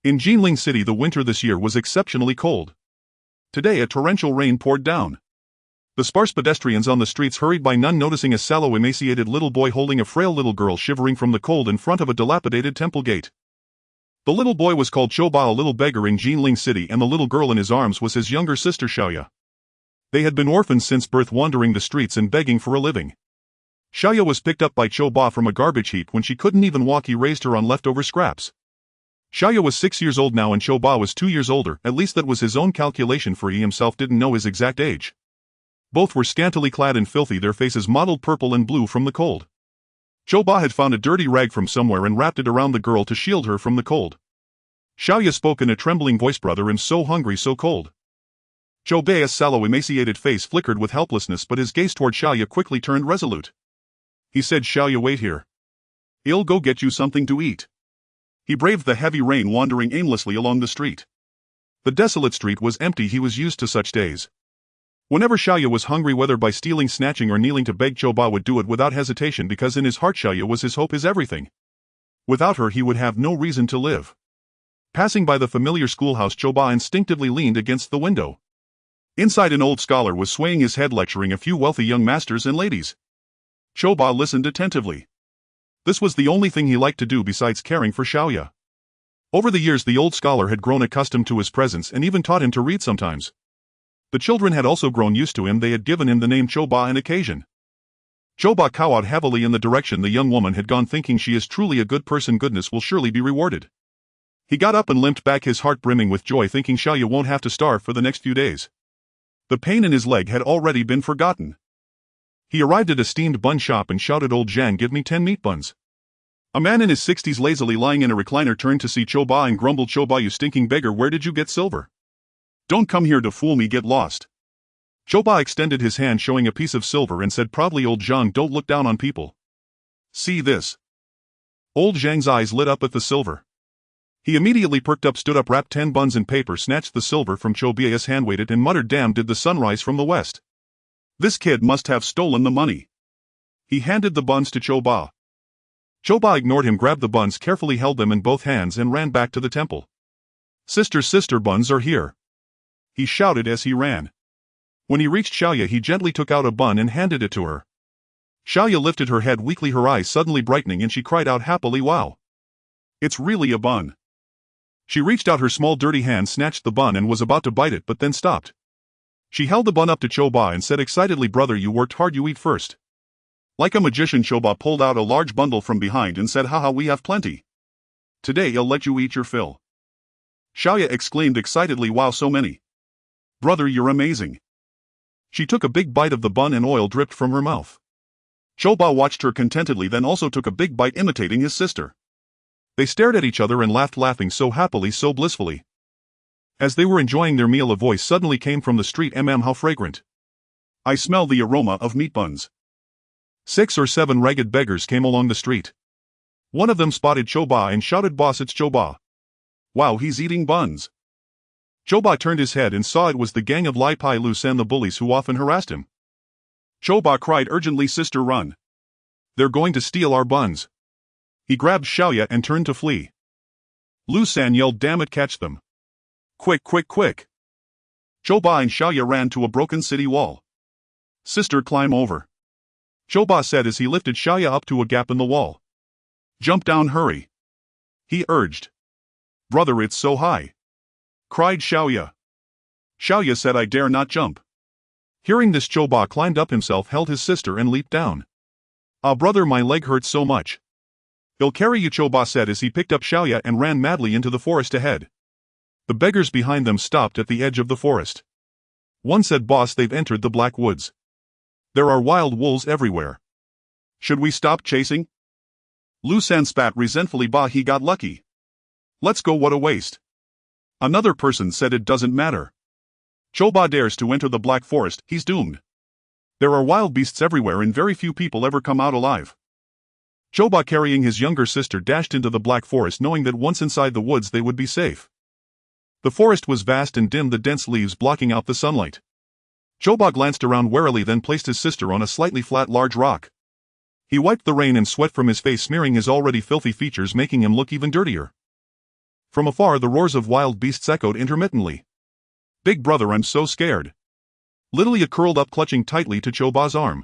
In Jianghu City, the winter this year was exceptionally cold. Today a torrential rain poured down. The sparse pedestrians on the streets hurried by, none noticing a sallow, emaciated little boy holding a frail little girl shivering from the cold in front of a dilapidated temple gate. The little boy was called Choba, a little beggar in Jianghu City, and the little girl in his arms was his younger sister Xiaoya. They had been orphans since birth, wandering the streets and begging for a living. Xiaoya was picked up by Choba from a garbage heap when she couldn't even walk. He raised her on leftover scraps. Xiaoya was 6 years old now and Choba was 2 years older, at least that was his own calculation, for he himself didn't know his exact age. Both were scantily clad and filthy, their faces mottled purple and blue from the cold. Choba had found a dirty rag from somewhere and wrapped it around the girl to shield her from the cold. Xiaoya spoke in a trembling voice, "Brother, I'm so hungry, so cold." Choba's sallow, emaciated face flickered with helplessness, but his gaze toward Xiaoya quickly turned resolute. He said, "Xiaoya, wait here. I'll go get you something to eat." He braved the heavy rain, wandering aimlessly along the street. The desolate street was empty. He was used to such days. Whenever Xiaoya was hungry, whether by stealing, snatching, or kneeling to beg, Choba would do it without hesitation, because in his heart Xiaoya was his hope, his everything. Without her he would have no reason to live. Passing by the familiar schoolhouse, Choba instinctively leaned against the window. Inside, an old scholar was swaying his head, lecturing a few wealthy young masters and ladies. Choba listened attentively. This was the only thing he liked to do besides caring for Xiaoya. Over the years the old scholar had grown accustomed to his presence and even taught him to read sometimes. The children had also grown used to him. They had given him the name Choba on occasion. Choba cowed heavily in the direction the young woman had gone, thinking, she is truly a good person, goodness will surely be rewarded. He got up and limped back, his heart brimming with joy, thinking Xiaoya won't have to starve for the next few days. The pain in his leg had already been forgotten. He arrived at a steamed bun shop and shouted, "Old Jiang, give me 10 meat buns." A man in his 60s, lazily lying in a recliner, turned to see Choba and grumbled, "Choba, you stinking beggar, where did you get silver? Don't come here to fool me, get lost." Choba extended his hand, showing a piece of silver, and said proudly, "Old Jiang, don't look down on people. See this." Old Jiang's eyes lit up at the silver. He immediately perked up, stood up, wrapped 10 buns in paper, snatched the silver from Choba's hand, weighed it, and muttered, "Damn, did the sun rise from the west? This kid must have stolen the money." He handed the buns to Choba. Choba ignored him, grabbed the buns, carefully held them in both hands, and ran back to the temple. Sister, buns are here," he shouted as he ran. When he reached Xiaoya, he gently took out a bun and handed it to her. Xiaoya lifted her head weakly, her eyes suddenly brightening, and she cried out happily, "Wow! It's really a bun." She reached out her small dirty hand, snatched the bun, and was about to bite it, but then stopped. She held the bun up to Choba and said excitedly, "Brother, you worked hard, you eat first." Like a magician, Choba pulled out a large bundle from behind and said, "Haha, we have plenty. Today I'll let you eat your fill." Xiaoya exclaimed excitedly, "Wow, so many. Brother, you're amazing." She took a big bite of the bun and oil dripped from her mouth. Choba watched her contentedly, then also took a big bite, imitating his sister. They stared at each other and laughed, laughing so happily, so blissfully. As they were enjoying their meal, a voice suddenly came from the street, How fragrant. I smell the aroma of meat buns." 6 or 7 ragged beggars came along the street. One of them spotted Choba and shouted, "Boss, it's Choba. Wow, he's eating buns." Choba turned his head and saw it was the gang of Lai Pai Lu San, the bullies who often harassed him. Choba cried urgently, "Sister, run. They're going to steal our buns." He grabbed Xiaoya and turned to flee. Lu San yelled, "Damn it, catch them. Quick, quick, quick." Choba and Xiaoya ran to a broken city wall. "Sister, climb over," Choba said as he lifted Xiaoya up to a gap in the wall. "Jump down, hurry," he urged. "Brother, it's so high," cried Xiaoya. Xiaoya said, "I dare not jump." Hearing this, Choba climbed up himself, held his sister, and leaped down. "Ah, brother, my leg hurts so much." "I'll carry you," Choba said as he picked up Xiaoya and ran madly into the forest ahead. The beggars behind them stopped at the edge of the forest. One said, "Boss, they've entered the Black Woods. There are wild wolves everywhere. Should we stop chasing?" Lu San spat resentfully, "Bah, he got lucky. Let's go, what a waste." Another person said, "It doesn't matter. Choba dares to enter the Black Forest, he's doomed. There are wild beasts everywhere and very few people ever come out alive." Choba, carrying his younger sister, dashed into the Black Forest, knowing that once inside the woods they would be safe. The forest was vast and dim, the dense leaves blocking out the sunlight. Choba glanced around warily, then placed his sister on a slightly flat large rock. He wiped the rain and sweat from his face, smearing his already filthy features, making him look even dirtier. From afar the roars of wild beasts echoed intermittently. "Big brother, I'm so scared." Lilia curled up clutching tightly to Choba's arm.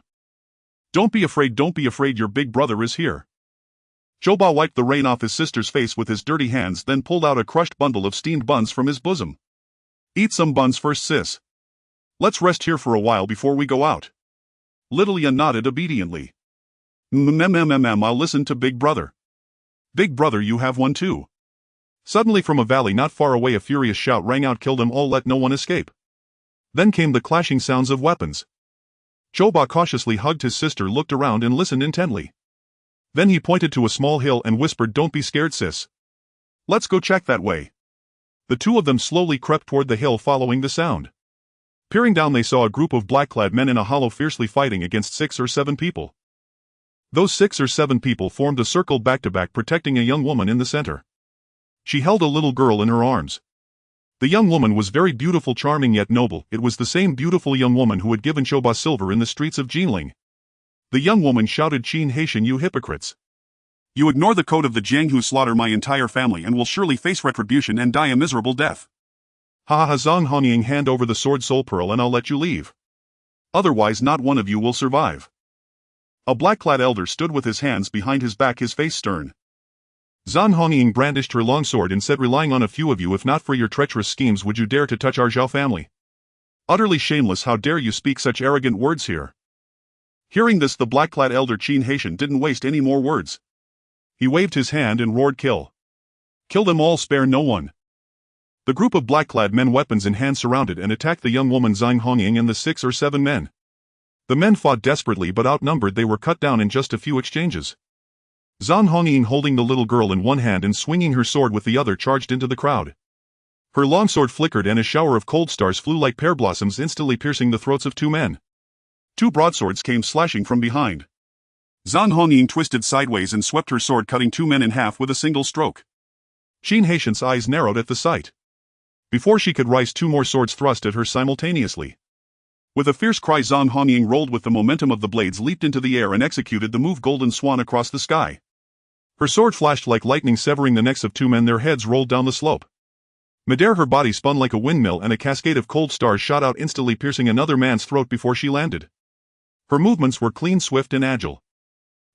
Don't be afraid, your big brother is here." Choba wiped the rain off his sister's face with his dirty hands, then pulled out a crushed bundle of steamed buns from his bosom. "Eat some buns first, sis. Let's rest here for a while before we go out." Lilia nodded obediently. I'll listen to big brother." "Big brother, you have one too." Suddenly from a valley not far away a furious shout rang out, "Kill them all, let no one escape." Then came the clashing sounds of weapons. Choba cautiously hugged his sister, looked around and listened intently. Then he pointed to a small hill and whispered, "Don't be scared, sis. Let's go check that way." The two of them slowly crept toward the hill following the sound. Peering down they saw a group of black-clad men in a hollow fiercely fighting against 6 or 7 people. Those 6 or 7 people formed a circle back-to-back, protecting a young woman in the center. She held a little girl in her arms. The young woman was very beautiful, charming yet noble. It was the same beautiful young woman who had given Choba silver in the streets of Jinling. The young woman shouted, "Qin Haitian, you hypocrites! You ignore the code of the Jianghu, slaughter my entire family and will surely face retribution and die a miserable death. Ha ha, Zhang Honying, hand over the sword Soul Pearl and I'll let you leave. Otherwise not one of you will survive." A black-clad elder stood with his hands behind his back, his face stern. Zhang Honying brandished her long sword and said, "Relying on a few of you, if not for your treacherous schemes, would you dare to touch our Zhao family? Utterly shameless, how dare you speak such arrogant words here?" Hearing this, the black-clad elder Qin Haitian didn't waste any more words. He waved his hand and roared, "Kill! Kill them all, spare no one!" The group of black-clad men, weapons in hand, surrounded and attacked the young woman Zhang Honying and the 6 or 7 men. The men fought desperately, but outnumbered they were cut down in just a few exchanges. Zhang Honying, holding the little girl in one hand and swinging her sword with the other, charged into the crowd. Her longsword flickered and a shower of cold stars flew like pear blossoms, instantly piercing the throats of 2 men. 2 broadswords came slashing from behind. Zhang Honying twisted sideways and swept her sword, cutting 2 men in half with a single stroke. Qin Haitian's eyes narrowed at the sight. Before she could rise, 2 more swords thrust at her simultaneously. With a fierce cry, Zhang Honying rolled with the momentum of the blades, leaped into the air and executed the move Golden Swan across the sky. Her sword flashed like lightning, severing the necks of 2 men. Their heads rolled down the slope. Midair her body spun like a windmill and a cascade of cold stars shot out, instantly piercing another man's throat before she landed. Her movements were clean, swift and agile.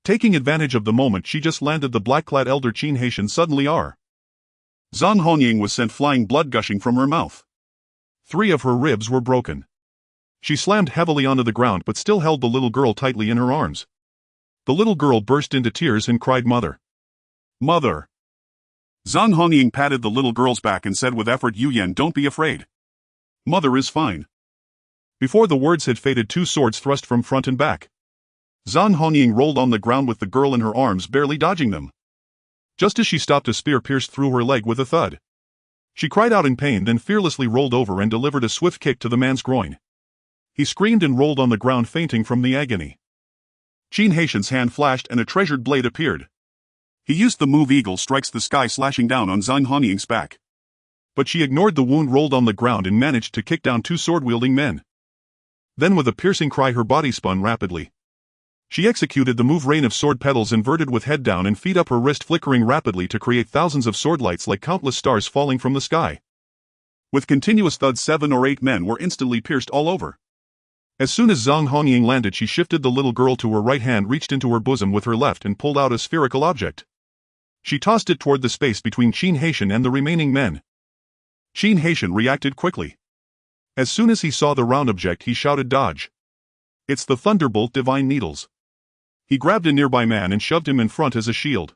Taking advantage of the moment she just landed, the black-clad elder Qin Haitian suddenly Zhang Honying was sent flying, blood gushing from her mouth. 3 of her ribs were broken. She slammed heavily onto the ground but still held the little girl tightly in her arms. The little girl burst into tears and cried, "Mother! Mother!" Zhang Honying patted the little girl's back and said with effort, "Yu Yan, don't be afraid. Mother is fine." Before the words had faded, 2 swords thrust from front and back. Zhang Honying rolled on the ground with the girl in her arms, barely dodging them. Just as she stopped, a spear pierced through her leg with a thud. She cried out in pain, then fearlessly rolled over and delivered a swift kick to the man's groin. He screamed and rolled on the ground, fainting from the agony. Qin Haitian's hand flashed and a treasured blade appeared. He used the move Eagle Strikes the Sky, slashing down on Zhang Honying's back. But she ignored the wound, rolled on the ground and managed to kick down 2 sword-wielding men. Then with a piercing cry her body spun rapidly. She executed the move Rain of Sword Petals, inverted with head down and feet up, her wrist flickering rapidly to create thousands of sword lights like countless stars falling from the sky. With continuous thuds, 7 or 8 men were instantly pierced all over. As soon as Zhang Honying landed, she shifted the little girl to her right hand, reached into her bosom with her left and pulled out a spherical object. She tossed it toward the space between Qin Haitian and the remaining men. Qin Haitian reacted quickly. As soon as he saw the round object, he shouted, "Dodge! It's the Thunderbolt Divine Needles." He grabbed a nearby man and shoved him in front as a shield.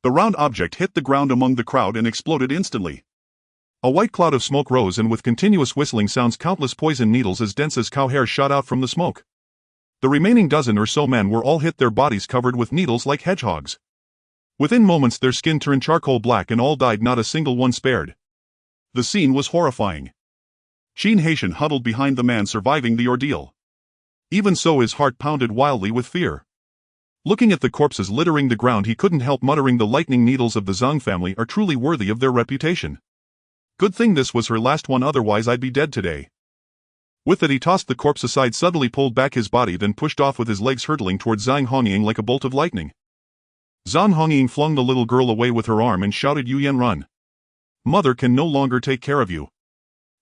The round object hit the ground among the crowd and exploded instantly. A white cloud of smoke rose, and with continuous whistling sounds, countless poison needles as dense as cow hair shot out from the smoke. The remaining dozen or so men were all hit, their bodies covered with needles like hedgehogs. Within moments their skin turned charcoal black and all died, not a single one spared. The scene was horrifying. Qin Haitian huddled behind the man surviving the ordeal. Even so, his heart pounded wildly with fear. Looking at the corpses littering the ground, he couldn't help muttering, "The lightning needles of the Zhang family are truly worthy of their reputation. Good thing this was her last one, otherwise I'd be dead today." With it he tossed the corpse aside, suddenly pulled back his body, then pushed off with his legs hurtling towards Zhang Honying like a bolt of lightning. Zhang Honying flung the little girl away with her arm and shouted, "Yu Yan, run! Mother can no longer take care of you.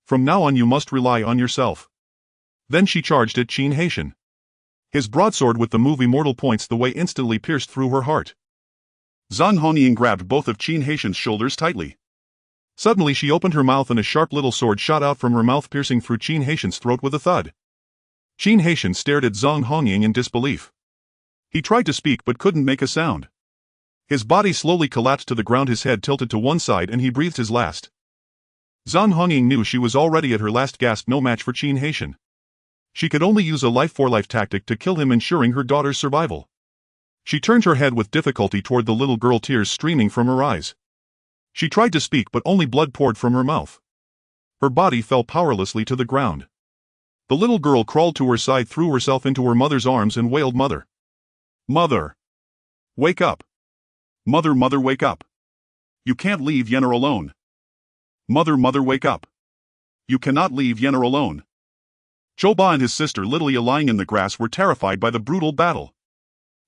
From now on you must rely on yourself. Then she charged at Qin Haitian. His broadsword with the movie mortal points the way instantly pierced through her heart. Zhang Hongying grabbed both of Qin Haitian's shoulders tightly. Suddenly she opened her mouth and a sharp little sword shot out from her mouth, piercing through Qin Haitian's throat with a thud. Qin Haitian stared at Zhang Hongying in disbelief. He tried to speak but couldn't make a sound. His body slowly collapsed to the ground, his head tilted to one side, and he breathed his last. Zhang Hongying knew she was already at her last gasp, no match for Qin Haitian. She could only use a life-for-life tactic to kill him, ensuring her daughter's survival. She turned her head with difficulty toward the little girl, tears streaming from her eyes. She tried to speak but only blood poured from her mouth. Her body fell powerlessly to the ground. The little girl crawled to her side, threw herself into her mother's arms and wailed, "Mother! Mother! Wake up! Mother, mother, wake up! You can't leave Yenner alone! Mother, mother, wake up! You cannot leave Yenner alone!" Choba and his sister Lilia, lying in the grass, were terrified by the brutal battle.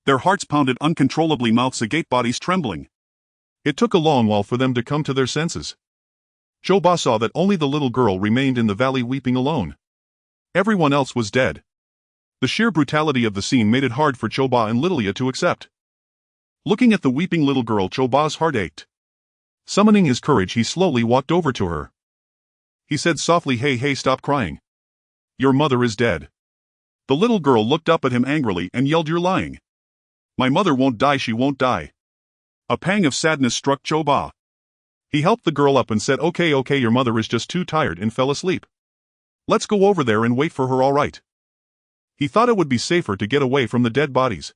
Their hearts pounded uncontrollably, mouths agape, bodies trembling. It took a long while for them to come to their senses. Choba saw that only the little girl remained in the valley weeping alone. Everyone else was dead. The sheer brutality of the scene made it hard for Choba and Lilia to accept. Looking at the weeping little girl, Choba's heart ached. Summoning his courage, he slowly walked over to her. He said softly, "Hey, hey, stop crying. Your mother is dead." The little girl looked up at him angrily and yelled, "You're lying. My mother won't die, she won't die." A pang of sadness struck Choba. He helped the girl up and said, Okay, your mother is just too tired," and fell asleep. "Let's go over there and wait for her, all right?" He thought it would be safer to get away from the dead bodies.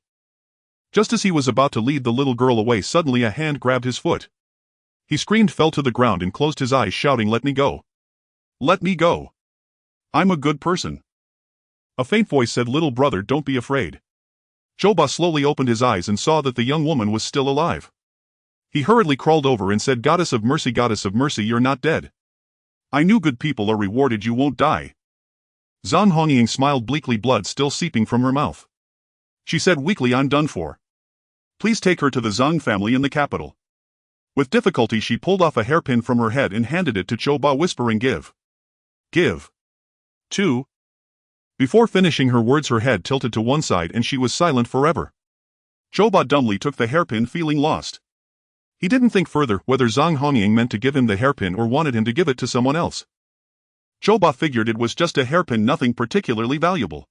Just as he was about to lead the little girl away, suddenly a hand grabbed his foot. He screamed, fell to the ground, and closed his eyes, shouting, "Let me go. Let me go. I'm a good person." A faint voice said, "Little brother, don't be afraid." Choba slowly opened his eyes and saw that the young woman was still alive. He hurriedly crawled over and said, Goddess of mercy, you're not dead. I knew good people are rewarded, you won't die." Zhang Hongying smiled bleakly, blood still seeping from her mouth. She said weakly, "I'm done for. Please take her to the Zhang family in the capital." With difficulty she pulled off a hairpin from her head and handed it to Choba, whispering, Give. To. Before finishing her words, her head tilted to one side and she was silent forever. Choba dumbly took the hairpin, feeling lost. He didn't think further whether Zhang Hongying meant to give him the hairpin or wanted him to give it to someone else. Choba figured it was just a hairpin, nothing particularly valuable.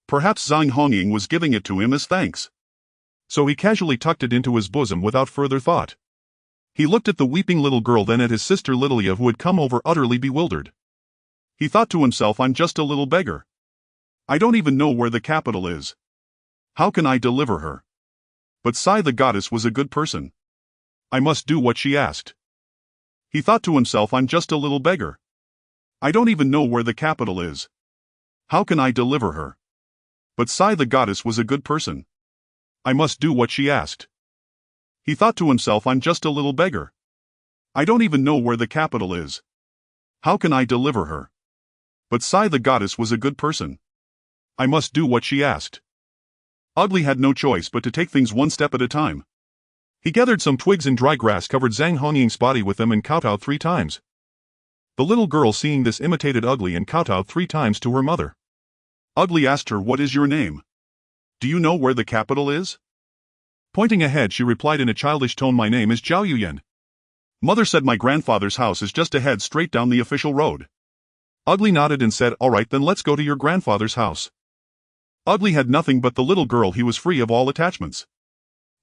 Perhaps Zhang Hongying was giving it to him as thanks. So he casually tucked it into his bosom without further thought. He looked at the weeping little girl, then at his sister Lilia, who had come over utterly bewildered. He thought to himself, I'm just a little beggar. I don't even know where the capital is. How can I deliver her? But Sai the goddess was a good person. I must do what she asked. He thought to himself, I'm just a little beggar. I don't even know where the capital is. How can I deliver her? But Sai the goddess was a good person. I must do what she asked. He thought to himself, I'm just a little beggar. I don't even know where the capital is. How can I deliver her? But Sai the goddess was a good person. I must do what she asked. Ugly had no choice but to take things one step at a time. He gathered some twigs and dry grass, covered Zhang Hongying's body with them, and kowtowed 3 times. The little girl, seeing this, imitated Ugly and kowtowed 3 times to her mother. Ugly asked her, What is your name? Do you know where the capital is? Pointing ahead, she replied in a childish tone, My name is Zhao Yuyan. Mother said my grandfather's house is just ahead, straight down the official road. Ugly nodded and said, All right, then let's go to your grandfather's house. Ugly had nothing but the little girl. He was free of all attachments.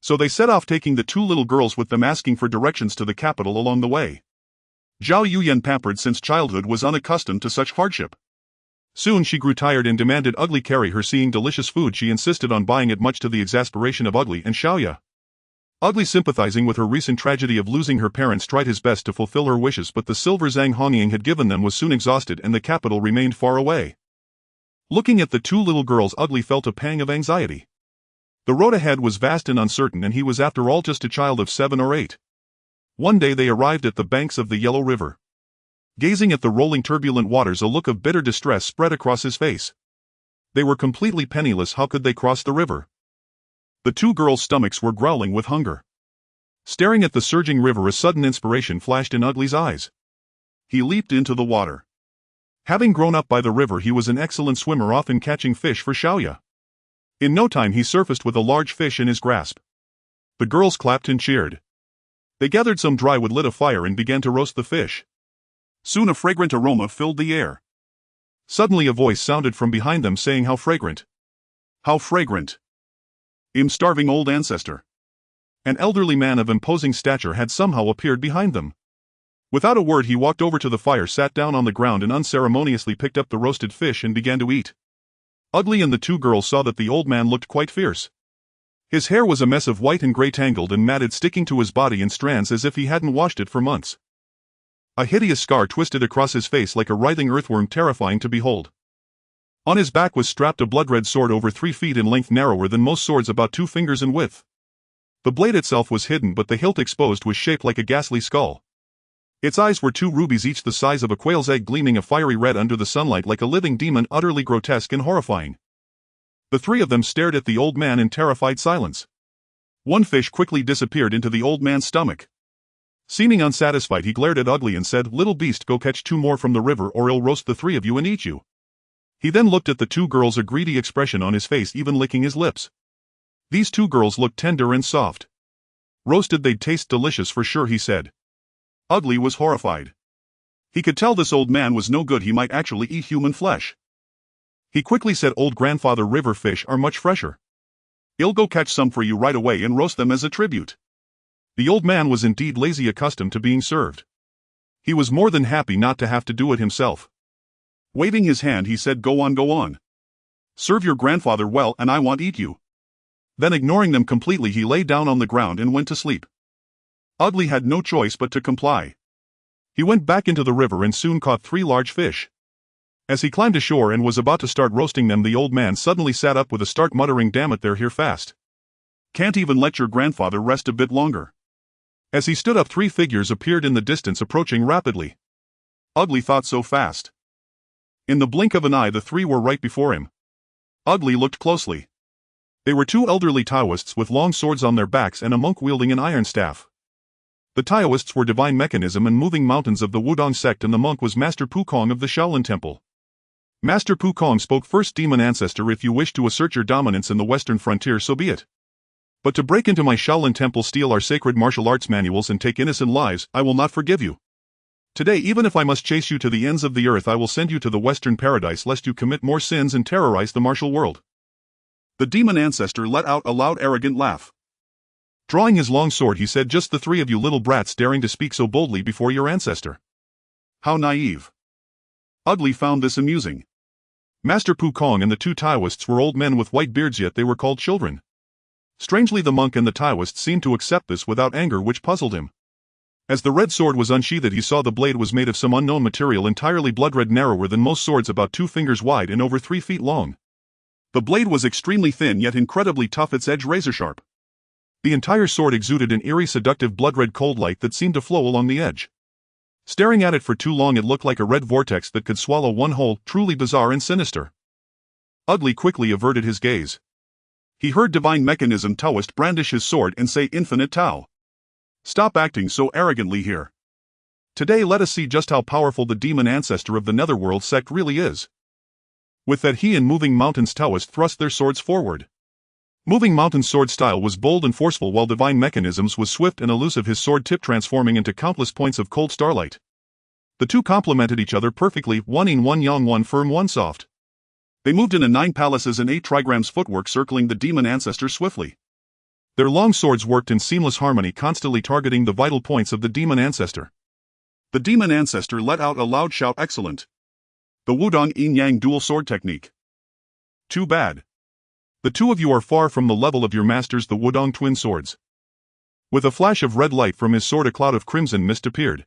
So they set off, taking the 2 little girls with them, asking for directions to the capital along the way. Zhao Yuyan, pampered since childhood, was unaccustomed to such hardship. Soon she grew tired and demanded Ugly carry her. Seeing delicious food, she insisted on buying it, much to the exasperation of Ugly and Xiaoya. Ugly, sympathizing with her recent tragedy of losing her parents, tried his best to fulfill her wishes, but the silver Zhang Hongying had given them was soon exhausted and the capital remained far away. Looking at the 2 little girls, Ugly felt a pang of anxiety. The road ahead was vast and uncertain, and he was after all just a child of 7 or 8. One day they arrived at the banks of the Yellow River. Gazing at the rolling turbulent waters, a look of bitter distress spread across his face. They were completely penniless. How could they cross the river? The 2 girls' stomachs were growling with hunger. Staring at the surging river, a sudden inspiration flashed in Ugly's eyes. He leaped into the water. Having grown up by the river, he was an excellent swimmer, often catching fish for Xiaoya. In no time he surfaced with a large fish in his grasp. The girls clapped and cheered. They gathered some dry wood, lit a fire, and began to roast the fish. Soon a fragrant aroma filled the air. Suddenly a voice sounded from behind them saying, "How fragrant! How fragrant! Starving old ancestor." An elderly man of imposing stature had somehow appeared behind them. Without a word he walked over to the fire, sat down on the ground, and unceremoniously picked up the roasted fish and began to eat. Ugly and the two girls saw that the old man looked quite fierce. His hair was a mess of white and gray, tangled and matted, sticking to his body in strands as if he hadn't washed it for months. A hideous scar twisted across his face like a writhing earthworm, terrifying to behold. On his back was strapped a blood-red sword over 3 feet in length, narrower than most swords, about 2 fingers in width. The blade itself was hidden, but the hilt exposed was shaped like a ghastly skull. Its eyes were 2 rubies, each the size of a quail's egg, gleaming a fiery red under the sunlight like a living demon, utterly grotesque and horrifying. The 3 of them stared at the old man in terrified silence. One fish quickly disappeared into the old man's stomach. Seeming unsatisfied, he glared at Ugly and said, "Little beast, go catch 2 more from the river, or I'll roast the 3 of you and eat you." He then looked at the 2 girls, a greedy expression on his face, even licking his lips. These 2 girls looked tender and soft. "Roasted, they'd taste delicious for sure," he said. Ugly was horrified. He could tell this old man was no good, he might actually eat human flesh. He quickly said, "Old grandfather, river fish are much fresher. I'll go catch some for you right away and roast them as a tribute." The old man was indeed lazy, accustomed to being served. He was more than happy not to have to do it himself. Waving his hand, he said, "Go on, go on. Serve your grandfather well, and I won't eat you." Then, ignoring them completely, he lay down on the ground and went to sleep. Ugly had no choice but to comply. He went back into the river and soon caught 3 large fish. As he climbed ashore and was about to start roasting them, the old man suddenly sat up with a start, muttering, "Damn it, they're here fast. Can't even let your grandfather rest a bit longer." As he stood up, 3 figures appeared in the distance, approaching rapidly. Ugly thought, so fast. In the blink of an eye, the 3 were right before him. Ugly looked closely. They were 2 elderly Taoists with long swords on their backs and a monk wielding an iron staff. The Taoists were divine mechanism and moving mountains of the Wudong sect, and the monk was Master Pukong of the Shaolin Temple. Master Pukong spoke, "First demon ancestor, if you wish to assert your dominance in the western frontier, so be it. But to break into my Shaolin Temple, steal our sacred martial arts manuals, and take innocent lives, I will not forgive you. Today, even if I must chase you to the ends of the earth, I will send you to the western paradise, lest you commit more sins and terrorize the martial world." The demon ancestor let out a loud, arrogant laugh. Drawing his long sword, he said, "Just the 3 of you little brats daring to speak so boldly before your ancestor. How naive." Ugly found this amusing. Master Pukong and the 2 Taoists were old men with white beards, yet they were called children. Strangely, the monk and the Taoist seemed to accept this without anger, which puzzled him. As the red sword was unsheathed, he saw the blade was made of some unknown material, entirely blood-red, narrower than most swords, about 2 fingers wide and over 3 feet long. The blade was extremely thin yet incredibly tough, its edge razor-sharp. The entire sword exuded an eerie, seductive blood-red cold light that seemed to flow along the edge. Staring at it for too long, it looked like a red vortex that could swallow one whole, truly bizarre and sinister. Ugly quickly averted his gaze. He heard divine mechanism Taoist brandish his sword and say, "Infinite Tao. Stop acting so arrogantly here. Today let us see just how powerful the demon ancestor of the Netherworld sect really is." With that, he and Moving Mountain's Taoist thrust their swords forward. Moving Mountain's sword style was bold and forceful, while divine mechanisms was swift and elusive, his sword tip transforming into countless points of cold starlight. The 2 complemented each other perfectly, one yin, one yang, one firm, one soft. They moved in a 9 palaces and 8 trigrams footwork, circling the demon ancestor swiftly. Their long swords worked in seamless harmony, constantly targeting the vital points of the demon ancestor. The demon ancestor let out a loud shout, "Excellent! The Wudong Yin-Yang dual sword technique. Too bad. The 2 of you are far from the level of your masters, the Wudong twin swords." With a flash of red light from his sword, a cloud of crimson mist appeared.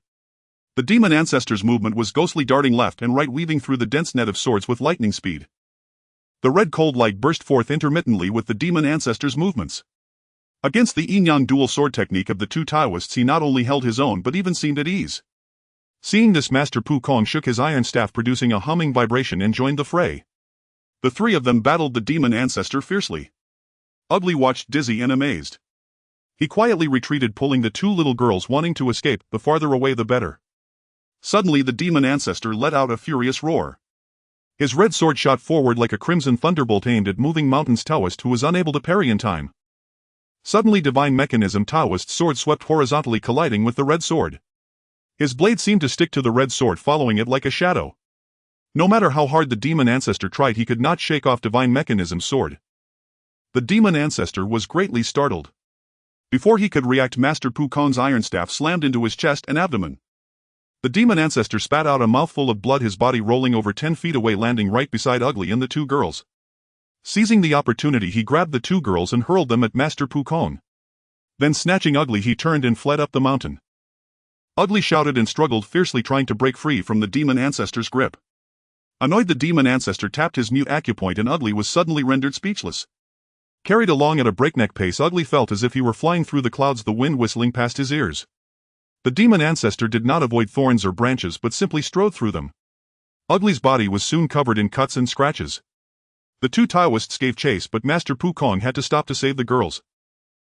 The demon ancestor's movement was ghostly, darting left and right, weaving through the dense net of swords with lightning speed. The red cold light burst forth intermittently with the demon ancestor's movements. Against the yin-yang dual sword technique of the 2 Taoists, he not only held his own but even seemed at ease. Seeing this, Master Pukong shook his iron staff, producing a humming vibration, and joined the fray. The 3 of them battled the demon ancestor fiercely. Ugly watched, dizzy and amazed. He quietly retreated, pulling the two little girls, wanting to escape, the farther away the better. Suddenly the demon ancestor let out a furious roar. His red sword shot forward like a crimson thunderbolt aimed at Moving Mountains Taoist, who was unable to parry in time. Suddenly Divine Mechanism Taoist's sword swept horizontally, colliding with the red sword. His blade seemed to stick to the red sword, following it like a shadow. No matter how hard the demon ancestor tried, he could not shake off Divine Mechanism's sword. The demon ancestor was greatly startled. Before he could react, Master Pu Kong's iron staff slammed into his chest and abdomen. The demon ancestor spat out a mouthful of blood, his body rolling over 10 feet away, landing right beside Ugly and the two girls. Seizing the opportunity, he grabbed the two girls and hurled them at Master Pu Kong. Then snatching Ugly, he turned and fled up the mountain. Ugly shouted and struggled fiercely, trying to break free from the demon ancestor's grip. Annoyed, the demon ancestor tapped his mute acupoint and Ugly was suddenly rendered speechless. Carried along at a breakneck pace, Ugly felt as if he were flying through the clouds, the wind whistling past his ears. The demon ancestor did not avoid thorns or branches but simply strode through them. Ugly's body was soon covered in cuts and scratches. The two Taoists gave chase, but Master Pu Kong had to stop to save the girls.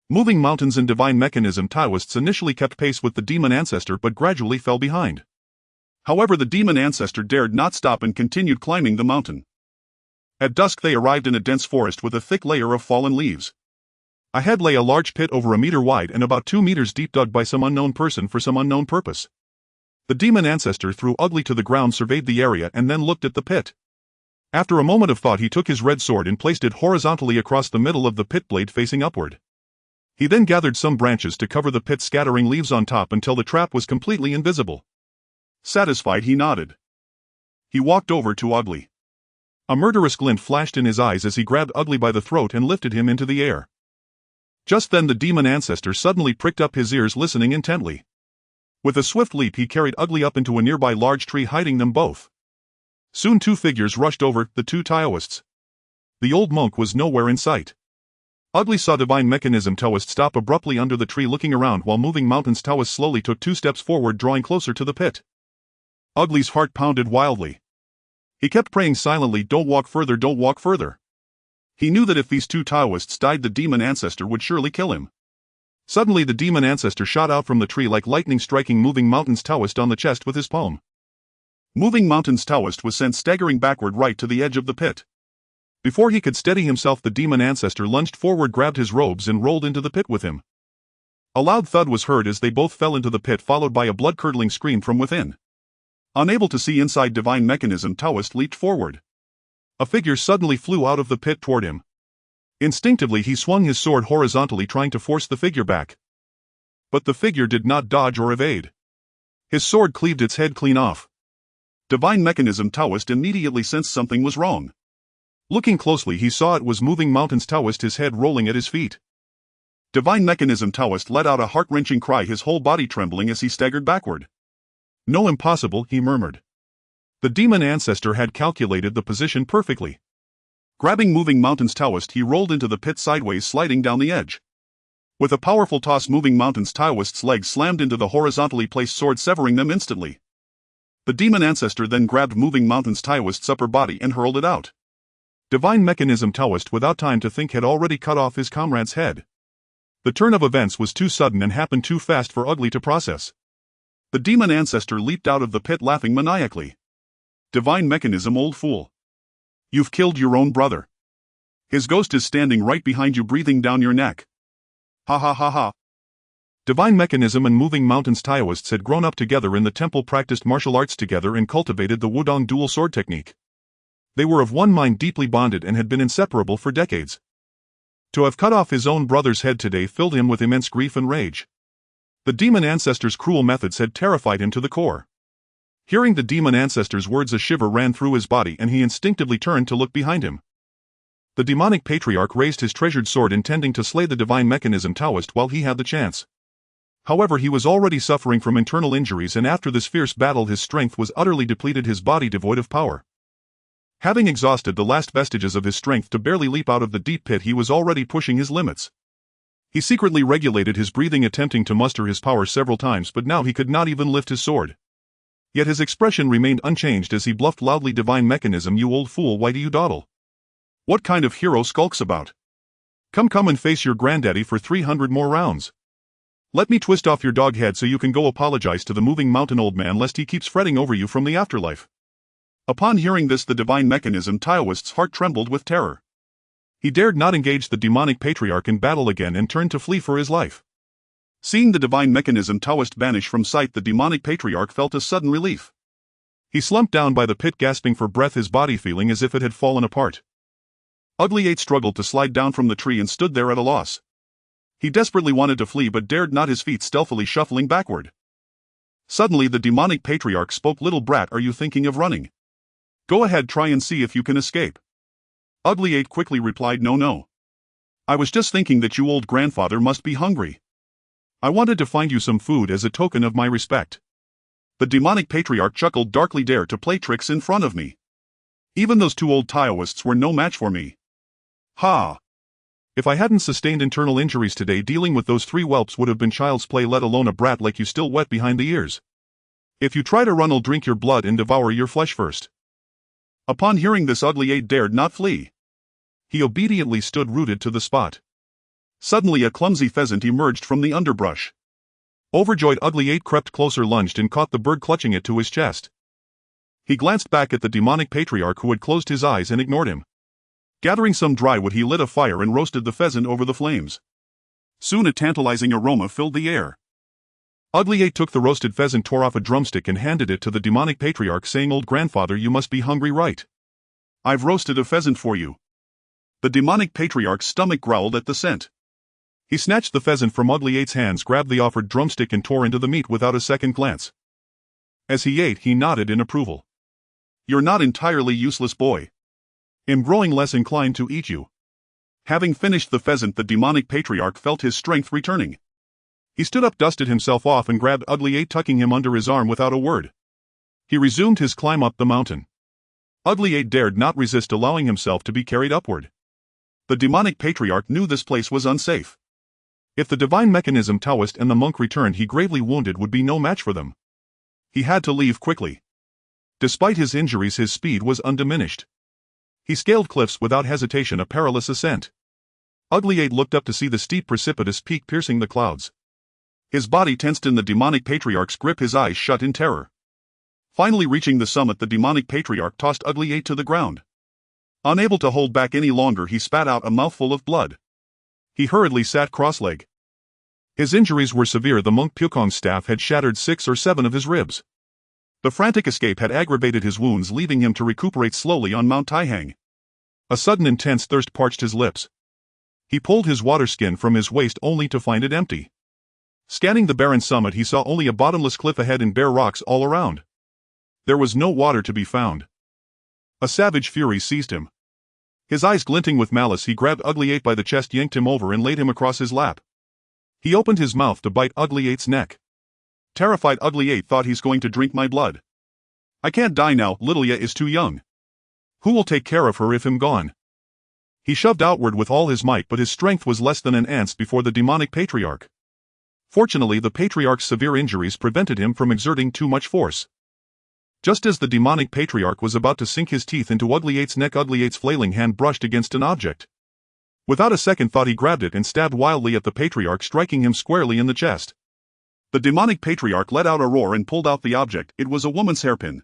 Moving Mountains and Divine Mechanism Taoists initially kept pace with the demon ancestor but gradually fell behind. However, the demon ancestor dared not stop and continued climbing the mountain. At dusk they arrived in a dense forest with a thick layer of fallen leaves. Ahead lay a large pit over a meter wide and about 2 meters deep, dug by some unknown person for some unknown purpose. The demon ancestor threw Ugly to the ground, surveyed the area, and then looked at the pit. After a moment of thought, he took his red sword and placed it horizontally across the middle of the pit, blade facing upward. He then gathered some branches to cover the pit, scattering leaves on top until the trap was completely invisible. Satisfied, he nodded. He walked over to Ugly. A murderous glint flashed in his eyes as he grabbed Ugly by the throat and lifted him into the air. Just then the demon ancestor suddenly pricked up his ears, listening intently. With a swift leap, he carried Ugly up into a nearby large tree, hiding them both. Soon two figures rushed over, the two Taoists. The old monk was nowhere in sight. Ugly saw Divine Mechanism Taoist stop abruptly under the tree, looking around, while Moving Mountains Taoist slowly took 2 steps forward, drawing closer to the pit. Ugly's heart pounded wildly. He kept praying silently, "Don't walk further, don't walk further." He knew that if these two Taoists died, the demon ancestor would surely kill him. Suddenly the demon ancestor shot out from the tree like lightning, striking Moving Mountains Taoist on the chest with his palm. Moving Mountains Taoist was sent staggering backward right to the edge of the pit. Before he could steady himself, the demon ancestor lunged forward, grabbed his robes, and rolled into the pit with him. A loud thud was heard as they both fell into the pit, followed by a blood-curdling scream from within. Unable to see inside, Divine Mechanism Taoist leaped forward. A figure suddenly flew out of the pit toward him. Instinctively he swung his sword horizontally, trying to force the figure back. But the figure did not dodge or evade. His sword cleaved its head clean off. Divine Mechanism Taoist immediately sensed something was wrong. Looking closely, he saw it was Moving Mountains Taoist, his head rolling at his feet. Divine Mechanism Taoist let out a heart-wrenching cry, his whole body trembling as he staggered backward. "No, impossible," he murmured. The demon ancestor had calculated the position perfectly. Grabbing Moving Mountains Taoist, he rolled into the pit sideways, sliding down the edge. With a powerful toss, Moving Mountains Taoist's legs slammed into the horizontally placed sword, severing them instantly. The demon ancestor then grabbed Moving Mountains Taoist's upper body and hurled it out. Divine Mechanism Taoist, without time to think, had already cut off his comrade's head. The turn of events was too sudden and happened too fast for Ugly to process. The demon ancestor leaped out of the pit, laughing maniacally. "Divine Mechanism, old fool. You've killed your own brother. His ghost is standing right behind you, breathing down your neck. Ha ha ha ha." Divine Mechanism and Moving Mountains Taoists had grown up together in the temple, practiced martial arts together, and cultivated the Wudong dual sword technique. They were of one mind, deeply bonded, and had been inseparable for decades. To have cut off his own brother's head today filled him with immense grief and rage. The demon ancestor's cruel methods had terrified him to the core. Hearing the demon ancestor's words, a shiver ran through his body and he instinctively turned to look behind him. The demonic patriarch raised his treasured sword, intending to slay the Divine Mechanism Taoist while he had the chance. However, he was already suffering from internal injuries, and after this fierce battle his strength was utterly depleted, his body devoid of power. Having exhausted the last vestiges of his strength to barely leap out of the deep pit, he was already pushing his limits. He secretly regulated his breathing, attempting to muster his power several times, but now he could not even lift his sword. Yet his expression remained unchanged as he bluffed loudly, "Divine Mechanism, you old fool, why do you dawdle? What kind of hero skulks about? Come and face your granddaddy for 300 more rounds." Let me twist off your dog head so you can go apologize to the moving mountain old man lest he keeps fretting over you from the afterlife." Upon hearing this, the divine mechanism Taoist's heart trembled with terror. He dared not engage the demonic patriarch in battle again and turned to flee for his life. Seeing the divine mechanism Taoist vanish from sight, the demonic patriarch felt a sudden relief. He slumped down by the pit, gasping for breath, his body feeling as if it had fallen apart. Ugly 8 struggled to slide down from the tree and stood there at a loss. He desperately wanted to flee but dared not, his feet stealthily shuffling backward. Suddenly the demonic patriarch spoke. "Little brat, are you thinking of running? Go ahead, try and see if you can escape." Ugly 8 quickly replied, "No. I was just thinking that you old grandfather must be hungry. I wanted to find you some food as a token of my respect." The demonic patriarch chuckled darkly. "Dare to play tricks in front of me? Even those 2 old Taoists were no match for me. Ha! If I hadn't sustained internal injuries today, dealing with those 3 whelps would have been child's play, let alone a brat like you still wet behind the ears. If you try to run, I'll drink your blood and devour your flesh first." Upon hearing this, Ugly 8 dared not flee. He obediently stood rooted to the spot. Suddenly a clumsy pheasant emerged from the underbrush. Overjoyed, Ugly 8 crept closer, lunged and caught the bird, clutching it to his chest. He glanced back at the demonic patriarch, who had closed his eyes and ignored him. Gathering some dry wood, he lit a fire and roasted the pheasant over the flames. Soon a tantalizing aroma filled the air. Ugly 8 took the roasted pheasant, tore off a drumstick and handed it to the demonic patriarch, saying, "Old grandfather, you must be hungry, right? I've roasted a pheasant for you." The demonic patriarch's stomach growled at the scent. He snatched the pheasant from Ugly 8's hands, grabbed the offered drumstick and tore into the meat without a second glance. As he ate, he nodded in approval. "You're not entirely useless, boy. I'm growing less inclined to eat you." Having finished the pheasant, the demonic patriarch felt his strength returning. He stood up, dusted himself off and grabbed Ugly 8, tucking him under his arm without a word. He resumed his climb up the mountain. Ugly 8 dared not resist allowing himself to be carried upward. The demonic patriarch knew this place was unsafe. If the divine mechanism Taoist and the monk returned, he, gravely wounded, would be no match for them. He had to leave quickly. Despite his injuries, his speed was undiminished. He scaled cliffs without hesitation, a perilous ascent. Ugly 8 looked up to see the steep precipitous peak piercing the clouds. His body tensed in the demonic patriarch's grip, his eyes shut in terror. Finally reaching the summit, the demonic patriarch tossed Ugly 8 to the ground. Unable to hold back any longer, he spat out a mouthful of blood. He hurriedly sat cross-legged. His injuries were severe. The monk Pukong's staff had shattered 6 or 7 of his ribs. The frantic escape had aggravated his wounds, leaving him to recuperate slowly on Mount Taihang. A sudden intense thirst parched his lips. He pulled his water skin from his waist only to find it empty. Scanning the barren summit, he saw only a bottomless cliff ahead and bare rocks all around. There was no water to be found. A savage fury seized him. His eyes glinting with malice, he grabbed Ugly 8 by the chest, yanked him over and laid him across his lap. He opened his mouth to bite Ugly 8's neck. Terrified, Ugly 8 thought, "He's going to drink my blood. I can't die now, Littleya is too young. Who will take care of her if I'm gone?" He shoved outward with all his might, but his strength was less than an ant's before the demonic patriarch. Fortunately, the patriarch's severe injuries prevented him from exerting too much force. Just as the demonic patriarch was about to sink his teeth into Ugly 8's neck, Ugly 8's flailing hand brushed against an object. Without a second thought, he grabbed it and stabbed wildly at the patriarch, striking him squarely in the chest. The demonic patriarch let out a roar and pulled out the object. It was a woman's hairpin.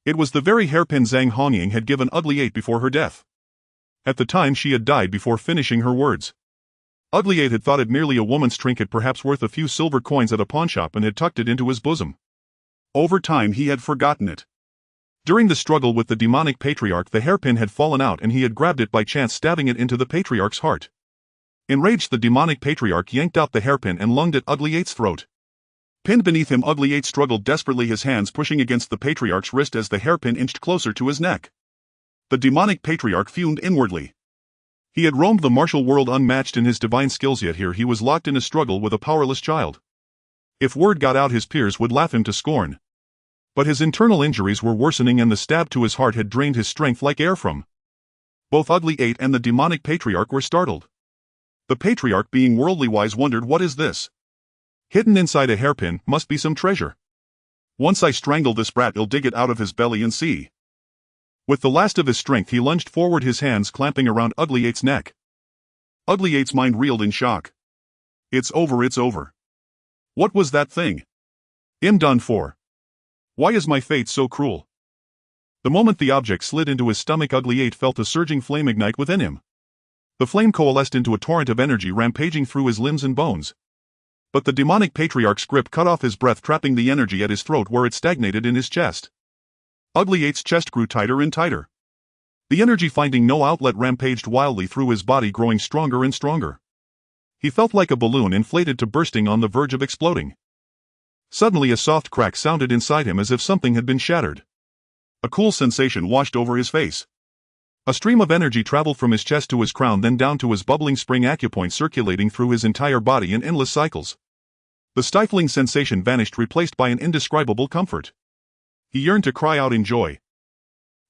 It was the very hairpin Zhang Hongying had given Ugly 8 before her death. At the time, she had died before finishing her words. Ugly 8 had thought it merely a woman's trinket, perhaps worth a few silver coins at a pawnshop, and had tucked it into his bosom. Over time, he had forgotten it. During the struggle with the demonic patriarch, the hairpin had fallen out and he had grabbed it by chance, stabbing it into the patriarch's heart. Enraged, the demonic patriarch yanked out the hairpin and lunged at Ugly 8's throat. Pinned beneath him, Ugly 8 struggled desperately, his hands pushing against the patriarch's wrist as the hairpin inched closer to his neck. The demonic patriarch fumed inwardly. He had roamed the martial world unmatched in his divine skills, yet here he was locked in a struggle with a powerless child. If word got out, his peers would laugh him to scorn. But his internal injuries were worsening and the stab to his heart had drained his strength like air from. Both Ugly 8 and the demonic patriarch were startled. The patriarch, being worldly wise, wondered, "What is this? Hidden inside a hairpin must be some treasure. Once I strangle this brat, I'll dig it out of his belly and see." With the last of his strength, he lunged forward, his hands clamping around Ugly 8's neck. Ugly 8's mind reeled in shock. It's over, it's over. What was that thing? I'm done for. Why is my fate so cruel? The moment the object slid into his stomach, Ugly 8 felt a surging flame ignite within him. The flame coalesced into a torrent of energy rampaging through his limbs and bones. But the demonic patriarch's grip cut off his breath, trapping the energy at his throat where it stagnated in his chest. Ugly 8's chest grew tighter and tighter. The energy, finding no outlet, rampaged wildly through his body, growing stronger and stronger. He felt like a balloon inflated to bursting, on the verge of exploding. Suddenly a soft crack sounded inside him, as if something had been shattered. A cool sensation washed over his face. A stream of energy traveled from his chest to his crown, then down to his bubbling spring acupoint, circulating through his entire body in endless cycles. The stifling sensation vanished, replaced by an indescribable comfort. He yearned to cry out in joy.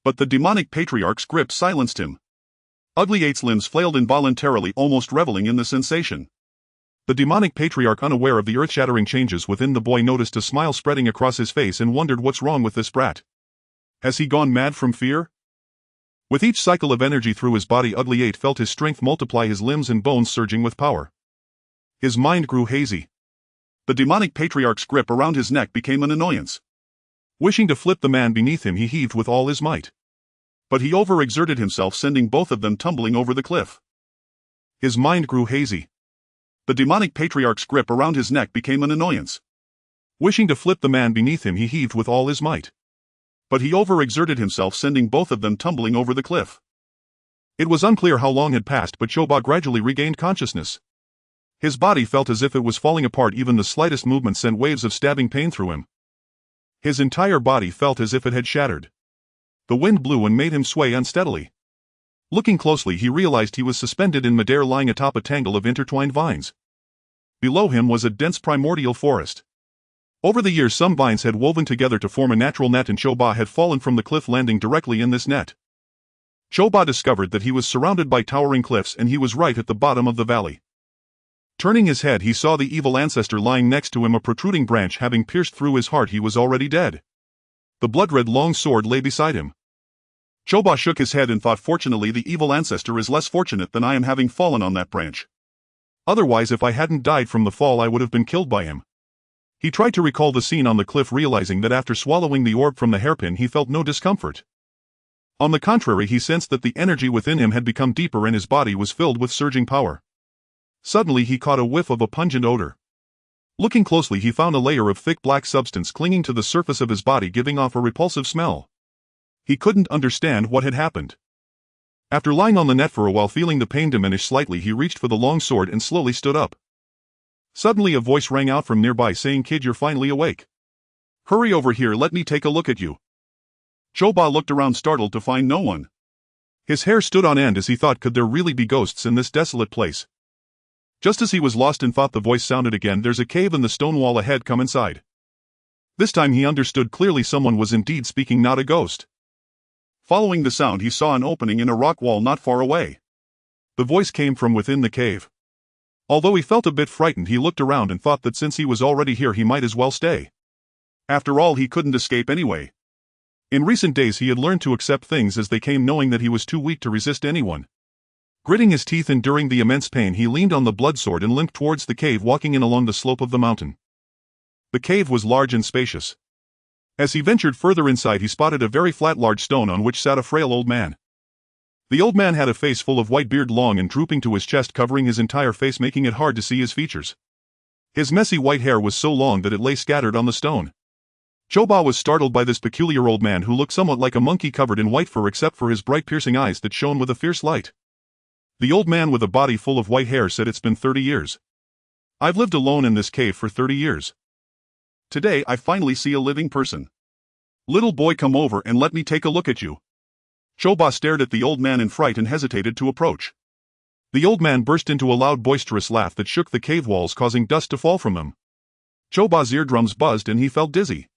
But the demonic patriarch's grip silenced him. Ugly 8's limbs flailed involuntarily, almost reveling in the sensation. The demonic patriarch, unaware of the earth-shattering changes within the boy, noticed a smile spreading across his face and wondered what's wrong with this brat. Has he gone mad from fear? With each cycle of energy through his body, Ugly 8 felt his strength multiply, his limbs and bones surging with power. His mind grew hazy. The demonic patriarch's grip around his neck became an annoyance. Wishing to flip the man beneath him, he heaved with all his might. But he overexerted himself, sending both of them tumbling over the cliff. His mind grew hazy. The demonic patriarch's grip around his neck became an annoyance. Wishing to flip the man beneath him, he heaved with all his might. But he overexerted himself, sending both of them tumbling over the cliff. It was unclear how long had passed, but Choba gradually regained consciousness. His body felt as if it was falling apart. Even the slightest movement sent waves of stabbing pain through him. His entire body felt as if it had shattered. The wind blew and made him sway unsteadily. Looking closely, he realized he was suspended in midair, lying atop a tangle of intertwined vines. Below him was a dense primordial forest. Over the years, some vines had woven together to form a natural net, and Choba had fallen from the cliff, landing directly in this net. Choba discovered that he was surrounded by towering cliffs, and he was right at the bottom of the valley. Turning his head, he saw the evil ancestor lying next to him, a protruding branch having pierced through his heart. He was already dead. The blood-red long sword lay beside him. Choba shook his head and thought, fortunately the evil ancestor is less fortunate than I am, having fallen on that branch. Otherwise, if I hadn't died from the fall, I would have been killed by him. He tried to recall the scene on the cliff, realizing that after swallowing the orb from the hairpin, he felt no discomfort. On the contrary, he sensed that the energy within him had become deeper and his body was filled with surging power. Suddenly he caught a whiff of a pungent odor. Looking closely, he found a layer of thick black substance clinging to the surface of his body, giving off a repulsive smell. He couldn't understand what had happened. After lying on the net for a while, feeling the pain diminish slightly, he reached for the long sword and slowly stood up. Suddenly a voice rang out from nearby, saying, "Kid, you're finally awake. Hurry over here, let me take a look at you." Choba looked around, startled to find no one. His hair stood on end as he thought, could there really be ghosts in this desolate place? Just as he was lost in thought, the voice sounded again, "There's a cave in the stone wall ahead, come inside." This time he understood clearly, someone was indeed speaking, not a ghost. Following the sound, he saw an opening in a rock wall not far away. The voice came from within the cave. Although he felt a bit frightened, he looked around and thought that since he was already here, he might as well stay. After all, he couldn't escape anyway. In recent days he had learned to accept things as they came, knowing that he was too weak to resist anyone. Gritting his teeth, enduring the immense pain, he leaned on the blood sword and limped towards the cave, walking in along the slope of the mountain. The cave was large and spacious. As he ventured further inside, he spotted a very flat large stone on which sat a frail old man. The old man had a face full of white beard, long and drooping to his chest, covering his entire face, making it hard to see his features. His messy white hair was so long that it lay scattered on the stone. Choba was startled by this peculiar old man, who looked somewhat like a monkey covered in white fur except for his bright piercing eyes that shone with a fierce light. The old man with a body full of white hair said, "It's been 30 years. I've lived alone in this cave for 30 years. Today I finally see a living person. Little boy, come over and let me take a look at you." Choba stared at the old man in fright and hesitated to approach. The old man burst into a loud, boisterous laugh that shook the cave walls, causing dust to fall from him. Choba's eardrums buzzed and he felt dizzy.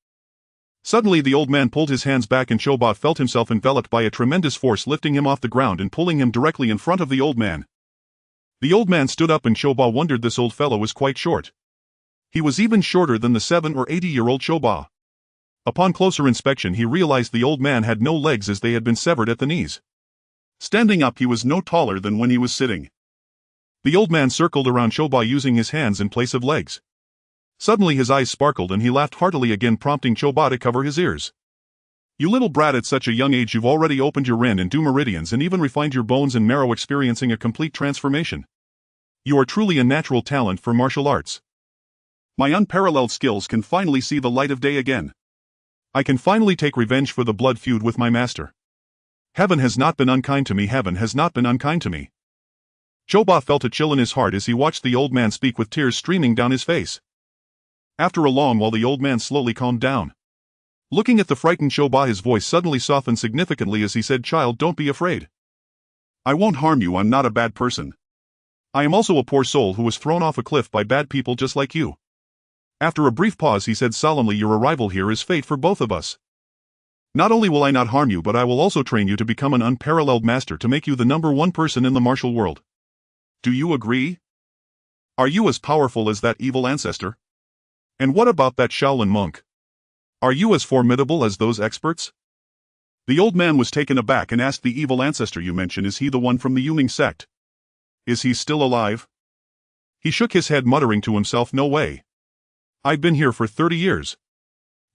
Suddenly the old man pulled his hands back and Choba felt himself enveloped by a tremendous force, lifting him off the ground and pulling him directly in front of the old man. The old man stood up and Choba wondered, this old fellow was quite short. He was even shorter than the 7 or 80-year-old Choba. Upon closer inspection he realized the old man had no legs, as they had been severed at the knees. Standing up, he was no taller than when he was sitting. The old man circled around Choba using his hands in place of legs. Suddenly his eyes sparkled and he laughed heartily again, prompting Choba to cover his ears. You little brat, at such a young age you've already opened your Ren and Du meridians and even refined your bones and marrow, experiencing a complete transformation. You are truly a natural talent for martial arts. My unparalleled skills can finally see the light of day again. I can finally take revenge for the blood feud with my master. Heaven has not been unkind to me, heaven has not been unkind to me. Choba felt a chill in his heart as he watched the old man speak with tears streaming down his face. After a long while the old man slowly calmed down. Looking at the frightened Choba, his voice suddenly softened significantly as he said, "Child, don't be afraid. I won't harm you, I'm not a bad person. I am also a poor soul who was thrown off a cliff by bad people just like you." After a brief pause he said solemnly, "Your arrival here is fate for both of us. Not only will I not harm you, but I will also train you to become an unparalleled master to make you the #1 person in the martial world. Do you agree? Are you as powerful as that evil ancestor? And what about that Shaolin monk? Are you as formidable as those experts?" The old man was taken aback and asked, "The evil ancestor you mention, is he the one from the Yuming sect? Is he still alive?" He shook his head, muttering to himself, "No way. I've been here for 30 years.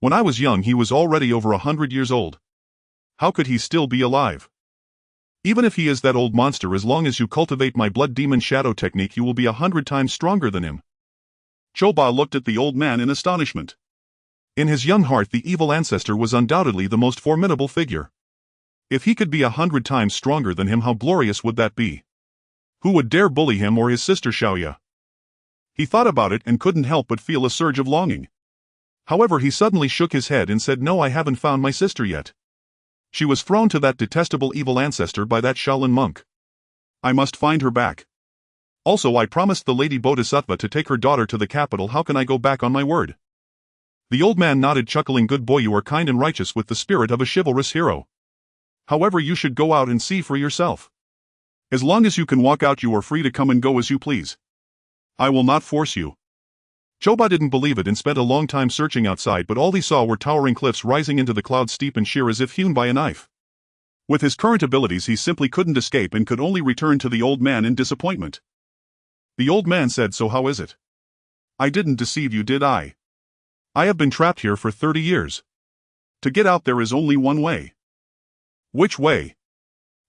When I was young he was already over 100 years old. How could he still be alive? Even if he is that old monster, as long as you cultivate my blood demon shadow technique you will be 100 times stronger than him." Choba looked at the old man in astonishment. In his young heart the evil ancestor was undoubtedly the most formidable figure. If he could be 100 times stronger than him, how glorious would that be? Who would dare bully him or his sister Xiaoya? He thought about it and couldn't help but feel a surge of longing. However, he suddenly shook his head and said, "No, I haven't found my sister yet. She was thrown to that detestable evil ancestor by that Shaolin monk. I must find her back. Also, I promised the Lady Bodhisattva to take her daughter to the capital. How can I go back on my word?" The old man nodded, chuckling, "Good boy, you are kind and righteous with the spirit of a chivalrous hero. However, you should go out and see for yourself. As long as you can walk out you are free to come and go as you please. I will not force you." Choba didn't believe it and spent a long time searching outside, but all he saw were towering cliffs rising into the clouds, steep and sheer as if hewn by a knife. With his current abilities he simply couldn't escape and could only return to the old man in disappointment. The old man said, "So how is it? I didn't deceive you, did I? I have been trapped here for 30 years. To get out there is only one way." "Which way?"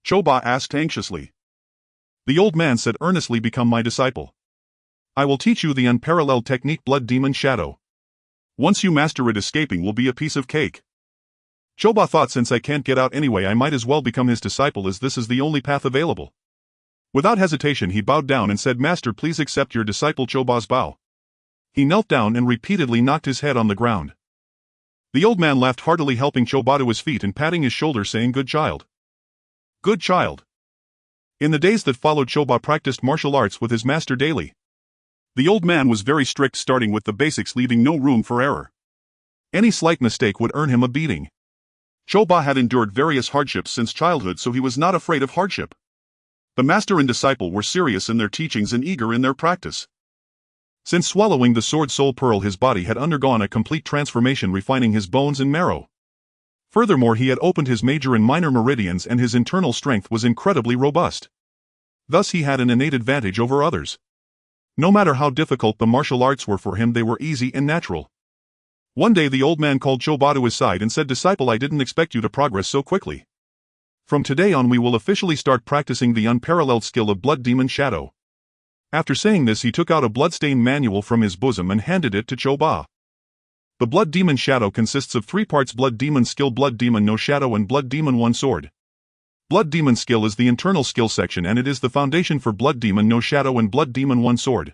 Choba asked anxiously. The old man said earnestly, "Become my disciple. I will teach you the unparalleled technique Blood Demon Shadow. Once you master it, escaping will be a piece of cake." Choba thought, since I can't get out anyway, I might as well become his disciple, as this is the only path available. Without hesitation he bowed down and said, "Master, please accept your disciple." Choba's bow. He knelt down and repeatedly knocked his head on the ground. The old man laughed heartily, helping Choba to his feet and patting his shoulder, saying, "Good child. Good child." In the days that followed, Choba practiced martial arts with his master daily. The old man was very strict, starting with the basics, leaving no room for error. Any slight mistake would earn him a beating. Choba had endured various hardships since childhood, so he was not afraid of hardship. The master and disciple were serious in their teachings and eager in their practice. Since swallowing the sword soul pearl, his body had undergone a complete transformation, refining his bones and marrow. Furthermore, he had opened his major and minor meridians and his internal strength was incredibly robust. Thus he had an innate advantage over others. No matter how difficult the martial arts were for him, they were easy and natural. One day the old man called Choba to his side and said, "Disciple, I didn't expect you to progress so quickly. From today on we will officially start practicing the unparalleled skill of Blood Demon Shadow." After saying this he took out a bloodstained manual from his bosom and handed it to Choba. The Blood Demon Shadow consists of 3 parts: Blood Demon Skill, Blood Demon No Shadow, and Blood Demon 1 Sword. Blood Demon Skill is the internal skill section and it is the foundation for Blood Demon No Shadow and Blood Demon 1 Sword.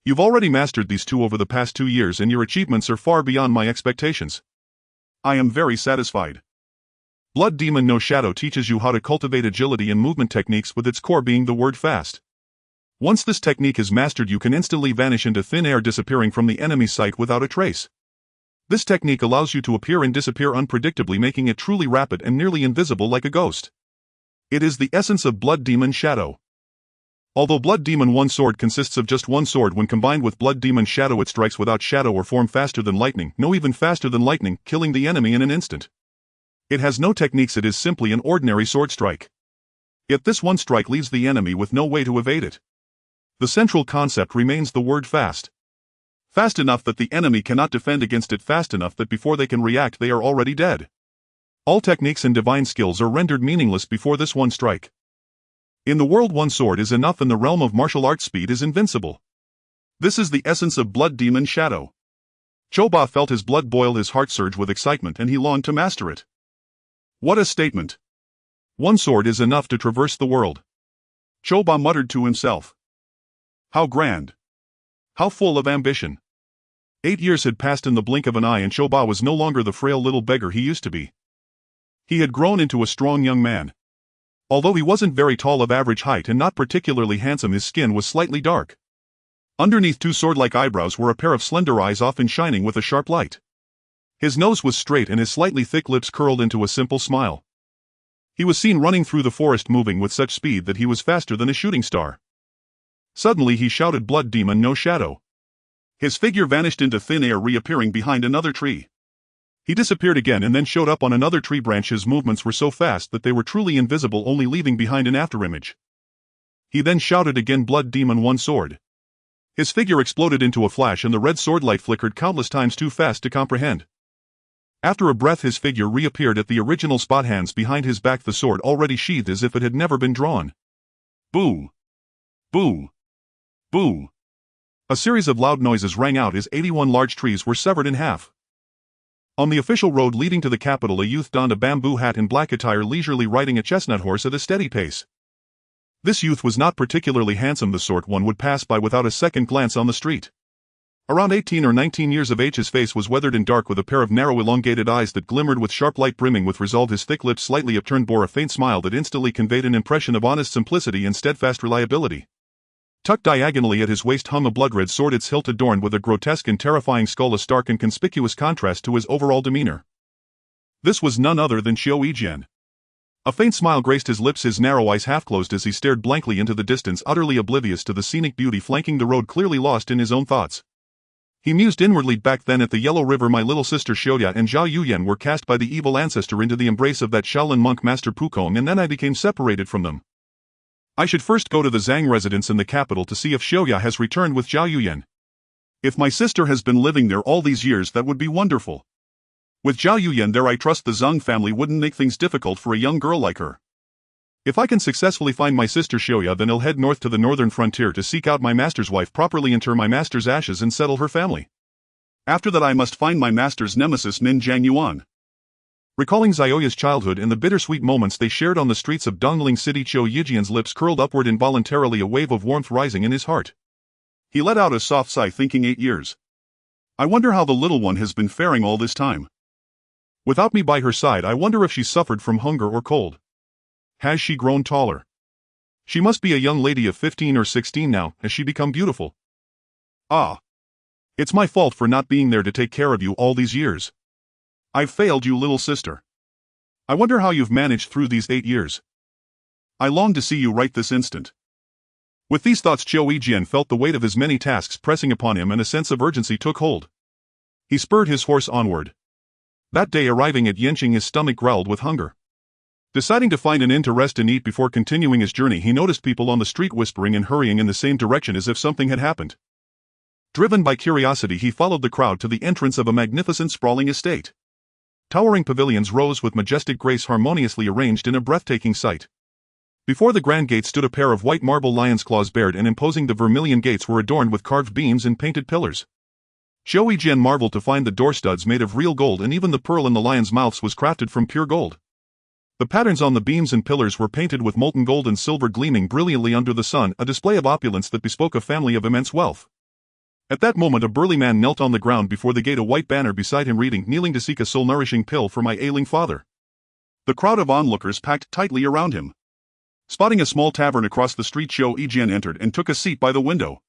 You've already mastered these 2 over the past 2 years and your achievements are far beyond my expectations. I am very satisfied. Blood Demon No Shadow teaches you how to cultivate agility and movement techniques, with its core being the word fast. Once this technique is mastered you can instantly vanish into thin air, disappearing from the enemy's sight without a trace. This technique allows you to appear and disappear unpredictably, making it truly rapid and nearly invisible like a ghost. It is the essence of Blood Demon Shadow. Although Blood Demon 1 Sword consists of just 1 sword, when combined with Blood Demon Shadow it strikes without shadow or form, faster than lightning, no, even faster than lightning, killing the enemy in an instant. It has no techniques, it is simply an ordinary sword strike. Yet this one strike leaves the enemy with no way to evade it. The central concept remains the word fast. Fast enough that the enemy cannot defend against it, fast enough that before they can react they are already dead. All techniques and divine skills are rendered meaningless before this one strike. In the world, one sword is enough. In the realm of martial arts, speed is invincible. This is the essence of Blood Demon Shadow. Choba felt his blood boil, his heart surge with excitement, and he longed to master it. What a statement! One sword is enough to traverse the world. Choba muttered to himself. How grand! How full of ambition! 8 years had passed in the blink of an eye, and Choba was no longer the frail little beggar he used to be. He had grown into a strong young man. Although he wasn't very tall, of average height, and not particularly handsome, his skin was slightly dark. Underneath two sword-like eyebrows were a pair of slender eyes, often shining with a sharp light. His nose was straight and his slightly thick lips curled into a simple smile. He was seen running through the forest, moving with such speed that he was faster than a shooting star. Suddenly he shouted, "Blood Demon, no shadow!" His figure vanished into thin air, reappearing behind another tree. He disappeared again and then showed up on another tree branch. His movements were so fast that they were truly invisible, only leaving behind an afterimage. He then shouted again, "Blood Demon, one sword!" His figure exploded into a flash and the red sword light flickered countless times, too fast to comprehend. After a breath his figure reappeared at the original spot, hands behind his back, the sword already sheathed as if it had never been drawn. Boo! Boo! Boo! A series of loud noises rang out as 81 large trees were severed in half. On the official road leading to the capital, a youth donned a bamboo hat and black attire, leisurely riding a chestnut horse at a steady pace. This youth was not particularly handsome, the sort one would pass by without a second glance on the street. Around 18 or 19 years of age, his face was weathered and dark, with a pair of narrow elongated eyes that glimmered with sharp light brimming with resolve. His thick lips, slightly upturned, bore a faint smile that instantly conveyed an impression of honest simplicity and steadfast reliability. Tucked diagonally at his waist hung a blood-red sword, its hilt adorned with a grotesque and terrifying skull, a stark and conspicuous contrast to his overall demeanor. This was none other than Xiao Yijian. A faint smile graced his lips, his narrow eyes half closed as he stared blankly into the distance, utterly oblivious to the scenic beauty flanking the road, clearly lost in his own thoughts. He mused inwardly, back then at the Yellow River, my little sister Xiaoya and Zhao Yuyan were cast by the evil ancestor into the embrace of that Shaolin monk Master Pukong, and then I became separated from them. I should first go to the Zhang residence in the capital to see if Xiaoya has returned with Zhao Yuyan. If my sister has been living there all these years, that would be wonderful. With Zhao Yuyan there, I trust the Zhang family wouldn't make things difficult for a young girl like her. If I can successfully find my sister Xiaoya, then I'll head north to the northern frontier to seek out my master's wife, properly inter my master's ashes, and settle her family. After that I must find my master's nemesis Min Jiang Yuan. Recalling Xiaoya's childhood and the bittersweet moments they shared on the streets of Dongling City, Qiu Yijian's lips curled upward, involuntarily, a wave of warmth rising in his heart. He let out a soft sigh, thinking, 8 years. I wonder how the little one has been faring all this time. Without me by her side, I wonder if she's suffered from hunger or cold. Has she grown taller? She must be a young lady of 15 or 16 now. Has she become beautiful? Ah. It's my fault for not being there to take care of you all these years. I've failed you, little sister. I wonder how you've managed through these 8 years. I long to see you right this instant. With these thoughts, Qiu Yijian felt the weight of his many tasks pressing upon him, and a sense of urgency took hold. He spurred his horse onward. That day, arriving at Yanqing, his stomach growled with hunger. Deciding to find an inn to rest and eat before continuing his journey, he noticed people on the street whispering and hurrying in the same direction as if something had happened. Driven by curiosity, he followed the crowd to the entrance of a magnificent sprawling estate. Towering pavilions rose with majestic grace, harmoniously arranged in a breathtaking sight. Before the grand gate stood a pair of white marble lion's claws, bared and imposing. The vermilion gates were adorned with carved beams and painted pillars. Xiao Yijian marveled to find the door studs made of real gold, and even the pearl in the lions' mouths was crafted from pure gold. The patterns on the beams and pillars were painted with molten gold and silver, gleaming brilliantly under the sun, a display of opulence that bespoke a family of immense wealth. At that moment a burly man knelt on the ground before the gate, a white banner beside him reading, "Kneeling to seek a soul-nourishing pill for my ailing father." The crowd of onlookers packed tightly around him. Spotting a small tavern across the street, Xiao Yijian entered and took a seat by the window.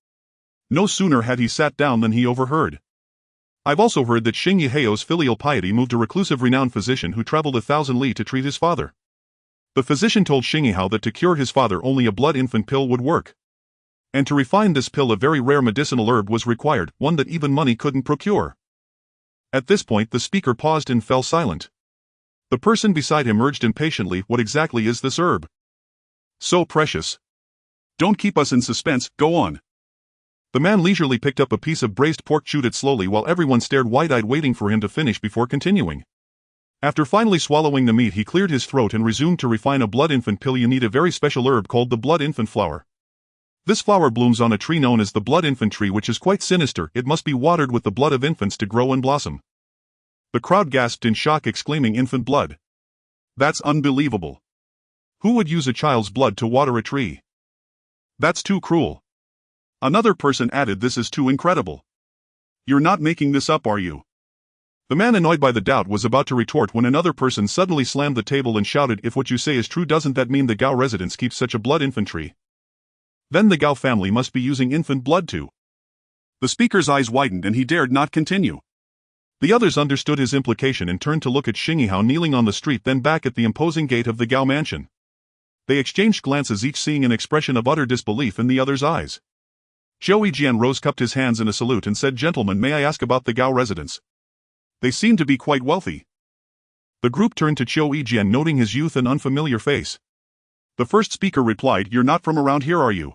No sooner had he sat down than he overheard. "I've also heard that Xing Yiheo's filial piety moved a reclusive renowned physician who traveled 1,000 li to treat his father. The physician told Xing Yihao that to cure his father only a blood infant pill would work. And to refine this pill a very rare medicinal herb was required, one that even money couldn't procure." At this point the speaker paused and fell silent. The person beside him urged impatiently, "What exactly is this herb? So precious. Don't keep us in suspense, go on." The man leisurely picked up a piece of braised pork, chewed it slowly while everyone stared wide-eyed waiting for him to finish before continuing. After finally swallowing the meat, he cleared his throat and resumed. To refine a blood infant pill you need a very special herb called the blood infant flower. This flower blooms on a tree known as the blood infant tree, which is quite sinister. It must be watered with the blood of infants to grow and blossom. The crowd gasped in shock, exclaiming, "Infant blood? That's unbelievable. Who would use a child's blood to water a tree? That's too cruel." Another person added, "This is too incredible. You're not making this up, are you?" The man, annoyed by the doubt, was about to retort when another person suddenly slammed the table and shouted, "If what you say is true, doesn't that mean the Gao residence keeps such a blood infant tree? Then the Gao family must be using infant blood too." The speaker's eyes widened and he dared not continue. The others understood his implication and turned to look at Xingyihao kneeling on the street, then back at the imposing gate of the Gao mansion. They exchanged glances, each seeing an expression of utter disbelief in the other's eyes. Zhou Yijian rose, cupped his hands in a salute and said, "Gentlemen, may I ask about the Gao residence? They seem to be quite wealthy." The group turned to Zhou Yijian, noting his youth and unfamiliar face. The first speaker replied, "You're not from around here, are you?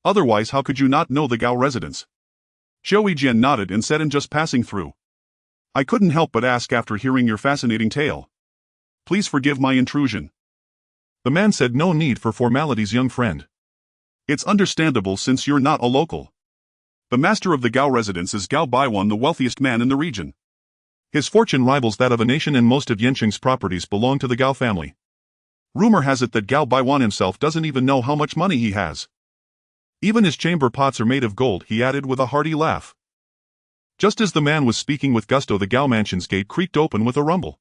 Otherwise how could you not know the Gao residence?" Zhou Yijian nodded and said, "I'm just passing through. I couldn't help but ask after hearing your fascinating tale. Please forgive my intrusion." The man said, "No need for formalities, young friend. It's understandable since you're not a local. The master of the Gao residence is Gao Baiwan, the wealthiest man in the region. His fortune rivals that of a nation, and most of Yanqing's properties belong to the Gao family. Rumor has it that Gao Baiwan himself doesn't even know how much money he has. Even his chamber pots are made of gold," he added with a hearty laugh. Just as the man was speaking with gusto, the Gao mansion's gate creaked open with a rumble.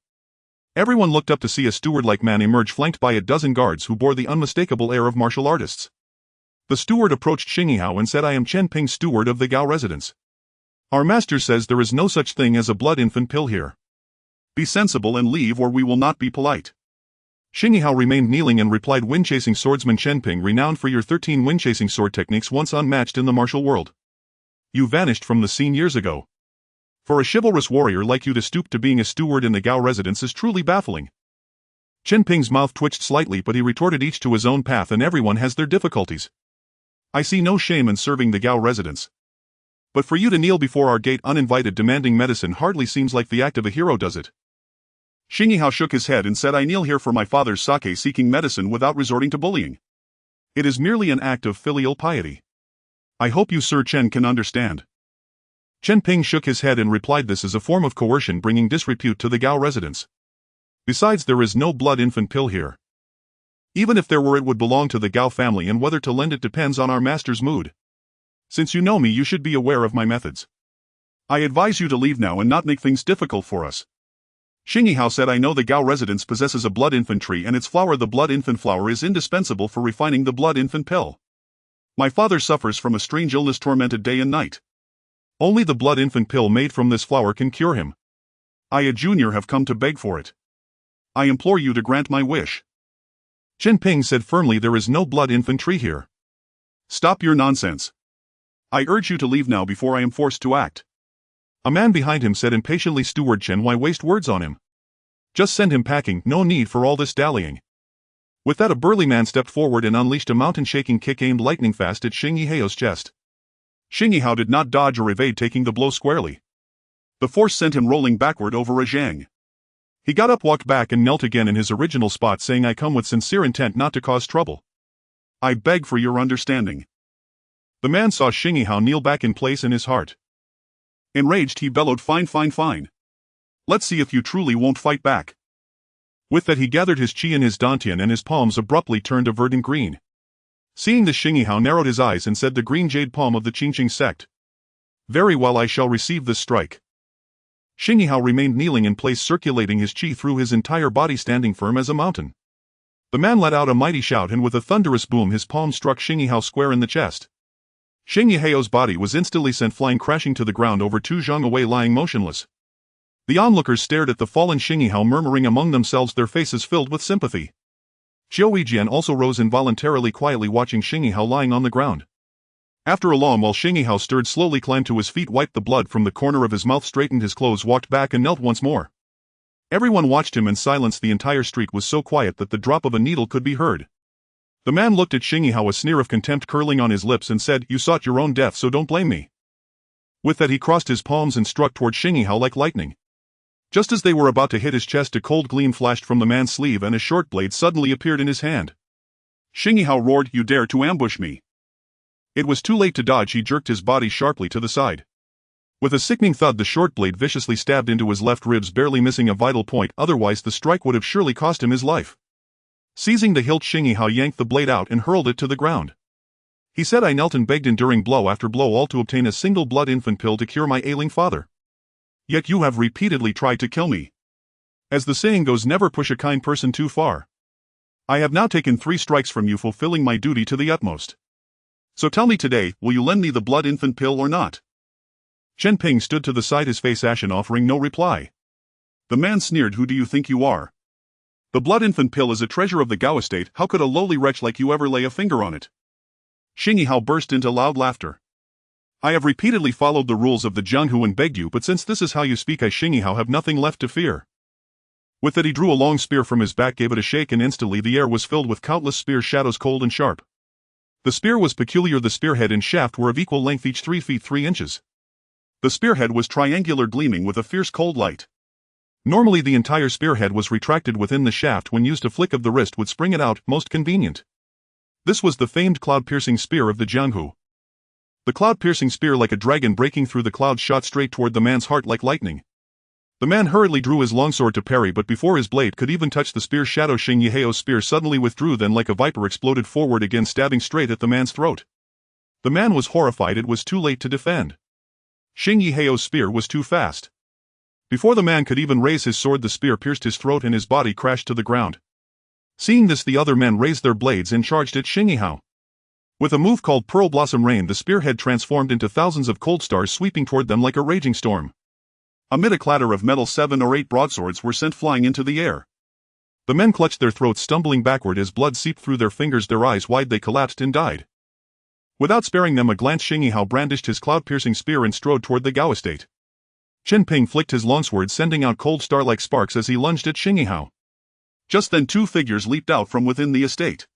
Everyone looked up to see a steward-like man emerge, flanked by a dozen guards who bore the unmistakable air of martial artists. The steward approached Xingyihao and said, "I am Chen Ping, steward of the Gao residence. Our master says there is no such thing as a blood infant pill here. Be sensible and leave, or we will not be polite." Xingyihao remained kneeling and replied, "Wind-chasing swordsman Chen Ping, renowned for your 13 wind-chasing sword techniques, once unmatched in the martial world. You vanished from the scene years ago. For a chivalrous warrior like you to stoop to being a steward in the Gao residence is truly baffling." Chen Ping's mouth twitched slightly, but he retorted, "Each to his own path, and everyone has their difficulties. I see no shame in serving the Gao residence. But for you to kneel before our gate uninvited demanding medicine hardly seems like the act of a hero, does it?" Xingyihao shook his head and said, "I kneel here for my father's sake, seeking medicine without resorting to bullying. It is merely an act of filial piety. I hope you, Sir Chen, can understand." Chen Ping shook his head and replied, "This is a form of coercion, bringing disrepute to the Gao residence. Besides, there is no blood infant pill here. Even if there were, it would belong to the Gao family, and whether to lend it depends on our master's mood. Since you know me, you should be aware of my methods. I advise you to leave now and not make things difficult for us." Xingyihao said, "I know the Gao residence possesses a blood infant tree, and its flower, the blood infant flower, is indispensable for refining the blood infant pill. My father suffers from a strange illness, tormented day and night. Only the blood infant pill made from this flower can cure him. I, a junior, have come to beg for it. I implore you to grant my wish." Chen Ping said firmly, "There is no blood infant tree here. Stop your nonsense. I urge you to leave now before I am forced to act." A man behind him said impatiently, "Steward Chen, why waste words on him? Just send him packing, no need for all this dallying." With that, a burly man stepped forward and unleashed a mountain-shaking kick aimed lightning fast at Xingyihao's chest. Xingyihao did not dodge or evade, taking the blow squarely. The force sent him rolling backward over a zhang. He got up, walked back and knelt again in his original spot, saying, "I come with sincere intent not to cause trouble. I beg for your understanding." The man saw Xingyihao kneel back in place in his heart. Enraged, he bellowed, "Fine, fine, fine. Let's see if you truly won't fight back." With that, he gathered his chi in his dantian and his palms abruptly turned a verdant green. Seeing this, Xingyihao narrowed his eyes and said, "The green jade palm of the Qingqing sect. Very well, I shall receive this strike." Xingyihao remained kneeling in place, circulating his chi through his entire body, standing firm as a mountain. The man let out a mighty shout, and with a thunderous boom his palm struck Xingyihao square in the chest. Xingyihao's body was instantly sent flying, crashing to the ground over 2 zhang away, lying motionless. The onlookers stared at the fallen Xingyihao, murmuring among themselves, their faces filled with sympathy. Zhou Yijian also rose involuntarily, quietly watching Xingyihao lying on the ground. After a long while, Xingyihao stirred slowly, climbed to his feet, wiped the blood from the corner of his mouth, straightened his clothes, walked back and knelt once more. Everyone watched him in silence. The entire street was so quiet that the drop of a needle could be heard. The man looked at Xing Yihao, a sneer of contempt curling on his lips, and said, "You sought your own death, so don't blame me." With that he crossed his palms and struck toward Xing Yihao like lightning. Just as they were about to hit his chest, a cold gleam flashed from the man's sleeve and a short blade suddenly appeared in his hand. Xing Yihao roared, "You dare to ambush me!" It was too late to dodge. He jerked his body sharply to the side. With a sickening thud, the short blade viciously stabbed into his left ribs, barely missing a vital point, otherwise the strike would have surely cost him his life. Seizing the hilt, Xing Yihao yanked the blade out and hurled it to the ground. He said, "I knelt and begged, enduring blow after blow, all to obtain a single blood infant pill to cure my ailing father. Yet you have repeatedly tried to kill me. As the saying goes, never push a kind person too far. I have now taken 3 strikes from you, fulfilling my duty to the utmost. So tell me today, will you lend me the blood infant pill or not?" Chen Ping stood to the side, his face ashen, offering no reply. The man sneered, "Who do you think you are? The blood infant pill is a treasure of the Gao estate. How could a lowly wretch like you ever lay a finger on it?" Xing Yihao burst into loud laughter. "I have repeatedly followed the rules of the Jianghu and begged you, but since this is how you speak, I, Xing Yihao, have nothing left to fear." With that he drew a long spear from his back, gave it a shake, and instantly the air was filled with countless spear shadows, cold and sharp. The spear was peculiar. The spearhead and shaft were of equal length, each 3 feet 3 inches. The spearhead was triangular, gleaming with a fierce cold light. Normally the entire spearhead was retracted within the shaft. When used, a flick of the wrist would spring it out, most convenient. This was the famed cloud-piercing spear of the Jianghu. The cloud-piercing spear, like a dragon breaking through the clouds, shot straight toward the man's heart like lightning. The man hurriedly drew his longsword to parry, but before his blade could even touch the spear shadow, Xing Yihao's spear suddenly withdrew, then like a viper exploded forward again, stabbing straight at the man's throat. The man was horrified. It was too late to defend. Xing Yihao's spear was too fast. Before the man could even raise his sword, the spear pierced his throat and his body crashed to the ground. Seeing this, the other men raised their blades and charged at Xing Yihao. With a move called Pearl Blossom Rain, the spearhead transformed into thousands of cold stars, sweeping toward them like a raging storm. Amid a clatter of metal, 7 or 8 broadswords were sent flying into the air. The men clutched their throats, stumbling backward as blood seeped through their fingers. Their eyes wide, they collapsed and died. Without sparing them a glance, Xing Yihao brandished his cloud-piercing spear and strode toward the Gao estate. Chen Ping flicked his longsword, sending out cold star-like sparks as he lunged at Xing Yihao. Just then 2 figures leaped out from within the estate.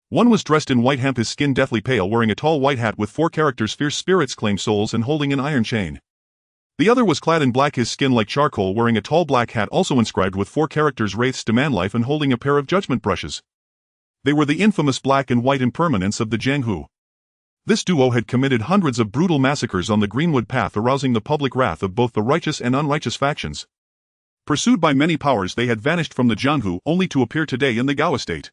One was dressed in white hemp, his skin deathly pale, wearing a tall white hat with 4 characters, "Fierce spirits claim souls," and holding an iron chain. The other was clad in black, his skin like charcoal, wearing a tall black hat also inscribed with 4 characters, "Wraiths demand life," and holding a pair of judgment brushes. They were the infamous black and white impermanents of the Jianghu. This duo had committed hundreds of brutal massacres on the Greenwood Path, arousing the public wrath of both the righteous and unrighteous factions. Pursued by many powers, they had vanished from the Jianghu, only to appear today in the Gao estate.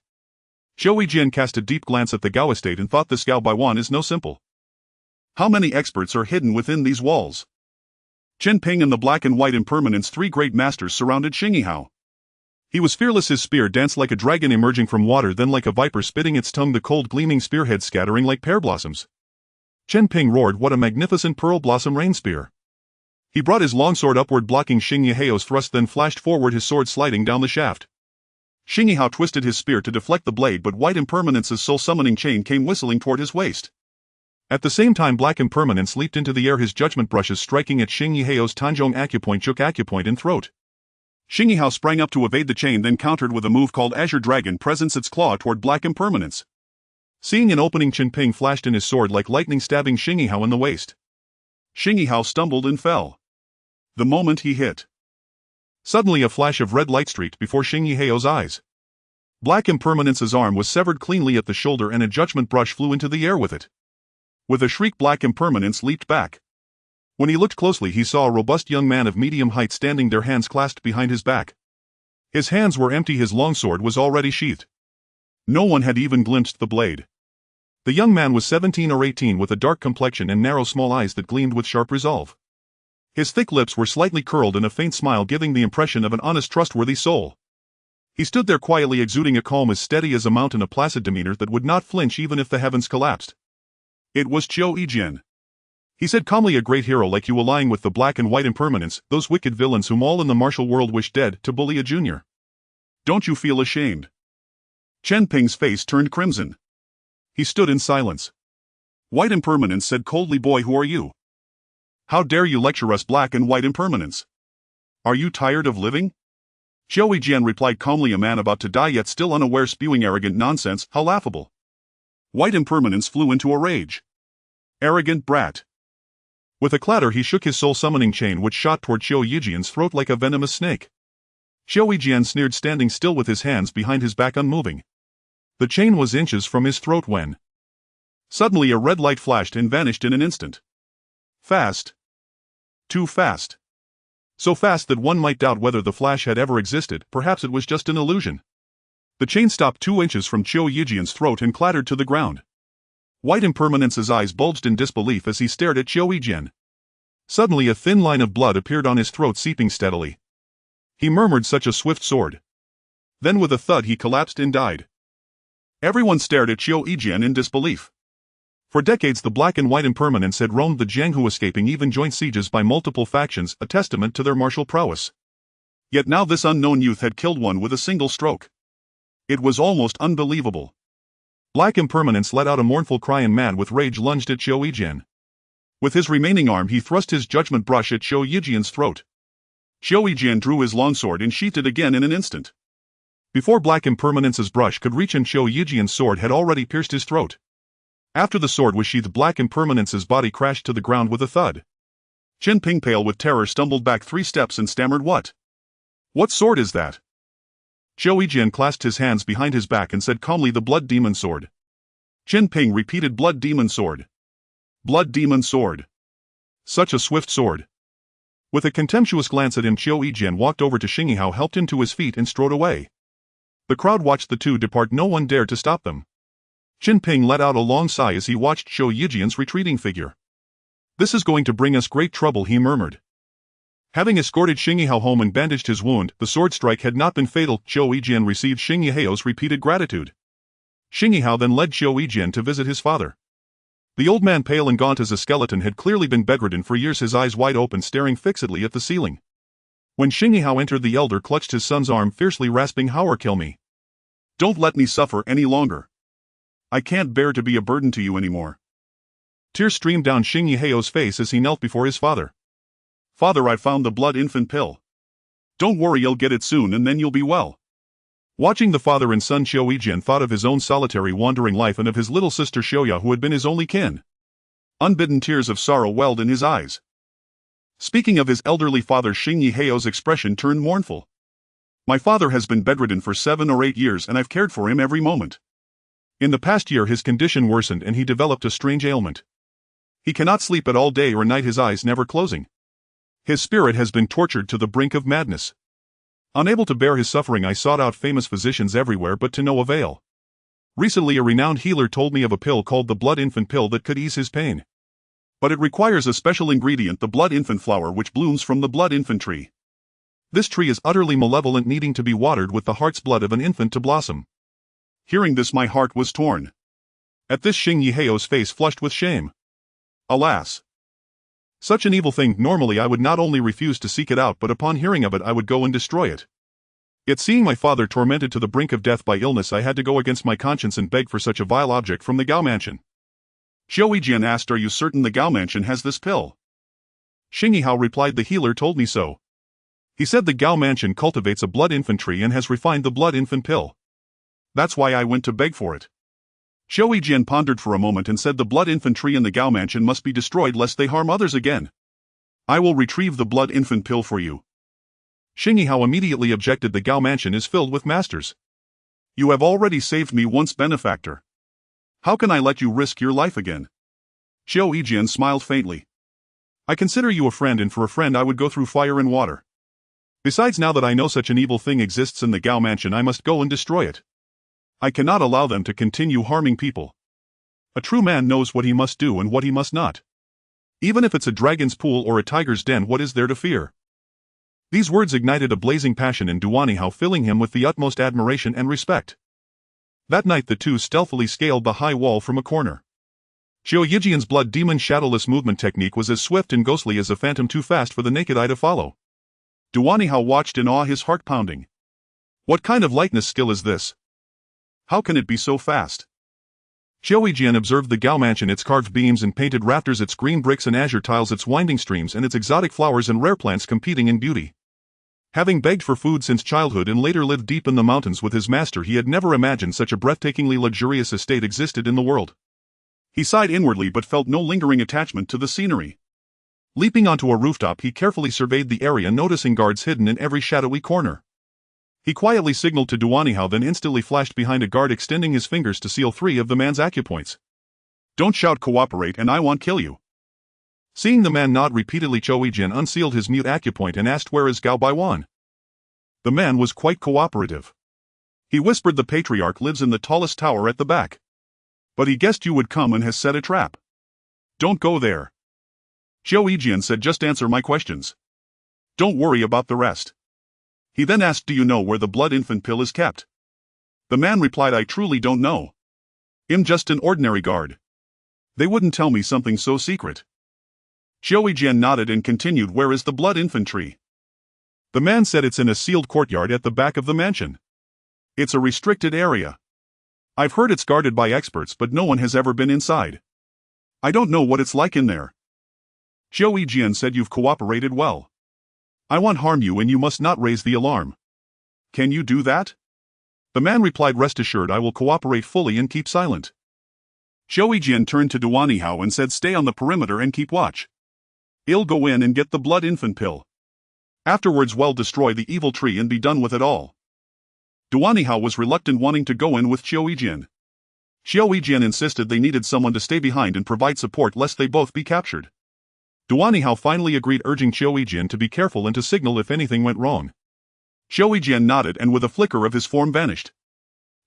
Zhou Yijian cast a deep glance at the Gao estate and thought, "This Gao Baiwan is no simple. How many experts are hidden within these walls?" Chen Ping and the black and white impermanents, 3 great masters, surrounded Xing Yihao. He was fearless. His spear danced like a dragon emerging from water, then like a viper spitting its tongue, the cold gleaming spearhead scattering like pear blossoms. Chen Ping roared, "What a magnificent pearl blossom rain spear!" He brought his longsword upward, blocking Xing Yihao's thrust, then flashed forward, his sword sliding down the shaft. Xing Yihao twisted his spear to deflect the blade, but white impermanence's soul-summoning chain came whistling toward his waist. At the same time, black impermanence leaped into the air, his judgment brushes striking at Xing Yihao's Tanzhong acupoint, chook acupoint, and throat. Xing Yihao sprang up to evade the chain, then countered with a move called Azure Dragon, presents its claw toward black impermanence. Seeing an opening, Chen Ping flashed in his sword like lightning, stabbing Xing Yihao in the waist. Xing Yihao stumbled and fell. The moment he hit, suddenly a flash of red light streaked before Xing Yihao's eyes. Black impermanence's arm was severed cleanly at the shoulder, and a judgment brush flew into the air with it. With a shriek, black impermanence leaped back. When he looked closely, he saw a robust young man of medium height standing, their hands clasped behind his back. His hands were empty, his longsword was already sheathed. No one had even glimpsed the blade. The young man was 17 or 18, with a dark complexion and narrow small eyes that gleamed with sharp resolve. His thick lips were slightly curled in a faint smile, giving the impression of an honest, trustworthy soul. He stood there quietly, exuding a calm as steady as a mountain, a placid demeanor that would not flinch even if the heavens collapsed. It was Zhou Yijian. He said calmly, "A great hero like you allying with the black and white impermanents, those wicked villains whom all in the martial world wish dead, to bully a junior. Don't you feel ashamed?" Chen Ping's face turned crimson. He stood in silence. White impermanence said coldly, "Boy, who are you? How dare you lecture us black and white impermanents? Are you tired of living? Xiao Jian replied calmly, a man about to die yet still unaware, spewing arrogant nonsense, how laughable. White Impermanence flew into a rage. Arrogant brat. With a clatter he shook his soul-summoning chain which shot toward Xiao Yijian's throat like a venomous snake. Xiao Yijian sneered, standing still with his hands behind his back unmoving. The chain was inches from his throat when suddenly a red light flashed and vanished in an instant. Fast. Too fast. So fast that one might doubt whether the flash had ever existed, perhaps it was just an illusion. The chain stopped 2 inches from Xiao Yijian's throat and clattered to the ground. White Impermanence's eyes bulged in disbelief as he stared at Xiao Yijian. Suddenly a thin line of blood appeared on his throat, seeping steadily. He murmured, "Such a swift sword." Then with a thud he collapsed and died. Everyone stared at Xiao Yijian in disbelief. For decades the Black and White Impermanence had roamed the Jianghu, escaping even joint sieges by multiple factions, a testament to their martial prowess. Yet now this unknown youth had killed one with a single stroke. It was almost unbelievable. Black Impermanence let out a mournful cry and, mad with rage, lunged at Xiao Yijian. With his remaining arm he thrust his judgment brush at Xiao Yijian's throat. Xiao Yijian drew his longsword and sheathed it again in an instant. Before Black Impermanence's brush could reach him, Xiao Yijian's sword had already pierced his throat. After the sword was sheathed, Black Impermanence's body crashed to the ground with a thud. Qin Ping, pale with terror, stumbled back 3 steps and stammered, "What? What sword is that?" Xiao Yijian clasped his hands behind his back and said calmly, "The Blood Demon Sword." Qin Ping repeated, "Blood Demon Sword. Blood Demon Sword. Such a swift sword." With a contemptuous glance at him, Xiao Yijian walked over to Xingyihao, helped him to his feet and strode away. The crowd watched the two depart. No one dared to stop them. Qin Ping let out a long sigh as he watched Xiao Yijian's retreating figure. "This is going to bring us great trouble," he murmured. Having escorted Xingyihao home and bandaged his wound, the sword strike had not been fatal. Xiao Yijian received Xingyihao's repeated gratitude. Xingyihao then led Xiao Yijian to visit his father. The old man, pale and gaunt as a skeleton, had clearly been bedridden for years, his eyes wide open, staring fixedly at the ceiling. When Xingyihao entered, the elder clutched his son's arm fiercely, rasping, "How or kill me. Don't let me suffer any longer. I can't bear to be a burden to you anymore." Tears streamed down Xingyihao's face as he knelt before his father. "Father, I found the blood infant pill. Don't worry, you'll get it soon and then you'll be well." Watching the father and son, Xiao Yijian thought of his own solitary wandering life and of his little sister Xiaoya, who had been his only kin. Unbidden tears of sorrow welled in his eyes. Speaking of his elderly father, Xingyihao's expression turned mournful. "My father has been bedridden for 7 or 8 years and I've cared for him every moment. In the past year his condition worsened and he developed a strange ailment. He cannot sleep at all, day or night, his eyes never closing. His spirit has been tortured to the brink of madness. Unable to bear his suffering, I sought out famous physicians everywhere, but to no avail. Recently a renowned healer told me of a pill called the Blood Infant Pill that could ease his pain. But it requires a special ingredient, the blood infant flower, which blooms from the blood infant tree. This tree is utterly malevolent, needing to be watered with the heart's blood of an infant to blossom." Hearing this, my heart was torn. At this, Xingyihao's face flushed with shame. Alas! Such an evil thing, normally I would not only refuse to seek it out, but upon hearing of it I would go and destroy it. Yet seeing my father tormented to the brink of death by illness, I had to go against my conscience and beg for such a vile object from the Gao Mansion. Xiao Yijian asked, "Are you certain the Gao Mansion has this pill?" Xingyihao replied, "The healer told me so. He said the Gao Mansion cultivates a blood infant tree and has refined the blood infant pill. That's why I went to beg for it." Xiao Yijian pondered for a moment and said, "The blood infant tree in the Gao Mansion must be destroyed lest they harm others again. I will retrieve the blood infant pill for you." Xingyihao immediately objected, "The Gao Mansion is filled with masters. You have already saved me once, benefactor. How can I let you risk your life again?" Xiao Yijian smiled faintly. "I consider you a friend, and for a friend I would go through fire and water. Besides, now that I know such an evil thing exists in the Gao Mansion, I must go and destroy it. I cannot allow them to continue harming people. A true man knows what he must do and what he must not. Even if it's a dragon's pool or a tiger's den, what is there to fear?" These words ignited a blazing passion in Duanihao, filling him with the utmost admiration and respect. That night the two stealthily scaled the high wall from a corner. Xiao Yijian's blood demon shadowless movement technique was as swift and ghostly as a phantom, too fast for the naked eye to follow. Duanihao watched in awe, his heart pounding. What kind of lightness skill is this? How can it be so fast? Xiao Yijian observed the Gao Mansion, its carved beams and painted rafters, its green bricks and azure tiles, its winding streams, and its exotic flowers and rare plants competing in beauty. Having begged for food since childhood and later lived deep in the mountains with his master, he had never imagined such a breathtakingly luxurious estate existed in the world. He sighed inwardly but felt no lingering attachment to the scenery. Leaping onto a rooftop, he carefully surveyed the area, noticing guards hidden in every shadowy corner. He quietly signaled to Duanihao, then instantly flashed behind a guard, extending his fingers to seal 3 of the man's acupoints. "Don't shout, cooperate and I won't kill you." Seeing the man nod repeatedly, Zhou Yijian unsealed his mute acupoint and asked, "Where is Gao Baiwan?" The man was quite cooperative. He whispered, "The patriarch lives in the tallest tower at the back. But he guessed you would come and has set a trap. Don't go there." Zhou Yijian said, "Just answer my questions. Don't worry about the rest." He then asked, "Do you know where the blood infant pill is kept?" The man replied, "I truly don't know. I'm just an ordinary guard. They wouldn't tell me something so secret." Zhou Yijian nodded and continued, "Where is the blood infantry?" The man said, "It's in a sealed courtyard at the back of the mansion. It's a restricted area. I've heard it's guarded by experts, but no one has ever been inside. I don't know what it's like in there." Zhou Yijian said, "You've cooperated well. I won't harm you and you must not raise the alarm. Can you do that?" The man replied, "Rest assured, I will cooperate fully and keep silent." Zhou Yijian turned to Duanihao and said, "Stay on the perimeter and keep watch. I'll go in and get the blood infant pill. Afterwards, well, destroy the evil tree and be done with it all." Duanihao was reluctant, wanting to go in with Zhou Yijian. Zhou Yijian insisted they needed someone to stay behind and provide support lest they both be captured. Duanihao finally agreed, urging Zhou Yijian to be careful and to signal if anything went wrong. Zhou Yijian nodded and with a flicker of his form vanished.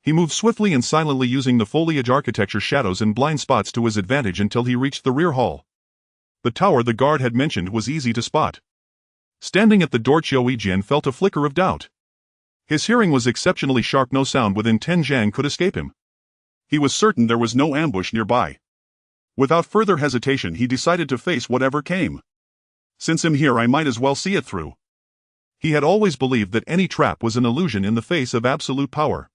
He moved swiftly and silently, using the foliage architecture, shadows and blind spots to his advantage until he reached the rear hall. The tower the guard had mentioned was easy to spot. Standing at the door, Zhou Yijian felt a flicker of doubt. His hearing was exceptionally sharp, no sound within 10 zhang could escape him. He was certain there was no ambush nearby. Without further hesitation, he decided to face whatever came. Since I'm here, I might as well see it through. He had always believed that any trap was an illusion in the face of absolute power.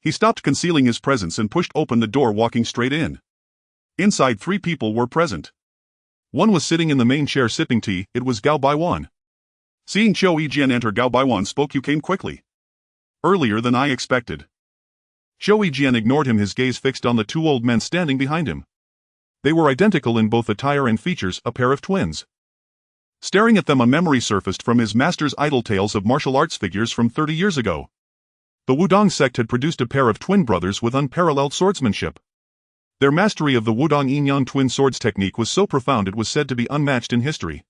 He stopped concealing his presence and pushed open the door, walking straight in. Inside, 3 people were present. One was sitting in the main chair sipping tea. It was Gao Baiwan. Seeing Zhou Yijian enter, Gao Baiwan spoke, "You came quickly. Earlier than I expected." Zhou Yijian ignored him, his gaze fixed on the 2 old men standing behind him. They were identical in both attire and features, a pair of twins. Staring at them, a memory surfaced from his master's idle tales of martial arts figures from 30 years ago. The Wudong sect had produced a pair of twin brothers with unparalleled swordsmanship. Their mastery of the Wudong Yin-Yang twin swords technique was so profound it was said to be unmatched in history.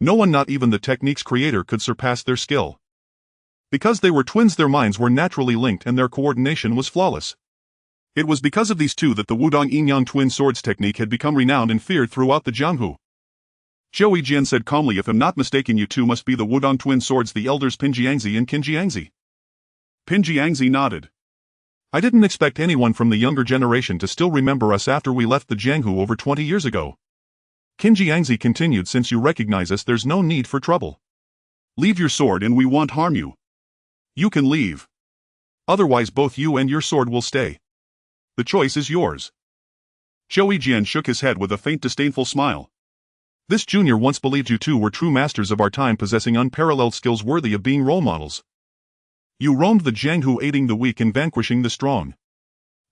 No one, not even the technique's creator, could surpass their skill. Because they were twins, their minds were naturally linked and their coordination was flawless. It was because of these two that the Wudong Yin-Yang twin swords technique had become renowned and feared throughout the Jianghu. Zhou Yijian said calmly, "If I'm not mistaken, you two must be the Wudong twin swords, the elders Pin Jiangzi and Qin Jiangzi." Pin Jiangzi nodded. "I didn't expect anyone from the younger generation to still remember us after we left the Jianghu over 20 years ago." Qin Jiangzi continued, "Since you recognize us, there's no need for trouble. Leave your sword and we won't harm you. You can leave. Otherwise both you and your sword will stay. The choice is yours." Zhou Yijian shook his head with a faint disdainful smile. "This junior once believed you two were true masters of our time, possessing unparalleled skills worthy of being role models. You roamed the Jianghu, aiding the weak and vanquishing the strong.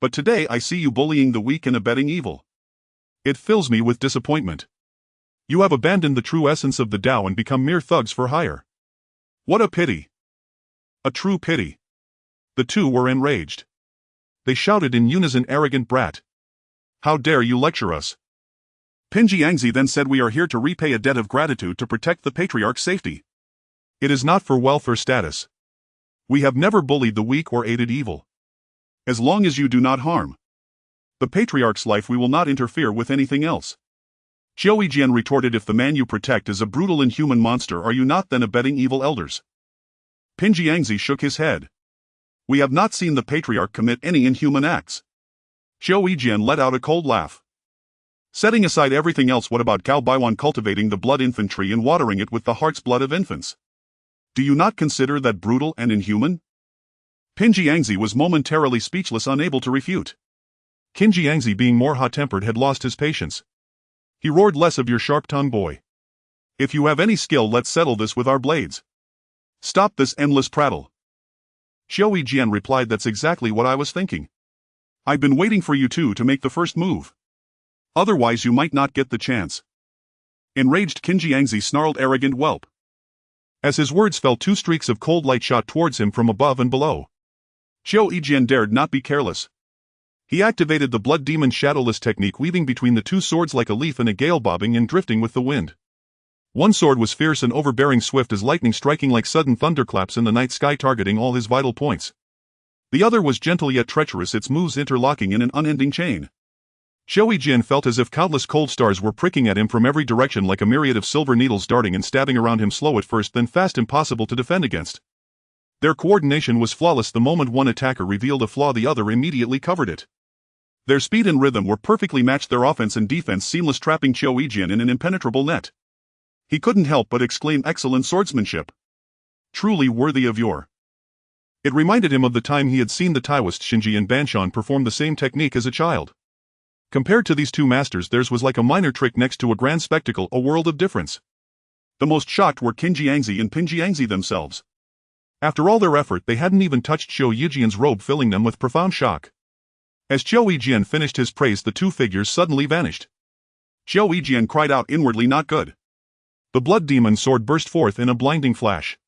But today I see you bullying the weak and abetting evil. It fills me with disappointment. You have abandoned the true essence of the Tao and become mere thugs for hire. What a pity. A true pity." The two were enraged. They shouted in unison, "Arrogant brat! How dare you lecture us?" Pin Jiangzi then said, "We are here to repay a debt of gratitude to protect the patriarch's safety. It is not for wealth or status. We have never bullied the weak or aided evil. As long as you do not harm the patriarch's life, we will not interfere with anything else." Zhou Yijian retorted, "If the man you protect is a brutal, inhuman monster, are you not then abetting evil elders?" Pin Jiangzi shook his head. "We have not seen the patriarch commit any inhuman acts." Zhou Yijian let out a cold laugh. "Setting aside everything else, what about Gao Baiwan cultivating the blood infantry and watering it with the heart's blood of infants? Do you not consider that brutal and inhuman?" Pin Jiangzi was momentarily speechless, unable to refute. Qin Jiangzi, being more hot-tempered, had lost his patience. He roared, "Less of your sharp tongue, boy. If you have any skill, let's settle this with our blades. Stop this endless prattle. Xiao Yijian replied, that's exactly what I was thinking. I've been waiting for you two to make the first move. Otherwise you might not get the chance. Enraged Qin Jiangzi snarled arrogant whelp. As his words fell, two streaks of cold light shot towards him from above and below. Xiao Yijian dared not be careless. He activated the blood demon shadowless technique, weaving between the two swords like a leaf in a gale, bobbing and drifting with the wind. One sword was fierce and overbearing, swift as lightning, striking like sudden thunderclaps in the night sky, targeting all his vital points. The other was gentle yet treacherous, its moves interlocking in an unending chain. Xiao Yijian felt as if countless cold stars were pricking at him from every direction, like a myriad of silver needles darting and stabbing around him, slow at first, then fast, impossible to defend against. Their coordination was flawless. The moment one attacker revealed a flaw, the other immediately covered it. Their speed and rhythm were perfectly matched, their offense and defense seamless, trapping Xiao Yijian in an impenetrable net. He couldn't help but exclaim, excellent swordsmanship. Truly worthy of your. It reminded him of the time he had seen the Taoist Xinji and Banshan perform the same technique as a child. Compared to these two masters, theirs was like a minor trick next to a grand spectacle, a world of difference. The most shocked were Qin Jiangzi and Pin Jiangzi themselves. After all their effort, they hadn't even touched Xiao Yijian's robe, filling them with profound shock. As Xiao Yijian finished his praise, the two figures suddenly vanished. Xiao Yijian cried out inwardly, not good. The blood demon sword burst forth in a blinding flash.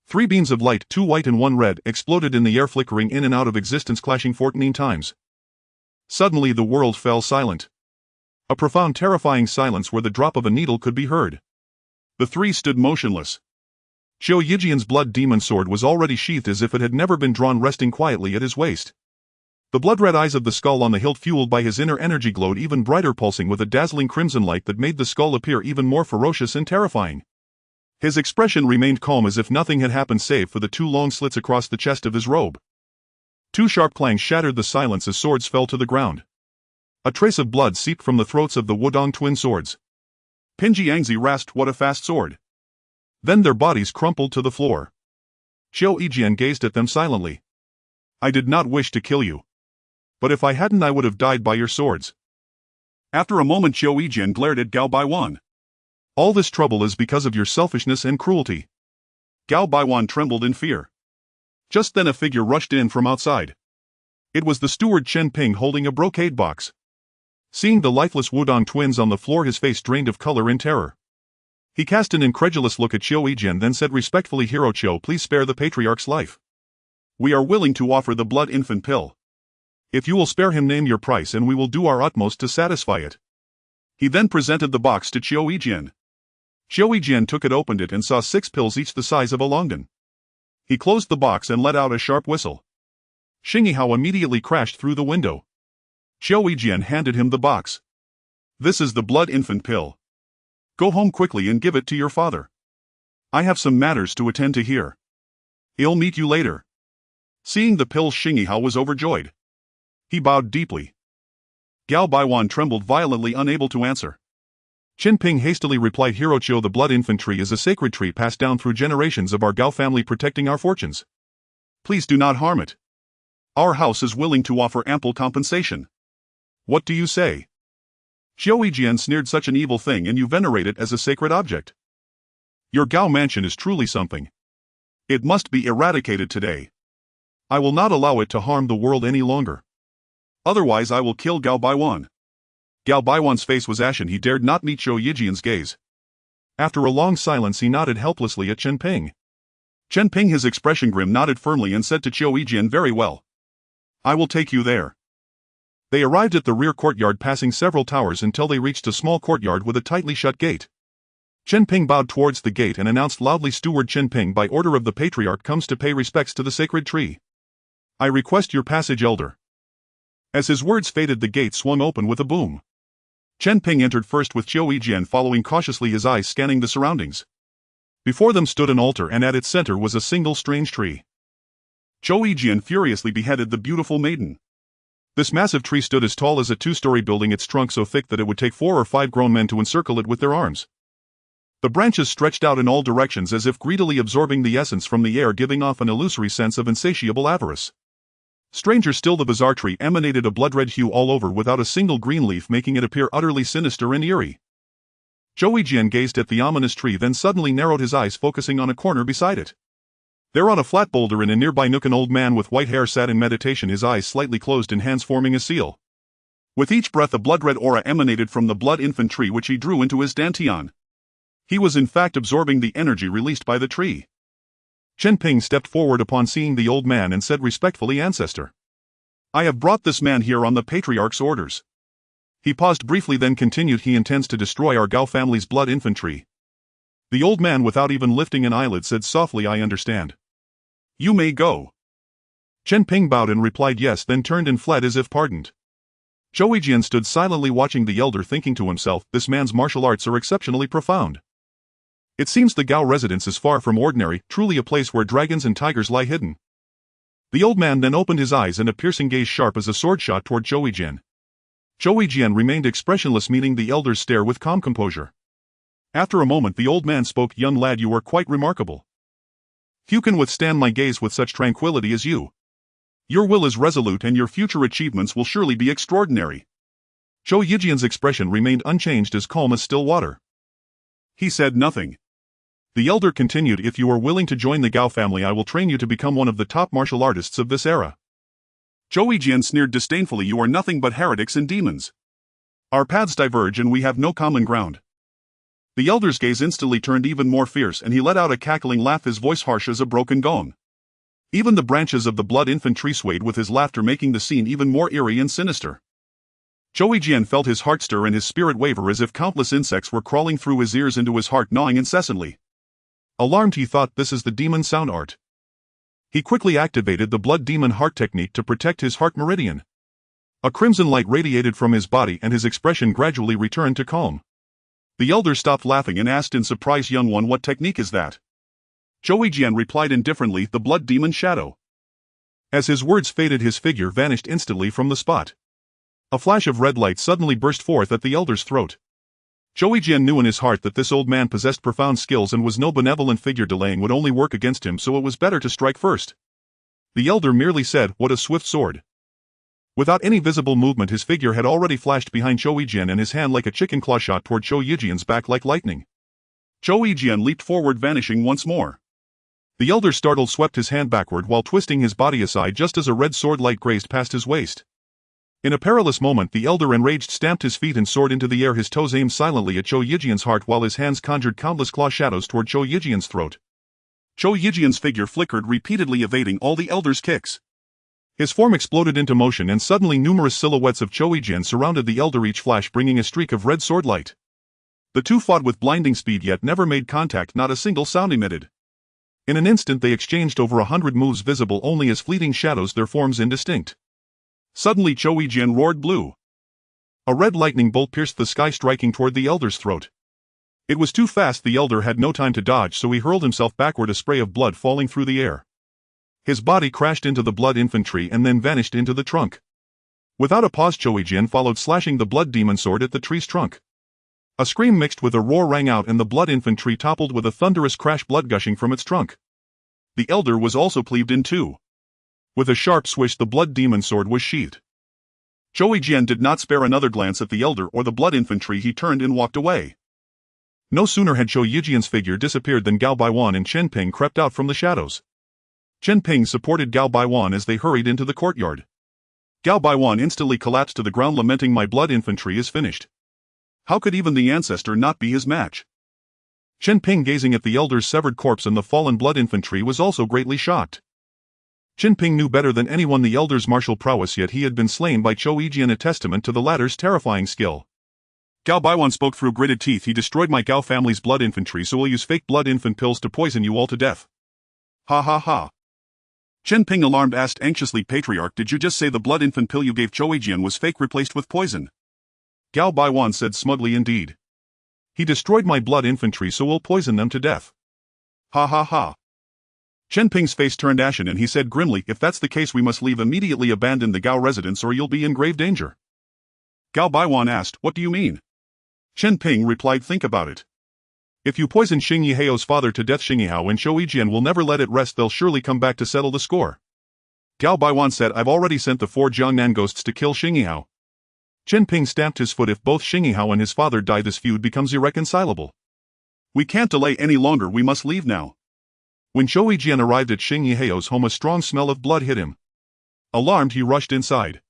3 beams of light, 2 white and 1 red, exploded in the air, flickering in and out of existence, clashing 14 times. Suddenly the world fell silent. A profound, terrifying silence where the drop of a needle could be heard. The three stood motionless. Xiao Yijian's blood demon sword was already sheathed as if it had never been drawn, resting quietly at his waist. The blood-red eyes of the skull on the hilt, fueled by his inner energy, glowed even brighter, pulsing with a dazzling crimson light that made the skull appear even more ferocious and terrifying. His expression remained calm, as if nothing had happened save for the 2 long slits across the chest of his robe. 2 sharp clangs shattered the silence as swords fell to the ground. A trace of blood seeped from the throats of the Wudong twin swords. Pin Jiangzi rasped, "What a fast sword!" Then their bodies crumpled to the floor. Xiao Yijian gazed at them silently. "I did not wish to kill you. But if I hadn't, I would have died by your swords." After a moment, Xiao Yijian glared at Gao Baiwan. "All this trouble is because of your selfishness and cruelty." Gao Baiwan trembled in fear. Just then a figure rushed in from outside. It was the steward Chen Ping, holding a brocade box. Seeing the lifeless Wudong twins on the floor, his face drained of color in terror. He cast an incredulous look at Xiao Yijian, then said respectfully, "Hero Qiu, please spare the patriarch's life. We are willing to offer the blood infant pill. If you will spare him, name your price and we will do our utmost to satisfy it." He then presented the box to Xiao Yijian. Xiao Yijian took it, opened it, and saw 6 pills, each the size of a longdan. He closed the box and let out a sharp whistle. Xingyihao immediately crashed through the window. Xiao Yijian handed him the box. "This is the blood infant pill. Go home quickly and give it to your father. I have some matters to attend to here. I'll meet you later." Seeing the pill, Xingyihao was overjoyed. He bowed deeply. Gao Baiwan trembled violently, unable to answer. Chen Ping hastily replied, "Hero Qiu, the blood infant tree is a sacred tree passed down through generations of our Gao family, protecting our fortunes. Please do not harm it. Our house is willing to offer ample compensation. What do you say?" Xiao Yijian sneered, "Such an evil thing, and you venerate it as a sacred object. Your Gao mansion is truly something. It must be eradicated today. I will not allow it to harm the world any longer. Otherwise I will kill Gao Baiwan." Gao Baiwan's face was ashen. He dared not meet Xiao Yijian's gaze. After a long silence, he nodded helplessly at Chen Ping. Chen Ping, his expression grim, nodded firmly and said to Xiao Yijian, "Very well. I will take you there." They arrived at the rear courtyard, passing several towers until they reached a small courtyard with a tightly shut gate. Chen Ping bowed towards the gate and announced loudly, "Steward Chen Ping, by order of the patriarch, comes to pay respects to the sacred tree. I request your passage, elder." As his words faded, the gate swung open with a boom. Chen Ping entered first, with Xiao Yijian following cautiously, his eyes scanning the surroundings. Before them stood an altar, and at its center was a single strange tree. Xiao Yijian furiously beheaded the beautiful maiden. This massive tree stood as tall as a 2-story building, its trunk so thick that it would take 4 or 5 grown men to encircle it with their arms. The branches stretched out in all directions as if greedily absorbing the essence from the air, giving off an illusory sense of insatiable avarice. Stranger still, the bizarre tree emanated a blood-red hue all over, without a single green leaf, making it appear utterly sinister and eerie. Xiao Yijian gazed at the ominous tree, then suddenly narrowed his eyes, focusing on a corner beside it. There on a flat boulder in a nearby nook an old man with white hair sat in meditation, his eyes slightly closed and hands forming a seal. With each breath a blood-red aura emanated from the blood infant tree which he drew into his dantian. He was in fact absorbing the energy released by the tree. Chen Ping stepped forward upon seeing the old man and said respectfully, "Ancestor, I have brought this man here on the patriarch's orders." He paused briefly then continued, "He intends to destroy our Gao family's blood infantry." The old man without even lifting an eyelid said softly, "I understand. You may go." Chen Ping bowed and replied yes, then turned and fled as if pardoned. Zhou Yijian stood silently watching the elder, thinking to himself, this man's martial arts are exceptionally profound. It seems the Gao residence is far from ordinary, truly a place where dragons and tigers lie hidden. The old man then opened his eyes and a piercing gaze sharp as a sword shot toward Zhou Yijian. Zhou Yijian remained expressionless, meeting the elder's stare with calm composure. After a moment the old man spoke, "Young lad, you are quite remarkable. Few can withstand my gaze with such tranquility as you. Your will is resolute and your future achievements will surely be extraordinary." Zhou Yijian's expression remained unchanged, as calm as still water. He said nothing. The elder continued, "If you are willing to join the Gao family, I will train you to become one of the top martial artists of this era." Zhou Yijian sneered disdainfully, "You are nothing but heretics and demons. Our paths diverge and we have no common ground." The elder's gaze instantly turned even more fierce and he let out a cackling laugh, his voice harsh as a broken gong. Even the branches of the blood infant tree swayed with his laughter, making the scene even more eerie and sinister. Zhou Yijian felt his heart stir and his spirit waver as if countless insects were crawling through his ears into his heart, gnawing incessantly. Alarmed, he thought, this is the demon sound art. He quickly activated the blood demon heart technique to protect his heart meridian. A crimson light radiated from his body and his expression gradually returned to calm. The elder stopped laughing and asked in surprise, "Young one, what technique is that?" Zhou Yijian replied indifferently, "The blood demon shadow." As his words faded, his figure vanished instantly from the spot. A flash of red light suddenly burst forth at the elder's throat. Zhou Yijian knew in his heart that this old man possessed profound skills and was no benevolent figure. Delaying would only work against him, so it was better to strike first. The elder merely said, "What a swift sword." Without any visible movement, his figure had already flashed behind Zhou Yijian and his hand like a chicken claw shot toward Zhou Yijian's back like lightning. Zhou Yijian leaped forward, vanishing once more. The elder, startled, swept his hand backward while twisting his body aside just as a red sword light grazed past his waist. In a perilous moment, the elder, enraged, stamped his feet and soared into the air, his toes aimed silently at Zhou Yijian's heart while his hands conjured countless claw shadows toward Zhou Yijian's throat. Zhou Yijian's figure flickered, repeatedly evading all the elder's kicks. His form exploded into motion and suddenly numerous silhouettes of Zhou Yijian surrounded the elder, each flash bringing a streak of red sword light. The two fought with blinding speed yet never made contact, not a single sound emitted. In an instant they exchanged over 100 moves, visible only as fleeting shadows, their forms indistinct. Suddenly Zhou Yijian roared blue. A red lightning bolt pierced the sky, striking toward the elder's throat. It was too fast, the elder had no time to dodge, so he hurled himself backward, a spray of blood falling through the air. His body crashed into the blood infantry and then vanished into the trunk. Without a pause, Zhou Yijian followed, slashing the blood demon sword at the tree's trunk. A scream mixed with a roar rang out and the blood infantry toppled with a thunderous crash, blood gushing from its trunk. The elder was also cleaved in two. With a sharp swish, the blood demon sword was sheathed. Zhou Yijian did not spare another glance at the elder or the blood infantry, he turned and walked away. No sooner had Zhou Yijian's figure disappeared than Gao Baiwan and Chen Ping crept out from the shadows. Chen Ping supported Gao Baiwan as they hurried into the courtyard. Gao Baiwan instantly collapsed to the ground, lamenting, "My blood infantry is finished. How could even the ancestor not be his match?" Chen Ping, gazing at the elder's severed corpse and the fallen blood infantry, was also greatly shocked. Chen Ping knew better than anyone the elder's martial prowess, yet he had been slain by Zhou Yijian, a testament to the latter's terrifying skill. Gao Baiwan spoke through gritted teeth, "He destroyed my Gao family's blood infantry, so we'll use fake blood infant pills to poison you all to death." Ha ha ha. Chen Ping, alarmed, asked anxiously, "Patriarch, did you just say the blood infant pill you gave Zhou Yijian was fake, replaced with poison?" Gao Baiwan said smugly, "Indeed. He destroyed my blood infantry, so we'll poison them to death." Ha ha ha. Chen Ping's face turned ashen and he said grimly, "If that's the case, we must leave immediately, abandon the Gao residence or you'll be in grave danger." Gao Baiwan asked, "What do you mean?" Chen Ping replied, "Think about it. If you poison Xing Yihao's father to death, Xing Yihao and Zhou Yijian will never let it rest, they'll surely come back to settle the score." Gao Baiwan said, "I've already sent the 4 Jiangnan ghosts to kill Xing Yihao." Chen Ping stamped his foot, "If both Xing Yihao and his father die, this feud becomes irreconcilable. We can't delay any longer, we must leave now." When Chou Yijian arrived at Xing Yiheo's home, a strong smell of blood hit him. Alarmed, he rushed inside.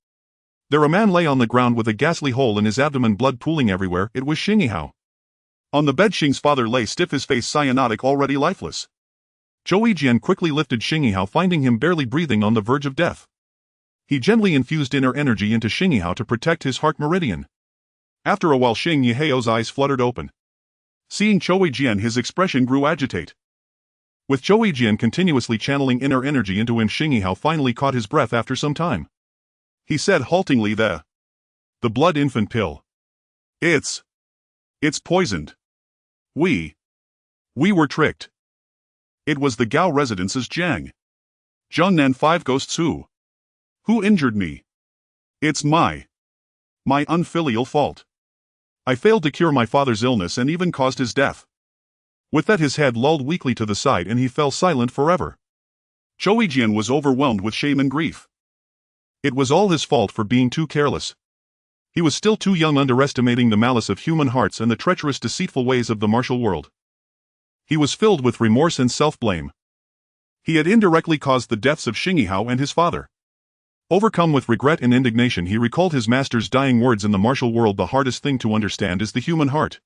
There a man lay on the ground with a ghastly hole in his abdomen, blood pooling everywhere. It was Xing Yihao. On the bed, Xing's father lay stiff, his face cyanotic, already lifeless. Chou Yijian quickly lifted Xing Yihao, finding him barely breathing, on the verge of death. He gently infused inner energy into Xing Yihao to protect his heart meridian. After a while, Xing Yiheo's eyes fluttered open. Seeing Chou Yijian, his expression grew agitated. With Chou Yijian continuously channeling inner energy into him, Xing Yihao finally caught his breath after some time. He said haltingly, the blood infant pill. It's poisoned. We were tricked. It was the Gao residence's Jiangnan 5 ghosts who injured me. It's my unfilial fault. I failed to cure my father's illness and even caused his death. With that, his head lolled weakly to the side and he fell silent forever. Chou Yijian was overwhelmed with shame and grief. It was all his fault for being too careless. He was still too young, underestimating the malice of human hearts and the treacherous, deceitful ways of the martial world. He was filled with remorse and self-blame. He had indirectly caused the deaths of Xing Yihao and his father. Overcome with regret and indignation, he recalled his master's dying words in the martial world: the hardest thing to understand is the human heart.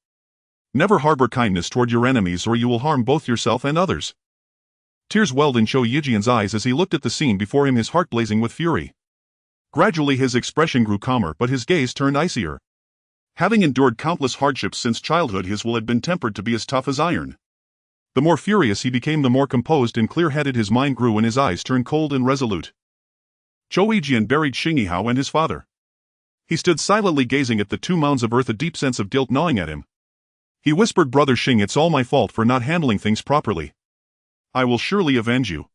Never harbor kindness toward your enemies, or you will harm both yourself and others. Tears welled in Chou Yijian's eyes as he looked at the scene before him, his heart blazing with fury. Gradually his expression grew calmer, but his gaze turned icier. Having endured countless hardships since childhood, his will had been tempered to be as tough as iron. The more furious he became, the more composed and clear-headed his mind grew, and his eyes turned cold and resolute. Chou Yijian buried Xing Yihao and his father. He stood silently gazing at the two mounds of earth, a deep sense of guilt gnawing at him. He whispered, "Brother Xing, it's all my fault for not handling things properly. I will surely avenge you."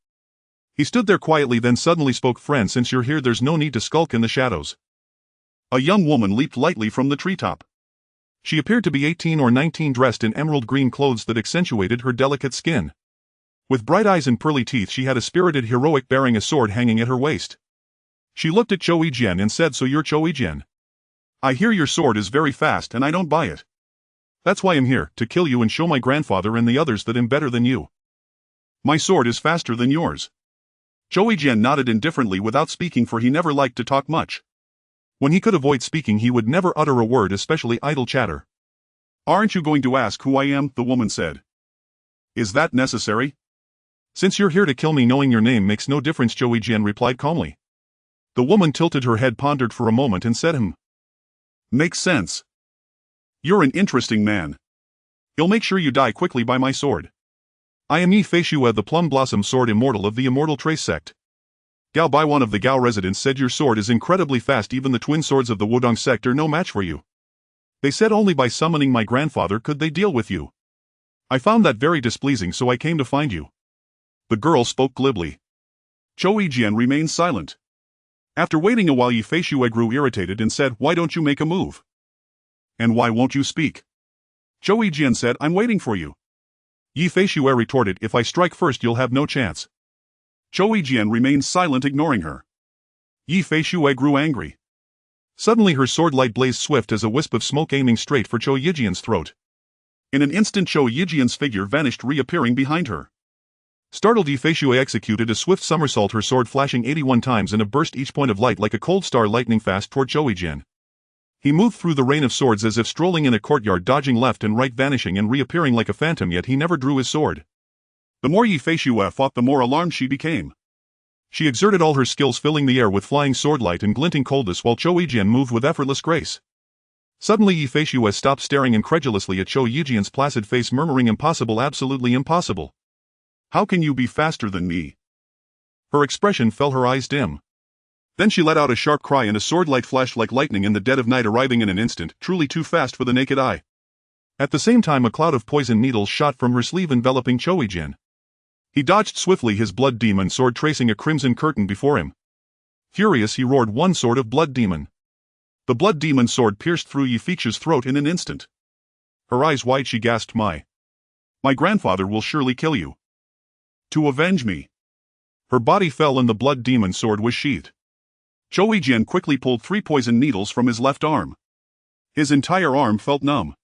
He stood there quietly, then suddenly spoke, "Friend, since you're here, there's no need to skulk in the shadows." A young woman leaped lightly from the treetop. She appeared to be 18 or 19, dressed in emerald green clothes that accentuated her delicate skin. With bright eyes and pearly teeth, she had a spirited heroic bearing, a sword hanging at her waist. She looked at Chou Yijian and said, "So you're Chou Yijian? I hear your sword is very fast and I don't buy it. That's why I'm here, to kill you and show my grandfather and the others that I'm better than you." "My sword is faster than yours." Chou Yijian nodded indifferently without speaking, for he never liked to talk much. When he could avoid speaking, he would never utter a word, especially idle chatter. "Aren't you going to ask who I am?" the woman said. "Is that necessary?" "Since you're here to kill me, knowing your name makes no difference," Chou Yijian replied calmly. The woman tilted her head, pondered for a moment, and said, "Makes sense. You're an interesting man. You'll make sure you die quickly by my sword. I am Yi Feishue, the Plum Blossom Sword, immortal of the Immortal Trace sect. Gao Bai, one of the Gao residents, said your sword is incredibly fast. Even the twin swords of the Wudong sect are no match for you. They said only by summoning my grandfather could they deal with you. I found that very displeasing, so I came to find you." The girl spoke glibly. Chou Yijian remained silent. After waiting a while, Yi Feishue grew irritated and said, "Why don't you make a move? And why won't you speak?" Chou Yijian said, "I'm waiting for you." Yi Feishue retorted, "If I strike first, you'll have no chance." Chou Yijian remained silent, ignoring her. Yi Feishue grew angry. Suddenly her sword light blazed swift as a wisp of smoke, aiming straight for Chou Yijian's throat. In an instant, Chou Yijian's figure vanished, reappearing behind her. Startled, Yi Feishue executed a swift somersault, her sword flashing 81 times in a burst, each point of light like a cold star lightning fast toward Chou Yijian. He moved through the rain of swords as if strolling in a courtyard, dodging left and right, vanishing and reappearing like a phantom, yet he never drew his sword. The more Yi Feishue fought, the more alarmed she became. She exerted all her skills, filling the air with flying swordlight and glinting coldness, while Chou Yijian moved with effortless grace. Suddenly Yi Feishue stopped, staring incredulously at Chou Yijian's placid face, murmuring, "Impossible, absolutely impossible. How can you be faster than me?" Her expression fell, her eyes dim. Then she let out a sharp cry, and a swordlight flashed like lightning in the dead of night, arriving in an instant, truly too fast for the naked eye. At the same time, a cloud of poison needles shot from her sleeve, enveloping Chou Yijian. He dodged swiftly, his blood demon sword tracing a crimson curtain before him. Furious, he roared, "One sword of blood demon!" The blood demon sword pierced through Yi Feishue's throat in an instant. Her eyes wide, she gasped, My grandfather will surely kill you. To avenge me." Her body fell and the blood demon sword was sheathed. Chou Yijian quickly pulled 3 poison needles from his left arm. His entire arm felt numb.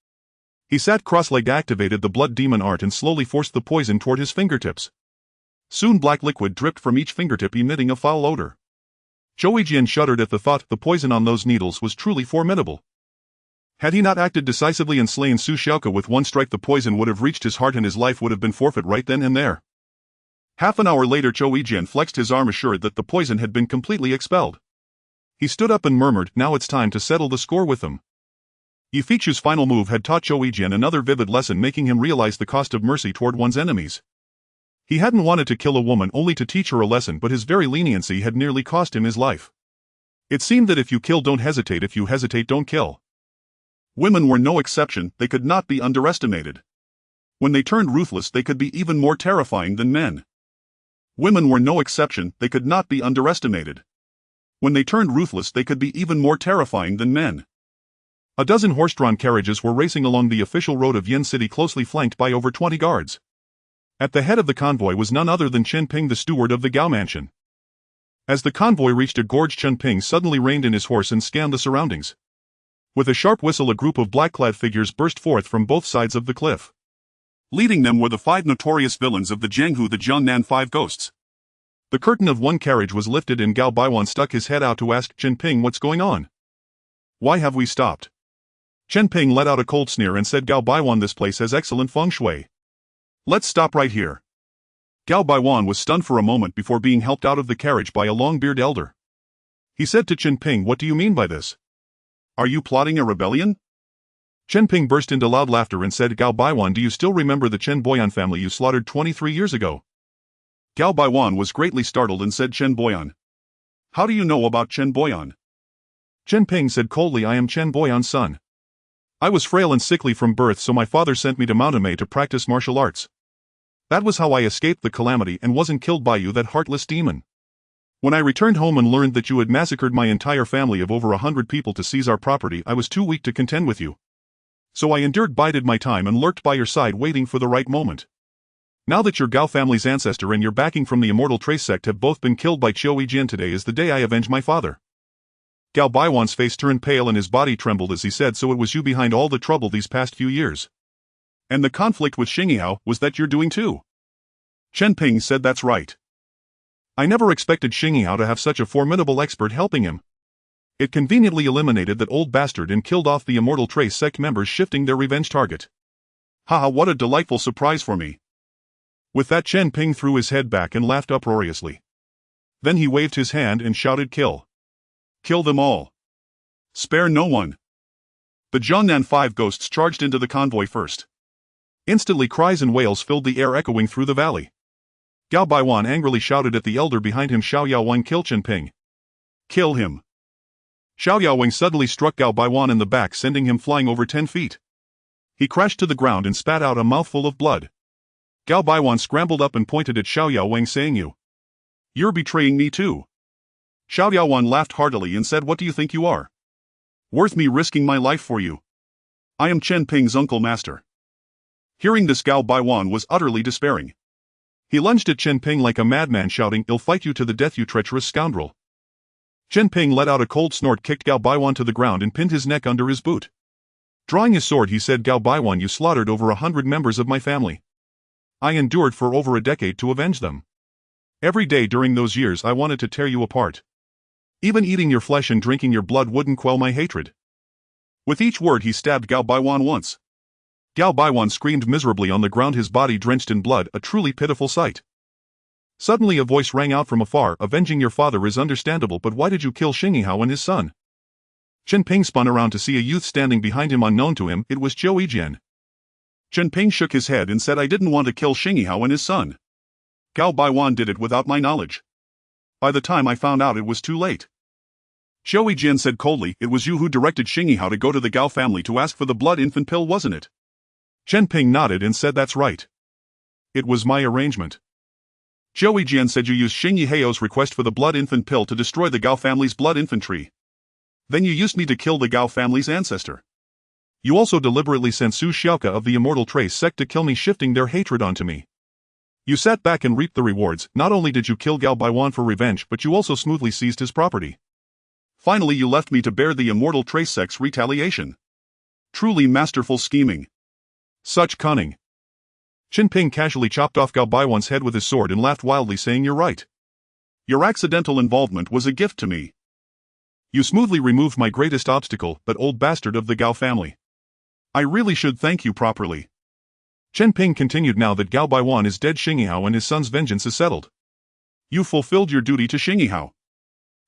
He sat cross-legged, activated the blood demon art, and slowly forced the poison toward his fingertips. Soon black liquid dripped from each fingertip emitting a foul odor. Zhou Yijian shuddered at the thought the poison on those needles was truly formidable. Had he not acted decisively and slain Su Xiaoke with one strike, the poison would have reached his heart and his life would have been forfeit right then and there. Half an hour later Zhou Yijian flexed his arm, assured that the poison had been completely expelled. He stood up and murmured, "Now it's time to settle the score with them." Yifichu's final move had taught Zhou Yijian another vivid lesson, making him realize the cost of mercy toward one's enemies. He hadn't wanted to kill a woman only to teach her a lesson, but his very leniency had nearly cost him his life. It seemed that if you kill, don't hesitate; if you hesitate, don't kill. Women were no exception; they could not be underestimated. When they turned ruthless, they could be even more terrifying than men. Women were no exception; they could not be underestimated. When they turned ruthless, they could be even more terrifying than men. A dozen horse-drawn carriages were racing along the official road of Yin City, closely flanked by over 20 guards. At the head of the convoy was none other than Chen Ping, the steward of the Gao mansion. As the convoy reached a gorge, Chen Ping suddenly reined in his horse and scanned the surroundings. With a sharp whistle, a group of black-clad figures burst forth from both sides of the cliff. Leading them were the 5 notorious villains of the Jianghu, the Jiangnan 5 ghosts. The curtain of one carriage was lifted and Gao Baiwan stuck his head out to ask Chen Ping, "What's going on? Why have we stopped?" Chen Ping let out a cold sneer and said, "Gao Baiwan, this place has excellent feng shui. Let's stop right here." Gao Baiwan was stunned for a moment before being helped out of the carriage by a long-bearded elder. He said to Chen Ping, "What do you mean by this? Are you plotting a rebellion?" Chen Ping burst into loud laughter and said, "Gao Baiwan, do you still remember the Chen Boyan family you slaughtered 23 years ago?" Gao Baiwan was greatly startled and said, "Chen Boyan? How do you know about Chen Boyan?" Chen Ping said coldly, "I am Chen Boyan's son. I was frail and sickly from birth, so my father sent me to Mountamay to practice martial arts. That was how I escaped the calamity and wasn't killed by you, that heartless demon. When I returned home and learned that you had massacred my entire family of over 100 people to seize our property, I was too weak to contend with you. So I endured, bided my time, and lurked by your side waiting for the right moment. Now that your Gao family's ancestor and your backing from the Immortal Trace sect have both been killed by Zhou Yijian, today is the day I avenge my father." Gao Baiwan's face turned pale and his body trembled as he said, "So it was you behind all the trouble these past few years? And the conflict with Xingyao, was that your doing too?" Chen Ping said, "That's right. I never expected Xingyao to have such a formidable expert helping him. It conveniently eliminated that old bastard and killed off the Immortal Trace sect members, shifting their revenge target. Haha, what a delightful surprise for me." With that, Chen Ping threw his head back and laughed uproariously. Then he waved his hand and shouted, "Kill! Kill them all! Spare no one!" The Jiangnan 5 ghosts charged into the convoy first. Instantly cries and wails filled the air, echoing through the valley. Gao Baiwan angrily shouted at the elder behind him, "Xiao Yaowang, kill Chen Ping! Kill him!" Xiao Yaowang suddenly struck Gao Baiwan in the back, sending him flying over 10 feet. He crashed to the ground and spat out a mouthful of blood. Gao Baiwan scrambled up and pointed at Xiao Yaowang, saying, "You're betraying me too." Xiao Yaowang laughed heartily and said, "What do you think you are? Worth me risking my life for you? I am Chen Ping's uncle master." Hearing this, Gao Baiwan was utterly despairing. He lunged at Chen Ping like a madman, shouting, "I'll fight you to the death, you treacherous scoundrel." Chen Ping let out a cold snort, kicked Gao Baiwan to the ground and pinned his neck under his boot. Drawing his sword, he said, "Gao Baiwan, you slaughtered over 100 members of my family. I endured for over a decade to avenge them. Every day during those years I wanted to tear you apart. Even eating your flesh and drinking your blood wouldn't quell my hatred." With each word he stabbed Gao Baiwan once. Gao Baiwan screamed miserably on the ground, his body drenched in blood, a truly pitiful sight. Suddenly a voice rang out from afar, "Avenging your father is understandable, but why did you kill Xingyao and his son?" Chen Ping spun around to see a youth standing behind him unknown to him. It was Zhou Yijian. Chen Ping shook his head and said, "I didn't want to kill Xingyao and his son. Gao Baiwan did it without my knowledge. By the time I found out, it was too late." Zhou Yijian said coldly, "It was you who directed Xingyao to go to the Gao family to ask for the blood infant pill, wasn't it?" Chen Ping nodded and said, "That's right. It was my arrangement." Zhou Yijian said, "You used Xingyihao's request for the blood infant pill to destroy the Gao family's blood infantry. Then you used me to kill the Gao family's ancestor. You also deliberately sent Su Xiaoke of the Immortal Trace sect to kill me, shifting their hatred onto me. You sat back and reaped the rewards. Not only did you kill Gao Baiwan for revenge, but you also smoothly seized his property. Finally you left me to bear the Immortal Trace sect's retaliation. Truly masterful scheming. Such cunning. Chen Ping casually chopped off Gao Baiwan's head with his sword and laughed wildly, saying, "You're right. Your accidental involvement was a gift to me. You smoothly removed my greatest obstacle, that old bastard of the Gao family. I really should thank you properly." Chen Ping continued, "Now that Gao Baiwan is dead, Xingyao and his son's vengeance is settled. You fulfilled your duty to Xingyao.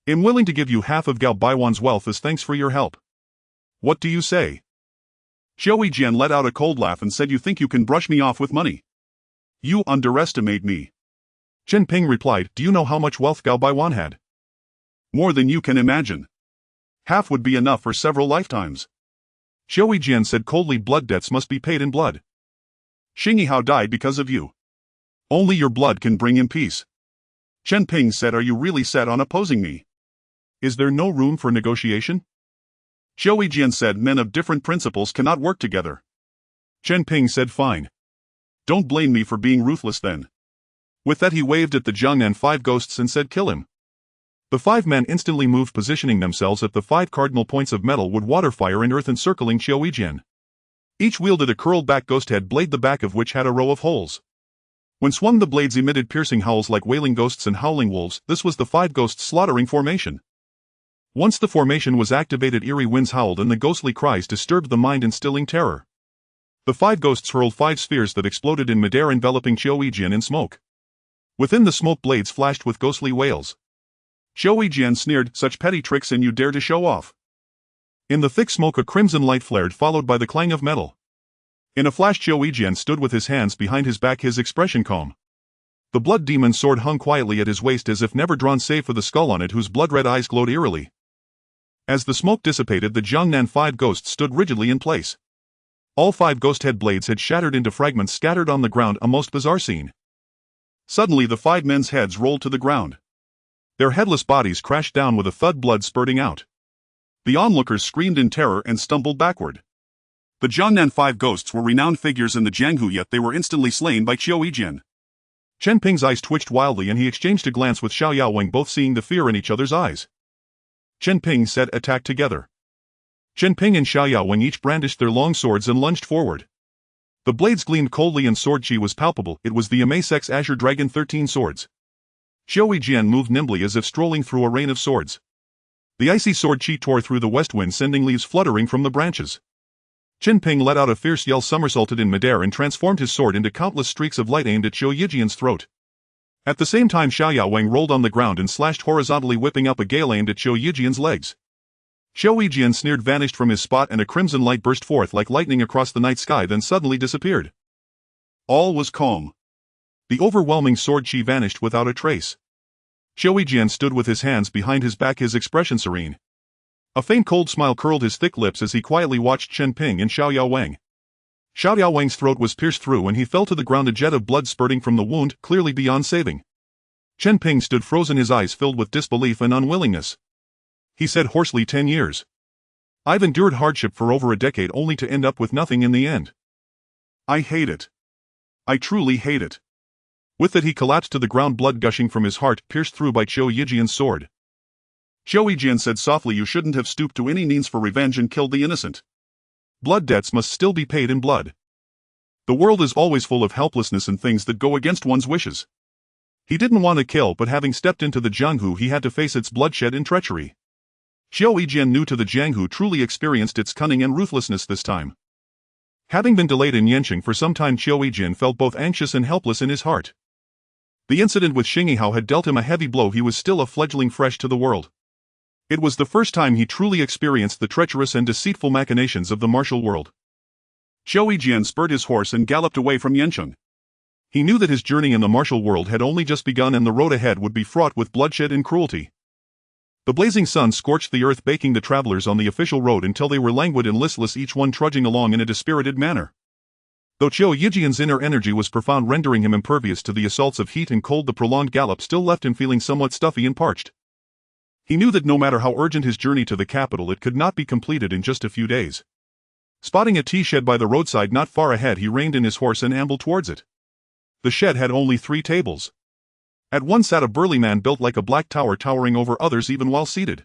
I'm willing to give you half of Gao Baiwan's wealth as thanks for your help. What do you say?" Xiao Yijian let out a cold laugh and said, "You think you can brush me off with money? You underestimate me." Chen Ping replied, "Do you know how much wealth Gao Baiwan had?" "More than you can imagine. Half would be enough for several lifetimes." Xiao Yijian said coldly, "Blood debts must be paid in blood. Xingyao died because of you. Only your blood can bring him peace." Chen Ping said, "Are you really set on opposing me? Is there no room for negotiation?" Xiao Yijian said, "Men of different principles cannot work together." Chen Ping said, "Fine. Don't blame me for being ruthless then." With that he waved at the Jiangnan 5 ghosts and said, "Kill him." The 5 men instantly moved, positioning themselves at the 5 cardinal points of metal, wood, water, fire and earth, encircling Xiao Yijian. Each wielded a curled-back ghost head blade, the back of which had a row of holes. When swung, the blades emitted piercing howls like wailing ghosts and howling wolves. This was the 5 ghosts' slaughtering formation. Once the formation was activated, eerie winds howled and the ghostly cries disturbed the mind, instilling terror. The 5 ghosts hurled 5 spheres that exploded in midair, enveloping Xiao Yijian in smoke. Within the smoke, blades flashed with ghostly wails. Xiao Yijian sneered, "Such petty tricks and you dare to show off?" In the thick smoke a crimson light flared, followed by the clang of metal. In a flash Xiao Yijian stood with his hands behind his back, his expression calm. The blood demon's sword hung quietly at his waist, as if never drawn, save for the skull on it, whose blood-red eyes glowed eerily. As the smoke dissipated, the Jiangnan 5 ghosts stood rigidly in place. All 5 ghost head blades had shattered into fragments scattered on the ground, a most bizarre scene. Suddenly the 5 men's heads rolled to the ground. Their headless bodies crashed down with a thud, blood spurting out. The onlookers screamed in terror and stumbled backward. The Jiangnan 5 ghosts were renowned figures in the Jianghu, yet they were instantly slain by Xiao Yijian. Chen Ping's eyes twitched wildly and he exchanged a glance with Xiao Yaowang, both seeing the fear in each other's eyes. Chen Ping said, "Attack together." Chen Ping and Xiao Yaowang each brandished their long swords and lunged forward. The blades gleamed coldly and sword chi was palpable. It was the Amasex Azure Dragon 13 swords. Xiao Yijian moved nimbly as if strolling through a rain of swords. The icy sword chi tore through the west wind, sending leaves fluttering from the branches. Chen Ping let out a fierce yell, somersaulted in midair and transformed his sword into countless streaks of light aimed at Xiao Yijian's throat. At the same time Xiao Yaowang rolled on the ground and slashed horizontally, whipping up a gale aimed at Xiao Yijian's legs. Xiao Yijian sneered, vanished from his spot, and a crimson light burst forth like lightning across the night sky, then suddenly disappeared. All was calm. The overwhelming sword chi vanished without a trace. Xiao Yijian stood with his hands behind his back, his expression serene. A faint cold smile curled his thick lips as he quietly watched Chen Ping and Xiao Yaowang. Xiao Yaowang's throat was pierced through and he fell to the ground, a jet of blood spurting from the wound, clearly beyond saving. Chen Ping stood frozen, his eyes filled with disbelief and unwillingness. He said hoarsely, 10 years. I've endured hardship for over a decade only to end up with nothing in the end. I hate it. I truly hate it. With it he collapsed to the ground, blood gushing from his heart, pierced through by Xiao Yijian's sword. Xiao Yijian said softly, "You shouldn't have stooped to any means for revenge and killed the innocent. Blood debts must still be paid in blood. The world is always full of helplessness and things that go against one's wishes." He didn't want to kill, but having stepped into the Jianghu he had to face its bloodshed and treachery. Xiao Yijian, new to the Jianghu, truly experienced its cunning and ruthlessness this time. Having been delayed in Yanqing for some time, Xiao Yijian felt both anxious and helpless in his heart. The incident with Xingyao had dealt him a heavy blow. He was still a fledgling, fresh to the world. It was the first time he truly experienced the treacherous and deceitful machinations of the martial world. Xiao Yijian spurred his horse and galloped away from Yanqing. He knew that his journey in the martial world had only just begun and the road ahead would be fraught with bloodshed and cruelty. The blazing sun scorched the earth, baking the travelers on the official road until they were languid and listless, each one trudging along in a dispirited manner. Though Xiao Yijian's inner energy was profound, rendering him impervious to the assaults of heat and cold, the prolonged gallop still left him feeling somewhat stuffy and parched. He knew that no matter how urgent his journey to the capital, it could not be completed in just a few days. Spotting a tea shed by the roadside not far ahead, he reined in his horse and ambled towards it. The shed had only 3 tables. At one sat a burly man built like a black tower, towering over others even while seated.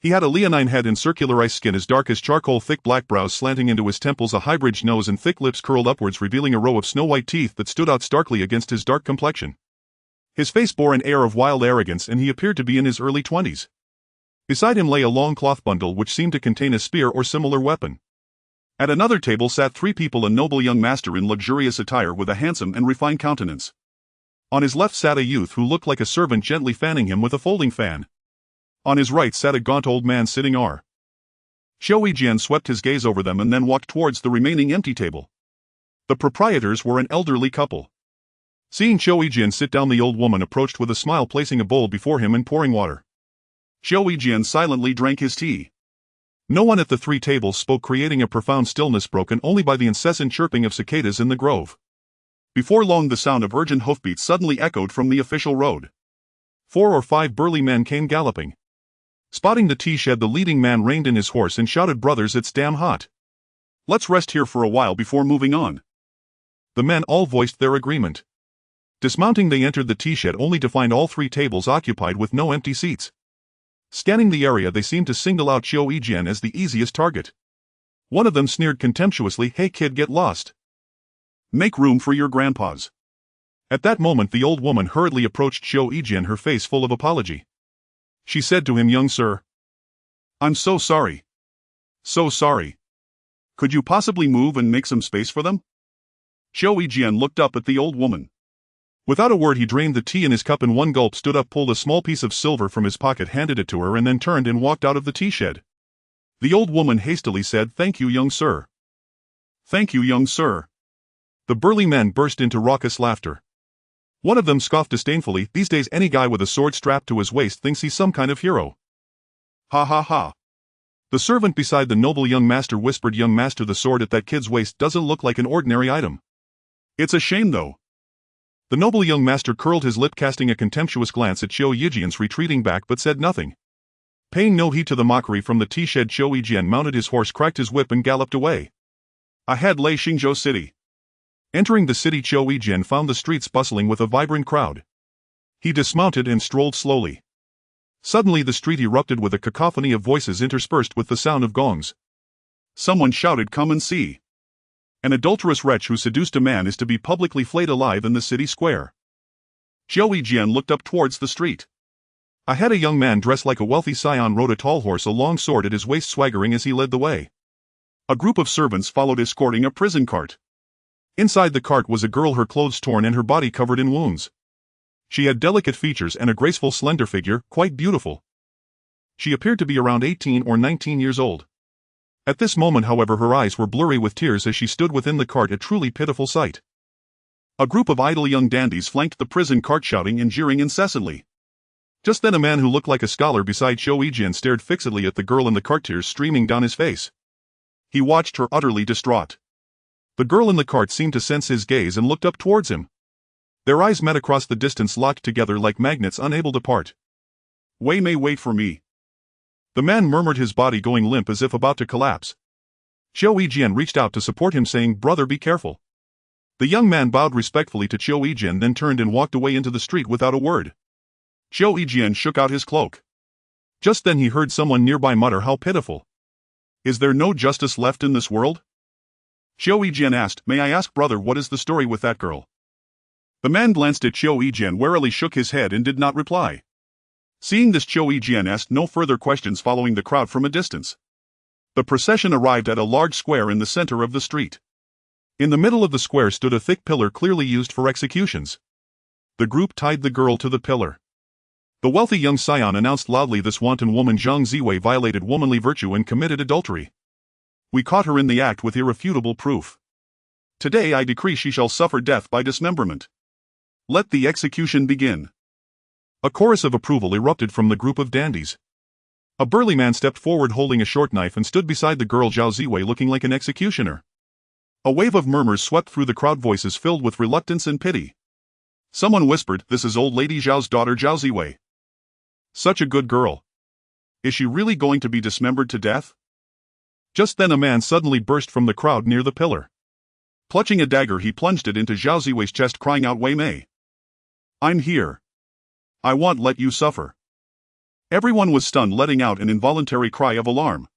He had a leonine head and circular ice skin as dark as charcoal, thick black brows slanting into his temples, a high-bridged nose and thick lips curled upwards, revealing a row of snow-white teeth that stood out starkly against his dark complexion. His face bore an air of wild arrogance, and he appeared to be in his early 20s. Beside him lay a long cloth bundle which seemed to contain a spear or similar weapon. At another table sat 3 people, a noble young master in luxurious attire with a handsome and refined countenance. On his left sat a youth who looked like a servant gently fanning him with a folding fan. On his right sat a gaunt old man sitting r. Xiao Yijian swept his gaze over them and then walked towards the remaining empty table. The proprietors were an elderly couple. Seeing Xiao Yijian sit down, the old woman approached with a smile, placing a bowl before him and pouring water. Xiao Yijian silently drank his tea. No one at the 3 tables spoke, creating a profound stillness broken only by the incessant chirping of cicadas in the grove. Before long the sound of urgent hoofbeats suddenly echoed from the official road. 4 or 5 burly men came galloping. Spotting the tea shed, the leading man reined in his horse and shouted, "Brothers, it's damn hot. Let's rest here for a while before moving on." The men all voiced their agreement. Dismounting, they entered the tea shed only to find all 3 tables occupied with no empty seats. Scanning the area, they seemed to single out Xiao Yijian as the easiest target. One of them sneered contemptuously, "Hey kid, get lost. Make room for your grandpas." At that moment the old woman hurriedly approached Xiao Yijian, her face full of apology. She said to him, "Young sir, I'm so sorry. So sorry. Could you possibly move and make some space for them?" Xiao Yijian looked up at the old woman. Without a word he drained the tea in his cup in one gulp, stood up, pulled a small piece of silver from his pocket, handed it to her, and then turned and walked out of the tea shed. The old woman hastily said, "Thank you, young sir. Thank you, young sir." The burly men burst into raucous laughter. One of them scoffed disdainfully, "These days any guy with a sword strapped to his waist thinks he's some kind of hero. Ha ha ha." The servant beside the noble young master whispered, "Young master, the sword at that kid's waist doesn't look like an ordinary item. It's a shame though." The noble young master curled his lip, casting a contemptuous glance at Xiao Yijian's retreating back, but said nothing. Paying no heed to the mockery from the tea shed, Xiao Yijian mounted his horse, cracked his whip and galloped away. Ahead lay Xingzhou City. Entering the city, Xiao Yijian found the streets bustling with a vibrant crowd. He dismounted and strolled slowly. Suddenly the street erupted with a cacophony of voices interspersed with the sound of gongs. Someone shouted, "Come and see. An adulterous wretch who seduced a man is to be publicly flayed alive in the city square." Xiao Yijian looked up towards the street. Ahead a young man dressed like a wealthy scion rode a tall horse, a long sword at his waist, swaggering as he led the way. A group of servants followed, escorting a prison cart. Inside the cart was a girl, her clothes torn and her body covered in wounds. She had delicate features and a graceful, slender figure, quite beautiful. She appeared to be around 18 or 19 years old. At this moment, however, her eyes were blurry with tears as she stood within the cart, a truly pitiful sight. A group of idle young dandies flanked the prison cart, shouting and jeering incessantly. Just then a man who looked like a scholar beside Xiao Yijian stared fixedly at the girl in the cart, tears streaming down his face. He watched her, utterly distraught. The girl in the cart seemed to sense his gaze and looked up towards him. Their eyes met across the distance, locked together like magnets unable to part. "Wei Mei, wait for me." The man murmured, his body going limp as if about to collapse. Xiao Yijian reached out to support him, saying, "Brother, be careful." The young man bowed respectfully to Xiao Yijian, then turned and walked away into the street without a word. Xiao Yijian shook out his cloak. Just then he heard someone nearby mutter, "How pitiful. Is there no justice left in this world?" Xiao Yijian asked, "May I ask, brother, what is the story with that girl?" The man glanced at Xiao Yijian, warily shook his head and did not reply. Seeing this, Xiao Yijian asked no further questions, following the crowd from a distance. The procession arrived at a large square in the center of the street. In the middle of the square stood a thick pillar clearly used for executions. The group tied the girl to the pillar. The wealthy young scion announced loudly, "This wanton woman Zhang Ziwei violated womanly virtue and committed adultery. We caught her in the act with irrefutable proof. Today I decree she shall suffer death by dismemberment. Let the execution begin." A chorus of approval erupted from the group of dandies. A burly man stepped forward holding a short knife and stood beside the girl Zhao Ziwei, looking like an executioner. A wave of murmurs swept through the crowd, voices filled with reluctance and pity. Someone whispered, "This is old lady Zhao's daughter, Zhao Ziwei. Such a good girl. Is she really going to be dismembered to death?" Just then a man suddenly burst from the crowd near the pillar. Clutching a dagger, he plunged it into Zhao Ziwei's chest, crying out, "Wei Mei, I'm here. I won't let you suffer." Everyone was stunned, letting out an involuntary cry of alarm.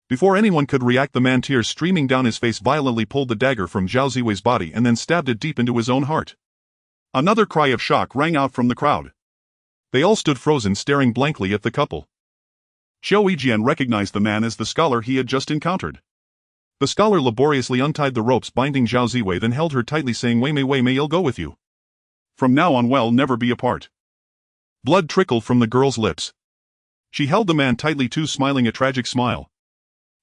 Before anyone could react, the man, tears streaming down his face, violently pulled the dagger from Zhao Ziwei's body and then stabbed it deep into his own heart. Another cry of shock rang out from the crowd. They all stood frozen, staring blankly at the couple. Xiao Yijian recognized the man as the scholar he had just encountered. The scholar laboriously untied the ropes binding Zhao Ziwei, then held her tightly, saying, Wei may I'll go with you. From now on we'll never be apart. Blood trickled from the girl's lips. She held the man tightly too, smiling a tragic smile.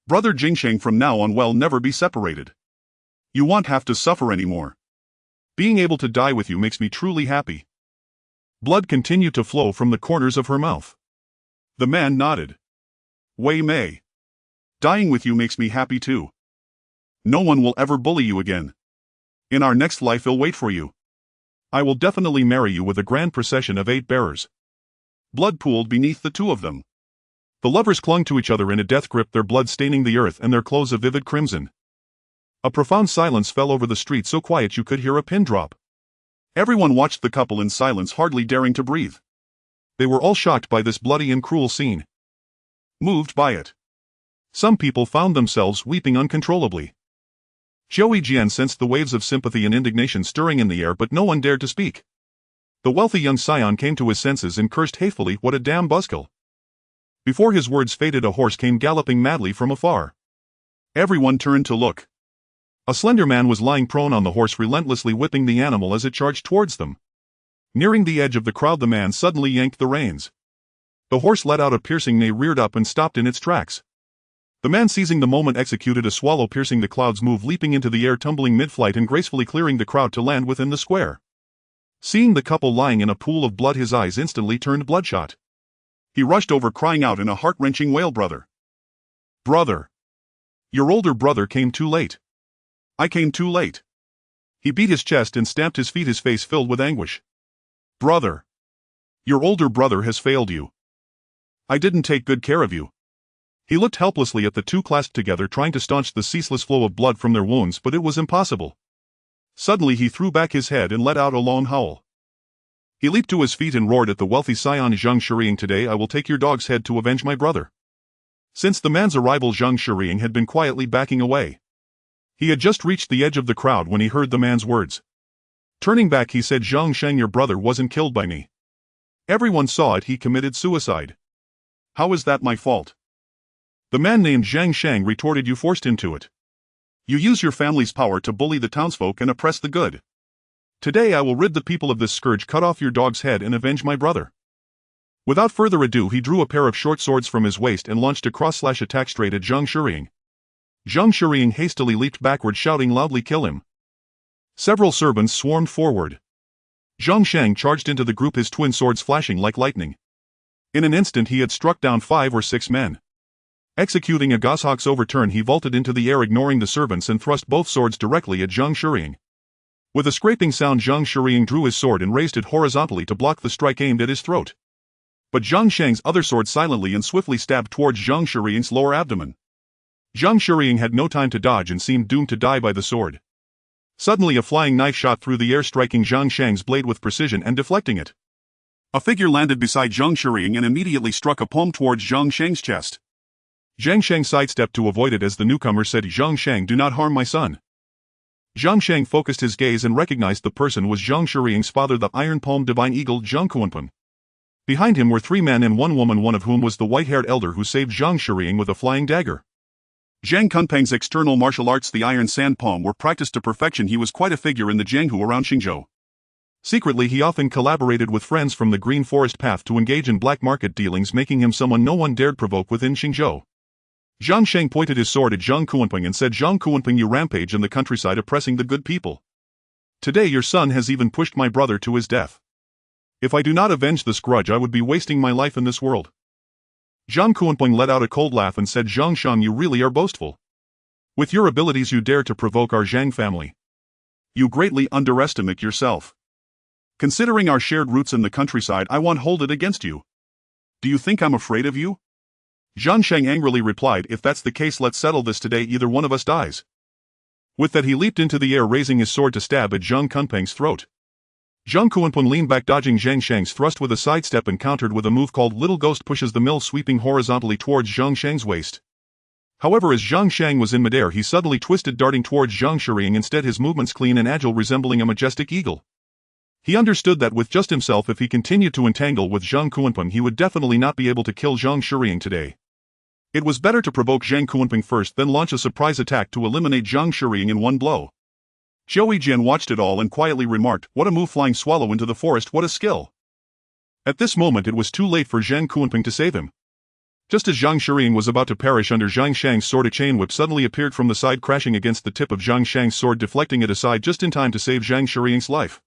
Brother Jingsheng, from now on we'll never be separated. You won't have to suffer anymore. Being able to die with you makes me truly happy. Blood continued to flow from the corners of her mouth. The man nodded. Wei Mei. Dying with you makes me happy too. No one will ever bully you again. In our next life I'll wait for you. I will definitely marry you with a grand procession of 8 bearers. Blood pooled beneath the two of them. The lovers clung to each other in a death grip, their blood staining the earth and their clothes a vivid crimson. A profound silence fell over the street, so quiet you could hear a pin drop. Everyone watched the couple in silence, hardly daring to breathe. They were all shocked by this bloody and cruel scene. Moved by it. Some people found themselves weeping uncontrollably. Xiao Yijian sensed the waves of sympathy and indignation stirring in the air, but no one dared to speak. The wealthy young scion came to his senses and cursed hatefully, what a damn buzzkill. Before his words faded, a horse came galloping madly from afar. Everyone turned to look. A slender man was lying prone on the horse, relentlessly whipping the animal as it charged towards them. Nearing the edge of the crowd, the man suddenly yanked the reins. The horse let out a piercing neigh, reared up and stopped in its tracks. The man, seizing the moment, executed a swallow piercing the clouds move, leaping into the air, tumbling mid-flight and gracefully clearing the crowd to land within the square. Seeing the couple lying in a pool of blood, his eyes instantly turned bloodshot. He rushed over, crying out in a heart-wrenching wail, Brother! Brother! Your older brother came too late. I came too late. He beat his chest and stamped his feet, his face filled with anguish. Brother! Your older brother has failed you. I didn't take good care of you. He looked helplessly at the two clasped together, trying to staunch the ceaseless flow of blood from their wounds, but it was impossible. Suddenly he threw back his head and let out a long howl. He leaped to his feet and roared at the wealthy scion Zhang Shiriying, Today I will take your dog's head to avenge my brother. Since the man's arrival, Zhang Shiriying had been quietly backing away. He had just reached the edge of the crowd when he heard the man's words. Turning back, he said, Zhang Sheng, your brother wasn't killed by me. Everyone saw it, he committed suicide. How is that my fault? The man named Zhang Sheng retorted, You forced him to it. You use your family's power to bully the townsfolk and oppress the good. Today I will rid the people of this scourge, cut off your dog's head and avenge my brother. Without further ado, he drew a pair of short swords from his waist and launched a cross-slash attack straight at Zhang Shiriying. Zhang Shiriying hastily leaped backward, shouting loudly, Kill him. Several servants swarmed forward. Zhang Sheng charged into the group, his twin swords flashing like lightning. In an instant he had struck down 5 or 6 men. Executing a goshawk's overturn, he vaulted into the air, ignoring the servants, and thrust both swords directly at Zhang Shiriying. With a scraping sound, Zhang Shiriying drew his sword and raised it horizontally to block the strike aimed at his throat. But Zhang Sheng's other sword silently and swiftly stabbed towards Zhang Shiriying's lower abdomen. Zhang Shiriying had no time to dodge and seemed doomed to die by the sword. Suddenly a flying knife shot through the air, striking Zhang Sheng's blade with precision and deflecting it. A figure landed beside Zhang Shiriying and immediately struck a palm towards Zhang Sheng's chest. Zhang Sheng sidestepped to avoid it as the newcomer said, Zhang Sheng, do not harm my son. Zhang Sheng focused his gaze and recognized the person was Zhang Shiriying's father, the iron-palmed divine eagle Zhang Kuanpeng. Behind him were 3 men and 1 woman, one of whom was the white-haired elder who saved Zhang Shiriying with a flying dagger. Zhang Kunpeng's external martial arts, the iron sand palm, were practiced to perfection. He was quite a figure in the Jianghu around Xingzhou. Secretly, he often collaborated with friends from the Green Forest Path to engage in black market dealings, making him someone no one dared provoke within Xingzhou. Zhang Sheng pointed his sword at Zhang Kuanpeng and said, Zhang Kuanpeng, you rampage in the countryside oppressing the good people. Today your son has even pushed my brother to his death. If I do not avenge this grudge, I would be wasting my life in this world. Zhang Kuanpeng let out a cold laugh and said, Zhang Shang, you really are boastful. With your abilities you dare to provoke our Zhang family. You greatly underestimate yourself. Considering our shared roots in the countryside, I won't hold it against you. Do you think I'm afraid of you? Zhang Sheng angrily replied, If that's the case, let's settle this today, either one of us dies. With that he leaped into the air, raising his sword to stab at Zhang Kunpeng's throat. Zhang Kuanpun leaned back, dodging Zhang Shang's thrust with a sidestep, and countered with a move called Little Ghost pushes the mill, sweeping horizontally towards Zhang Shang's waist. However, as Zhang Shang was in midair, he suddenly twisted, darting towards Zhang Shiriying, instead his movements clean and agile, resembling a majestic eagle. He understood that with just himself, if he continued to entangle with Zhang Kuanping, he would definitely not be able to kill Zhang Shiriying today. It was better to provoke Zhang Kuanping first, then launch a surprise attack to eliminate Zhang Shiriying in one blow. Zhou Yijian watched it all and quietly remarked, "What a move, flying swallow into the forest, what a skill." At this moment it was too late for Zhang Kuanping to save him. Just as Zhang Shiriying was about to perish under Zhang Shang's sword, a chain whip suddenly appeared from the side, crashing against the tip of Zhang Shang's sword, deflecting it aside just in time to save Zhang Shiriying's life.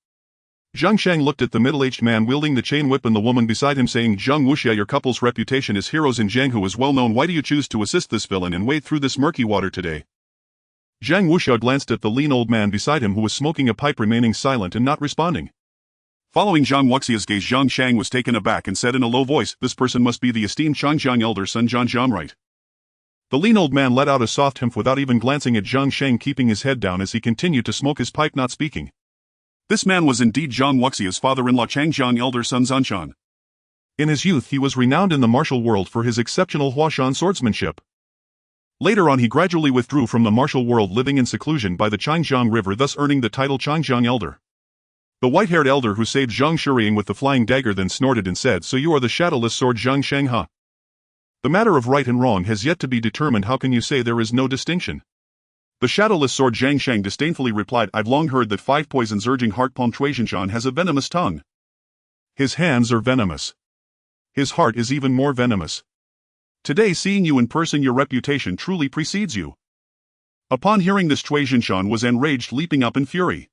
Zhang Shang looked at the middle-aged man wielding the chain whip and the woman beside him, saying, "Zhang Wuxia, your couple's reputation as heroes in Jianghu is well known. Why do you choose to assist this villain and wade through this murky water today?" Zhang Wuxia glanced at the lean old man beside him, who was smoking a pipe, remaining silent and not responding. Following Zhang Wuxia's gaze, Zhang Shang was taken aback and said in a low voice, "This person must be the esteemed Changjiang elder Sun Zhan, right?" The lean old man let out a soft humph without even glancing at Zhang Shang, keeping his head down as he continued to smoke his pipe, not speaking. This man was indeed Zhang Wuxia's father-in-law, Changjiang elder Sun Zhan. In his youth he was renowned in the martial world for his exceptional Huashan swordsmanship. Later on he gradually withdrew from the martial world, living in seclusion by the Changjiang River, thus earning the title Changjiang elder. The white-haired elder who saved Zhang Shiriying with the flying dagger then snorted and said, "So you are the shadowless sword Zhang Shang, huh? The matter of right and wrong has yet to be determined. How can you say there is no distinction?" The shadowless sword Zhang Shang disdainfully replied, "I've long heard that 5 poisons urging heart palm Chuaishanshan has a venomous tongue. His hands are venomous. His heart is even more venomous. Today, seeing you in person, your reputation truly precedes you." Upon hearing this, Chuaishanshan was enraged, leaping up in fury.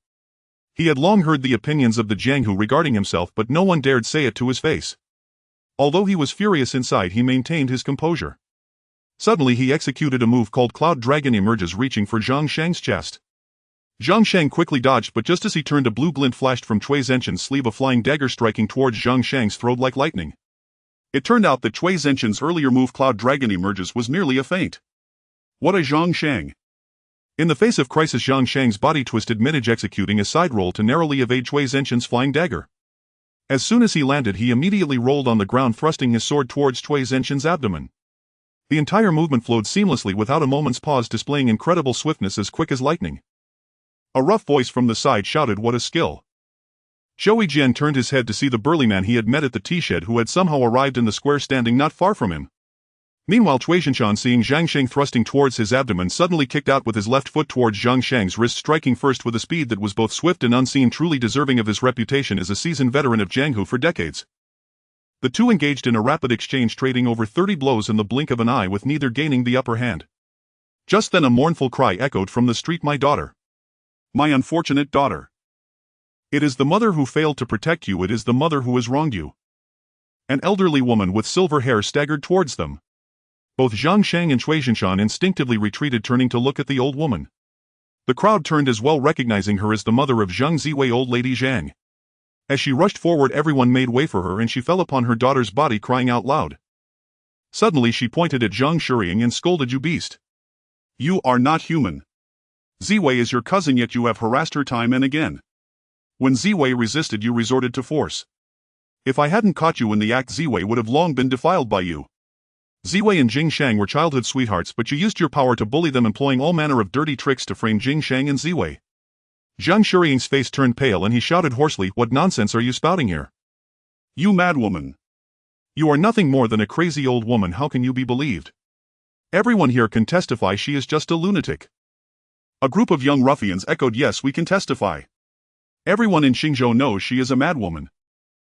He had long heard the opinions of the Jianghu regarding himself, but no one dared say it to his face. Although he was furious inside, he maintained his composure. Suddenly he executed a move called Cloud Dragon emerges, reaching for Zhang Shang's chest. Zhang Shang quickly dodged, but just as he turned, a blue glint flashed from Cui Zenshin's sleeve, a flying dagger striking towards Zhang Shang's throat like lightning. It turned out that Cui Zenshin's earlier move Cloud Dragon emerges was merely a feint. What a Zhang Shang! In the face of crisis, Zhang Shang's body twisted mid-edge, executing a side roll to narrowly evade Cui Zenshin's flying dagger. As soon as he landed, he immediately rolled on the ground, thrusting his sword towards Cui Zenshin's abdomen. The entire movement flowed seamlessly without a moment's pause, displaying incredible swiftness, as quick as lightning. A rough voice from the side shouted, "What a skill!" Zhou Yijian turned his head to see the burly man he had met at the tea shed, who had somehow arrived in the square, standing not far from him. Meanwhile, Chuaishanshan, seeing Zhang Shang thrusting towards his abdomen, suddenly kicked out with his left foot towards Zhang Shang's wrist, striking first with a speed that was both swift and unseen, truly deserving of his reputation as a seasoned veteran of Jianghu for decades. The two engaged in a rapid exchange, trading over 30 blows in the blink of an eye, with neither gaining the upper hand. Just then a mournful cry echoed from the street, "My daughter! My unfortunate daughter! It is the mother who failed to protect you, it is the mother who has wronged you." An elderly woman with silver hair staggered towards them. Both Zhang Shang and Chuaishanshan instinctively retreated, turning to look at the old woman. The crowd turned as well, recognizing her as the mother of Zhang Ziwei, old lady Zhang. As she rushed forward, everyone made way for her, and she fell upon her daughter's body, crying out loud. Suddenly she pointed at Zhang Shiriying and scolded, "You beast! You are not human. Ziwei is your cousin, yet you have harassed her time and again. When Ziwei resisted, you resorted to force. If I hadn't caught you in the act, Ziwei would have long been defiled by you. Ziwei and Jing Shang were childhood sweethearts, but you used your power to bully them, employing all manner of dirty tricks to frame Jing Shang and Ziwei." Zhang Shiriying's face turned pale and he shouted hoarsely, "What nonsense are you spouting here? You madwoman! You are nothing more than a crazy old woman. How can you be believed? Everyone here can testify she is just a lunatic." A group of young ruffians echoed, "Yes, we can testify. Everyone in Xingzhou knows she is a madwoman."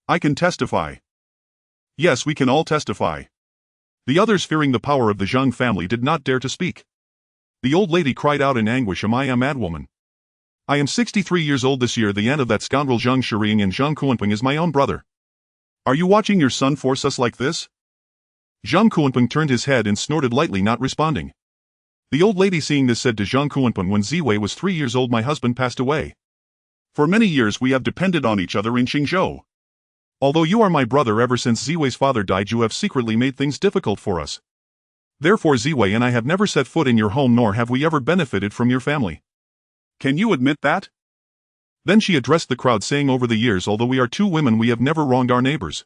"I can testify." "Yes, we can all testify." The others, fearing the power of the Zhang family, did not dare to speak. The old lady cried out in anguish, "Am I a madwoman? I am 63 years old this year. The aunt of that scoundrel Zhang Shiriying and Zhang Kuanping is my own brother. Are you watching your son force us like this?" Zhang Kuanping turned his head and snorted lightly, not responding. The old lady, seeing this, said to Zhang Kuanping, "When Ziwei was 3 years old, my husband passed away. For many years we have depended on each other in Xingzhou. Although you are my brother, ever since Ziwei's father died, you have secretly made things difficult for us. Therefore Ziwei and I have never set foot in your home, nor have we ever benefited from your family. Can you admit that?" Then she addressed the crowd saying, over the years, although we are two women, we have never wronged our neighbors.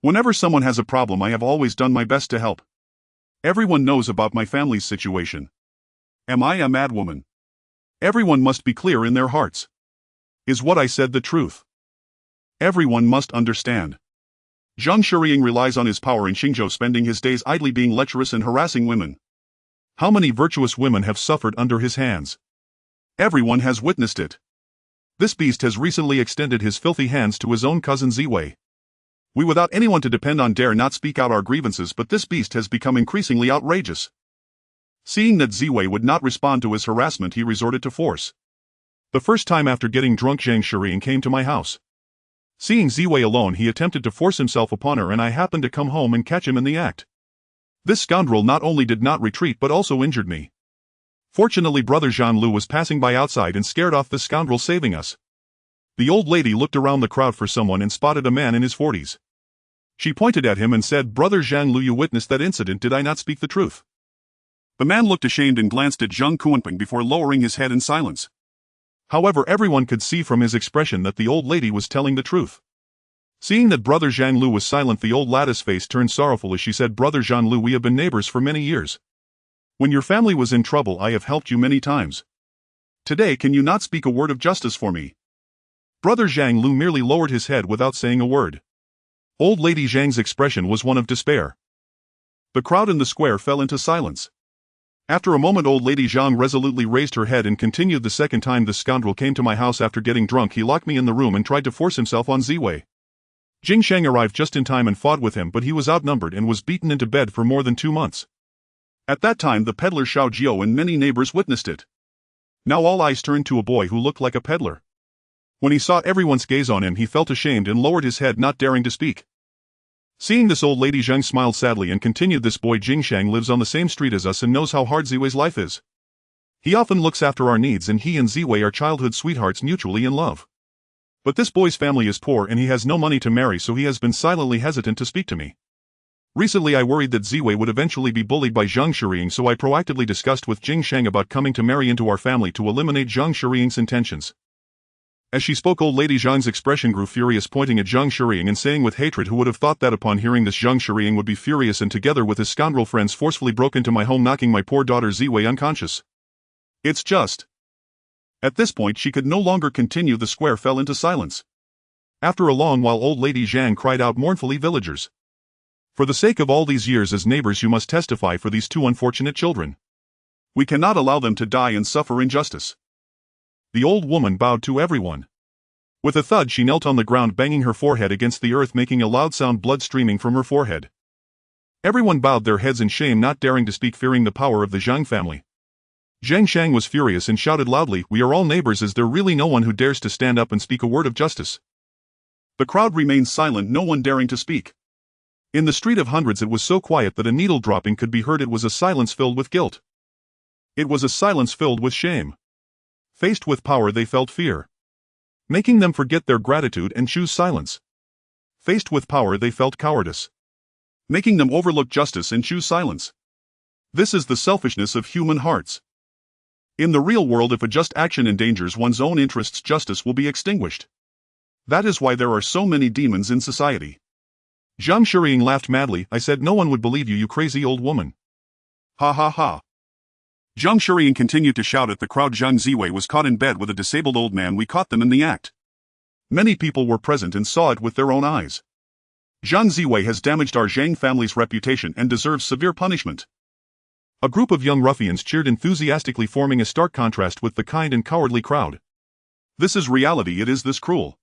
Whenever someone has a problem, I have always done my best to help. Everyone knows about my family's situation. Am I a madwoman? Everyone must be clear in their hearts. Is what I said the truth? Everyone must understand. Zhang Shuriying relies on his power in Xingzhou, spending his days idly being lecherous and harassing women. How many virtuous women have suffered under his hands? Everyone has witnessed it. This beast has recently extended his filthy hands to his own cousin Ziwei. We, without anyone to depend on, dare not speak out our grievances, but this beast has become increasingly outrageous. Seeing that Ziwei would not respond to his harassment, he resorted to force. The first time after getting drunk, Zhang Shuriying came to my house. Seeing Ziwei alone, he attempted to force himself upon her, and I happened to come home and catch him in the act. This scoundrel not only did not retreat but also injured me. Fortunately, brother Zhan Lu was passing by outside and scared off this scoundrel, saving us. The old lady looked around the crowd for someone and spotted a man in his 40s. She pointed at him and said, "Brother Zhang Lu, you witnessed that incident, did I not speak the truth?" The man looked ashamed and glanced at Zhang Kuanping before lowering his head in silence. However, everyone could see from his expression that the old lady was telling the truth. Seeing that brother Zhang Lu was silent, the old lady's face turned sorrowful as she said, "Brother Zhang Lu, we have been neighbors for many years. When your family was in trouble, I have helped you many times. Today, can you not speak a word of justice for me?" Brother Zhang Lu merely lowered his head without saying a word. Old lady Zhang's expression was one of despair. The crowd in the square fell into silence. After a moment, old lady Zhang resolutely raised her head and continued, "The second time this scoundrel came to my house after getting drunk, he locked me in the room and tried to force himself on Ziwei. Jing Sheng arrived just in time and fought with him, but he was outnumbered and was beaten into bed for more than 2 months. At that time, the peddler Xiao Jiao and many neighbors witnessed it. Now all eyes turned to a boy who looked like a peddler. When he saw everyone's gaze on him, he felt ashamed and lowered his head, not daring to speak. Seeing this, old lady Zhang smiled sadly and continued, "This boy Jingsheng lives on the same street as us and knows how hard Ziwei's life is. He often looks after our needs, and he and Ziwei are childhood sweethearts, mutually in love. But this boy's family is poor and he has no money to marry, so he has been silently hesitant to speak to me. Recently I worried that Ziwei would eventually be bullied by Zhang Shuriying, so I proactively discussed with Jingsheng about coming to marry into our family to eliminate Zhang Shuriying's intentions." As she spoke, old lady Zhang's expression grew furious, pointing at Zhang Shuriying and saying with hatred, "Who would have thought that upon hearing this Zhang Shuriying would be furious and together with his scoundrel friends forcefully broke into my home, knocking my poor daughter Ziwei unconscious. It's just..." At this point she could no longer continue. The square fell into silence. After a long while, old lady Zhang cried out mournfully, "Villagers, for the sake of all these years as neighbors, you must testify for these 2 unfortunate children. We cannot allow them to die and suffer injustice." The old woman bowed to everyone. With a thud, she knelt on the ground, banging her forehead against the earth, making a loud sound, blood streaming from her forehead. Everyone bowed their heads in shame, not daring to speak, fearing the power of the Zhang family. Zhang Shang was furious and shouted loudly, "We are all neighbors. Is there really no one who dares to stand up and speak a word of justice?" The crowd remained silent, no one daring to speak. In the street of hundreds it was so quiet that a needle dropping could be heard. It was a silence filled with guilt. It was a silence filled with shame. Faced with power, they felt fear, making them forget their gratitude and choose silence. Faced with power, they felt cowardice, making them overlook justice and choose silence. This is the selfishness of human hearts. In the real world, if a just action endangers one's own interests, justice will be extinguished. That is why there are so many demons in society. Zhang Shuriying laughed madly. "I said no one would believe you, you crazy old woman." Ha ha ha. Zhang Shuriying continued to shout at the crowd. "Zhang Ziwei was caught in bed with a disabled old man. We caught them in the act. Many people were present and saw it with their own eyes. Zhang Ziwei has damaged our Zhang family's reputation and deserves severe punishment." A group of young ruffians cheered enthusiastically, forming a stark contrast with the kind and cowardly crowd. This is reality. It is this cruel.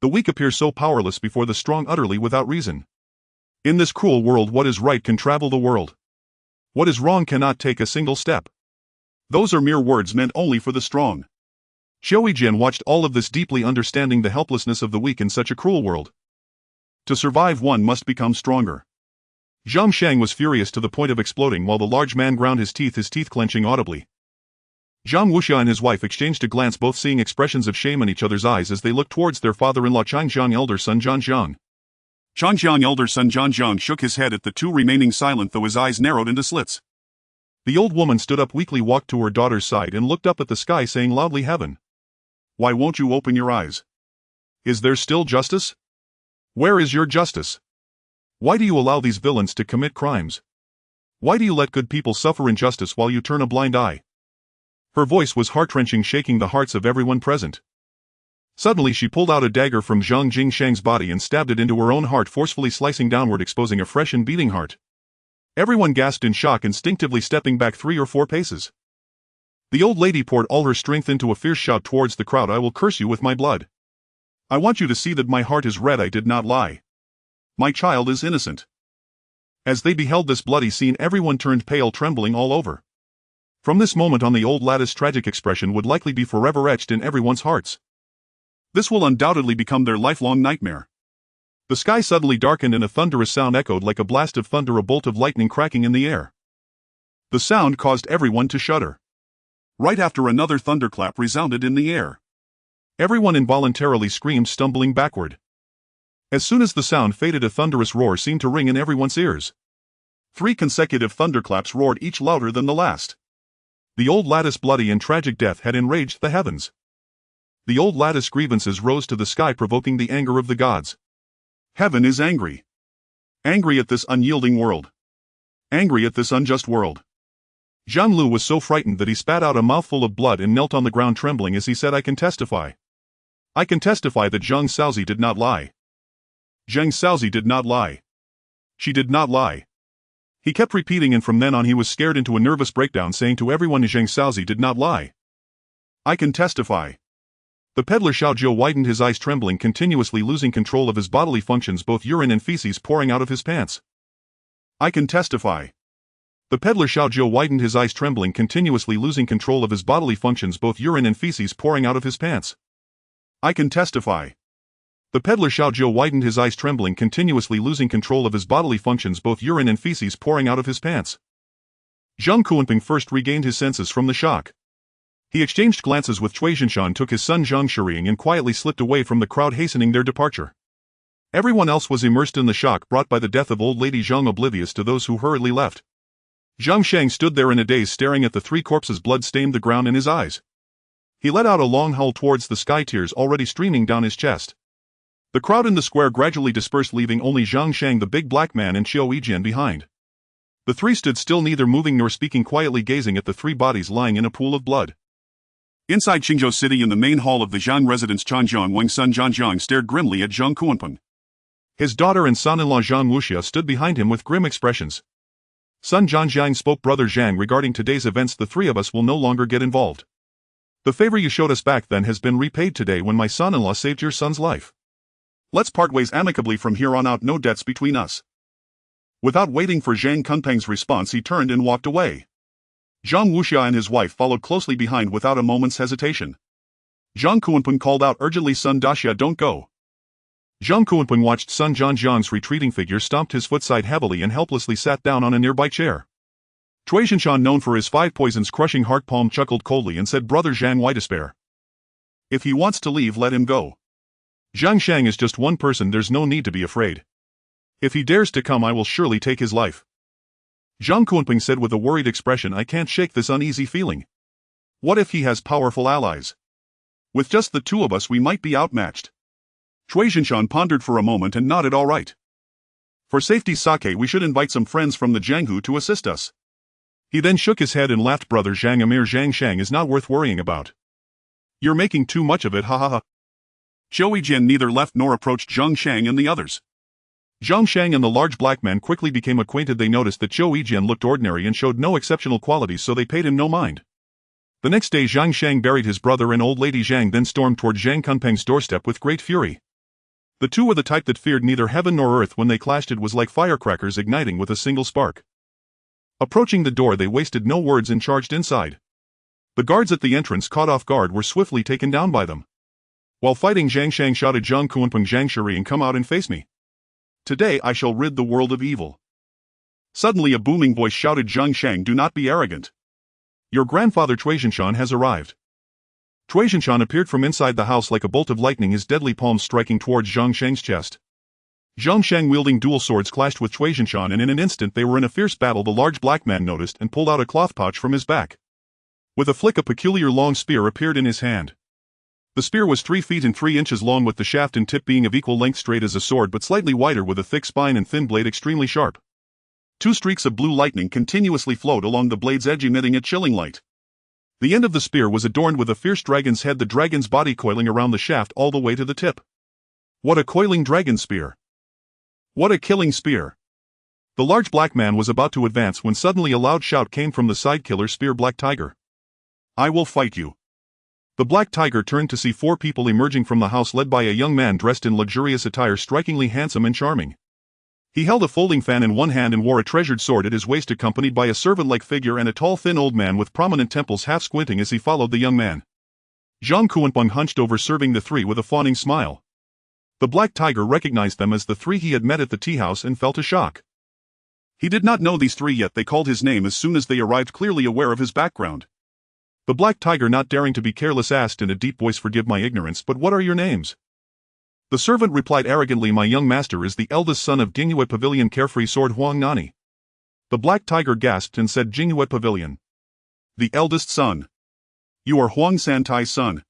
The weak appear so powerless before the strong, utterly without reason. In this cruel world, what is right can travel the world. What is wrong cannot take a single step. Those are mere words meant only for the strong. Xiao Jian watched all of this deeply, understanding the helplessness of the weak in such a cruel world. To survive, one must become stronger. Zhang Shang was furious to the point of exploding while the large man ground his teeth clenching audibly. Zhang Wuxia and his wife exchanged a glance, both seeing expressions of shame in each other's eyes as they looked towards their father-in-law. Changjiang elder son Zhanjiang. Changjiang elder son Zhanjiang shook his head at the two, remaining silent, though his eyes narrowed into slits. The old woman stood up weakly, walked to her daughter's side and looked up at the sky, saying loudly, "Heaven, Why won't you open your eyes? Is there still justice? Where is your justice? Why do you allow these villains to commit crimes? Why do you let good people suffer injustice while you turn a blind eye? Her voice was heart-wrenching, shaking the hearts of everyone present. Suddenly she pulled out a dagger from Zhang Jingshang's body and stabbed it into her own heart, forcefully slicing downward, exposing a fresh and beating heart. Everyone gasped in shock, instinctively stepping back 3 or 4 paces. The old lady poured all her strength into a fierce shout towards the crowd. I will curse you with my blood. I want you to see that my heart is red. I did not lie. My child is innocent. As they beheld this bloody scene, everyone turned pale, trembling all over. From this moment on, the old lady's tragic expression would likely be forever etched in everyone's hearts. This will undoubtedly become their lifelong nightmare. The sky suddenly darkened and a thunderous sound echoed like a blast of thunder, a bolt of lightning cracking in the air. The sound caused everyone to shudder. Right after, another thunderclap resounded in the air. Everyone involuntarily screamed, stumbling backward. As soon as the sound faded, a thunderous roar seemed to ring in everyone's ears. 3 consecutive thunderclaps roared, each louder than the last. The old lady's bloody and tragic death had enraged the heavens. The old lady's grievances rose to the sky, provoking the anger of the gods. Heaven is angry. Angry at this unyielding world. Angry at this unjust world. Jianghu was so frightened that he spat out a mouthful of blood and knelt on the ground, trembling as he said, I can testify. I can testify that Zhang Xiaozi did not lie. Zhang Xiaozi did not lie. She did not lie. He kept repeating, and from then on he was scared into a nervous breakdown, saying to everyone, Zhang Xiaozi did not lie. I can testify. The peddler Xiao Zhou widened his eyes, trembling, continuously losing control of his bodily functions, both urine and feces pouring out of his pants. I can testify. The peddler Xiao Zhou widened his eyes, trembling, continuously losing control of his bodily functions, both urine and feces pouring out of his pants. I can testify. The peddler Xiao Zhou widened his eyes, trembling, continuously losing control of his bodily functions, both urine and feces pouring out of his pants. Zhang Kuanping first regained his senses from the shock. He exchanged glances with Cui Zhinshan, took his son Zhang Shiring, and quietly slipped away from the crowd, hastening their departure. Everyone else was immersed in the shock brought by the death of old lady Zhang, oblivious to those who hurriedly left. Zhang Shang stood there in a daze, staring at the 3 corpses. Blood stained the ground in his eyes. He let out a long howl towards the sky, tears already streaming down his chest. The crowd in the square gradually dispersed, leaving only Zhang Shang, the big black man, and Qiu Yijian behind. The 3 stood still, neither moving nor speaking, quietly gazing at the 3 bodies lying in a pool of blood. Inside Qingzhou City, in the main hall of the Zhang residence, Changjiang Wang's son Zhang stared grimly at Zhang Kuanpeng. His daughter and son-in-law Zhang Wuxia stood behind him with grim expressions. Son Zhang spoke, Brother Zhang, regarding today's events, the 3 of us will no longer get involved. The favor you showed us back then has been repaid today when my son-in-law saved your son's life. Let's part ways amicably from here on out, no debts between us. Without waiting for Zhang Kunpeng's response, he turned and walked away. Zhang Wuxia and his wife followed closely behind without a moment's hesitation. Zhang Kuanpeng called out urgently, Son Daxia, don't go. Zhang Kuanpeng watched son Zhang's retreating figure, stomped his foot, sighed heavily, and helplessly sat down on a nearby chair. Cui Zhinshan, known for his 5 poisons crushing heart palm, chuckled coldly and said, Brother Zhang, why despair? If he wants to leave, let him go. Zhang Shang is just one person, there's no need to be afraid. If he dares to come, I will surely take his life. Zhang Kuanpeng said with a worried expression, I can't shake this uneasy feeling. What if he has powerful allies? With just the 2 of us we might be outmatched. Cui Zhinshan pondered for a moment and nodded, all right. For safety's sake, we should invite some friends from the Jianghu to assist us. He then shook his head and laughed. Brother Zhang, a mere Zhang Shang is not worth worrying about. You're making too much of it, ha ha ha. Qiu Yijian neither left nor approached Zhang Shang and the others. Zhang Shang and the large black man quickly became acquainted. They noticed that Qiu Yijian looked ordinary and showed no exceptional qualities, so they paid him no mind. The next day Zhang Shang buried his brother and old lady Zhang, then stormed toward Zhang Kunpeng's doorstep with great fury. The 2 were the type that feared neither heaven nor earth. When they clashed, it was like firecrackers igniting with a single spark. Approaching the door, they wasted no words and charged inside. The guards at the entrance, caught off guard, were swiftly taken down by them. While fighting, Zhang Shang shouted, Zhang Kuanpeng, Zhang Shiring, come out and face me. Today I shall rid the world of evil. Suddenly a booming voice shouted, Zhang Shang, do not be arrogant. Your grandfather Cui Zhinshan has arrived. Cui Zhinshan appeared from inside the house like a bolt of lightning, his deadly palms striking towards Zhang Shang's chest. Zhang Shang, wielding dual swords, clashed with Cui Zhinshan, and in an instant they were in a fierce battle. The large black man noticed and pulled out a cloth pouch from his back. With a flick, a peculiar long spear appeared in his hand. The spear was 3 feet and 3 inches long, with the shaft and tip being of equal length, straight as a sword but slightly wider, with a thick spine and thin blade extremely sharp. 2 streaks of blue lightning continuously flowed along the blade's edge, emitting a chilling light. The end of the spear was adorned with a fierce dragon's head, the dragon's body coiling around the shaft all the way to the tip. What a coiling dragon spear! What a killing spear! The large black man was about to advance when suddenly a loud shout came from the side killer spear. Black Tiger, I will fight you. The Black Tiger turned to see 4 people emerging from the house, led by a young man dressed in luxurious attire, strikingly handsome and charming. He held a folding fan in one hand and wore a treasured sword at his waist, accompanied by a servant-like figure and a tall thin old man with prominent temples, half squinting as he followed the young man. Jianghu hunched over, serving the 3 with a fawning smile. The Black Tiger recognized them as the 3 he had met at the tea house and felt a shock. He did not know these 3 yet. They called his name as soon as they arrived, clearly aware of his background. The Black Tiger, not daring to be careless, asked in a deep voice, "Forgive my ignorance, but what are your names?" The servant replied arrogantly, "My young master is the eldest son of Jianghu Pavilion, carefree sword Huang Nani." The Black Tiger gasped and said, "Jianghu Pavilion? The eldest son? You are Huang Santai's son."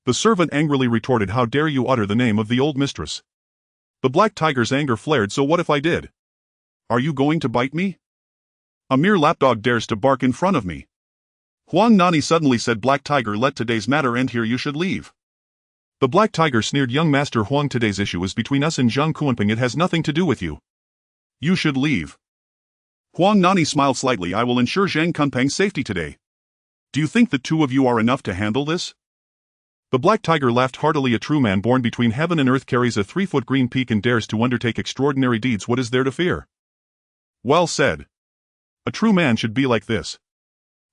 The servant angrily retorted, "How dare you utter the name of the old mistress?" The Black Tiger's anger flared. "So what if I did? Are you going to bite me? A mere lapdog dares to bark in front of me." Huang Nani suddenly said, "Black Tiger, let today's matter end here. You should leave." The Black Tiger sneered, "Young Master Huang, today's issue is between us and Jianghu. It has nothing to do with you. You should leave." Huang Nani smiled slightly. "I will ensure Zhang Kunpeng's safety today. Do you think the 2 of you are enough to handle this?" The Black Tiger laughed heartily. "A true man born between heaven and earth carries a 3-foot green peak and dares to undertake extraordinary deeds. What is there to fear?" "Well said. A true man should be like this."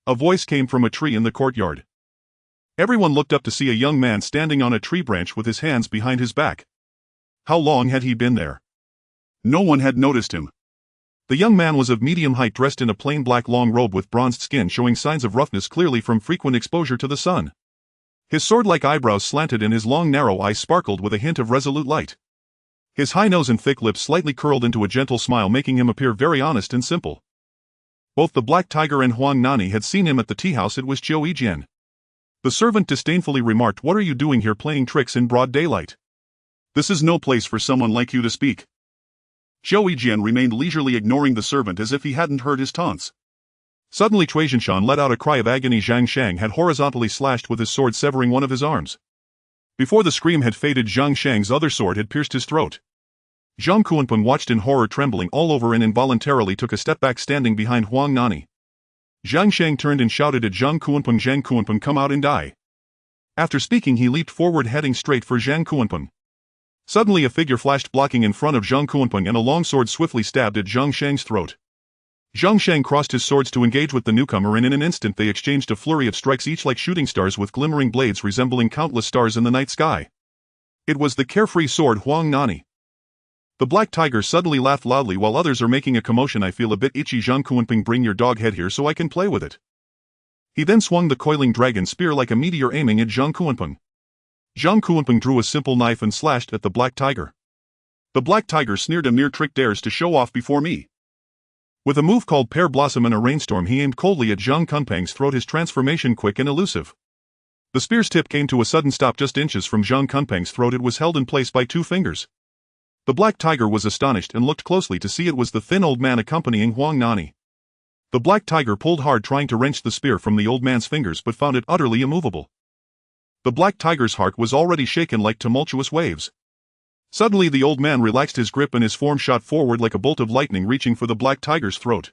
A voice came from a tree in the courtyard. Everyone looked up to see a young man standing on a tree branch with his hands behind his back. How long had he been there? No one had noticed him. The young man was of medium height, dressed in a plain black long robe with bronzed skin showing signs of roughness, clearly from frequent exposure to the sun. His sword-like eyebrows slanted and his long narrow eyes sparkled with a hint of resolute light. His high nose and thick lips slightly curled into a gentle smile, making him appear very honest and simple. Both the Black Tiger and Huang Nani had seen him at the tea house. It was Zhou Yijian. The servant disdainfully remarked, "What are you doing here, playing tricks in broad daylight? This is no place for someone like you to speak." Zhou Yijian remained leisurely, ignoring the servant as if he hadn't heard his taunts. Suddenly Cui Zhenshan let out a cry of agony. Zhang Shang had horizontally slashed with his sword, severing one of his arms. Before the scream had faded, Zhang Shang's other sword had pierced his throat. Zhang Kunpeng watched in horror, trembling all over, and involuntarily took a step back, standing behind Huang Nani. Zhang Shang turned and shouted at Zhang Kunpeng, "Come out and die." After speaking, he leaped forward, heading straight for Zhang Kunpeng. Suddenly a figure flashed, blocking in front of Zhang Kunpeng, and a long sword swiftly stabbed at Zhang Shang's throat. Zhang Shang crossed his swords to engage with the newcomer, and in an instant they exchanged a flurry of strikes, each like shooting stars with glimmering blades resembling countless stars in the night sky. It was the carefree sword Huang Nani. The Black Tiger suddenly laughed loudly while others are making a commotion. "I feel a bit itchy, Zhang Kunpeng, bring your dog head here so I can play with it." He then swung the coiling dragon spear like a meteor, aiming at Zhang Kunpeng. Zhang Kunpeng drew a simple knife and slashed at the Black Tiger. The Black Tiger sneered, "A mere trick, dares to show off before me." With a move called Pear Blossom in a Rainstorm, he aimed coldly at Zhang Kunpeng's throat, his transformation quick and elusive. The spear's tip came to a sudden stop just inches from Zhang Kunpeng's throat. It was held in place by 2 fingers. The Black Tiger was astonished and looked closely to see it was the thin old man accompanying Huang Nani. The Black Tiger pulled hard, trying to wrench the spear from the old man's fingers, but found it utterly immovable. The Black Tiger's heart was already shaken like tumultuous waves. Suddenly the old man relaxed his grip and his form shot forward like a bolt of lightning, reaching for the Black Tiger's throat.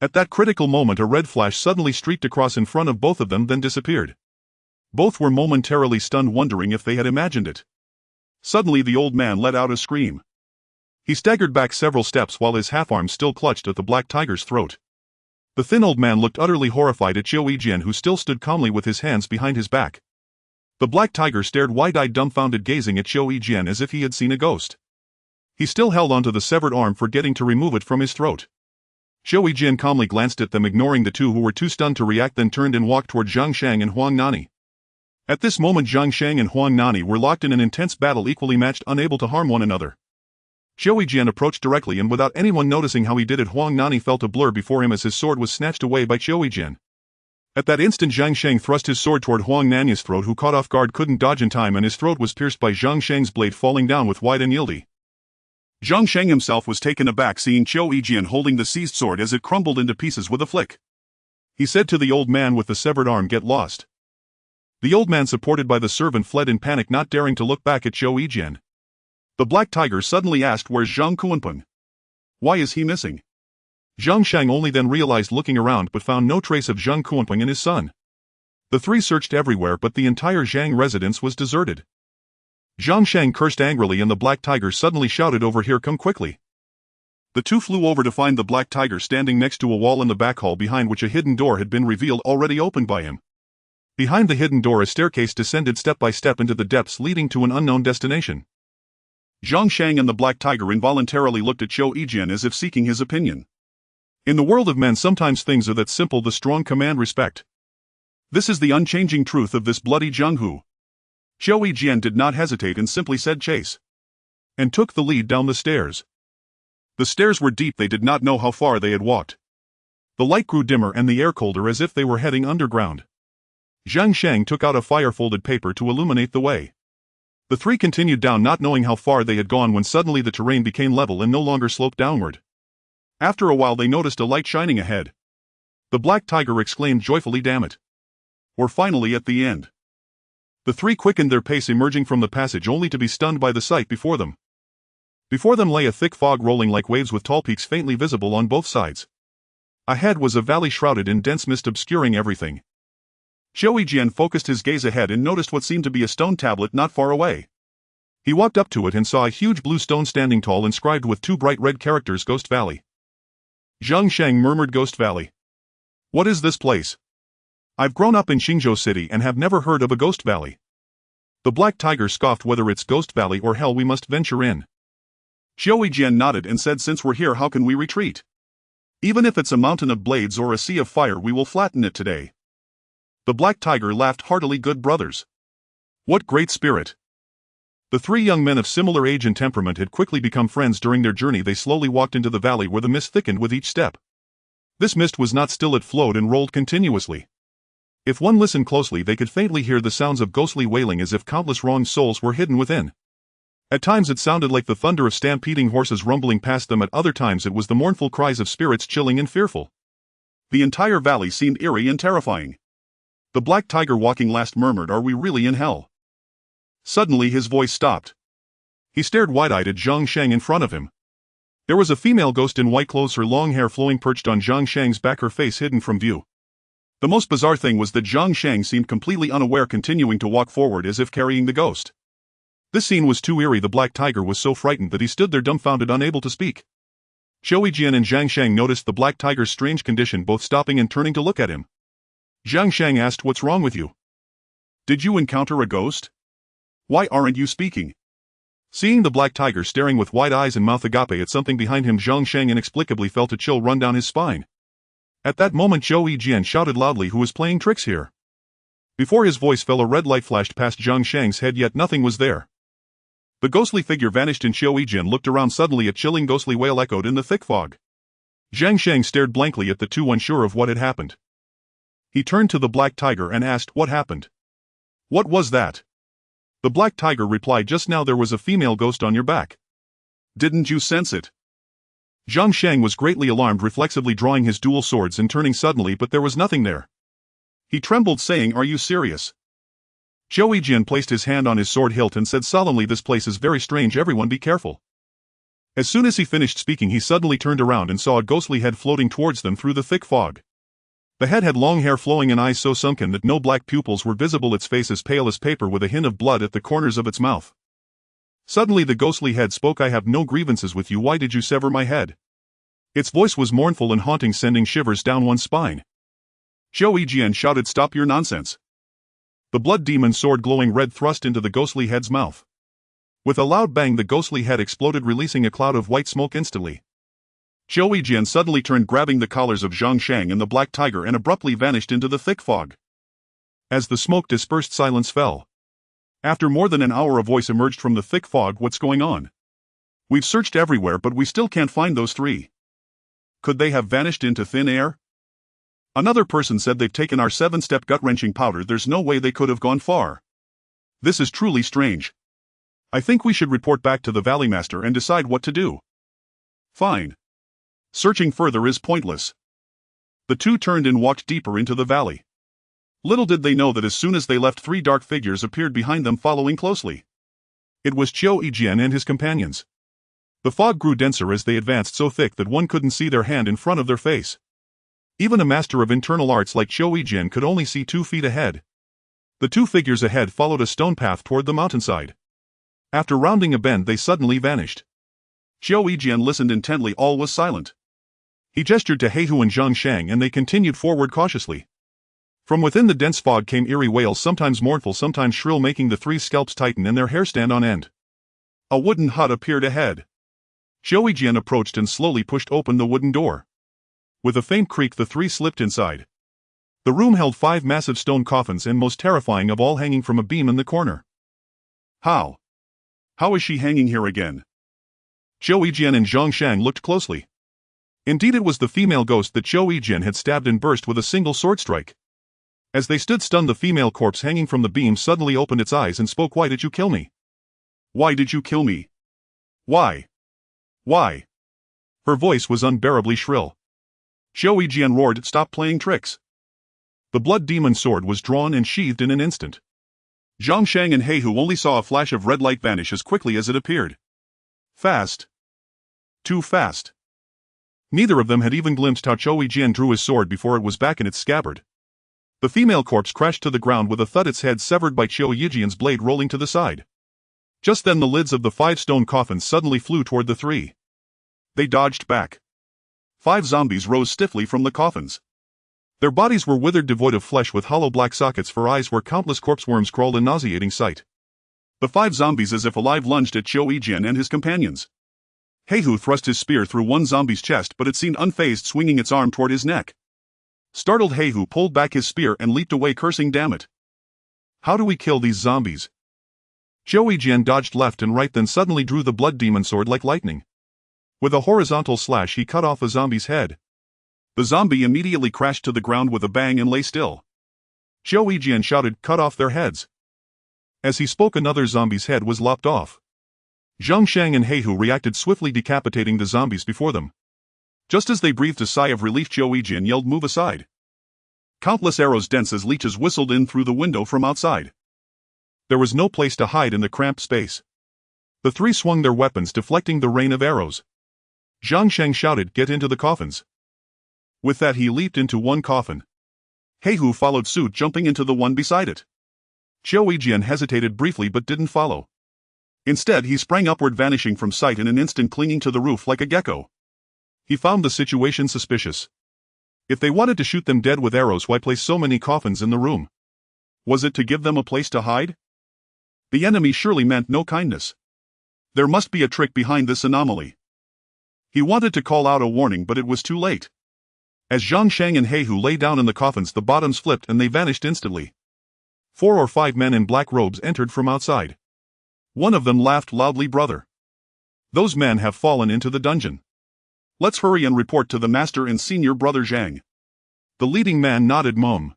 At that critical moment a red flash suddenly streaked across in front of both of them, then disappeared. Both were momentarily stunned, wondering if they had imagined it. Suddenly the old man let out a scream. He staggered back several steps while his half-arm still clutched at the Black Tiger's throat. The thin old man looked utterly horrified at Zhou Yijian, who still stood calmly with his hands behind his back. The Black Tiger stared wide-eyed, dumbfounded, gazing at Zhou Yijian as if he had seen a ghost. He still held onto the severed arm, forgetting to remove it from his throat. Zhou Yijian calmly glanced at them, ignoring the 2 who were too stunned to react, then turned and walked toward Zhang Shang and Huang Nani. At this moment Zhang Shang and Huang Nani were locked in an intense battle, equally matched, unable to harm one another. Zhou Yijian approached directly, and without anyone noticing how he did it, Huang Nani felt a blur before him as his sword was snatched away by Zhou Yijian. At that instant Zhang Sheng thrust his sword toward Huang Nanya's throat, who caught off guard couldn't dodge in time, and his throat was pierced by Zhang Sheng's blade falling down with wide unyielding. Zhang Sheng himself was taken aback seeing Qiu Yijian holding the seized sword as it crumbled into pieces with a flick. He said to the old man with the severed arm, "Get lost." The old man, supported by the servant, fled in panic, not daring to look back at Qiu Yijian. The black tiger suddenly asked, "Where's Zhang Kuanpeng? Why is he missing?" Zhang Sheng only then realized, looking around, but found no trace of Zhang Kuanpeng and his son. The three searched everywhere, but the entire Zhang residence was deserted. Zhang Sheng cursed angrily, and the black tiger suddenly shouted, "Over here, come quickly." The two flew over to find the black tiger standing next to a wall in the back hall, behind which a hidden door had been revealed, already opened by him. Behind the hidden door a staircase descended step by step into the depths, leading to an unknown destination. Zhang Sheng and the black tiger involuntarily looked at Qiu Yijian as if seeking his opinion. In the world of men, sometimes things are that simple. The strong command respect. This is the unchanging truth of this bloody Jianghu. Qiu Yijian did not hesitate and simply said, "Chase," and took the lead down the stairs. The stairs were deep, they did not know how far they had walked. The light grew dimmer and the air colder, as if they were heading underground. Zhang Sheng took out a fire-folded paper to illuminate the way. The three continued down, not knowing how far they had gone, when suddenly the terrain became level and no longer sloped downward. After a while they noticed a light shining ahead. The black tiger exclaimed joyfully, "Damn it! We're finally at the end." The three quickened their pace, emerging from the passage only to be stunned by the sight before them. Before them lay a thick fog rolling like waves, with tall peaks faintly visible on both sides. Ahead was a valley shrouded in dense mist, obscuring everything. Qiu Yijian focused his gaze ahead and noticed what seemed to be a stone tablet not far away. He walked up to it and saw a huge blue stone standing tall, inscribed with two bright red characters, "Ghost Valley." Zhang Sheng murmured, "Ghost Valley? What is this place? I've grown up in Xingzhou City and have never heard of a ghost valley." The black tiger scoffed, "Whether it's Ghost Valley or hell, we must venture in." Qiu Yijian nodded and said, "Since we're here, how can we retreat? Even if it's a mountain of blades or a sea of fire, we will flatten it today." The black tiger laughed heartily, "Good brothers. What great spirit." The three young men of similar age and temperament had quickly become friends during their journey. They slowly walked into the valley, where the mist thickened with each step. This mist was not still, it flowed and rolled continuously. If one listened closely, they could faintly hear the sounds of ghostly wailing, as if countless wronged souls were hidden within. At times it sounded like the thunder of stampeding horses rumbling past them, at other times it was the mournful cries of spirits, chilling and fearful. The entire valley seemed eerie and terrifying. The black tiger, walking last, murmured, "Are we really in hell?" Suddenly his voice stopped. He stared wide-eyed at Zhang Sheng in front of him. There was a female ghost in white clothes, her long hair flowing, perched on Zhang Sheng's back, her face hidden from view. The most bizarre thing was that Zhang Sheng seemed completely unaware, continuing to walk forward as if carrying the ghost. This scene was too eerie. The black tiger was so frightened that he stood there dumbfounded, unable to speak. Qiu Yijian and Zhang Sheng noticed the black tiger's strange condition, both stopping and turning to look at him. Zhang Sheng asked, "What's wrong with you? Did you encounter a ghost? Why aren't you speaking?" Seeing the black tiger staring with wide eyes and mouth agape at something behind him, Zhang Sheng inexplicably felt a chill run down his spine. At that moment Qiu Yijian shouted loudly, "Who is playing tricks here?" Before his voice fell, a red light flashed past Zhang Sheng's head, yet nothing was there. The ghostly figure vanished, and Qiu Yijian looked around. Suddenly a chilling ghostly wail echoed in the thick fog. Zhang Sheng stared blankly at the two, unsure of what had happened. He turned to the black tiger and asked, "What happened? What was that?" The black tiger replied, "Just now there was a female ghost on your back. Didn't you sense it?" Zhang Sheng was greatly alarmed, reflexively drawing his dual swords and turning suddenly, but there was nothing there. He trembled, saying, "Are you serious?" Qiu Yijian placed his hand on his sword hilt and said solemnly, "This place is very strange, everyone be careful." As soon as he finished speaking, he suddenly turned around and saw a ghostly head floating towards them through the thick fog. The head had long hair flowing and eyes so sunken that no black pupils were visible, its face as pale as paper, with a hint of blood at the corners of its mouth. Suddenly the ghostly head spoke, "I have no grievances with you, why did you sever my head?" Its voice was mournful and haunting, sending shivers down one's spine. Qiu Yijian shouted, "Stop your nonsense." The blood demon sword, glowing red, thrust into the ghostly head's mouth. With a loud bang the ghostly head exploded, releasing a cloud of white smoke instantly. Qiu Yijian suddenly turned, grabbing the collars of Zhang Sheng and the black tiger, and abruptly vanished into the thick fog. As the smoke dispersed, silence fell. After more than an hour a voice emerged from the thick fog, "What's going on? We've searched everywhere but we still can't find those three. Could they have vanished into thin air?" Another person said they've taken our 7-step gut-wrenching powder. There's no way they could have gone far. This is truly strange. I think we should report back to the Valley Master and decide what to do. Fine. Searching further is pointless. The two turned and walked deeper into the valley. Little did they know that as soon as they left, 3 dark figures appeared behind them, following closely. It was Qiu Yijian and his companions. The fog grew denser as they advanced, so thick that one couldn't see their hand in front of their face. Even a master of internal arts like Qiu Yijian could only see 2 feet ahead. The 2 figures ahead followed a stone path toward the mountainside. After rounding a bend, they suddenly vanished. Qiu Yijian listened intently. All was silent. He gestured to Heihu and Zhang Shang, and they continued forward cautiously. From within the dense fog came eerie wails, sometimes mournful, sometimes shrill, making the 3 scalps tighten and their hair stand on end. A wooden hut appeared ahead. Qiu Yijian approached and slowly pushed open the wooden door. With a faint creak, the 3 slipped inside. The room held 5 massive stone coffins, and most terrifying of all, hanging from a beam in the corner. How is she hanging here again? Qiu Yijian and Zhang Shang looked closely. Indeed, it was the female ghost that Qiu Yijian had stabbed and burst with a single sword strike. As they stood stunned, the female corpse hanging from the beam suddenly opened its eyes and spoke. Why did you kill me? Why did you kill me? Why? Why? Her voice was unbearably shrill. Qiu Yijian roared, stop playing tricks. The blood demon sword was drawn and sheathed in an instant. Zhang Shang and Heihu only saw a flash of red light vanish as quickly as it appeared. Fast. Too fast. Neither of them had even glimpsed how Qiu Yijian drew his sword before it was back in its scabbard. The female corpse crashed to the ground with a thud, its head severed by Qiu Yijian's blade rolling to the side. Just then the lids of the 5 stone coffins suddenly flew toward the 3. They dodged back. 5 zombies rose stiffly from the coffins. Their bodies were withered, devoid of flesh, with hollow black sockets for eyes where countless corpse worms crawled in nauseating sight. The 5 zombies, as if alive, lunged at Qiu Yijian and his companions. Heihu thrust his spear through one zombie's chest, but it seemed unfazed, swinging its arm toward his neck. Startled, Heihu pulled back his spear and leaped away, cursing, damn it. How do we kill these zombies? Qiu Yijian dodged left and right, then suddenly drew the blood demon sword like lightning. With a horizontal slash, he cut off a zombie's head. The zombie immediately crashed to the ground with a bang and lay still. Qiu Yijian shouted, cut off their heads. As he spoke, another zombie's head was lopped off. Zhang Shang and Heihu reacted swiftly, decapitating the zombies before them. Just as they breathed a sigh of relief, Qiu Yijian yelled, move aside. Countless arrows, dense as leeches, whistled in through the window from outside. There was no place to hide in the cramped space. The 3 swung their weapons, deflecting the rain of arrows. Zhang Shang shouted, get into the coffins. With that, he leaped into one coffin. Heihu followed suit, jumping into the one beside it. Qiu Yijian hesitated briefly but didn't follow. Instead, he sprang upward, vanishing from sight in an instant, clinging to the roof like a gecko. He found the situation suspicious. If they wanted to shoot them dead with arrows, why place so many coffins in the room? Was it to give them a place to hide? The enemy surely meant no kindness. There must be a trick behind this anomaly. He wanted to call out a warning, but it was too late. As Zhang Shang and Heihu lay down in the coffins, the bottoms flipped and they vanished instantly. 4 or 5 men in black robes entered from outside. One of them laughed loudly, brother. Those men have fallen into the dungeon. Let's hurry and report to the master and senior brother Zhang. The leading man nodded, mum.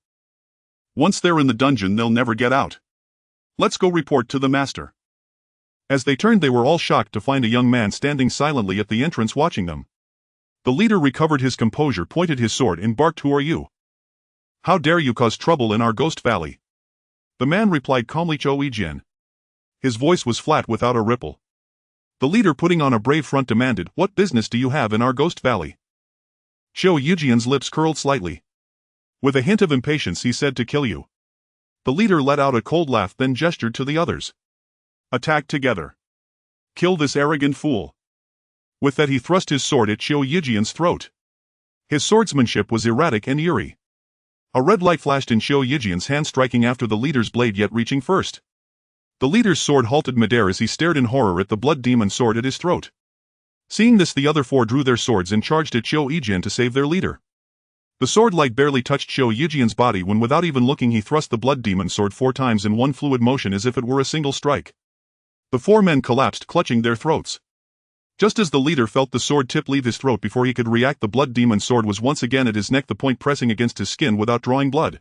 Once they're in the dungeon, they'll never get out. Let's go report to the master. As they turned, they were all shocked to find a young man standing silently at the entrance watching them. The leader recovered his composure, pointed his sword, and barked, who are you? How dare you cause trouble in our ghost valley? The man replied calmly, Qiu Yijian. His voice was flat without a ripple. The leader, putting on a brave front, demanded, what business do you have in our ghost valley? Qiu Yijian's lips curled slightly. With a hint of impatience, he said, to kill you. The leader let out a cold laugh, then gestured to the others. Attack together. Kill this arrogant fool. With that, he thrust his sword at Qiu Yijian's throat. His swordsmanship was erratic and eerie. A red light flashed in Qiu Yijian's hand, striking after the leader's blade, yet reaching first. The leader's sword halted midair as he stared in horror at the blood demon sword at his throat. Seeing this, the other 4 drew their swords and charged at Qiu Yijian to save their leader. The sword light barely touched Qiu Yijian's body when, without even looking, he thrust the blood demon sword 4 times in one fluid motion, as if it were a single strike. The 4 men collapsed, clutching their throats. Just as the leader felt the sword tip leave his throat before he could react, the blood demon's sword was once again at his neck, the point pressing against his skin without drawing blood.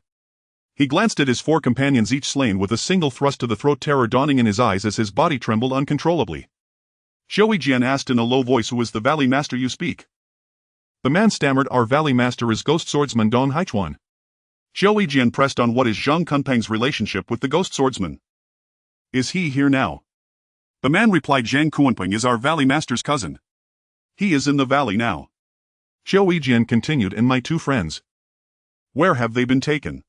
He glanced at his 4 companions, each slain with a single thrust to the throat, terror dawning in his eyes as his body trembled uncontrollably. Xiao Yijian asked in a low voice, "Who is the valley master you speak?" The man stammered, "Our valley master is ghost swordsman Dong Haichuan." Xiao Yijian pressed on, "What is Zhang Kunpeng's relationship with the ghost swordsman? Is he here now?" The man replied, "Zhang Kunpeng is our valley master's cousin. He is in the valley now." Xiao Yijian continued, "And my 2 friends? Where have they been taken?"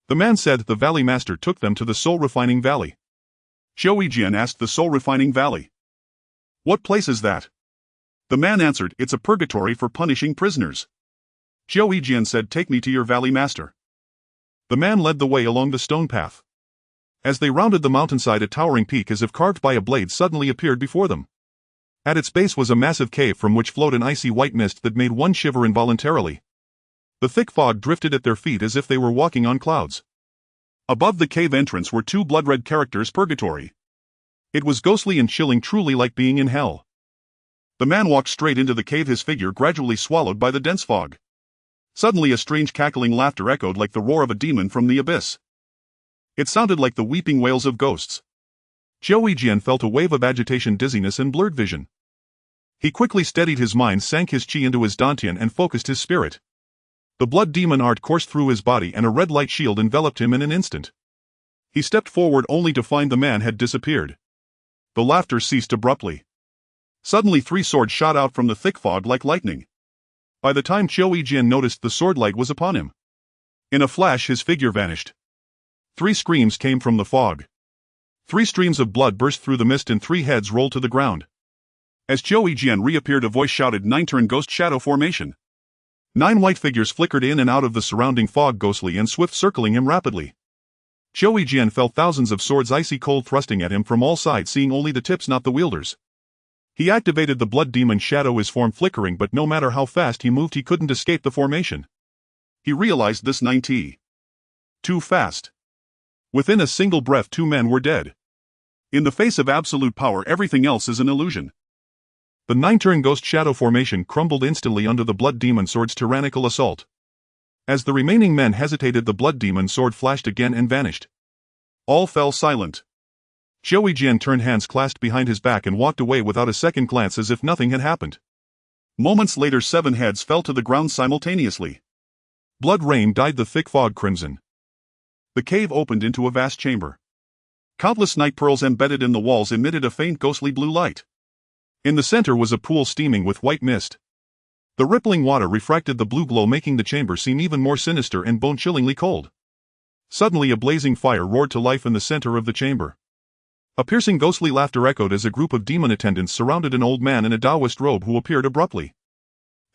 The man said, "The valley master took them to the soul refining valley." Xiao Yijian asked, "The soul refining valley? What place is that?" The man answered, "It's a purgatory for punishing prisoners." Xiao Yijian said, "Take me to your valley master." The man led the way along the stone path. As they rounded the mountainside, a towering peak as if carved by a blade suddenly appeared before them. At its base was a massive cave from which flowed an icy white mist that made one shiver involuntarily. The thick fog drifted at their feet as if they were walking on clouds. Above the cave entrance were 2 blood-red characters, Purgatory. It was ghostly and chilling, truly like being in hell. The man walked straight into the cave, his figure gradually swallowed by the dense fog. Suddenly a strange cackling laughter echoed like the roar of a demon from the abyss. It sounded like the weeping wails of ghosts. Xiao Yijian felt a wave of agitation, dizziness and blurred vision. He quickly steadied his mind, sank his qi into his dantian and focused his spirit. The blood demon art coursed through his body and a red light shield enveloped him in an instant. He stepped forward only to find the man had disappeared. The laughter ceased abruptly. Suddenly 3 swords shot out from the thick fog like lightning. By the time Xiao Yijian noticed, the sword light was upon him. In a flash his figure vanished. 3 screams came from the fog. 3 streams of blood burst through the mist and 3 heads rolled to the ground. As Xiao Yijian reappeared, a voice shouted, "9 turn ghost shadow formation." 9 white figures flickered in and out of the surrounding fog, ghostly and swift, circling him rapidly. Xiao Yijian felt thousands of swords icy cold thrusting at him from all sides, seeing only the tips, not the wielders. He activated the blood demon shadow, his form flickering, but no matter how fast he moved he couldn't escape the formation. He realized this 90. Too fast. Within a single breath 2 men were dead. In the face of absolute power, everything else is an illusion. The 9-turn ghost shadow formation crumbled instantly under the blood demon sword's tyrannical assault. As the remaining men hesitated, the blood demon sword flashed again and vanished. All fell silent. Xiao Yijian turned, hands clasped behind his back, and walked away without a second glance, as if nothing had happened. Moments later 7 heads fell to the ground simultaneously. Blood rain dyed the thick fog crimson. The cave opened into a vast chamber. Countless night pearls embedded in the walls emitted a faint ghostly blue light. In the center was a pool steaming with white mist. The rippling water refracted the blue glow, making the chamber seem even more sinister and bone-chillingly cold. Suddenly a blazing fire roared to life in the center of the chamber. A piercing ghostly laughter echoed as a group of demon attendants surrounded an old man in a Taoist robe who appeared abruptly.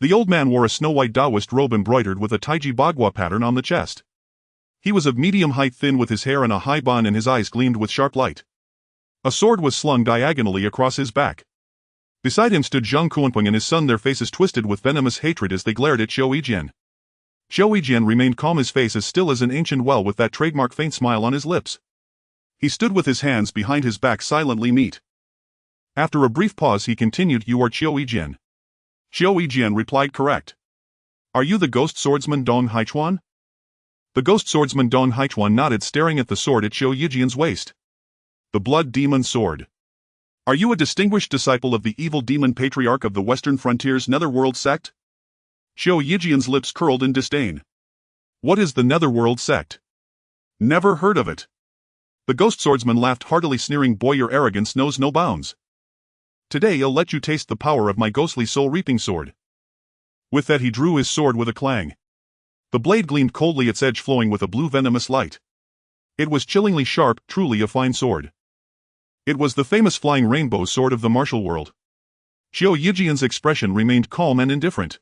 The old man wore a snow-white Taoist robe embroidered with a Taiji Bagua pattern on the chest. He was of medium height, thin, with his hair in a high bun, and his eyes gleamed with sharp light. A sword was slung diagonally across his back. Beside him stood Zhang Kunpeng and his son, their faces twisted with venomous hatred as they glared at Xiao Yijian. Xiao Yijian remained calm, his face as still as an ancient well, with that trademark faint smile on his lips. He stood with his hands behind his back, silently mute. After a brief pause he continued, "You are Xiao Yijian." Xiao Yijian replied, "Correct." "Are you the ghost swordsman Dong Haichuan?" The ghost swordsman Dong Haichuan nodded, staring at the sword at Xiao Yijian's waist. "The blood demon sword. Are you a distinguished disciple of the evil demon patriarch of the western frontier's netherworld sect?" Xiao Yijian's lips curled in disdain. "What is the netherworld sect?" "Never heard of it." The ghost swordsman laughed heartily, sneering, "Boy, your arrogance knows no bounds. Today I'll let you taste the power of my ghostly soul-reaping sword." With that he drew his sword with a clang. The blade gleamed coldly, its edge flowing with a blue venomous light. It was chillingly sharp, truly a fine sword. It was the famous flying rainbow sword of the martial world. Xiao Yijian's expression remained calm and indifferent.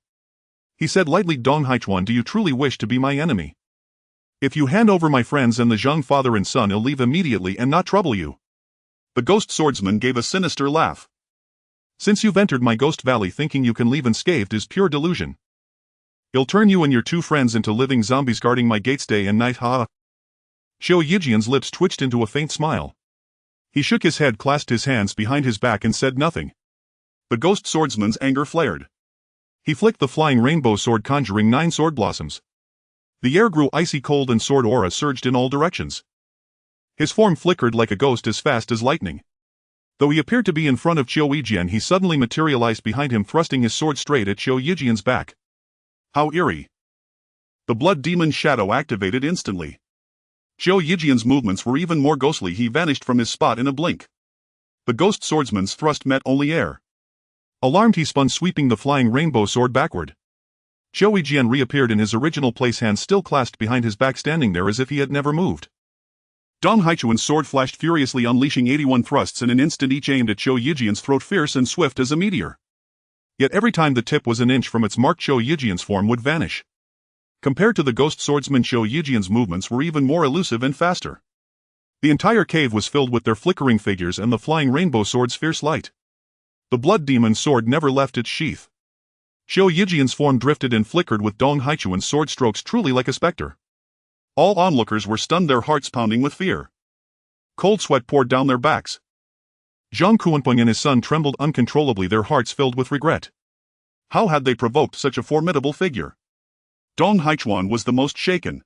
He said lightly, "Dong Haichuan, do you truly wish to be my enemy? If you hand over my friends and the Jiang father and son, I'll leave immediately and not trouble you." The ghost swordsman gave a sinister laugh. "Since you've entered my ghost valley thinking you can leave unscathed is pure delusion. I'll turn you and your 2 friends into living zombies guarding my gates day and night, ha." Xiao Yijian's lips twitched into a faint smile. He shook his head, clasped his hands behind his back and said nothing. The ghost swordsman's anger flared. He flicked the flying rainbow sword, conjuring 9 sword blossoms. The air grew icy cold and sword aura surged in all directions. His form flickered like a ghost as fast as lightning. Though he appeared to be in front of Qiu Yijian, he suddenly materialized behind him, thrusting his sword straight at Qiu Yijian's back. How eerie. The blood demon's shadow activated instantly. Qiu Yijian's movements were even more ghostly. He vanished from his spot in a blink. The ghost swordsman's thrust met only air. Alarmed, he spun, sweeping the flying rainbow sword backward. Qiu Yijian reappeared in his original place, hands still clasped behind his back, standing there as if he had never moved. Dong Haichuan's sword flashed furiously, unleashing 81 thrusts in an instant, each aimed at Qiu Yijian's throat, fierce and swift as a meteor. Yet every time the tip was an inch from its mark, Qiu Yijian's form would vanish. Compared to the ghost swordsman, Qiu Yijian's movements were even more elusive and faster. The entire cave was filled with their flickering figures and the flying rainbow sword's fierce light. The blood demon's sword never left its sheath. Qiu Yijian's form drifted and flickered with Dong Haichuan's sword strokes, truly like a specter. All onlookers were stunned, their hearts pounding with fear. Cold sweat poured down their backs. Jianghu and his son trembled uncontrollably, their hearts filled with regret. How had they provoked such a formidable figure? Dong Haichuan was the most shaken.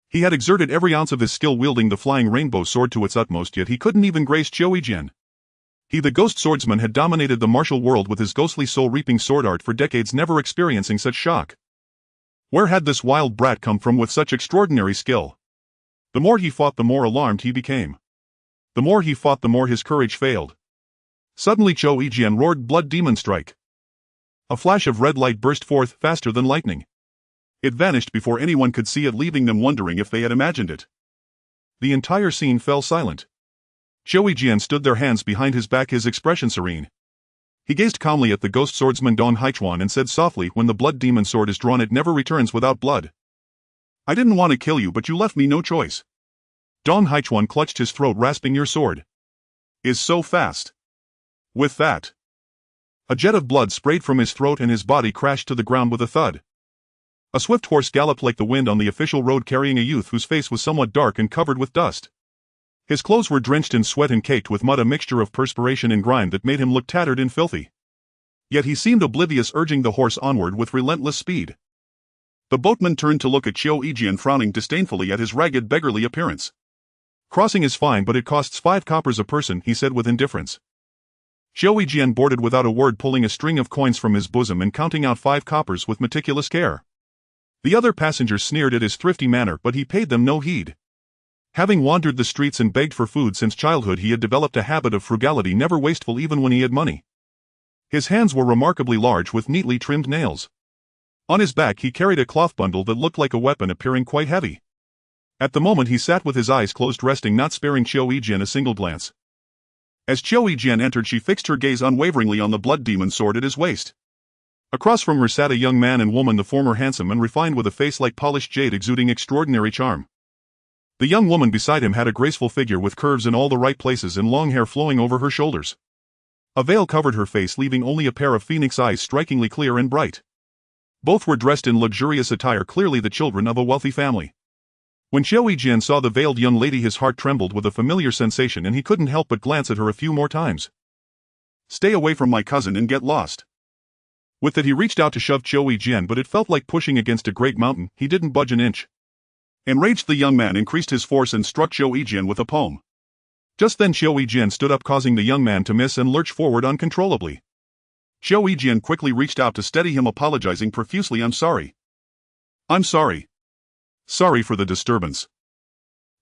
He had exerted every ounce of his skill wielding the flying rainbow sword to its utmost, yet he couldn't even grace Qiu Yijian. He, the ghost swordsman, had dominated the martial world with his ghostly soul-reaping sword art for decades, never experiencing such shock. Where had this wild brat come from with such extraordinary skill? The more he fought, the more alarmed he became. The more he fought, the more his courage failed. Suddenly Qiu Yijian roared, "Blood demon strike!" A flash of red light burst forth, faster than lightning. It vanished before anyone could see it, leaving them wondering if they had imagined it. The entire scene fell silent. Qiu Yijian stood there, hands behind his back, his expression serene. He gazed calmly at the ghost swordsman Dong Haichuan and said softly, "When the blood demon sword is drawn, it never returns without blood. I didn't want to kill you, but you left me no choice." Dong Haichuan clutched his throat, rasping, "Your sword is so fast." With that, a jet of blood sprayed from his throat and his body crashed to the ground with a thud. A swift horse galloped like the wind on the official road, carrying a youth whose face was somewhat dark and covered with dust. His clothes were drenched in sweat and caked with mud, a mixture of perspiration and grime that made him look tattered and filthy. Yet he seemed oblivious, urging the horse onward with relentless speed. The boatman turned to look at Qiu Yijian, frowning disdainfully at his ragged, beggarly appearance. "Crossing is fine, but it costs 5 coppers a person," he said with indifference. Qiu Yijian boarded without a word, pulling a string of coins from his bosom and counting out 5 coppers with meticulous care. The other passengers sneered at his thrifty manner, but he paid them no heed. Having wandered the streets and begged for food since childhood, he had developed a habit of frugality, never wasteful even when he had money. His hands were remarkably large, with neatly trimmed nails. On his back he carried a cloth bundle that looked like a weapon, appearing quite heavy. At the moment he sat with his eyes closed, resting, not sparing Qiu Yijian a single glance. As Qiu Yijian entered, she fixed her gaze unwaveringly on the blood demon sword at his waist. Across from her sat a young man and woman, the former handsome and refined, with a face like polished jade exuding extraordinary charm. The young woman beside him had a graceful figure with curves in all the right places and long hair flowing over her shoulders. A veil covered her face, leaving only a pair of phoenix eyes strikingly clear and bright. Both were dressed in luxurious attire, clearly the children of a wealthy family. When Qiu Yijian saw the veiled young lady, his heart trembled with a familiar sensation and he couldn't help but glance at her a few more times. "Stay away from my cousin and get lost." With that he reached out to shove Qiu Yijian, but it felt like pushing against a great mountain. He didn't budge an inch. Enraged, the young man increased his force and struck Qiu Yijian with a palm. Just then Qiu Yijian stood up, causing the young man to miss and lurch forward uncontrollably. Qiu Yijian quickly reached out to steady him, apologizing profusely, "I'm sorry. I'm sorry. Sorry for the disturbance."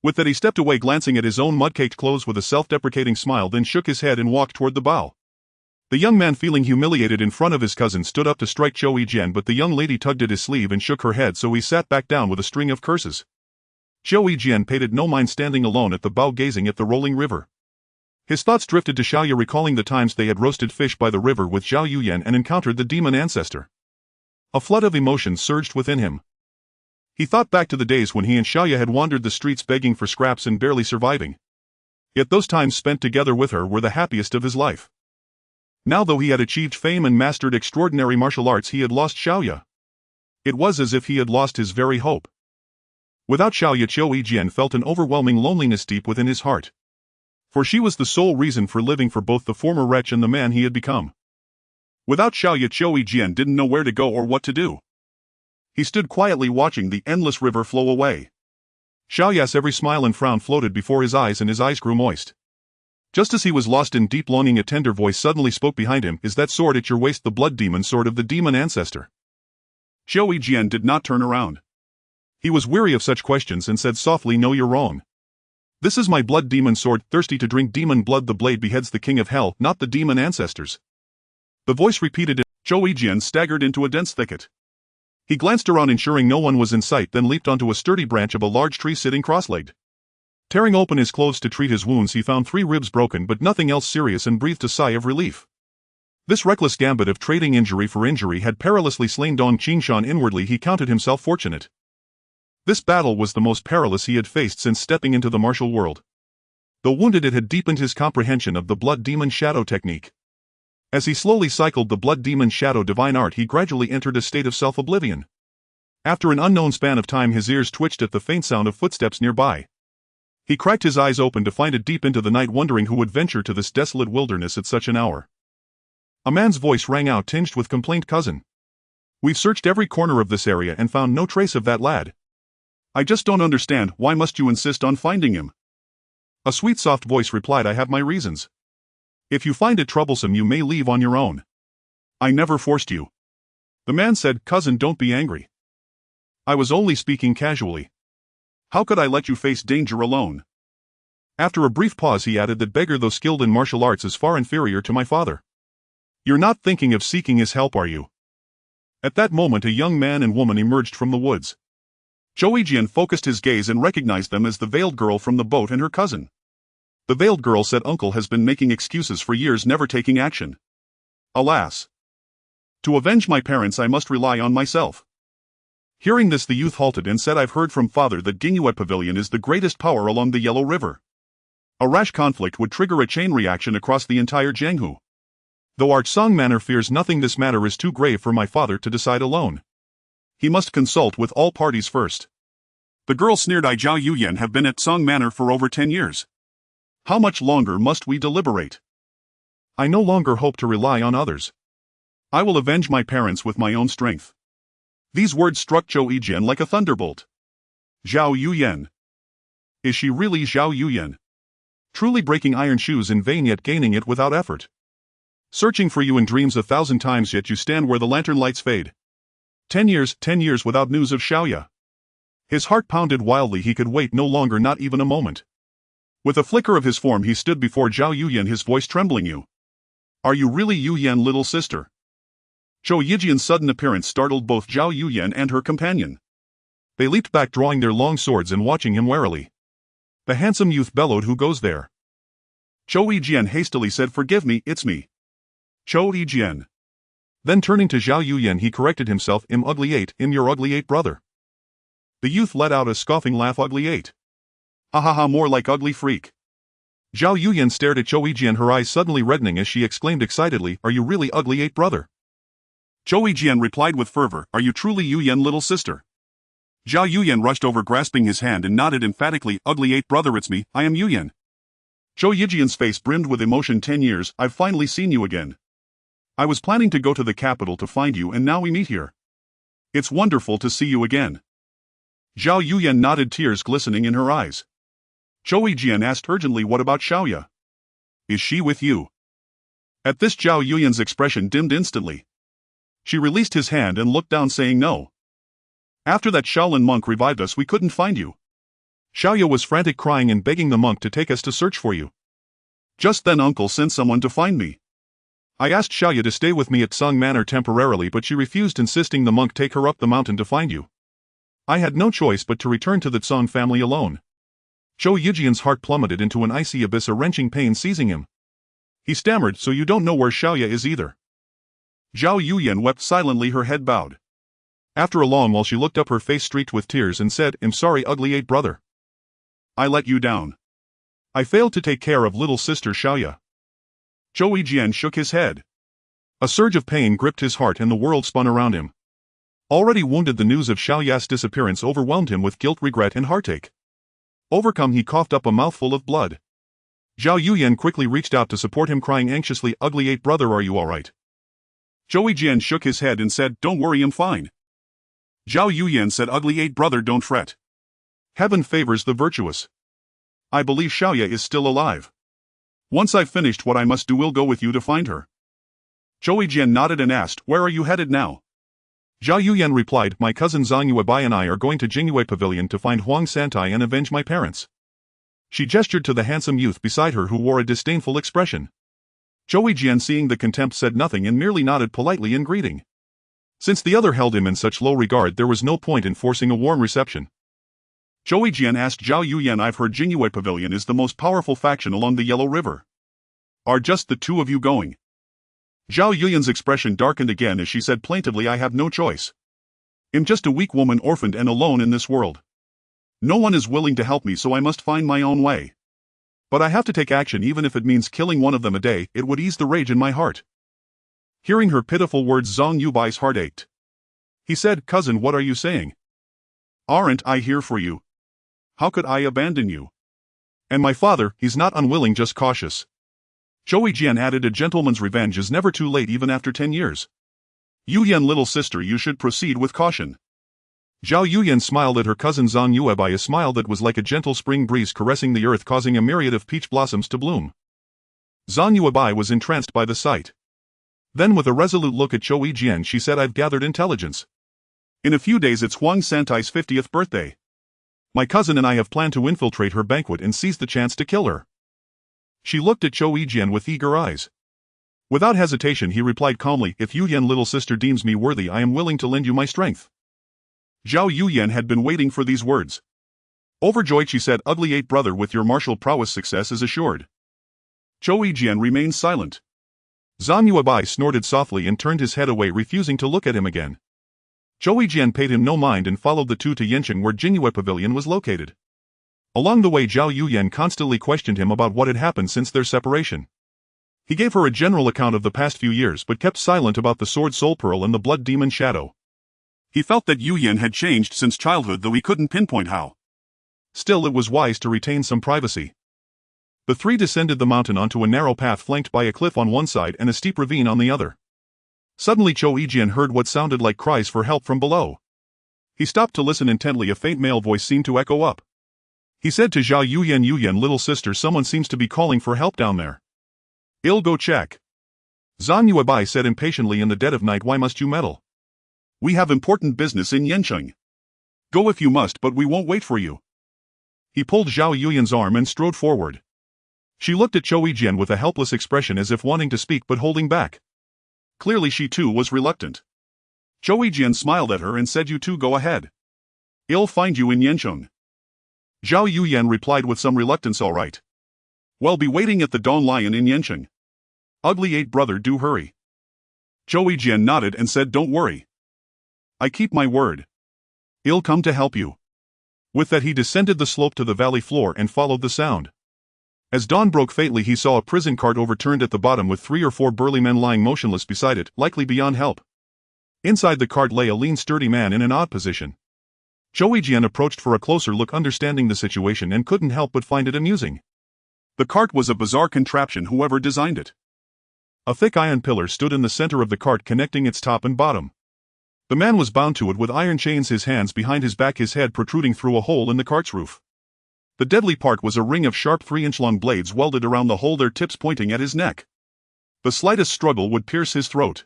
With that he stepped away, glancing at his own mud-caked clothes with a self-deprecating smile, then shook his head and walked toward the bow. The young man, feeling humiliated in front of his cousin, stood up to strike Qiu Yijian, but the young lady tugged at his sleeve and shook her head, so he sat back down with a string of curses. Qiu Yijian paid no mind, standing alone at the bow gazing at the rolling river. His thoughts drifted to Xiaoya, recalling the times they had roasted fish by the river with Zhao Yuyan and encountered the demon ancestor. A flood of emotions surged within him. He thought back to the days when he and Xiaoya had wandered the streets begging for scraps and barely surviving. Yet those times spent together with her were the happiest of his life. Now, though he had achieved fame and mastered extraordinary martial arts, he had lost Xiaoya. It was as if he had lost his very hope. Without Xiaoya, Qiu Yijian felt an overwhelming loneliness deep within his heart. For she was the sole reason for living for both the former wretch and the man he had become. Without Xiaoya, Zhou Yijian didn't know where to go or what to do. He stood quietly watching the endless river flow away. Xiaoya's every smile and frown floated before his eyes and his eyes grew moist. Just as he was lost in deep longing, a tender voice suddenly spoke behind him. Is that sword at your waist the blood demon sword of the demon ancestor? Zhou Yijian did not turn around. He was weary of such questions and said softly, no, you're wrong. This is my blood demon sword, thirsty to drink demon blood. The blade beheads the king of hell, not the demon ancestors. The voice repeated it. Zhou Yijian staggered into a dense thicket. He glanced around, ensuring no one was in sight, then leaped onto a sturdy branch of a large tree, sitting cross-legged. Tearing open his clothes to treat his wounds, he found 3 ribs broken but nothing else serious, and breathed a sigh of relief. This reckless gambit of trading injury for injury had perilously slain Dong Qingshan. Inwardly he counted himself fortunate. This battle was the most perilous he had faced since stepping into the martial world. Though wounded, it had deepened his comprehension of the blood demon shadow technique. As he slowly cycled the blood demon shadow divine art, he gradually entered a state of self-oblivion. After an unknown span of time, his ears twitched at the faint sound of footsteps nearby. He cracked his eyes open to find it deep into the night, wondering who would venture to this desolate wilderness at such an hour. A man's voice rang out, tinged with complaint. Cousin, we've searched every corner of this area and found no trace of that lad. I just don't understand, why must you insist on finding him? A sweet soft voice replied, I have my reasons. If you find it troublesome, you may leave on your own. I never forced you. The man said, Cousin, don't be angry. I was only speaking casually. How could I let you face danger alone? After a brief pause he added that Beggar, though skilled in martial arts, is far inferior to my father. You're not thinking of seeking his help, are you? At that moment a young man and woman emerged from the woods. Zhou Yijian focused his gaze and recognized them as the veiled girl from the boat and her cousin. The veiled girl said, Uncle has been making excuses for years, never taking action. Alas! To avenge my parents I must rely on myself. Hearing this, the youth halted and said, I've heard from father that Jingyue Pavilion is the greatest power along the Yellow River. A rash conflict would trigger a chain reaction across the entire Jianghu. Though our Tsang Manor fears nothing, this matter is too grave for my father to decide alone. He must consult with all parties first. The girl sneered, I, Zhao Yuyan, have been at Tsang Manor for over 10 years. How much longer must we deliberate? I no longer hope to rely on others. I will avenge my parents with my own strength. These words struck Zhou Yijian like a thunderbolt. Zhao Yuyan. Is she really Zhao Yuyan? Truly breaking iron shoes in vain, yet gaining it without effort. Searching for you in dreams 1,000 times, yet you stand where the lantern lights fade. 10 years without news of Xiaoya. His heart pounded wildly. He could wait no longer, not even a moment. With a flicker of his form he stood before Zhao Yuyan, his voice trembling. You. Are you really Yuyan, little sister? Zhou Yijian's sudden appearance startled both Zhao Yuyan and her companion. They leaped back, drawing their long swords and watching him warily. The handsome youth bellowed, Who goes there? Zhou Yijian hastily said, Forgive me, it's me. Zhou Yijian. Then turning to Zhao Yuyan he corrected himself, Ugly 8, your ugly 8 brother. The youth let out a scoffing laugh, Ugly 8. Ha ha ha, more like ugly freak. Zhao Yuyan stared at Zhou Yijian, her eyes suddenly reddening as she exclaimed excitedly, Are you really Ugly 8 brother? Zhou Yijian replied with fervor, Are you truly Yuyan, little sister? Zhao Yuyan rushed over, grasping his hand, and nodded emphatically, Ugly 8 brother, it's me, I am Yuyan. Zhou Yijian's face brimmed with emotion. 10 years, I've finally seen you again. I was planning to go to the capital to find you, and now we meet here. It's wonderful to see you again. Zhao Yuyan nodded, tears glistening in her eyes. Zhou Yijian asked urgently, What about Xiaoya? Is she with you? At this Zhao Yuyan's expression dimmed instantly. She released his hand and looked down, saying, No. After that Shaolin monk revived us, we couldn't find you. Xiaoya was frantic, crying and begging the monk to take us to search for you. Just then uncle sent someone to find me. I asked Xiaoya to stay with me at Tsang Manor temporarily, but she refused, insisting the monk take her up the mountain to find you. I had no choice but to return to the Tsang family alone. Zhou Yijian's heart plummeted into an icy abyss, a wrenching pain seizing him. He stammered, So you don't know where Xiaoya is either? Zhao Yuyan wept silently, her head bowed. After a long while she looked up, her face streaked with tears, and said, I'm sorry, Ugly 8 brother. I let you down. I failed to take care of little sister Xiaoya. Zhou Yijian shook his head. A surge of pain gripped his heart and the world spun around him. Already wounded, the news of Xiaoya's disappearance overwhelmed him with guilt, regret, and heartache. Overcome, he coughed up a mouthful of blood. Zhao Yuyan quickly reached out to support him, crying anxiously, Ugly 8 brother, are you alright? Zhou Yijian shook his head and said, "Don't worry, I'm fine." Zhao Yuyan said, "Ugly eight brother, don't fret. Heaven favors the virtuous. I believe Xiaoya is still alive. Once I've finished what I must do, we'll go with you to find her." Zhou Yijian nodded and asked, "Where are you headed now?" Zhao Yuyan replied, "My cousin Zhang Yuebai and I are going to Jingyue Pavilion to find Huang Santai and avenge my parents." She gestured to the handsome youth beside her who wore a disdainful expression. Zhou Yijian, seeing the contempt, said nothing and merely nodded politely in greeting. Since the other held him in such low regard, there was no point in forcing a warm reception. Zhou Yijian asked Zhao Yuyan, "I've heard Jingyue Pavilion is the most powerful faction along the Yellow River. Are just the two of you going?" Zhao Yuyan's expression darkened again as she said plaintively, "I have no choice. I'm just a weak woman orphaned and alone in this world. No one is willing to help me, so I must find my own way. But I have to take action, even if it means killing one of them a day. It would ease the rage in my heart." Hearing her pitiful words, Zhang Yubai's heart ached. He said, "Cousin, what are you saying? Aren't I here for you? How could I abandon you? And my father, he's not unwilling, just cautious." Zhou Yijian added, "A gentleman's revenge is never too late, even after 10 years. Yuyan, little sister, you should proceed with caution." Zhao Yuyan smiled at her cousin Zhang Yuebai, a smile that was like a gentle spring breeze caressing the earth, causing a myriad of peach blossoms to bloom. Zhang Yuebai was entranced by the sight. Then with a resolute look at Zhou Yijian, she said, "I've gathered intelligence. In a few days it's Huang Santai's 50th birthday. My cousin and I have planned to infiltrate her banquet and seize the chance to kill her." She looked at Zhou Yijian with eager eyes. Without hesitation he replied calmly, "If Yuyan, little sister, deems me worthy, I am willing to lend you my strength." Zhao Yuyan had been waiting for these words. Overjoyed, she said, "Ugly eight brother, with your martial prowess success is assured." Zhou Yijian remained silent. Zhang Yuebai snorted softly and turned his head away, refusing to look at him again. Zhou Yijian paid him no mind and followed the two to Yancheng, where Jingyue Pavilion was located. Along the way, Zhao Yuyan constantly questioned him about what had happened since their separation. He gave her a general account of the past few years but kept silent about the Sword Soul Pearl and the Blood Demon Shadow. He felt that Yuyan had changed since childhood, though he couldn't pinpoint how. Still, it was wise to retain some privacy. The three descended the mountain onto a narrow path flanked by a cliff on one side and a steep ravine on the other. Suddenly Zhou Yijian heard what sounded like cries for help from below. He stopped to listen intently. A faint male voice seemed to echo up. He said to Zhao Yuyan, "Yuyan, little sister, someone seems to be calling for help down there." "I'll go check." Zhang Yuebai said impatiently, "In the dead of night, why must you meddle? We have important business in Yancheng. Go if you must, but we won't wait for you." He pulled Zhao Yuyan's arm and strode forward. She looked at Zhou Yijian with a helpless expression, as if wanting to speak but holding back. Clearly she too was reluctant. Zhou Yijian smiled at her and said, "You two go ahead. I'll find you in Yancheng." Zhao Yuyan replied with some reluctance, "All right. Well, be waiting at the Dawn Lion in Yancheng. Ugly eight brother, do hurry." Zhou Yijian nodded and said, "Don't worry. I keep my word. I'll come to help you." With that he descended the slope to the valley floor and followed the sound. As dawn broke faintly, he saw a prison cart overturned at the bottom with 3 or 4 burly men lying motionless beside it, likely beyond help. Inside the cart lay a lean, sturdy man in an odd position. Zhou Yijian approached for a closer look, understanding the situation, and couldn't help but find it amusing. The cart was a bizarre contraption, whoever designed it. A thick iron pillar stood in the center of the cart, connecting its top and bottom. The man was bound to it with iron chains, his hands behind his back, his head protruding through a hole in the cart's roof. The deadly part was a ring of sharp 3-inch-long blades welded around the hole, their tips pointing at his neck. The slightest struggle would pierce his throat.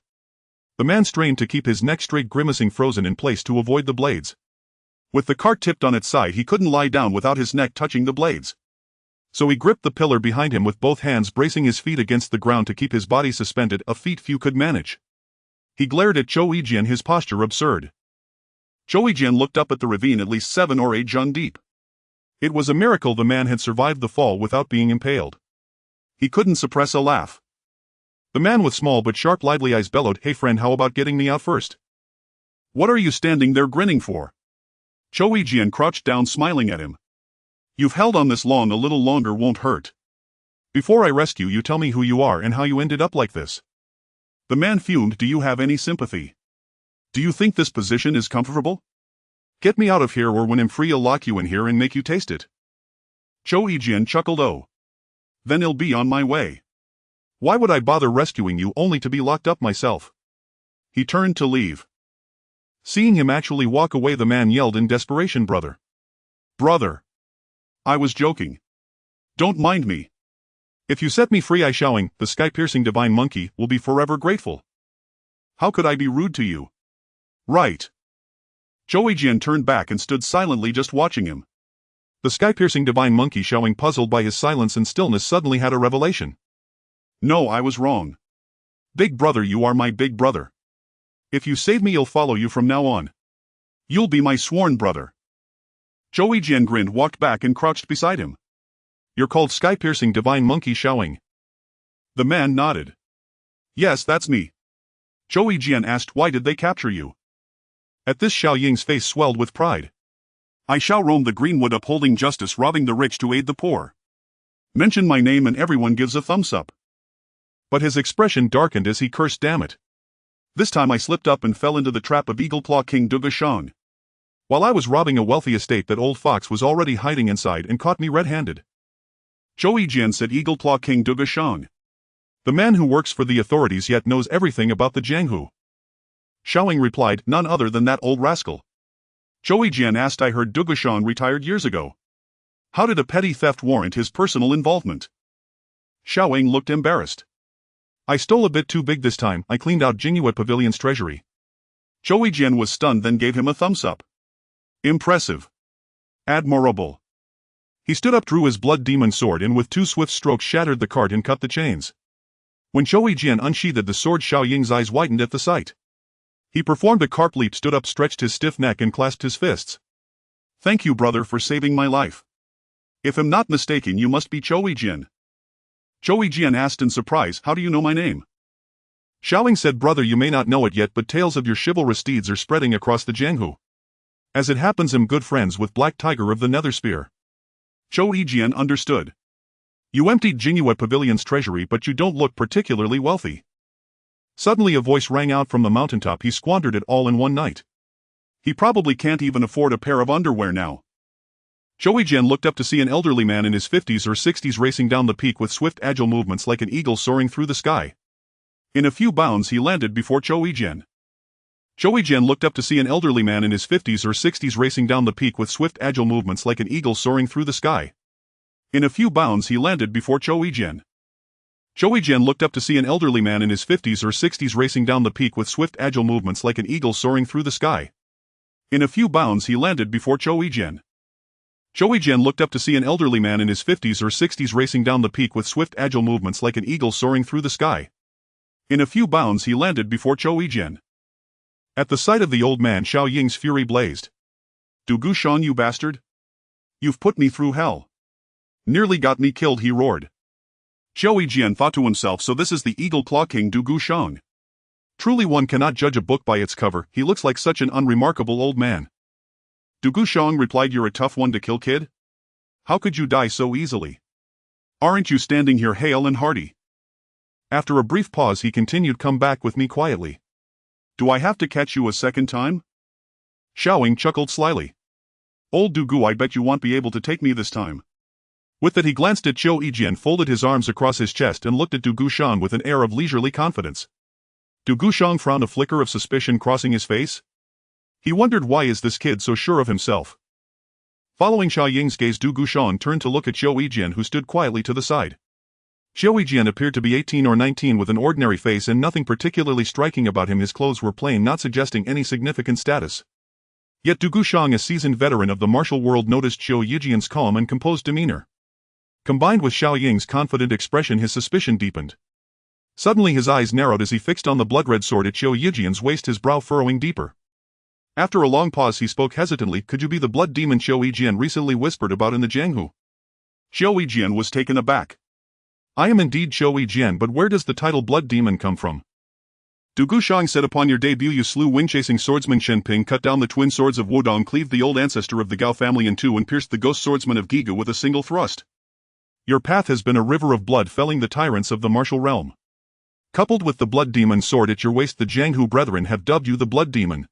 The man strained to keep his neck straight, grimacing, frozen in place to avoid the blades. With the cart tipped on its side, he couldn't lie down without his neck touching the blades. So he gripped the pillar behind him with both hands, bracing his feet against the ground to keep his body suspended, a feat few could manage. He glared at Zhou Yijian, his posture absurd. Zhou Yijian looked up at the ravine, at least 7 or 8 jun deep. It was a miracle the man had survived the fall without being impaled. He couldn't suppress a laugh. The man with small but sharp, lively eyes bellowed, "Hey friend, how about getting me out first? What are you standing there grinning for?" Zhou Yijian crouched down, smiling at him. "You've held on this long, a little longer won't hurt. Before I rescue you, tell me who you are and how you ended up like this." The man fumed. "Do you have any sympathy? Do you think this position is comfortable? Get me out of here, or when I'm free I'll lock you in here and make you taste it." Zhou Yijian chuckled. "Oh. Then I'll be on my way. Why would I bother rescuing you only to be locked up myself?" He turned to leave. Seeing him actually walk away, the man yelled in desperation, "Brother! Brother! I was joking. Don't mind me. If you set me free, I Xiaoying, the sky-piercing divine monkey, will be forever grateful. How could I be rude to you?" "Right." Zhou Yijian turned back and stood silently just watching him. The sky-piercing divine monkey Xiaoying, puzzled by his silence and stillness, suddenly had a revelation. "No, I was wrong. Big brother, you are my big brother. If you save me, I'll follow you from now on. You'll be my sworn brother." Zhou Yijian grinned, walked back and crouched beside him. "You're called sky-piercing divine monkey Xiaoying?" The man nodded. "Yes, that's me." Zhou Yijian asked, "Why did they capture you?" At this, Xiaoying's face swelled with pride. "I shall roam the greenwood upholding justice, robbing the rich to aid the poor. Mention my name and everyone gives a thumbs up." But his expression darkened as he cursed, "Damn it. This time I slipped up and fell into the trap of Eagle Claw King Dugushang. While I was robbing a wealthy estate, that old fox was already hiding inside and caught me red-handed." Zhou Yijian said, "Eagle Claw King Dugushang. The man who works for the authorities yet knows everything about the Jianghu." Xiaoying replied, "None other than that old rascal." Zhou Yijian asked, "I heard Dugushang retired years ago. How did a petty theft warrant his personal involvement?" Xiaoying looked embarrassed. "I stole a bit too big this time. I cleaned out Jianghu Pavilion's treasury." Zhou Yijian was stunned, then gave him a thumbs up. "Impressive. Admirable." He stood up, drew his blood demon sword, and with 2 swift strokes shattered the cart and cut the chains. When Zhou Yijian unsheathed the sword, Xiaoying's eyes widened at the sight. He performed a carp leap, stood up, stretched his stiff neck and clasped his fists. "Thank you, brother, for saving my life. If I'm not mistaken, you must be Zhou Yijian." Zhou Yijian asked in surprise, "How do you know my name?" Xiaoying said, "Brother, you may not know it yet, but tales of your chivalrous deeds are spreading across the Jianghu. As it happens, I'm good friends with Black Tiger of the Nether Spear." Zhou Yijian understood. "You emptied Jianghu Pavilion's treasury, but you don't look particularly wealthy." Suddenly a voice rang out from the mountaintop, "He squandered it all in one night. He probably can't even afford a pair of underwear now." Zhou Yijian looked up to see an elderly man in his 50s or 60s racing down the peak with swift, agile movements like an eagle soaring through the sky. In a few bounds he landed before Zhou Yijian. Zhou Yijian looked up to see an elderly man in his 50s or 60s racing down the peak with swift, agile movements like an eagle soaring through the sky. In a few bounds he landed before Zhou Yijian. Zhou Yijian looked up to see an elderly man in his 50s or 60s racing down the peak with swift, agile movements like an eagle soaring through the sky. In a few bounds he landed before Zhou Yijian. Zhou Yijian looked up to see an elderly man in his 50s or 60s racing down the peak with swift, agile movements like an eagle soaring through the sky. In a few bounds he landed before Zhou Yijian. At the sight of the old man, Xiaoying's fury blazed. "Dugushang, you bastard! You've put me through hell. Nearly got me killed," he roared. Zhou Yijian thought to himself, "So this is the Eagle Claw King Dugushang. Truly one cannot judge a book by its cover, he looks like such an unremarkable old man." Dugushang replied, "You're a tough one to kill, kid. How could you die so easily? Aren't you standing here hale and hearty?" After a brief pause he continued, "Come back with me quietly." "Do I have to catch you a second time?" Xiaoying chuckled slyly. "Old Dugu, I bet you won't be able to take me this time." With that he glanced at Zhou Yijian, folded his arms across his chest and looked at Dugushang with an air of leisurely confidence. Dugushang frowned, a flicker of suspicion crossing his face. He wondered, why is this kid so sure of himself? Following Xiaoying's gaze, Dugushang turned to look at Zhou Yijian, who stood quietly to the side. Zhou Yijian appeared to be 18 or 19 with an ordinary face and nothing particularly striking about him. His clothes were plain, not suggesting any significant status. Yet Dugushang, a seasoned veteran of the martial world, noticed Zhou Yijian's calm and composed demeanor. Combined with Xiaoying's confident expression, his suspicion deepened. Suddenly his eyes narrowed as he fixed on the blood-red sword at Zhou Yijian's waist, his brow furrowing deeper. After a long pause he spoke hesitantly, "Could you be the blood demon Zhou Yijian recently whispered about in the Jianghu?" Zhou Yijian was taken aback. "I am indeed Zhou Yijian, but where does the title blood demon come from?" Dugushang said, "Upon your debut you slew wing-chasing swordsman Shenping, cut down the twin swords of Wudong, cleaved the old ancestor of the Gao family in two, and pierced the ghost swordsman of Giga with a single thrust. Your path has been a river of blood, felling the tyrants of the martial realm. Coupled with the blood demon sword at your waist, the Jianghu brethren have dubbed you the blood demon."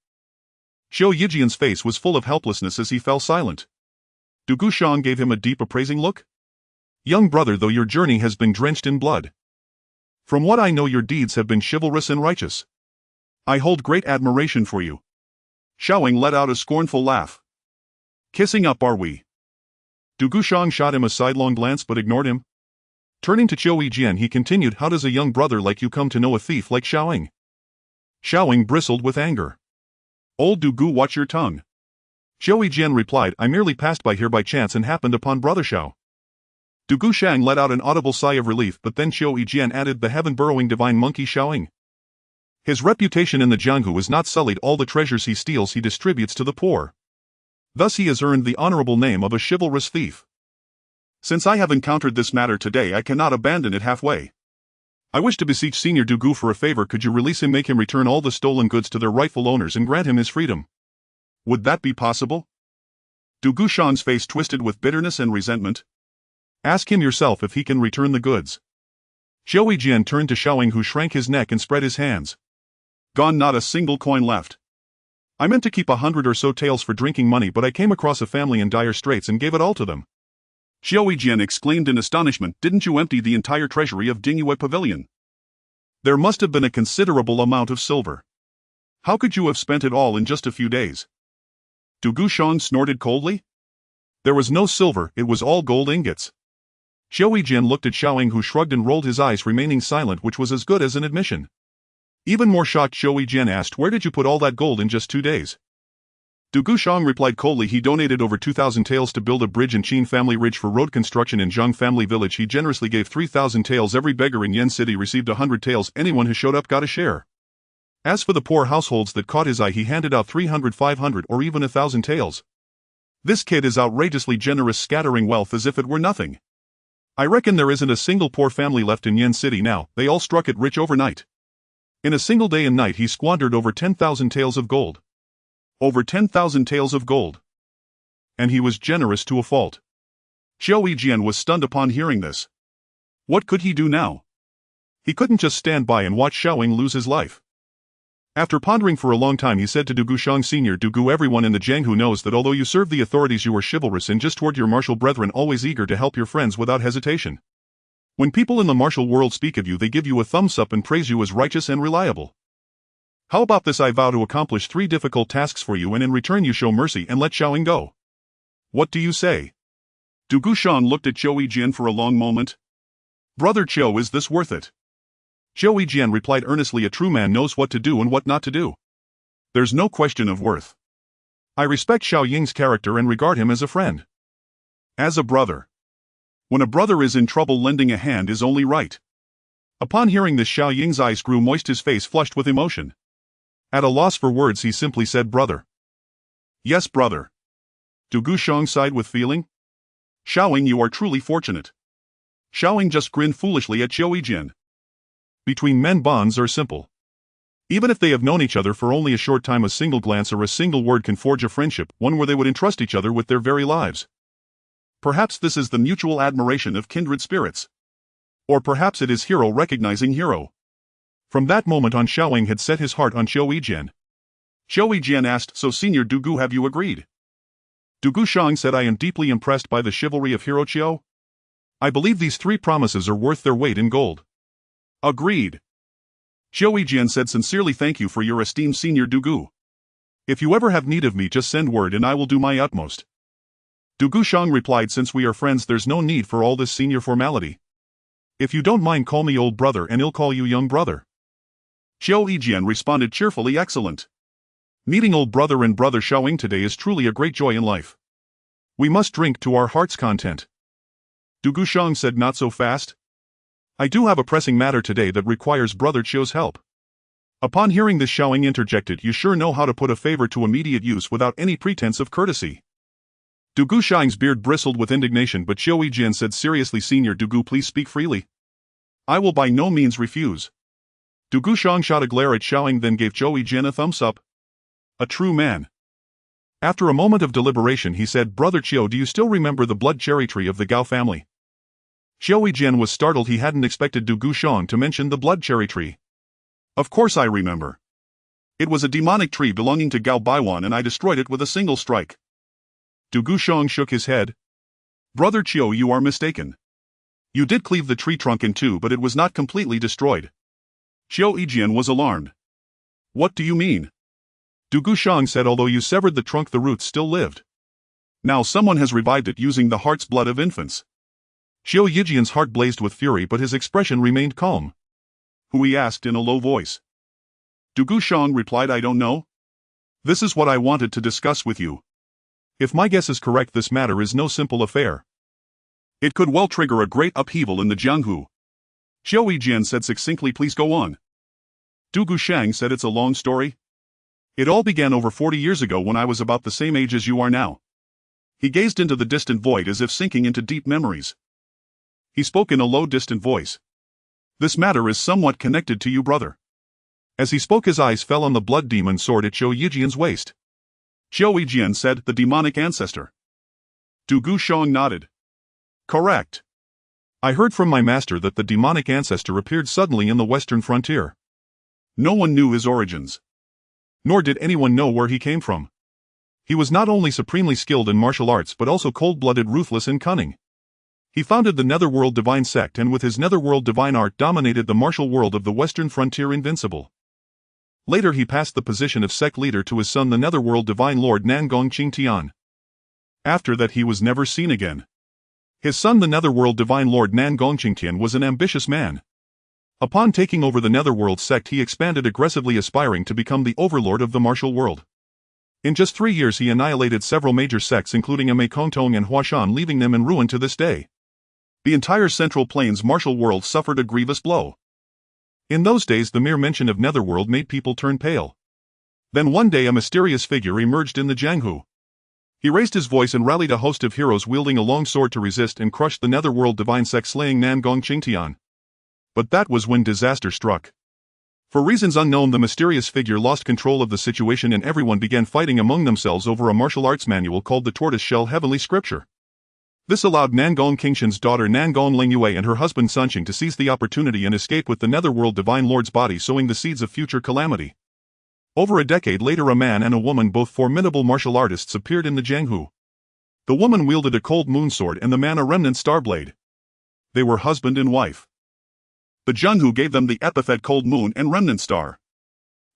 Zhou Yijian's face was full of helplessness as he fell silent. Dugushang gave him a deep appraising look. "Young brother, though your journey has been drenched in blood, from what I know your deeds have been chivalrous and righteous. I hold great admiration for you. Xiaoying let out a scornful laugh. Kissing up, are we? Du Gushang shot him a sidelong glance but ignored him. Turning to Qiu Yijian, he continued, how does a young brother like you come to know a thief like Xiaoying? Xiaoying bristled with anger. Old Du Gu, watch your tongue. Qiu Yijian replied, I merely passed by here by chance and happened upon brother Xiao. Du Gushang let out an audible sigh of relief, but then Qiu Yijian added, the heaven-burrowing divine monkey Xiaoying. His reputation in the Jianghu is not sullied, all the treasures he steals he distributes to the poor. Thus he has earned the honorable name of a chivalrous thief. Since I have encountered this matter today, I cannot abandon it halfway. I wish to beseech Senior Du Gu for a favor. Could you release him, make him return all the stolen goods to their rightful owners and grant him his freedom? Would that be possible? Du Gushang's face twisted with bitterness and resentment. Ask him yourself if he can return the goods. Qiu Yijian turned to Xiaoying, who shrank his neck and spread his hands. Gone, not a single coin left. I meant to keep 100 or so taels for drinking money, but I came across a family in dire straits and gave it all to them. Qiu Yijian exclaimed in astonishment, didn't you empty the entire treasury of Dingyue Pavilion? There must have been a considerable amount of silver. How could you have spent it all in just a few days? Du Gushang snorted coldly. There was no silver, it was all gold ingots. Qiu Yijian looked at Xiaoying, who shrugged and rolled his eyes, remaining silent, which was as good as an admission. Even more shocked, Qiu Yijian asked, where did you put all that gold in just 2 days? Du Gushang replied coldly, he donated over 2,000 taels to build a bridge in Qin Family Ridge for road construction in Zhang Family Village. He generously gave 3,000 taels. Every beggar in Yen City received 100 taels. Anyone who showed up got a share. As for the poor households that caught his eye, he handed out 300, 500, or even 1,000 taels. This kid is outrageously generous, scattering wealth as if it were nothing. I reckon there isn't a single poor family left in Yen City now. They all struck it rich overnight. In a single day and night he squandered over 10,000 taels of gold. Over 10,000 taels of gold. And he was generous to a fault. Qiu Yijian was stunned upon hearing this. What could he do now? He couldn't just stand by and watch Xiaoying lose his life. After pondering for a long time, he said to Du Gushang, Senior Du Gu, everyone in the Jianghu knows that although you serve the authorities, you are chivalrous and just toward your martial brethren, always eager to help your friends without hesitation. When people in the martial world speak of you, they give you a thumbs up and praise you as righteous and reliable. How about this? I vow to accomplish 3 difficult tasks for you, and in return you show mercy and let Xiaoying go. What do you say? Du Gushang looked at Qiu Yijian for a long moment. Brother Qiu, is this worth it? Qiu Yijian replied earnestly, a true man knows what to do and what not to do. There's no question of worth. I respect Xiaoying's character and regard him as a friend. As a brother. When a brother is in trouble, lending a hand is only right. Upon hearing this, Xiaoying's eyes grew moist, his face flushed with emotion. At a loss for words, he simply said, brother. Yes, brother. Du Gushang sighed with feeling. Xiaoying, you are truly fortunate. Xiaoying just grinned foolishly at Qiu Yijian. Between men, bonds are simple. Even if they have known each other for only a short time, a single glance or a single word can forge a friendship, one where they would entrust each other with their very lives. Perhaps this is the mutual admiration of kindred spirits. Or perhaps it is hero recognizing hero. From that moment on, Xiaoying had set his heart on Qiu Yijian. Qiu Yijian asked, so Senior Du Gu, have you agreed? Du Gushang said, I am deeply impressed by the chivalry of Hero Qiu. I believe these 3 promises are worth their weight in gold. Agreed. Qiu Yijian said, sincerely thank you for your esteem, Senior Du Gu. If you ever have need of me, just send word and I will do my utmost. Du Gushang replied, since we are friends, there's no need for all this senior formality. If you don't mind, call me old brother and I'll call you young brother. Qiu Yijian responded cheerfully, excellent. Meeting old brother and brother Xiaoying today is truly a great joy in life. We must drink to our heart's content. Du Gushang said, not so fast. I do have a pressing matter today that requires brother Qiu's help. Upon hearing this, Xiaoying interjected, you sure know how to put a favor to immediate use without any pretense of courtesy. Du Gushang's beard bristled with indignation, but Qiu Yijian said seriously, Senior Du Gu, please speak freely. I will by no means refuse. Du Gushang shot a glare at Xiaoying, then gave Qiu Yijian a thumbs up. A true man. After a moment of deliberation, he said, Brother Qiu, do you still remember the blood cherry tree of the Gao family? Qiu Yijian was startled. He hadn't expected Du Gushang to mention the blood cherry tree. Of course I remember. It was a demonic tree belonging to Gao Baiwan and I destroyed it with a single strike. Du Gushang shook his head. Brother Qiu, you are mistaken. You did cleave the tree trunk in 2, but it was not completely destroyed. Qiu Yijian was alarmed. What do you mean? Du Gushang said, although you severed the trunk, the roots still lived. Now someone has revived it using the heart's blood of infants. Xiao Yijian's heart blazed with fury, but his expression remained calm. Who? He asked in a low voice. Du Gushang replied, I don't know. This is what I wanted to discuss with you. If my guess is correct, this matter is no simple affair. It could well trigger a great upheaval in the Jianghu. Xiao Yijian said succinctly, please go on. Du Gushang said, it's a long story. It all began over 40 years ago when I was about the same age as you are now. He gazed into the distant void as if sinking into deep memories. He spoke in a low, distant voice. This matter is somewhat connected to you, brother. As he spoke, his eyes fell on the blood demon sword at Xiao Yijian's waist. Xiao Yijian said, the demonic ancestor. Du Gushang nodded. Correct. I heard from my master that the demonic ancestor appeared suddenly in the western frontier. No one knew his origins. Nor did anyone know where he came from. He was not only supremely skilled in martial arts but also cold-blooded, ruthless, and cunning. He founded the Netherworld Divine Sect and with his Netherworld Divine Art dominated the martial world of the western frontier invincible. Later he passed the position of sect leader to his son, the Netherworld Divine Lord Nangong Qingtian. After that he was never seen again. His son, the Netherworld Divine Lord Nangong Qingtian, was an ambitious man. Upon taking over the Netherworld sect, he expanded aggressively, aspiring to become the overlord of the martial world. In just 3 years he annihilated several major sects including Meikongtong and Huashan, leaving them in ruin to this day. The entire Central Plains martial world suffered a grievous blow. In those days the mere mention of Netherworld made people turn pale. Then one day a mysterious figure emerged in the Jianghu. He raised his voice and rallied a host of heroes wielding a long sword to resist and crush the Netherworld Divine Sect, slaying Nangong Qingtian. But that was when disaster struck. For reasons unknown, the mysterious figure lost control of the situation and everyone began fighting among themselves over a martial arts manual called the Tortoise Shell Heavenly Scripture. This allowed Nangong Qingshan's daughter Nangong Lingyue and her husband Sunqing to seize the opportunity and escape with the Netherworld Divine Lord's body, sowing the seeds of future calamity. Over a decade later, a man and a woman, both formidable martial artists, appeared in the Jianghu. The woman wielded a cold moon sword and the man a remnant star blade. They were husband and wife. The Jianghu gave them the epithet Cold Moon and Remnant Star.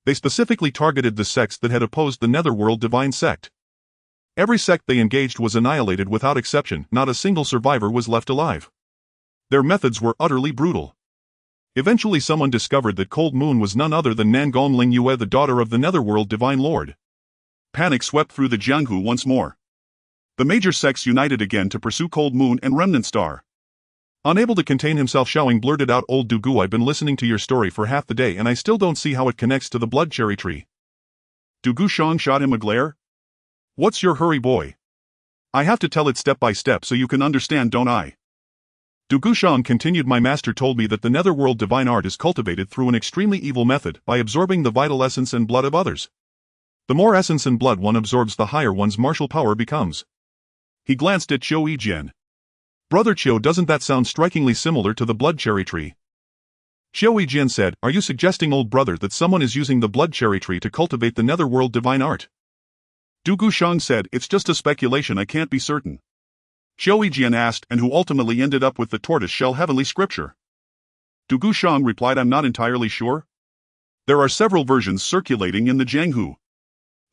They specifically targeted the sects that had opposed the Netherworld Divine Sect. Every sect they engaged was annihilated without exception, not a single survivor was left alive. Their methods were utterly brutal. Eventually someone discovered that Cold Moon was none other than Nangong Lingyue, the daughter of the Netherworld Divine Lord. Panic swept through the Jianghu once more. The major sects united again to pursue Cold Moon and Remnant Star. Unable to contain himself, Xiaoying blurted out, "Old Dugu, I've been listening to your story for half the day and I still don't see how it connects to the blood cherry tree." Dugu Shang shot him a glare. "What's your hurry, boy? I have to tell it step by step so you can understand, don't I?" Dugu Shang continued, "My master told me that the Netherworld Divine Art is cultivated through an extremely evil method, by absorbing the vital essence and blood of others. The more essence and blood one absorbs, the higher one's martial power becomes." He glanced at Xiao Yijian. "Brother Qiu, doesn't that sound strikingly similar to the blood cherry tree?" Xiao Yijian said, "Are you suggesting, old brother, that someone is using the blood cherry tree to cultivate the Netherworld Divine Art?" Dugu Shang said, "It's just a speculation, I can't be certain." Xiao Yijian asked, "And who ultimately ended up with the Tortoise Shell Heavenly Scripture?" Dugu Shang replied, "I'm not entirely sure. There are several versions circulating in the Jianghu.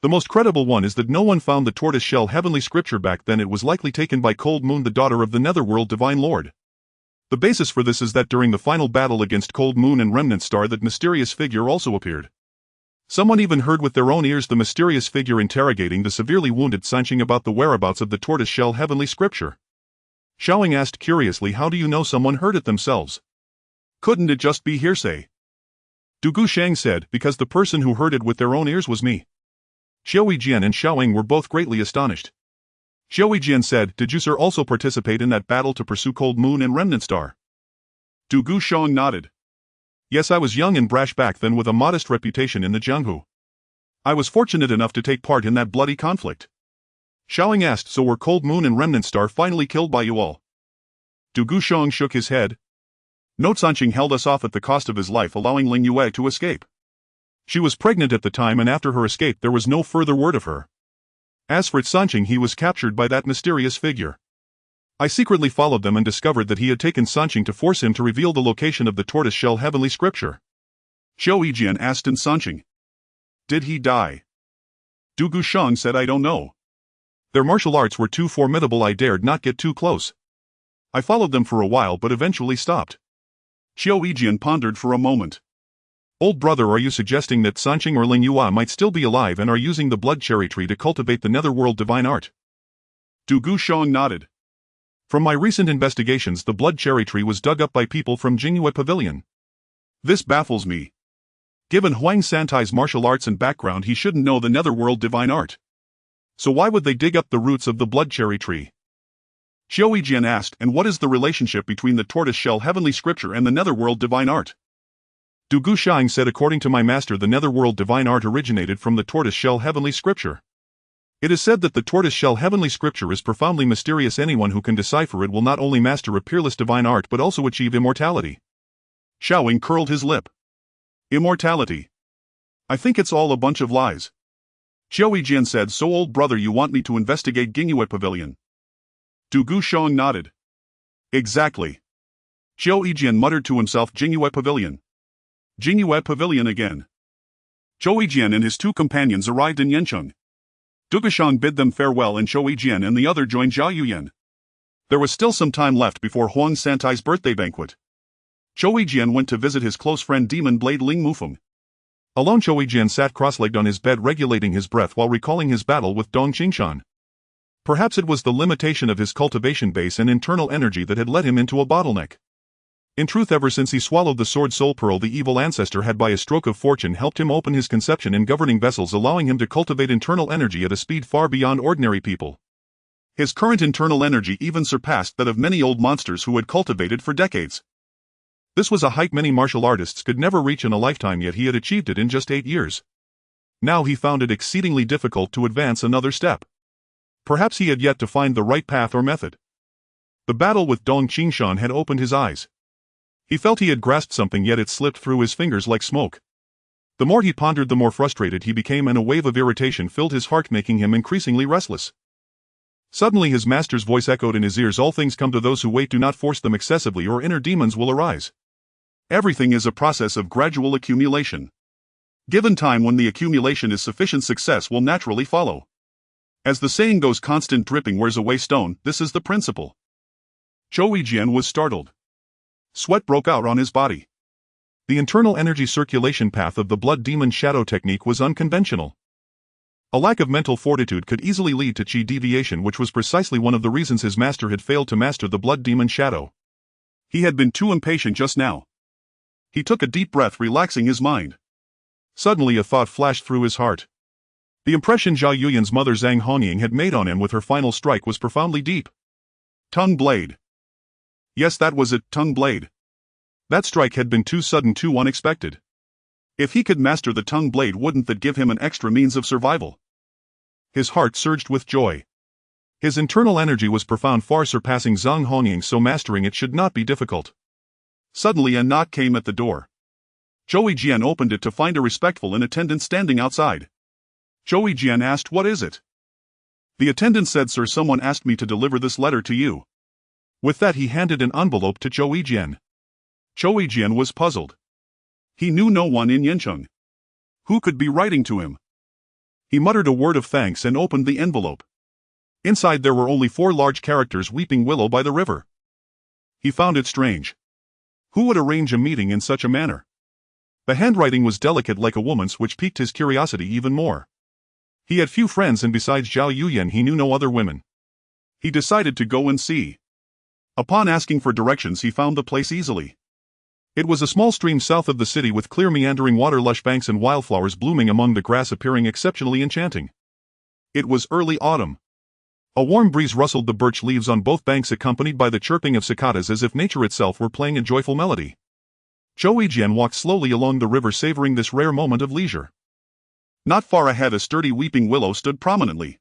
The most credible one is that no one found the Tortoise Shell Heavenly Scripture back then. It was likely taken by Cold Moon, the daughter of the Netherworld Divine Lord. The basis for this is that during the final battle against Cold Moon and Remnant Star, that mysterious figure also appeared. Someone even heard with their own ears the mysterious figure interrogating the severely wounded Sanqing about the whereabouts of the Tortoise Shell Heavenly Scripture." Xiaoying asked curiously, "How do you know someone heard it themselves? Couldn't it just be hearsay?" Dugu Shang said, "Because the person who heard it with their own ears was me." Xiao Yijian and Xiaoying were both greatly astonished. Xiao Yijian said, "Did you, sir, also participate in that battle to pursue Cold Moon and Remnant Star?" Dugu Shang nodded. "Yes, I was young and brash back then with a modest reputation in the Jianghu. I was fortunate enough to take part in that bloody conflict." Xiaoying asked, "So were Cold Moon and Remnant Star finally killed by you all?" Dugu Shang shook his head. "No, Sanqing held us off at the cost of his life, allowing Lingyue to escape. She was pregnant at the time, and after her escape there was no further word of her. As for Sanqing, he was captured by that mysterious figure. I secretly followed them and discovered that he had taken Sanqing to force him to reveal the location of the Tortoise Shell Heavenly Scripture." Xiao Yijian asked, "And Sanqing? Did he die? Du Gusheng said, I don't know. Their martial arts were too formidable, I dared not get too close. I followed them for a while but eventually stopped. Xiao Yijian pondered for a moment. Old brother, are you suggesting that Sanqing or Ling Yua might still be alive and are using the blood cherry tree to cultivate the netherworld divine art? Du Gusheng nodded. From my recent investigations, the blood cherry tree was dug up by people from Jianghu Pavilion. This baffles me. Given Huang Santai's martial arts and background, he shouldn't know the netherworld divine art. So why would they dig up the roots of the blood cherry tree? Xiao Yijian asked, and what is the relationship between the tortoise-shell heavenly scripture and the netherworld divine art? Du Gusheng said, according to my master, the netherworld divine art originated from the tortoise-shell heavenly scripture. It is said that the tortoise-shell heavenly scripture is profoundly mysterious. Anyone who can decipher it will not only master a peerless divine art but also achieve immortality. Xiaoying curled his lip. Immortality. I think it's all a bunch of lies. Xiao Yijian said, so old brother, you want me to investigate Jianghu Pavilion? Du Gusheng nodded. Exactly. Xiao Yijian muttered to himself, Jianghu Pavilion. Jianghu Pavilion again. Xiao Yijian and his two companions arrived in Yancheng. Du Gusheng bid them farewell and Xiao Yijian and the other joined Zhao Yuyan. There was still some time left before Huang Santai's birthday banquet. Xiao Yijian went to visit his close friend Demon Blade Ling Mufeng. Alone, Xiao Yijian sat cross-legged on his bed, regulating his breath while recalling his battle with Dong Qingshan. Perhaps it was the limitation of his cultivation base and internal energy that had led him into a bottleneck. In truth, ever since he swallowed the sword soul pearl, the evil ancestor had by a stroke of fortune helped him open his conception in governing vessels, allowing him to cultivate internal energy at a speed far beyond ordinary people. His current internal energy even surpassed that of many old monsters who had cultivated for decades. This was a height many martial artists could never reach in a lifetime, yet he had achieved it in just 8 years. Now he found it exceedingly difficult to advance another step. Perhaps he had yet to find the right path or method. The battle with Dong Qingshan had opened his eyes. He felt he had grasped something, yet it slipped through his fingers like smoke. The more he pondered, the more frustrated he became, and a wave of irritation filled his heart, making him increasingly restless. Suddenly his master's voice echoed in his ears, all things come to those who wait, do not force them excessively or inner demons will arise. Everything is a process of gradual accumulation. Given time, when the accumulation is sufficient, success will naturally follow. As the saying goes, constant dripping wears away stone. This is the principle. Xiao Yijian was startled. Sweat broke out on his body. The internal energy circulation path of the blood demon shadow technique was unconventional. A lack of mental fortitude could easily lead to chi deviation, which was precisely one of the reasons his master had failed to master the blood demon shadow. He had been too impatient just now. He took a deep breath, relaxing his mind. Suddenly a thought flashed through his heart. The impression Zhao Yuyan's mother Zhang Hongying had made on him with her final strike was profoundly deep. Tongue blade. Yes, that was it, tongue blade. That strike had been too sudden, too unexpected. If he could master the tongue blade, wouldn't that give him an extra means of survival? His heart surged with joy. His internal energy was profound, far surpassing Zhang Hongying, so mastering it should not be difficult. Suddenly a knock came at the door. Xiao Yijian opened it to find a respectful attendant standing outside. Xiao Yijian asked, what is it? The attendant said, sir, someone asked me to deliver this letter to you. With that he handed an envelope to Xiao Yijian. Xiao Yijian was puzzled. He knew no one in Yancheng. Who could be writing to him? He muttered a word of thanks and opened the envelope. Inside there were only 4 large characters: Weeping Willow by the river. He found it strange. Who would arrange a meeting in such a manner? The handwriting was delicate like a woman's, which piqued his curiosity even more. He had few friends, and besides Zhao Yuyan he knew no other women. He decided to go and see. Upon asking for directions he found the place easily. It was a small stream south of the city with clear meandering water, lush banks and wildflowers blooming among the grass, appearing exceptionally enchanting. It was early autumn. A warm breeze rustled the birch leaves on both banks, accompanied by the chirping of cicadas, as if nature itself were playing a joyful melody. Xiao Yijian walked slowly along the river, savoring this rare moment of leisure. Not far ahead a sturdy weeping willow stood prominently.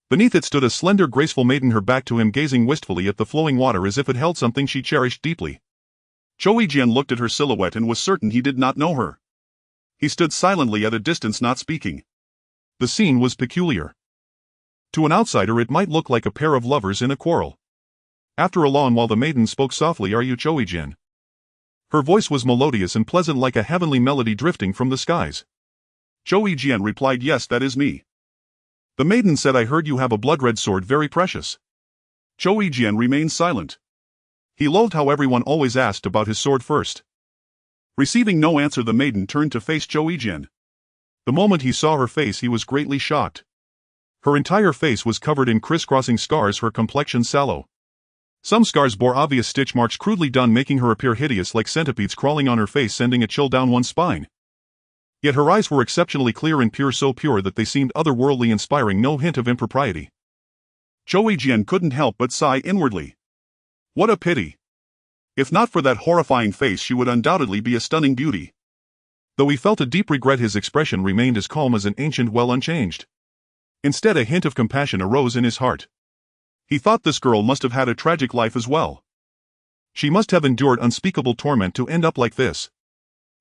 Beneath it stood a slender, graceful maiden, her back to him, gazing wistfully at the flowing water as if it held something she cherished deeply. Xiao Yijian looked at her silhouette and was certain he did not know her. He stood silently at a distance, not speaking. The scene was peculiar. To an outsider it might look like a pair of lovers in a quarrel. After a long while the maiden spoke softly, "Are you Xiao Yijian?" Her voice was melodious and pleasant, like a heavenly melody drifting from the skies. Zhou Yijian replied, yes, that is me. The maiden said, I heard you have a blood-red sword, very precious. Zhou Yijian remained silent. He loathed how everyone always asked about his sword first. Receiving no answer, the maiden turned to face Zhou Yijian. The moment he saw her face, he was greatly shocked. Her entire face was covered in crisscrossing scars, her complexion sallow. Some scars bore obvious stitch marks crudely done, making her appear hideous, like centipedes crawling on her face, sending a chill down one's spine. Yet her eyes were exceptionally clear and pure, so pure that they seemed otherworldly, inspiring no hint of impropriety. Zhou Yijian couldn't help but sigh inwardly. What a pity. If not for that horrifying face, she would undoubtedly be a stunning beauty. Though he felt a deep regret, his expression remained as calm as an ancient well, unchanged. Instead, a hint of compassion arose in his heart. He thought this girl must have had a tragic life as well. She must have endured unspeakable torment to end up like this.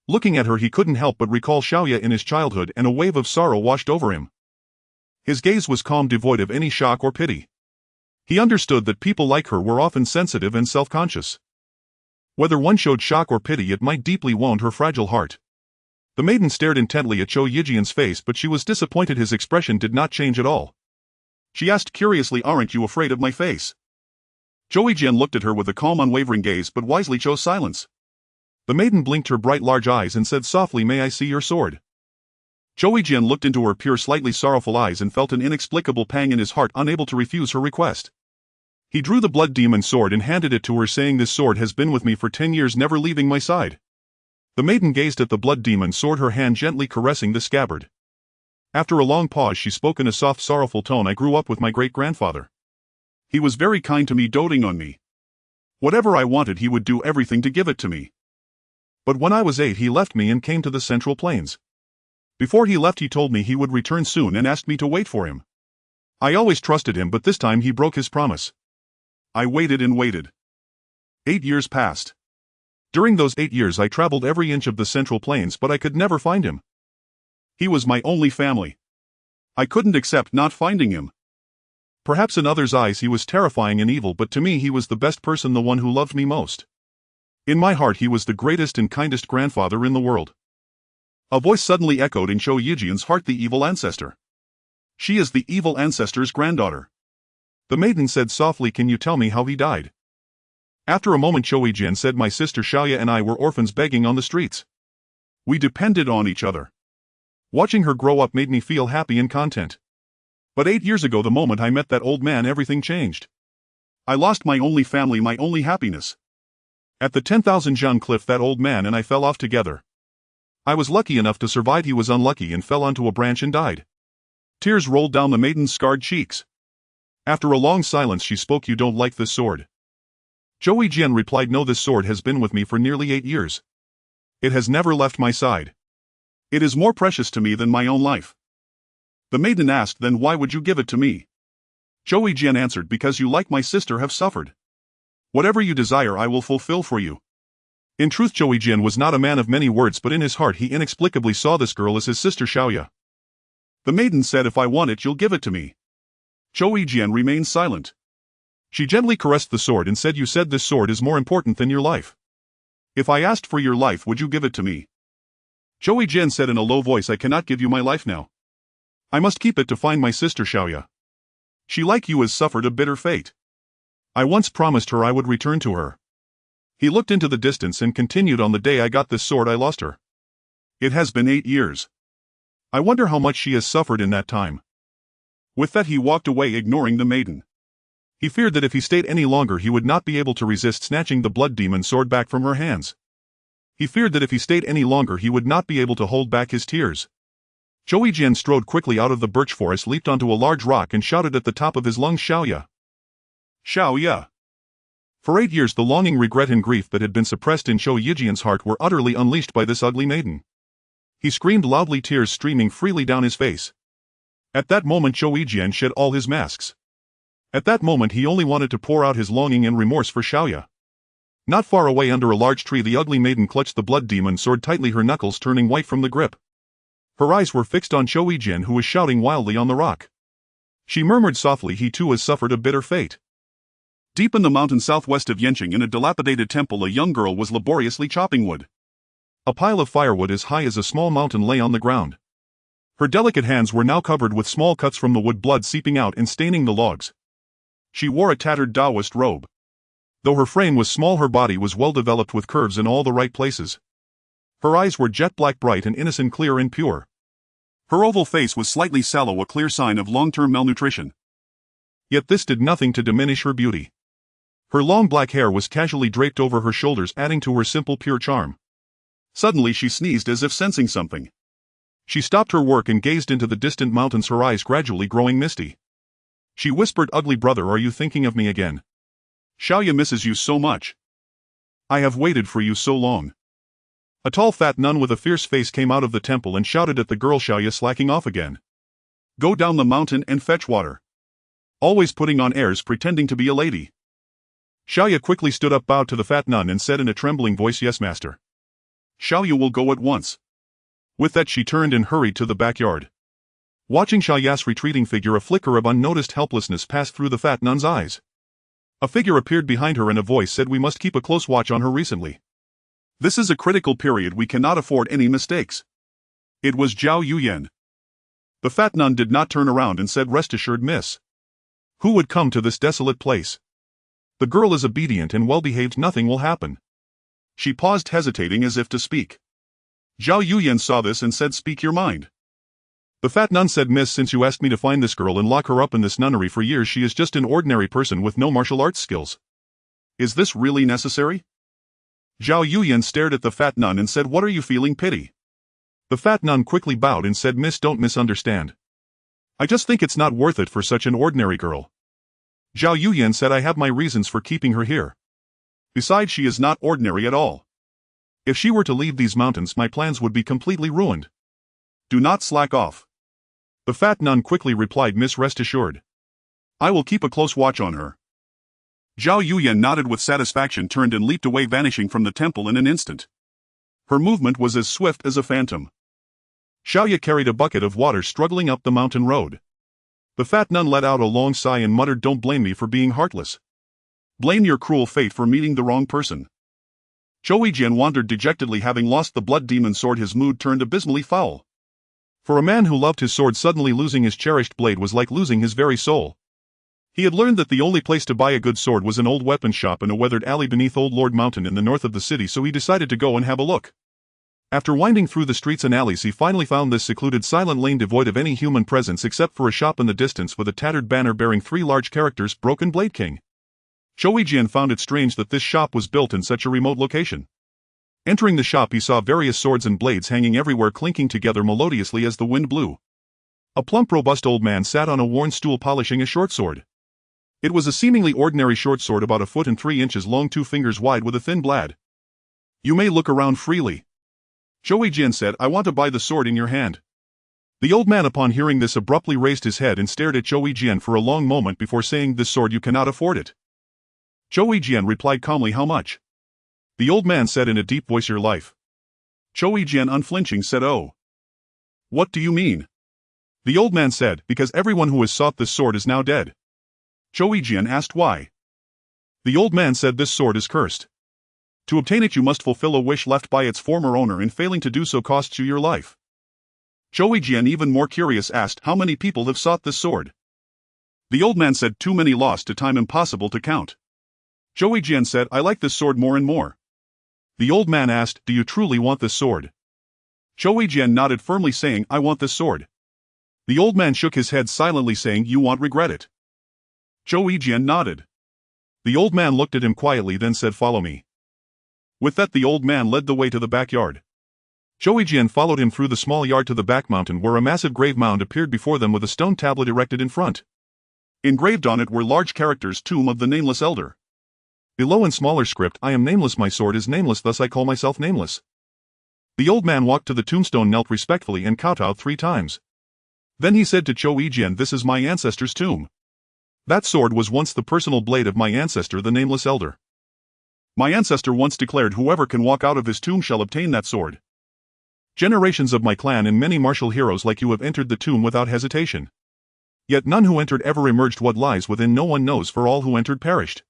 Looking at her, he couldn't help but recall Xiaoya in his childhood, and a wave of sorrow washed over him. His gaze was calm, devoid of any shock or pity. He understood that people like her were often sensitive and self-conscious. Whether one showed shock or pity, it might deeply wound her fragile heart. The maiden stared intently at Zhou Yijian's face, but she was disappointed. His expression did not change at all. She asked curiously, aren't you afraid of my face? Zhou Yijian looked at her with a calm, unwavering gaze, but wisely chose silence. The maiden blinked her bright large eyes and said softly, may I see your sword? Zhou Yijian looked into her pure, slightly sorrowful eyes and felt an inexplicable pang in his heart, unable to refuse her request. He drew the blood demon sword and handed it to her, saying, this sword has been with me for 10 years, never leaving my side. The maiden gazed at the blood demon sword, her hand gently caressing the scabbard. After a long pause, she spoke in a soft, sorrowful tone, I grew up with my great-grandfather. He was very kind to me, doting on me. Whatever I wanted, he would do everything to give it to me. But when I was 8, he left me and came to the Central Plains. Before he left, he told me he would return soon and asked me to wait for him. I always trusted him, but this time he broke his promise. I waited and waited. 8 years passed. During those 8 years I traveled every inch of the Central Plains, but I could never find him. He was my only family. I couldn't accept not finding him. Perhaps in others' eyes he was terrifying and evil, but to me he was the best person, the one who loved me most. In my heart he was the greatest and kindest grandfather in the world. A voice suddenly echoed in Zhou Yijian's heart, the evil ancestor. She is the evil ancestor's granddaughter. The maiden said softly, can you tell me how he died? After a moment, Zhou Yijian said, my sister Xiaoya and I were orphans begging on the streets. We depended on each other. Watching her grow up made me feel happy and content. But 8 years ago, the moment I met that old man, everything changed. I lost my only family, my only happiness. At the 10,000 Jianghu cliff, that old man and I fell off together. I was lucky enough to survive, he was unlucky and fell onto a branch and died. Tears rolled down the maiden's scarred cheeks. After a long silence, she spoke, you don't like this sword? Zhou Yijian replied, no, this sword has been with me for nearly 8 years. It has never left my side. It is more precious to me than my own life. The maiden asked, then why would you give it to me? Zhou Yijian answered, because you, like my sister, have suffered. Whatever you desire I will fulfill for you. In truth, Zhou Yijian was not a man of many words, but in his heart he inexplicably saw this girl as his sister Xiaoya. The maiden said, if I want it, you'll give it to me. Zhou Yijian remained silent. She gently caressed the sword and said, you said this sword is more important than your life. If I asked for your life, would you give it to me? Zhou Yijian said in a low voice, I cannot give you my life now. I must keep it to find my sister Xiaoya. She, like you, has suffered a bitter fate. I once promised her I would return to her. He looked into the distance and continued, on the day I got this sword I lost her. It has been 8 years. I wonder how much she has suffered in that time. With that he walked away, ignoring the maiden. He feared that if he stayed any longer he would not be able to resist snatching the blood demon sword back from her hands. He feared that if he stayed any longer he would not be able to hold back his tears. Zhou Yijian strode quickly out of the birch forest, leaped onto a large rock and shouted at the top of his lungs, Xiaoya! Xiaoya! For 8 years the longing, regret and grief that had been suppressed in Zhou Yijian's heart were utterly unleashed by this ugly maiden. He screamed loudly, tears streaming freely down his face. At that moment Zhou Yijian shed all his masks. At that moment he only wanted to pour out his longing and remorse for Xiaoya. Not far away under a large tree the ugly maiden clutched the blood demon sword tightly, her knuckles turning white from the grip. Her eyes were fixed on Zhou Yijian, who was shouting wildly on the rock. She murmured softly, he too has suffered a bitter fate. Deep in the mountains southwest of Yanqing, in a dilapidated temple, a young girl was laboriously chopping wood. A pile of firewood as high as a small mountain lay on the ground. Her delicate hands were now covered with small cuts from the wood, blood seeping out and staining the logs. She wore a tattered Taoist robe. Though her frame was small, her body was well developed with curves in all the right places. Her eyes were jet black, bright and innocent, clear and pure. Her oval face was slightly sallow, a clear sign of long-term malnutrition. Yet this did nothing to diminish her beauty. Her long black hair was casually draped over her shoulders, adding to her simple, pure charm. Suddenly she sneezed as if sensing something. She stopped her work and gazed into the distant mountains, her eyes gradually growing misty. She whispered, "Ugly brother, are you thinking of me again? Xiaoya misses you so much. I have waited for you so long." A tall fat nun with a fierce face came out of the temple and shouted at the girl Xiaoya, slacking off again. "Go down the mountain and fetch water. Always putting on airs, pretending to be a lady." Xiaoya quickly stood up, bowed to the fat nun and said in a trembling voice, "Yes, master. Xiaoya will go at once." With that she turned and hurried to the backyard. Watching Xiaoya's retreating figure, a flicker of unnoticed helplessness passed through the fat nun's eyes. A figure appeared behind her and a voice said, "We must keep a close watch on her recently. This is a critical period, we cannot afford any mistakes." It was Zhao Yuyan. The fat nun did not turn around and said, "Rest assured, miss. Who would come to this desolate place? The girl is obedient and well-behaved, nothing will happen." She paused, hesitating as if to speak. Zhao Yuyan saw this and said, "Speak your mind." The fat nun said, "Miss, since you asked me to find this girl and lock her up in this nunnery for years, she is just an ordinary person with no martial arts skills. Is this really necessary?" Zhao Yuyan stared at the fat nun and said, "What are you feeling pity?" The fat nun quickly bowed and said, "Miss, don't misunderstand. I just think it's not worth it for such an ordinary girl." Zhao Yuyan said, "I have my reasons for keeping her here. Besides, she is not ordinary at all. If she were to leave these mountains, my plans would be completely ruined. Do not slack off." The fat nun quickly replied, "Miss, rest assured. I will keep a close watch on her." Zhao Yuyan nodded with satisfaction, turned and leaped away, vanishing from the temple in an instant. Her movement was as swift as a phantom. Xiaoya carried a bucket of water, struggling up the mountain road. The fat nun let out a long sigh and muttered, "Don't blame me for being heartless. Blame your cruel fate for meeting the wrong person." Zhou Yijian wandered dejectedly, having lost the blood demon sword. His mood turned abysmally foul. For a man who loved his sword, suddenly losing his cherished blade was like losing his very soul. He had learned that the only place to buy a good sword was an old weapons shop in a weathered alley beneath Old Lord Mountain in the north of the city, so he decided to go and have a look. After winding through the streets and alleys, he finally found this secluded silent lane devoid of any human presence except for a shop in the distance with a tattered banner bearing 3 large characters, "Broken Blade King." Zhou Yijian found it strange that this shop was built in such a remote location. Entering the shop, he saw various swords and blades hanging everywhere, clinking together melodiously as the wind blew. A plump, robust old man sat on a worn stool polishing a short sword. It was a seemingly ordinary short sword about 1 3 inches long, 2 fingers wide, with a thin blade. "You may look around freely," Zhou Yijian said. "I want to buy the sword in your hand." The old man, upon hearing this, abruptly raised his head and stared at Zhou Yijian for a long moment before saying, "This sword, you cannot afford it." Zhou Yijian replied calmly, "How much?" The old man said in a deep voice, "Your life." Zhou Yijian, unflinching, said, "Oh. What do you mean?" The old man said, "Because everyone who has sought this sword is now dead." Zhou Yijian asked, "Why?" The old man said, "This sword is cursed. To obtain it, you must fulfill a wish left by its former owner, and failing to do so costs you your life." Zhou Yijian, even more curious, asked, "How many people have sought this sword?" The old man said, "Too many, lost to time, impossible to count." Zhou Yijian said, "I like this sword more and more." The old man asked, "Do you truly want this sword?" Zhou Yijian nodded firmly, saying, "I want this sword." The old man shook his head silently, saying, "You won't regret it." Zhou Yijian nodded. The old man looked at him quietly, then said, "Follow me." With that, the old man led the way to the backyard. Zhou Yijian followed him through the small yard to the back mountain, where a massive grave mound appeared before them with a stone tablet erected in front. Engraved on it were large characters, "Tomb of the Nameless Elder." Below, in smaller script, "I am nameless, my sword is nameless, thus I call myself nameless." The old man walked to the tombstone, knelt respectfully, and kowtowed 3 times. Then he said to Zhou Yijian, "This is my ancestor's tomb. That sword was once the personal blade of my ancestor, the Nameless Elder. My ancestor once declared, whoever can walk out of his tomb shall obtain that sword. Generations of my clan and many martial heroes like you have entered the tomb without hesitation. Yet none who entered ever emerged. What lies within no one knows, for all who entered perished.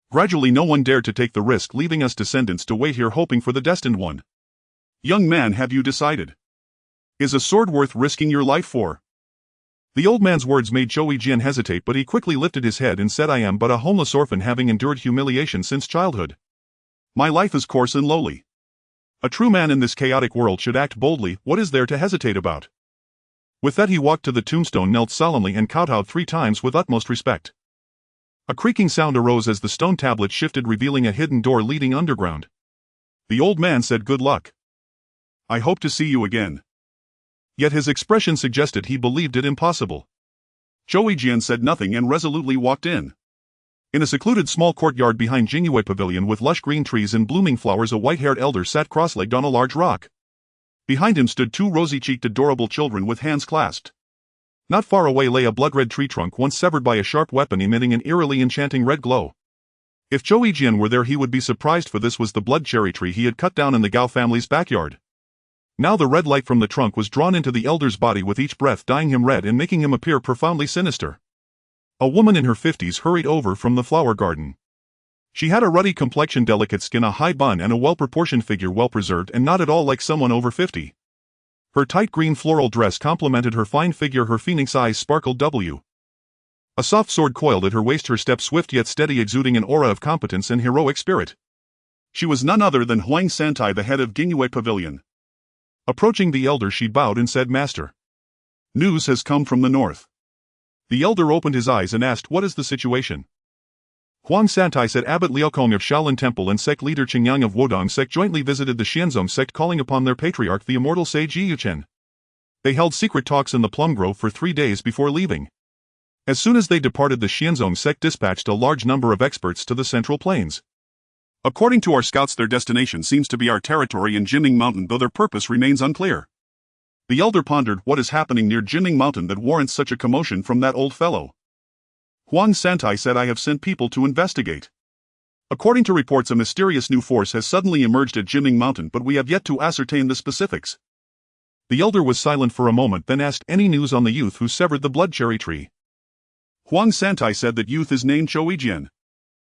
Gradually no one dared to take the risk, leaving us descendants to wait here hoping for the destined one. Young man, have you decided? Is a sword worth risking your life for? The old man's words made Zhou Yijian hesitate, but he quickly lifted his head and said, I am but a homeless orphan having endured humiliation since childhood. My life is coarse and lowly. A true man in this chaotic world should act boldly. What is there to hesitate about? With that he walked to the tombstone, knelt solemnly and kowtowed 3 times with utmost respect. A creaking sound arose as the stone tablet shifted, revealing a hidden door leading underground. The old man said, Good luck. I hope to see you again. Yet his expression suggested he believed it impossible. Zhou Yijian said nothing and resolutely walked in. In a secluded small courtyard behind Jianghu pavilion with lush green trees and blooming flowers, a white-haired elder sat cross-legged on a large rock. Behind him stood 2 rosy-cheeked adorable children with hands clasped. Not far away lay a blood-red tree trunk once severed by a sharp weapon emitting an eerily enchanting red glow. If Zhou Yijian were there he would be surprised, for this was the blood cherry tree he had cut down in the Gao family's backyard. Now the red light from the trunk was drawn into the elder's body with each breath, dyeing him red and making him appear profoundly sinister. A woman in her 50s hurried over from the flower garden. She had a ruddy complexion, delicate skin, a high bun, and a well-proportioned figure, well-preserved and not at all like someone over 50. Her tight green floral dress complemented her fine figure, her phoenix eyes sparkled W. A soft sword coiled at her waist, her step swift yet steady, exuding an aura of competence and heroic spirit. She was none other than Huang Santai, the head of Jianghu Pavilion. Approaching the elder she bowed and said, Master. News has come from the north. The elder opened his eyes and asked, What is the situation? Huang Santai said, Abbot Liaokong of Shaolin Temple and sect leader Qingyang of Wodong sect jointly visited the Xianzong sect, calling upon their patriarch, the immortal sage Yiyuchen. They held secret talks in the plum grove for 3 days before leaving. As soon as they departed, the Xianzong sect dispatched a large number of experts to the Central Plains. According to our scouts, their destination seems to be our territory in Jinming Mountain, though their purpose remains unclear. The elder pondered, what is happening near Jinming Mountain that warrants such a commotion from that old fellow? Huang Santai said, I have sent people to investigate. According to reports, a mysterious new force has suddenly emerged at Jinming Mountain, but we have yet to ascertain the specifics. The elder was silent for a moment, then asked, Any news on the youth who severed the blood cherry tree? Huang Santai said that youth is named Zhou Yijian.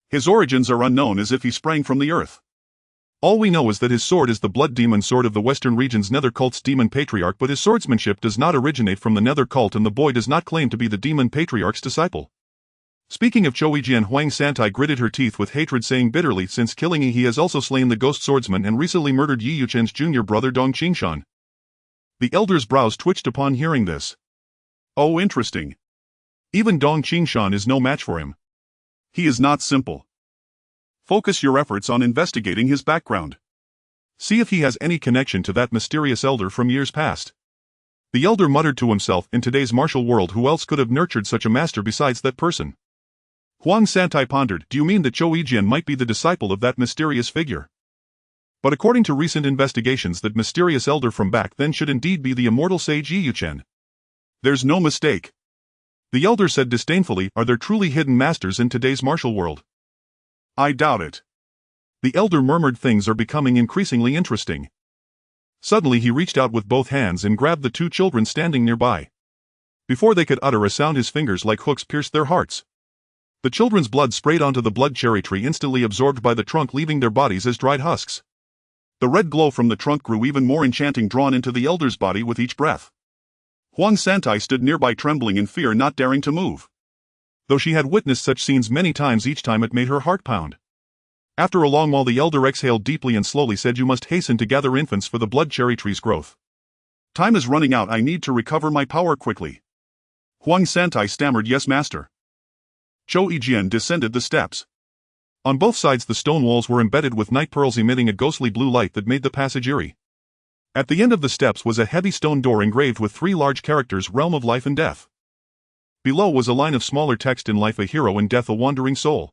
His origins are unknown, as if he sprang from the earth. All we know is that his sword is the blood demon sword of the western region's nether cult's demon patriarch, but his swordsmanship does not originate from the nether cult and the boy does not claim to be the demon patriarch's disciple. Speaking of Zhou Yijian, Huang Santai gritted her teeth with hatred, saying bitterly, since killing he has also slain the ghost swordsman and recently murdered Yi Yuchen's junior brother Dong Qingshan. The elder's brows twitched upon hearing this. Oh, interesting. Even Dong Qingshan is no match for him. He is not simple. Focus your efforts on investigating his background. See if he has any connection to that mysterious elder from years past. The elder muttered to himself, in today's martial world who else could have nurtured such a master besides that person? Huang Santai pondered, do you mean that Zhou Yijian might be the disciple of that mysterious figure? But according to recent investigations, that mysterious elder from back then should indeed be the immortal sage Yi Yuchen. There's no mistake. The elder said disdainfully, are there truly hidden masters in today's martial world? I doubt it. The elder murmured, things are becoming increasingly interesting. Suddenly he reached out with both hands and grabbed the 2 children standing nearby. Before they could utter a sound, his fingers like hooks pierced their hearts. The children's blood sprayed onto the blood cherry tree, instantly absorbed by the trunk, leaving their bodies as dried husks. The red glow from the trunk grew even more enchanting, drawn into the elder's body with each breath. Huang Santai stood nearby, trembling in fear, not daring to move. Though she had witnessed such scenes many times, each time it made her heart pound. After a long while the elder exhaled deeply and slowly said, you must hasten to gather infants for the blood cherry tree's growth. Time is running out, I need to recover my power quickly. Huang Santai stammered, yes master. Zhou Yijian descended the steps. On both sides the stone walls were embedded with night pearls, emitting a ghostly blue light that made the passage eerie. At the end of the steps was a heavy stone door engraved with 3 large characters, realm of life and death. Below was a line of smaller text, in life a hero, in death a wandering soul.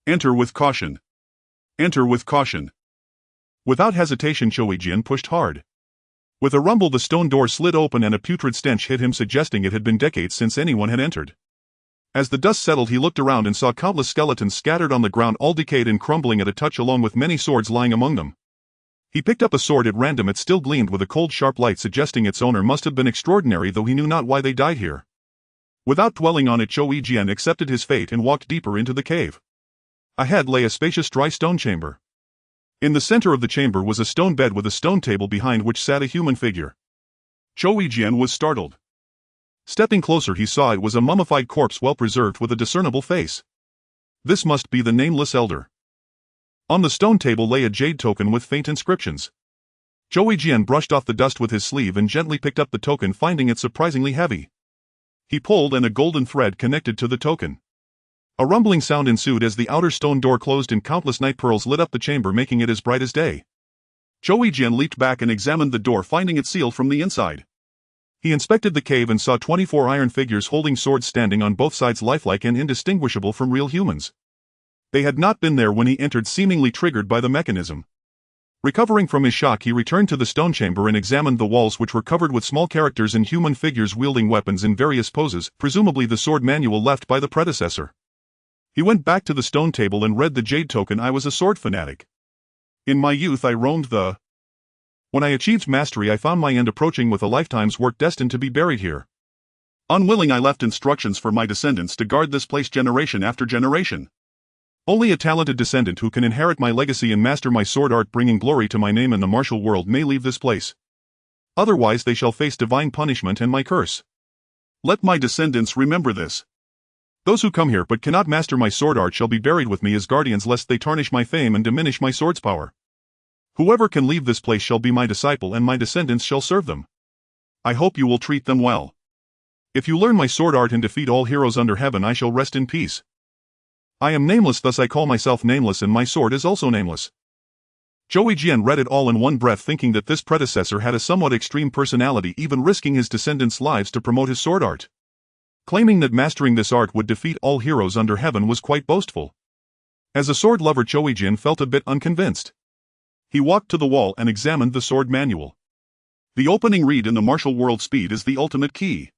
Enter with caution. Enter with caution. Without hesitation Zhou Yijian pushed hard. With a rumble the stone door slid open and a putrid stench hit him, suggesting it had been decades since anyone had entered. As the dust settled he looked around and saw countless skeletons scattered on the ground, all decayed and crumbling at a touch, along with many swords lying among them. He picked up a sword at random. It still gleamed with a cold sharp light, suggesting its owner must have been extraordinary, though he knew not why they died here. Without dwelling on it, Zhou Yijian accepted his fate and walked deeper into the cave. Ahead lay a spacious dry stone chamber. In the center of the chamber was a stone bed with a stone table behind which sat a human figure. Zhou Yijian was startled. Stepping closer, he saw it was a mummified corpse well preserved with a discernible face. This must be the nameless elder. On the stone table lay a jade token with faint inscriptions. Zhou Yijian brushed off the dust with his sleeve and gently picked up the token, finding it surprisingly heavy. He pulled and a golden thread connected to the token. A rumbling sound ensued as the outer stone door closed and countless night pearls lit up the chamber, making it as bright as day. Zhou Yijian leaped back and examined the door, finding it sealed from the inside. He inspected the cave and saw 24 iron figures holding swords standing on both sides, lifelike and indistinguishable from real humans. They had not been there when he entered, seemingly triggered by the mechanism. Recovering from his shock, he returned to the stone chamber and examined the walls, which were covered with small characters and human figures wielding weapons in various poses, presumably the sword manual left by the predecessor. He went back to the stone table and read the jade token. I was a sword fanatic. In my youth I roamed the... When I achieved mastery, I found my end approaching, with a lifetime's work destined to be buried here. Unwilling, I left instructions for my descendants to guard this place generation after generation. Only a talented descendant who can inherit my legacy and master my sword art, bringing glory to my name in the martial world, may leave this place. Otherwise they shall face divine punishment and my curse. Let my descendants remember this. Those who come here but cannot master my sword art shall be buried with me as guardians, lest they tarnish my fame and diminish my sword's power. Whoever can leave this place shall be my disciple, and my descendants shall serve them. I hope you will treat them well. If you learn my sword art and defeat all heroes under heaven, I shall rest in peace. I am nameless, thus I call myself nameless, and my sword is also nameless. Zhou Yijian read it all in one breath, thinking that this predecessor had a somewhat extreme personality, even risking his descendants' lives to promote his sword art. Claiming that mastering this art would defeat all heroes under heaven was quite boastful. As a sword lover, Zhou Yijian felt a bit unconvinced. He walked to the wall and examined the sword manual. The opening read in the martial world: speed is the ultimate key.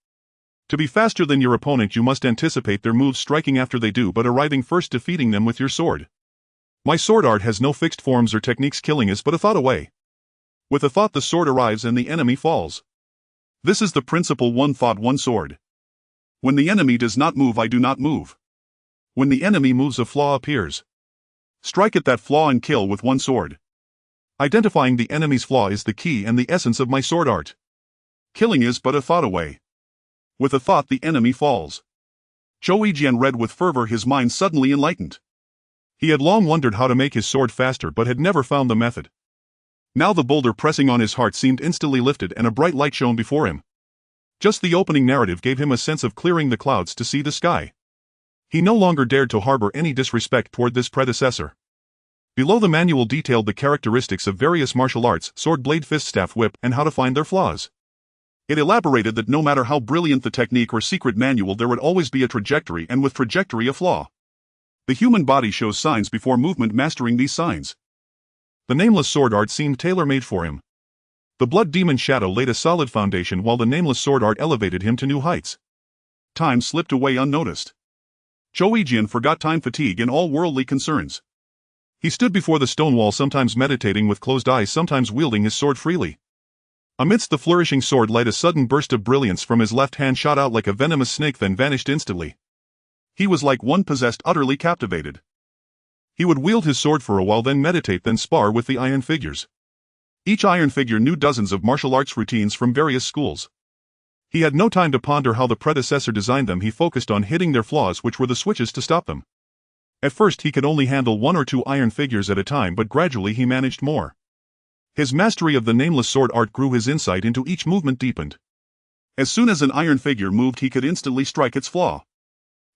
To be faster than your opponent, you must anticipate their moves, striking after they do, but arriving first, defeating them with your sword. My sword art has no fixed forms or techniques. Killing is but a thought away. With a thought, the sword arrives and the enemy falls. This is the principle: one thought, one sword. When the enemy does not move, I do not move. When the enemy moves, a flaw appears. Strike at that flaw and kill with one sword. Identifying the enemy's flaw is the key and the essence of my sword art. Killing is but a thought away. With a thought, the enemy falls. Zhou Yijian read with fervor, his mind suddenly enlightened. He had long wondered how to make his sword faster, but had never found the method. Now the boulder pressing on his heart seemed instantly lifted, and a bright light shone before him. Just the opening narrative gave him a sense of clearing the clouds to see the sky. He no longer dared to harbor any disrespect toward this predecessor. Below, the manual detailed the characteristics of various martial arts: sword, blade, fist, staff, whip, and how to find their flaws. It elaborated that no matter how brilliant the technique or secret manual, there would always be a trajectory, and with trajectory, a flaw. The human body shows signs before movement. Mastering these signs. The nameless sword art seemed tailor-made for him. The blood demon shadow laid a solid foundation, while the nameless sword art elevated him to new heights. Time slipped away unnoticed. Zhou Yijian forgot time, fatigue, and all worldly concerns. He stood before the stone wall, sometimes meditating with closed eyes, sometimes wielding his sword freely. Amidst the flourishing sword light, a sudden burst of brilliance from his left hand shot out like a venomous snake, then vanished instantly. He was like one possessed, utterly captivated. He would wield his sword for a while, then meditate, then spar with the iron figures. Each iron figure knew dozens of martial arts routines from various schools. He had no time to ponder how the predecessor designed them. He focused on hitting their flaws, which were the switches to stop them. At first he could only handle 1 or 2 iron figures at a time, but gradually he managed more. His mastery of the nameless sword art grew, his insight into each movement deepened. As soon as an iron figure moved, he could instantly strike its flaw.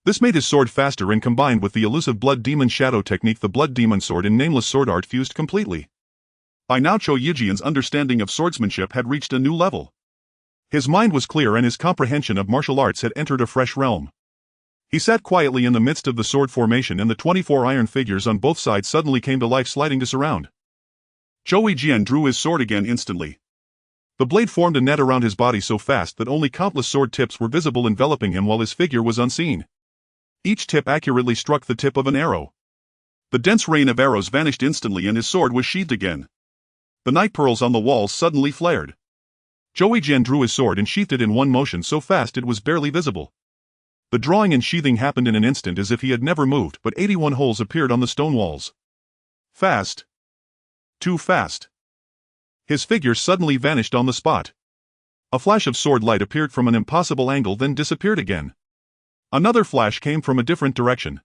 This made his sword faster, and combined with the elusive blood demon shadow technique, the blood demon sword and nameless sword art fused completely. By now Zhou Yijian's understanding of swordsmanship had reached a new level. His mind was clear, and his comprehension of martial arts had entered a fresh realm. He sat quietly in the midst of the sword formation, and the 24 iron figures on both sides suddenly came to life, sliding to surround. Zhou Yijian drew his sword again instantly. The blade formed a net around his body so fast that only countless sword tips were visible, enveloping him while his figure was unseen. Each tip accurately struck the tip of an arrow. The dense rain of arrows vanished instantly, and his sword was sheathed again. The night pearls on the walls suddenly flared. Zhou Yijian drew his sword and sheathed it in one motion, so fast it was barely visible. The drawing and sheathing happened in an instant, as if he had never moved, but 81 holes appeared on the stone walls. Fast. Too fast. His figure suddenly vanished on the spot. A flash of sword light appeared from an impossible angle then disappeared again. Another flash came from a different direction.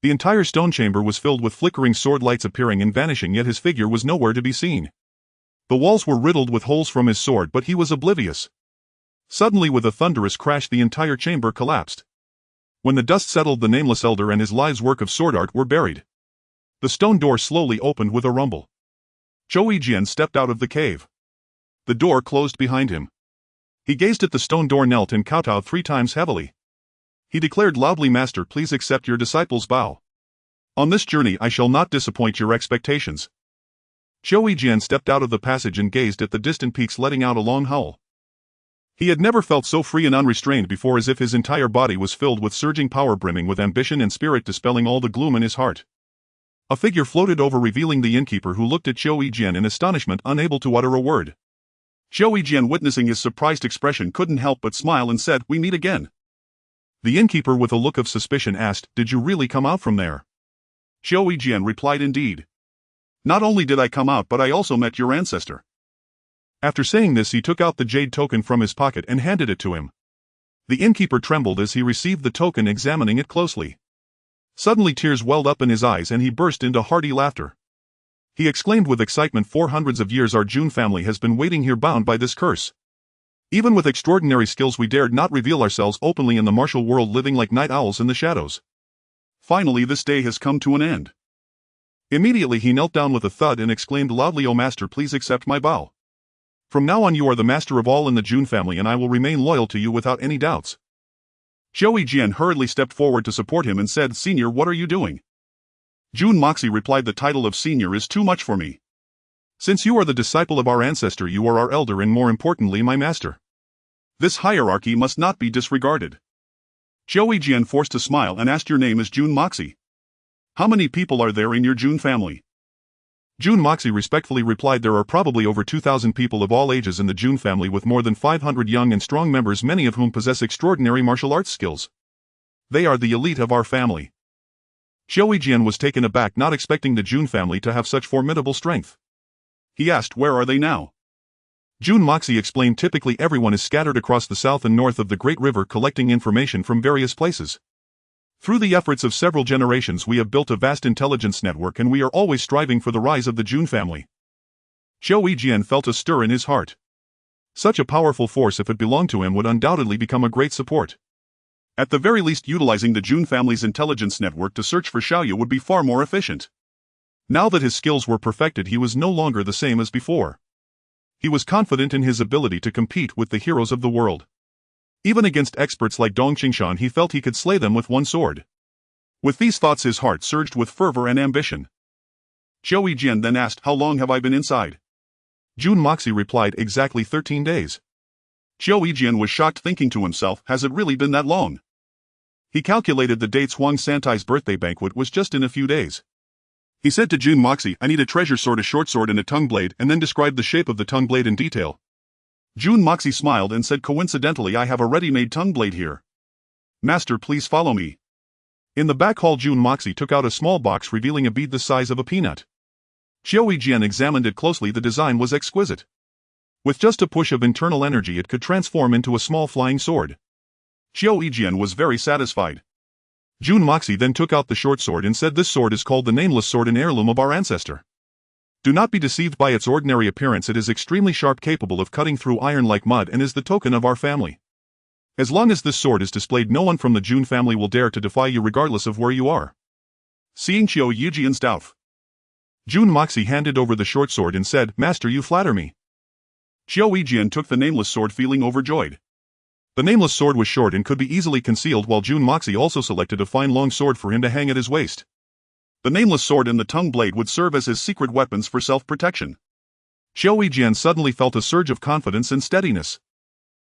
The entire stone chamber was filled with flickering sword lights appearing and vanishing, yet his figure was nowhere to be seen. The walls were riddled with holes from his sword, but he was oblivious. Suddenly, with a thunderous crash, the entire chamber collapsed. When the dust settled, the nameless elder and his life's work of sword art were buried. The stone door slowly opened with a rumble. Zhou Yijian stepped out of the cave. The door closed behind him. He gazed at the stone door, knelt and kowtowed 3 times heavily. He declared loudly, "Master, please accept your disciple's vow. On this journey I shall not disappoint your expectations." Zhou Yijian stepped out of the passage and gazed at the distant peaks, letting out a long howl. He had never felt so free and unrestrained before, as if his entire body was filled with surging power, brimming with ambition and spirit, dispelling all the gloom in his heart. A figure floated over, revealing the innkeeper, who looked at Zhou Yijian in astonishment, unable to utter a word. Zhou Yijian, witnessing his surprised expression, couldn't help but smile and said, "We meet again." The innkeeper, with a look of suspicion, asked, "Did you really come out from there?" Zhou Yijian replied, "Indeed. Not only did I come out, but I also met your ancestor." After saying this, he took out the jade token from his pocket and handed it to him. The innkeeper trembled as he received the token, examining it closely. Suddenly tears welled up in his eyes and he burst into hearty laughter. He exclaimed with excitement, "For hundreds of years our Jun family has been waiting here, bound by this curse. Even with extraordinary skills we dared not reveal ourselves openly in the martial world, living like night owls in the shadows. Finally this day has come to an end." Immediately he knelt down with a thud and exclaimed loudly, "O master, please accept my vow. From now on you are the master of all in the Jun family, and I will remain loyal to you without any doubts." Zhou Yijian hurriedly stepped forward to support him and said, "Senior, what are you doing?" Jun Moxie replied, "The title of senior is too much for me. Since you are the disciple of our ancestor, you are our elder and, more importantly, my master. This hierarchy must not be disregarded." Zhou Yijian forced a smile and asked, "Your name is Jun Moxie. How many people are there in your Jun family?" Jun Moxie respectfully replied, "There are probably over 2,000 people of all ages in the Jun family, with more than 500 young and strong members, many of whom possess extraordinary martial arts skills. They are the elite of our family." Zhou Yijian was taken aback, not expecting the Jun family to have such formidable strength. He asked, "Where are they now?" Jun Moxie explained, "Typically everyone is scattered across the south and north of the Great River, collecting information from various places. Through the efforts of several generations we have built a vast intelligence network, and we are always striving for the rise of the Jun family." Zhou Yijian felt a stir in his heart. Such a powerful force, if it belonged to him, would undoubtedly become a great support. At the very least, utilizing the Jun family's intelligence network to search for Xiaoyu would be far more efficient. Now that his skills were perfected, he was no longer the same as before. He was confident in his ability to compete with the heroes of the world. Even against experts like Dong Qingshan, he felt he could slay them with one sword. With these thoughts, his heart surged with fervor and ambition. Zhou Yijian then asked, "How long have I been inside?" Jun Moxie replied, "Exactly 13 days. Zhou Yijian was shocked, thinking to himself, "Has it really been that long?" He calculated the dates. Huang Santai's birthday banquet was just in a few days. He said to Jun Moxie, "I need a treasure sword, a short sword and a tongue blade," and then described the shape of the tongue blade in detail. Jun Moxie smiled and said, "Coincidentally, I have a ready-made tongue blade here. Master, please follow me." In the back hall, Jun Moxie took out a small box, revealing a bead the size of a peanut. Zhou Yijian examined it closely. The design was exquisite. With just a push of internal energy, it could transform into a small flying sword. Zhou Yijian was very satisfied. Jun Moxie then took out the short sword and said, "This sword is called the Nameless Sword, an heirloom of our ancestor. Do not be deceived by its ordinary appearance. It is extremely sharp, capable of cutting through iron like mud, and is the token of our family. As long as this sword is displayed, no one from the Jun family will dare to defy you, regardless of where you are." Seeing Zhou Yijian's doubt, Jun Moxie handed over the short sword and said, "Master, you flatter me." Zhou Yijian took the nameless sword, feeling overjoyed. The nameless sword was short and could be easily concealed, while Jun Moxie also selected a fine long sword for him to hang at his waist. The nameless sword and the tongue blade would serve as his secret weapons for self-protection. Zhou Yijian suddenly felt a surge of confidence and steadiness.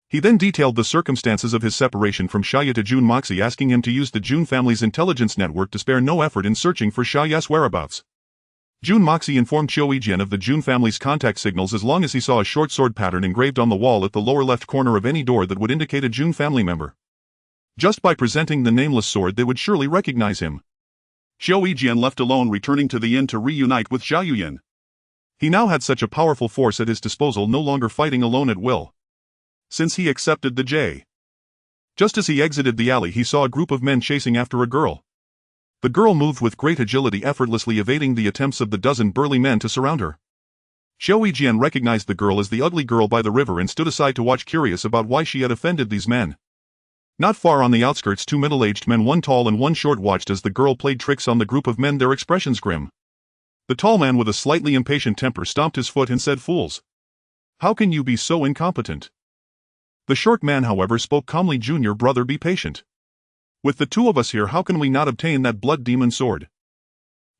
He then detailed the circumstances of his separation from Xiaoyu to Jun Moxie, asking him to use the Jun family's intelligence network to spare no effort in searching for Xiaoyu's whereabouts. Jun Moxie informed Zhou Yijian of the Jun family's contact signals as long as he saw a short sword pattern engraved on the wall at the lower left corner of any door that would indicate a Jun family member. Just by presenting the nameless sword, they would surely recognize him. Zhou Yijian left alone, returning to the inn to reunite with Xiaoyu Yin. He now had such a powerful force at his disposal, no longer fighting alone at will. since he accepted the J. Just as he exited the alley, he saw a group of men chasing after a girl. The girl moved with great agility, effortlessly evading the attempts of the dozen burly men to surround her. Xiao Yijian recognized the girl as the ugly girl by the river and stood aside to watch, curious about why she had offended these men. Not far on the outskirts, two middle-aged men, one tall and one short, watched as the girl played tricks on the group of men, their expressions grim. The tall man with a slightly impatient temper stomped his foot and said, "Fools! How can you be so incompetent?" The short man, however, spoke calmly, "Junior brother, be patient. With the two of us here, how can we not obtain that blood demon sword?"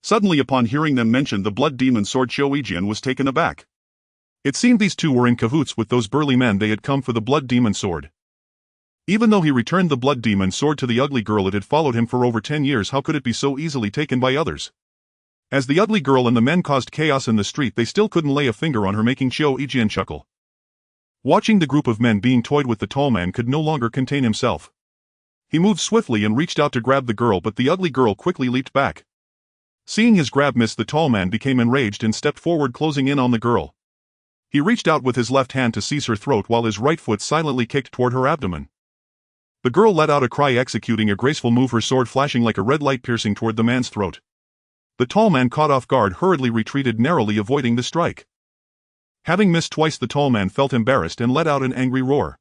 Suddenly, upon hearing them mention the blood demon sword, Xiao Yijian was taken aback. It seemed these two were in cahoots with those burly men. They had come for the blood demon sword. Even though he returned the blood demon sword to the ugly girl, it had followed him for over 10 years. How could it be so easily taken by others? As the ugly girl and the men caused chaos in the street, they still couldn't lay a finger on her, making Xiao Yijian chuckle. Watching the group of men being toyed with, the tall man could no longer contain himself. He moved swiftly and reached out to grab the girl, but the ugly girl quickly leaped back. Seeing his grab miss, the tall man became enraged and stepped forward, closing in on the girl. He reached out with his left hand to seize her throat while his right foot silently kicked toward her abdomen. The girl let out a cry, executing a graceful move, her sword flashing like a red light, piercing toward the man's throat. The tall man, caught off guard, hurriedly retreated, narrowly avoiding the strike. Having missed twice, the tall man felt embarrassed and let out an angry roar.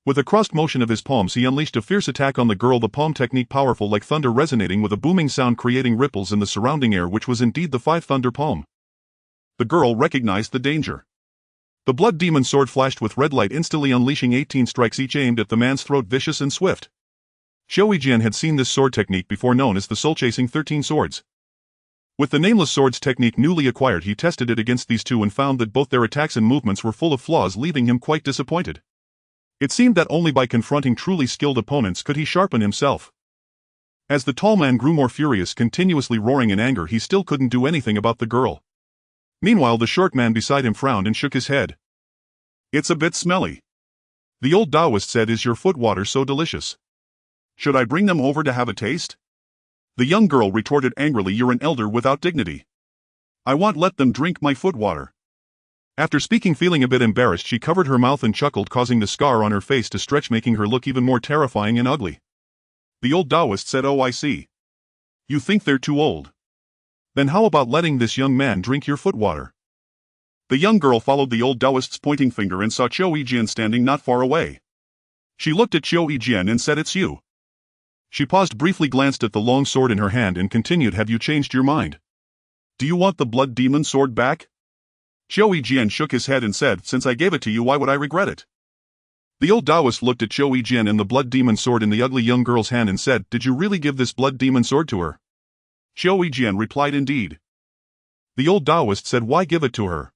With a crossed motion of his palms, he unleashed a fierce attack on the girl, the palm technique powerful like thunder, resonating with a booming sound, creating ripples in the surrounding air, which was indeed the five thunder palm. The girl recognized the danger. The blood demon sword flashed with red light, instantly unleashing 18 strikes, each aimed at the man's throat, vicious and swift. Xiao Yijian had seen this sword technique before, known as the soul-chasing 13 swords. With the nameless swords technique newly acquired, he tested it against these two and found that both their attacks and movements were full of flaws, leaving him quite disappointed. It seemed that only by confronting truly skilled opponents could he sharpen himself. As the tall man grew more furious, continuously roaring in anger, he still couldn't do anything about the girl. Meanwhile, the short man beside him frowned and shook his head. "It's a bit smelly," the old Taoist said. "Is your foot water so delicious? Should I bring them over to have a taste?" The young girl retorted angrily, "You're an elder without dignity. I won't let them drink my foot water." After speaking, feeling a bit embarrassed, she covered her mouth and chuckled, causing the scar on her face to stretch, making her look even more terrifying and ugly. The old Taoist said, "Oh, I see. You think they're too old. Then how about letting this young man drink your foot water?" The young girl followed the old Taoist's pointing finger and saw Xiao Yijian standing not far away. She looked at Xiao Yijian and said, "It's you." She paused, briefly glanced at the long sword in her hand and continued, "Have you changed your mind? Do you want the blood demon sword back?" Xiao Yijian shook his head and said, "Since I gave it to you, why would I regret it?" The old Taoist looked at Xiao Yijian and the blood demon sword in the ugly young girl's hand and said, "Did you really give this blood demon sword to her?" Xiao Yijian replied, "Indeed." The old Taoist said, "Why give it to her?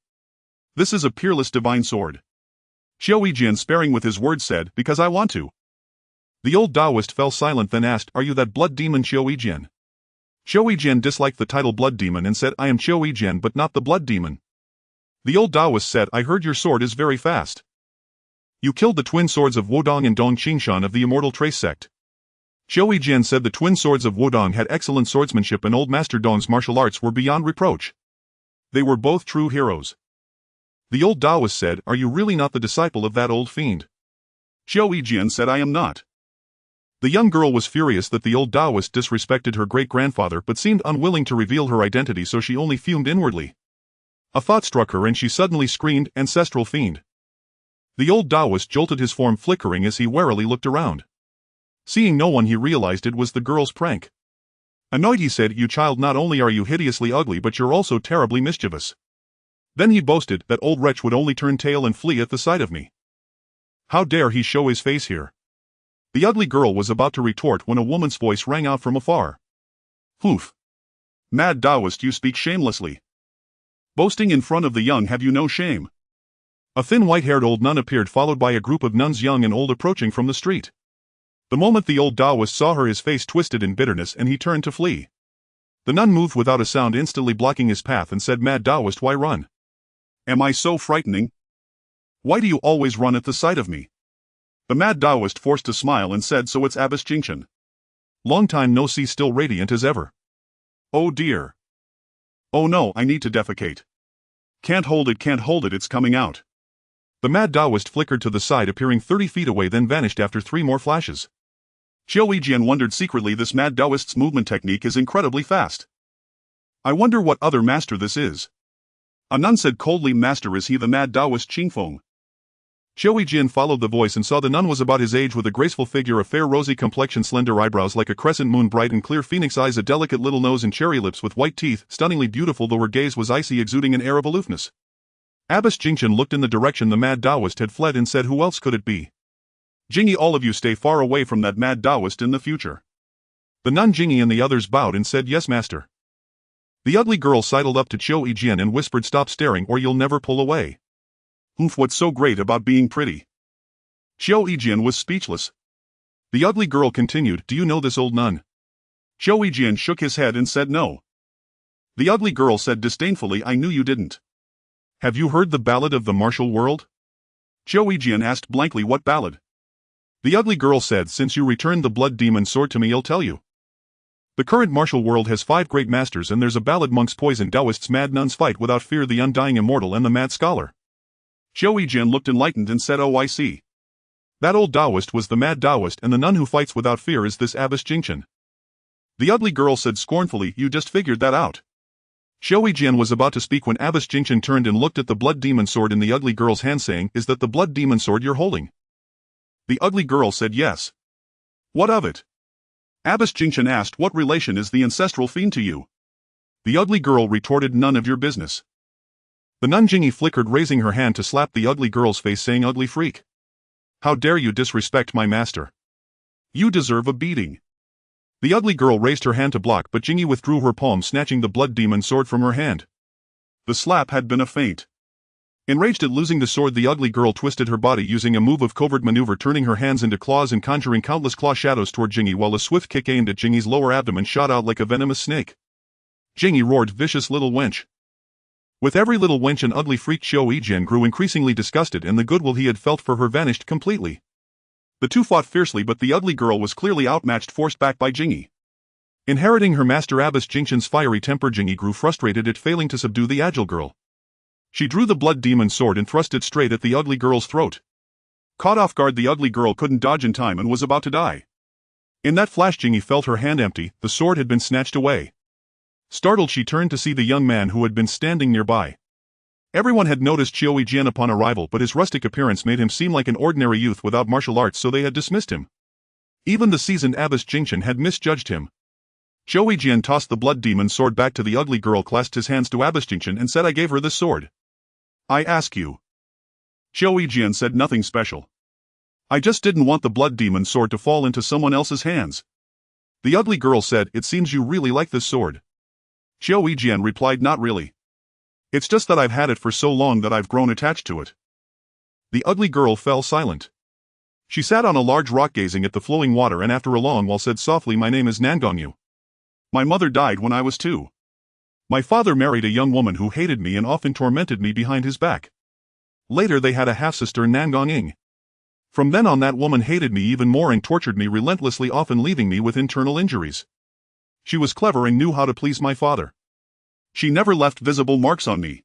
This is a peerless divine sword." Xiao Yijian, sparing with his words, said, "Because I want to." The old Taoist fell silent, then asked, "Are you that blood demon Xiao Yijian?" Xiao Yijian disliked the title blood demon and said, "I am Xiao Yijian, but not the blood demon." The old Taoist said, "I heard your sword is very fast. You killed the twin swords of Wudong and Dong Qingshan of the Immortal Trace sect." Xiao Yijian said the twin swords of Wudong had excellent swordsmanship and old Master Dong's martial arts were beyond reproach. They were both true heroes. The old Taoist said, "Are you really not the disciple of that old fiend?" Xiao Yijian said, "I am not." The young girl was furious that the old Taoist disrespected her great-grandfather but seemed unwilling to reveal her identity, so she only fumed inwardly. A thought struck her and she suddenly screamed, "Ancestral fiend!" The old Taoist jolted, his form flickering as he warily looked around. Seeing no one, he realized it was the girl's prank. Annoyed, he said, "You child, not only are you hideously ugly but you're also terribly mischievous." Then he boasted, "That old wretch would only turn tail and flee at the sight of me. How dare he show his face here?" The ugly girl was about to retort when a woman's voice rang out from afar. "Hoof! Mad Taoist, you speak shamelessly. Boasting in front of the young, have you no shame?" A thin white-haired old nun appeared, followed by a group of nuns, young and old, approaching from the street. The moment the old Taoist saw her, his face twisted in bitterness and he turned to flee. The nun moved without a sound, instantly blocking his path, and said, "Mad Taoist, why run? Am I so frightening? Why do you always run at the sight of me?" The mad Taoist forced a smile and said, "So it's Abbess Jingchen. Long time no see, still radiant as ever. Oh dear. Oh no, I need to defecate. Can't hold it, it's coming out." The mad Taoist flickered to the side, appearing 30 feet away, then vanished after 3 more flashes. Qiao Yijian wondered secretly, this mad Taoist's movement technique is incredibly fast. I wonder what other master this is. A nun said coldly, Master, is he the mad Taoist Qingfeng? Qiao Yijian followed the voice and saw the nun was about his age, with a graceful figure, a fair rosy complexion, slender eyebrows like a crescent moon, bright and clear phoenix eyes, a delicate little nose and cherry lips with white teeth, stunningly beautiful though her gaze was icy, exuding an air of aloofness. Abbess Jingchen looked in the direction the mad Taoist had fled and said, who else could it be? Jingyi, all of you stay far away from that mad Taoist in the future. The nun Jingyi and the others bowed and said, yes, master. The ugly girl sidled up to Qiao Yijian and whispered, stop staring or you'll never pull away. What's so great about being pretty? Qiao Yijian was speechless. The ugly girl continued, do you know this old nun? Qiao Yijian shook his head and said no. The ugly girl said disdainfully, I knew you didn't. Have you heard the ballad of the martial world? Qiao Yijian asked blankly, what ballad? The ugly girl said, since you returned the blood demon sword to me, I'll tell you. The current martial world has 5 great masters, and there's a ballad, monks poison, Taoists mad, nuns fight without fear, the undying immortal and the mad scholar. Qiao Yijian looked enlightened and said, oh, I see. That old Taoist was the mad Taoist, and the nun who fights without fear is this Abbess Jingchen. The ugly girl said scornfully, you just figured that out. Qiao Yijian was about to speak when Abbess Jingchen turned and looked at the blood demon sword in the ugly girl's hand, saying, is that the blood demon sword you're holding? The ugly girl said yes. What of it? Abbess Jingchen asked, what relation is the ancestral fiend to you? The ugly girl retorted, none of your business. The nun Jingyi flickered, raising her hand to slap the ugly girl's face, saying, ugly freak. How dare you disrespect my master? You deserve a beating. The ugly girl raised her hand to block, but Jingyi withdrew her palm, snatching the blood demon sword from her hand. The slap had been a feint. Enraged at losing the sword, the ugly girl twisted her body using a move of covert maneuver, turning her hands into claws and conjuring countless claw shadows toward Jingyi, while a swift kick aimed at Jingyi's lower abdomen shot out like a venomous snake. Jingyi roared, vicious little wench. With every little wench and ugly freak, Qiao Yijian grew increasingly disgusted, and the goodwill he had felt for her vanished completely. The two fought fiercely, but the ugly girl was clearly outmatched, forced back by Jingyi. Inheriting her master Abbess Jingchen's fiery temper, Jingyi grew frustrated at failing to subdue the agile girl. She drew the blood demon sword and thrust it straight at the ugly girl's throat. Caught off guard, the ugly girl couldn't dodge in time and was about to die. In that flash, Jingyi felt her hand empty, the sword had been snatched away. Startled, she turned to see the young man who had been standing nearby. Everyone had noticed Qiao Yijian upon arrival, but his rustic appearance made him seem like an ordinary youth without martial arts, so they had dismissed him. Even the seasoned Abbess Jingchen had misjudged him. Qiao Yijian tossed the blood demon sword back to the ugly girl, clasped his hands to Abbess Jingchen and said, I gave her this sword. I ask you. Qiao Yijian said, nothing special. I just didn't want the blood demon sword to fall into someone else's hands. The ugly girl said, it seems you really like this sword. Qiao Yijian replied, not really. It's just that I've had it for so long that I've grown attached to it. The ugly girl fell silent. She sat on a large rock gazing at the flowing water, and after a long while said softly, my name is Nangongyu. My mother died when I was 2. My father married a young woman who hated me and often tormented me behind his back. Later they had a half-sister, Nangonging. From then on, that woman hated me even more and tortured me relentlessly, often leaving me with internal injuries. She was clever and knew how to please my father. She never left visible marks on me.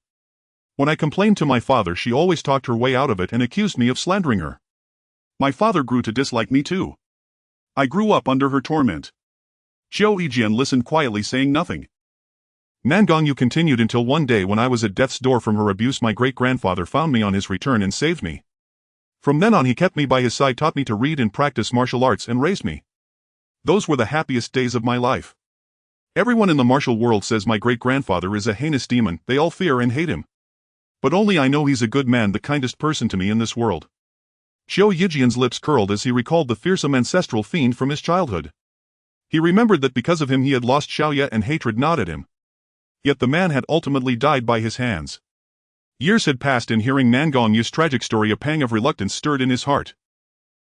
When I complained to my father, she always talked her way out of it and accused me of slandering her. My father grew to dislike me too. I grew up under her torment. Qiao Yijian listened quietly, saying nothing. Nangongyu continued, until one day when I was at death's door from her abuse, my great-grandfather found me on his return and saved me. From then on he kept me by his side, taught me to read and practice martial arts, and raised me. Those were the happiest days of my life. Everyone in the martial world says my great-grandfather is a heinous demon, they all fear and hate him. But only I know he's a good man, the kindest person to me in this world. Qiao Yijian's lips curled as he recalled the fearsome ancestral fiend from his childhood. He remembered that because of him he had lost Xiaoya, and hatred gnawed at him. Yet the man had ultimately died by his hands. Years had passed, and hearing Nangongyu's tragic story, a pang of reluctance stirred in his heart.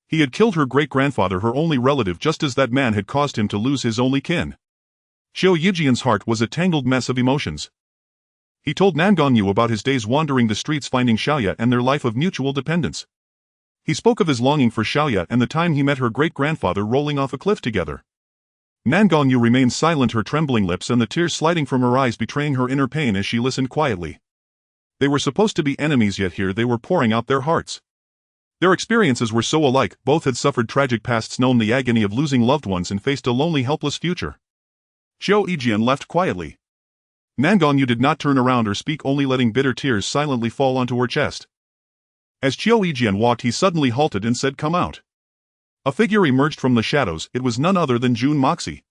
He had killed her great-grandfather, her only relative, just as that man had caused him to lose his only kin. Qiao Yijian's heart was a tangled mess of emotions. He told Nangongyu about his days wandering the streets finding Xiaoya and their life of mutual dependence. He spoke of his longing for Xiaoya and the time he met her great-grandfather rolling off a cliff together. Nangongyu remained silent, her trembling lips and the tears sliding from her eyes betraying her inner pain as she listened quietly. They were supposed to be enemies, yet here they were pouring out their hearts. Their experiences were so alike, both had suffered tragic pasts, known the agony of losing loved ones, and faced a lonely, helpless future. Xiao Yijian left quietly. Nangong Yu did not turn around or speak, only letting bitter tears silently fall onto her chest. As Xiao Yijian walked, he suddenly halted and said, "Come out." A figure emerged from the shadows. It was none other than Jun Moxie.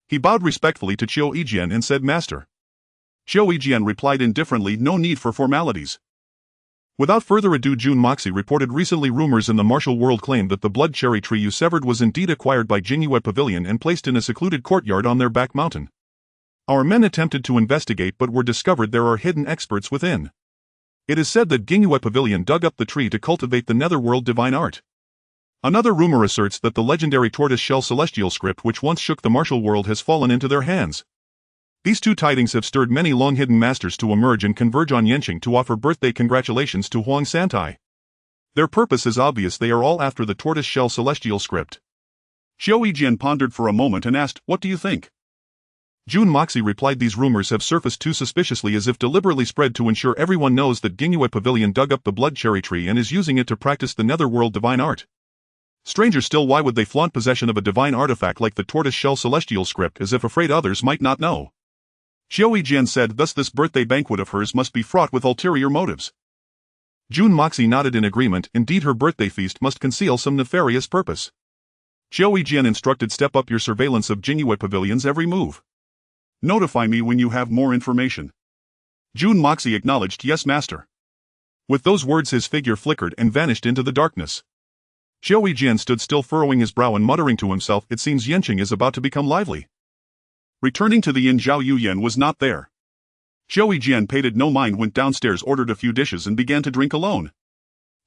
He bowed respectfully to Xiao Yijian and said, "Master." Xiao Yijian replied indifferently, "No need for formalities." Without further ado, Jun Moxie reported, "Recently rumors in the martial world claimed that the blood cherry tree you severed was indeed acquired by Jianghu Pavilion and placed in a secluded courtyard on their back mountain. Our men attempted to investigate but were discovered there are hidden experts within. It is said that Jianghu Pavilion dug up the tree to cultivate the netherworld divine art. Another rumor asserts that the legendary tortoise-shell celestial script which once shook the martial world has fallen into their hands. These two tidings have stirred many long-hidden masters to emerge and converge on Yanqing to offer birthday congratulations to Huang Santai. Their purpose is obvious, they are all after the tortoise-shell celestial script." Xiao Yijian pondered for a moment and asked, "What do you think?" Jun Moxie replied, "These rumors have surfaced too suspiciously, as if deliberately spread to ensure everyone knows that Jianghu Pavilion dug up the blood cherry tree and is using it to practice the netherworld divine art. Stranger still, why would they flaunt possession of a divine artifact like the tortoise-shell celestial script as if afraid others might not know?" Xiao Yijian said, "Thus this birthday banquet of hers must be fraught with ulterior motives." Jun Moxie nodded in agreement. Indeed, her birthday feast must conceal some nefarious purpose. Xiao Yijian instructed, "Step up your surveillance of Jianghu Pavilion's every move. Notify me when you have more information." Jun Moxie acknowledged, "Yes, master." With those words his figure flickered and vanished into the darkness. Xiao Yijian stood still, furrowing his brow and muttering to himself, "It seems Yanqing is about to become lively." Returning to the inn, Zhao Yuyan was not there. Xiao Yijian paid it no mind, went downstairs, ordered a few dishes and began to drink alone.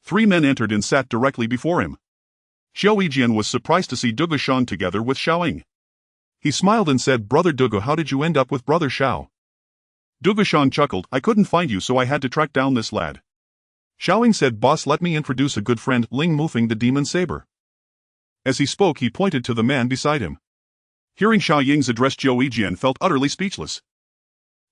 3 men entered and sat directly before him. Xiao Yijian was surprised to see Dugu Shang together with Xiaoying. He smiled and said, "Brother Dugu, how did you end up with Brother Xiao?" Dugu Shang chuckled, "I couldn't find you, so I had to track down this lad." Xiaoying said, "Boss, let me introduce a good friend, Ling Mufeng the Demon Saber." As he spoke, he pointed to the man beside him. Hearing Xiaoying's address, Xiao Yijian felt utterly speechless.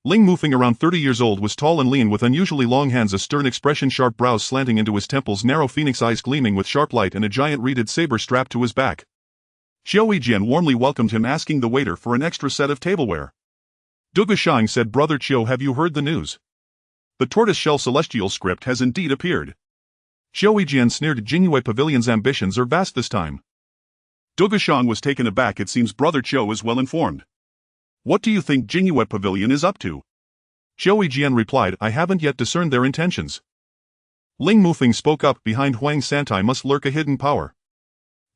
Ling Mufeng, around 30 years old, was tall and lean with unusually long hands, a stern expression, sharp brows slanting into his temples, narrow phoenix eyes gleaming with sharp light, and a giant reeded saber strapped to his back. Xiao Yijian warmly welcomed him, asking the waiter for an extra set of tableware. Dugu Shang said, "Brother Qiu, have you heard the news? The tortoise-shell celestial script has indeed appeared." Xiao Yijian sneered, "Jianghu Pavilion's ambitions are vast this time." Dugu Shang was taken aback. "It seems Brother Qiu is well informed. What do you think Jianghu Pavilion is up to?" Xiao Yijian replied, "I haven't yet discerned their intentions." Ling Mufeng spoke up, "Behind Huang Santai must lurk a hidden power."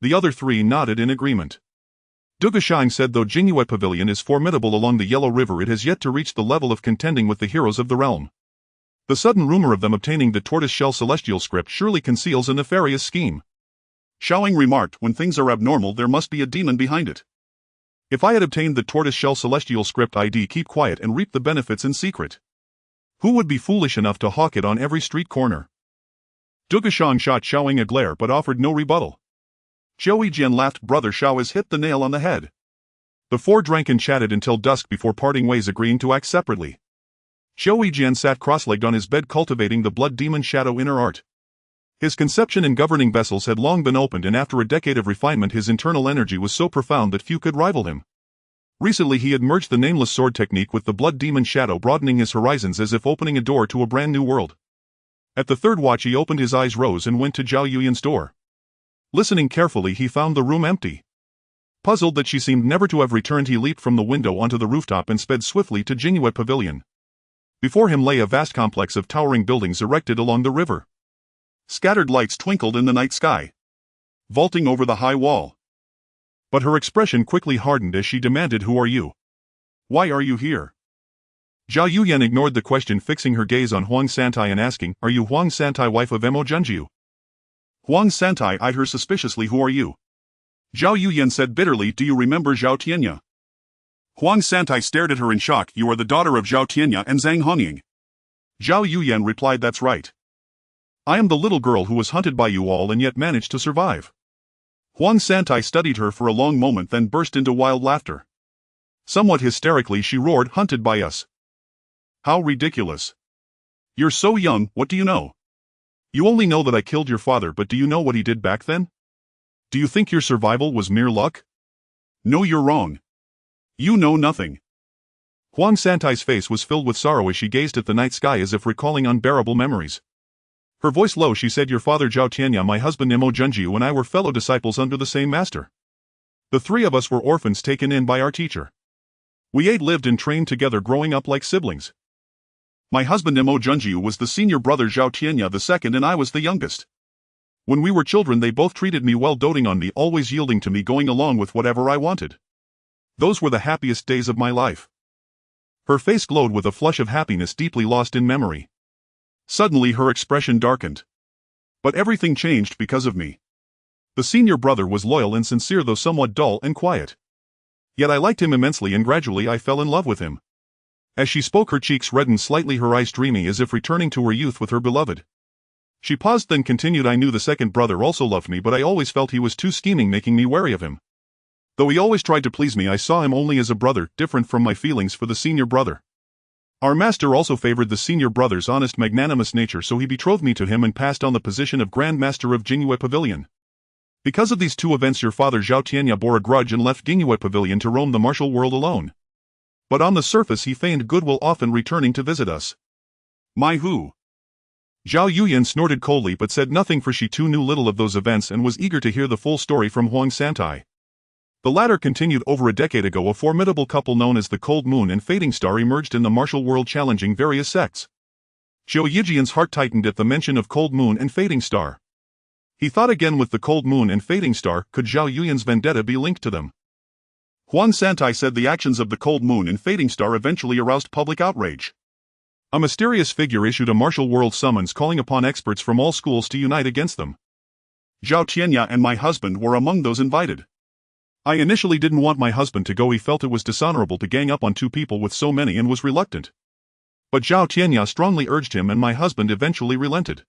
The other 3 nodded in agreement. Dugu Shang said, "Though Jianghu Pavilion is formidable along the Yellow River, it has yet to reach the level of contending with the heroes of the realm. The sudden rumor of them obtaining the tortoise-shell celestial script surely conceals a nefarious scheme." Xiaoying remarked, "When things are abnormal, there must be a demon behind it. If I had obtained the tortoise-shell celestial script, I'd keep quiet and reap the benefits in secret. Who would be foolish enough to hawk it on every street corner?" Dugu Shang shot Xiaoying a glare but offered no rebuttal. Xiao Yijian laughed, "Brother Xiao has hit the nail on the head." The 4 drank and chatted until dusk before parting ways, agreeing to act separately. Xiao Yijian sat cross-legged on his bed, cultivating the blood demon shadow inner art. His conception and governing vessels had long been opened, and after a decade of refinement his internal energy was so profound that few could rival him. Recently he had merged the nameless sword technique with the blood demon shadow, broadening his horizons as if opening a door to a brand new world. At the 3rd watch he opened his eyes, rose and went to Zhao Yuyan's door. Listening carefully, he found the room empty. Puzzled that she seemed never to have returned, he leaped from the window onto the rooftop and sped swiftly to Jianghu Pavilion. Before him lay a vast complex of towering buildings erected along the river. Scattered lights twinkled in the night sky, vaulting over the high wall. But her expression quickly hardened as she demanded, "Who are you? Why are you here?" Zhao Yuyan ignored the question, fixing her gaze on Huang Santai and asking, "Are you Huang Santai, wife of Mo Junjiu?" Huang Santai eyed her suspiciously. "Who are you?" Zhao Yuyan said bitterly, "Do you remember Zhao Tianya?" Huang Santai stared at her in shock. "You are the daughter of Zhao Tianya and Zhang Hongying." Zhao Yuyan replied, "That's right. I am the little girl who was hunted by you all and yet managed to survive." Huang Santai studied her for a long moment, then burst into wild laughter. Somewhat hysterically she roared, "Hunted by us? How ridiculous. You're so young, what do you know? You only know that I killed your father, but do you know what he did back then? Do you think your survival was mere luck? No, you're wrong. You know nothing. Huang Santai's face was filled with sorrow as she gazed at the night sky as if recalling unbearable memories. Her voice low, she said, your father Zhao Tianya, my husband Imo Junjiu, and I were fellow disciples under the same master. The three of us were orphans taken in by our teacher. We ate, lived and trained together, growing up like siblings. My husband Imo Junjiu was the senior brother Zhao Tianya the second, and I was the youngest. When we were children they both treated me well, doting on me, always yielding to me, going along with whatever I wanted. Those were the happiest days of my life. Her face glowed with a flush of happiness deeply lost in memory. Suddenly her expression darkened. But everything changed because of me. The senior brother was loyal and sincere, though somewhat dull and quiet. Yet I liked him immensely, and gradually I fell in love with him. As she spoke, her cheeks reddened slightly, her eyes dreamy, as if returning to her youth with her beloved. She paused, then continued, I knew the second brother also loved me, but I always felt he was too scheming, making me wary of him. Though he always tried to please me, I saw him only as a brother, different from my feelings for the senior brother. Our master also favored the senior brother's honest, magnanimous nature, so he betrothed me to him and passed on the position of Grand Master of Jianghu Pavilion. Because of these two events your father Zhao Tianya bore a grudge and left Jianghu Pavilion to roam the martial world alone. But on the surface he feigned goodwill, often returning to visit us. My who? Zhao Yuyan snorted coldly but said nothing, for she too knew little of those events and was eager to hear the full story from Huang Santai. The latter continued, over a decade ago a formidable couple known as the Cold Moon and Fading Star emerged in the martial world, challenging various sects. Zhao Yijian's heart tightened at the mention of Cold Moon and Fading Star. He thought again, with the Cold Moon and Fading Star, could Zhao Yuyan's vendetta be linked to them? Huang Santai said the actions of the Cold Moon and Fading Star eventually aroused public outrage. A mysterious figure issued a martial world summons calling upon experts from all schools to unite against them. Zhao Tianya and my husband were among those invited. I initially didn't want my husband to go, he felt it was dishonorable to gang up on two people with so many and was reluctant. But Zhao Tianya strongly urged him and my husband eventually relented.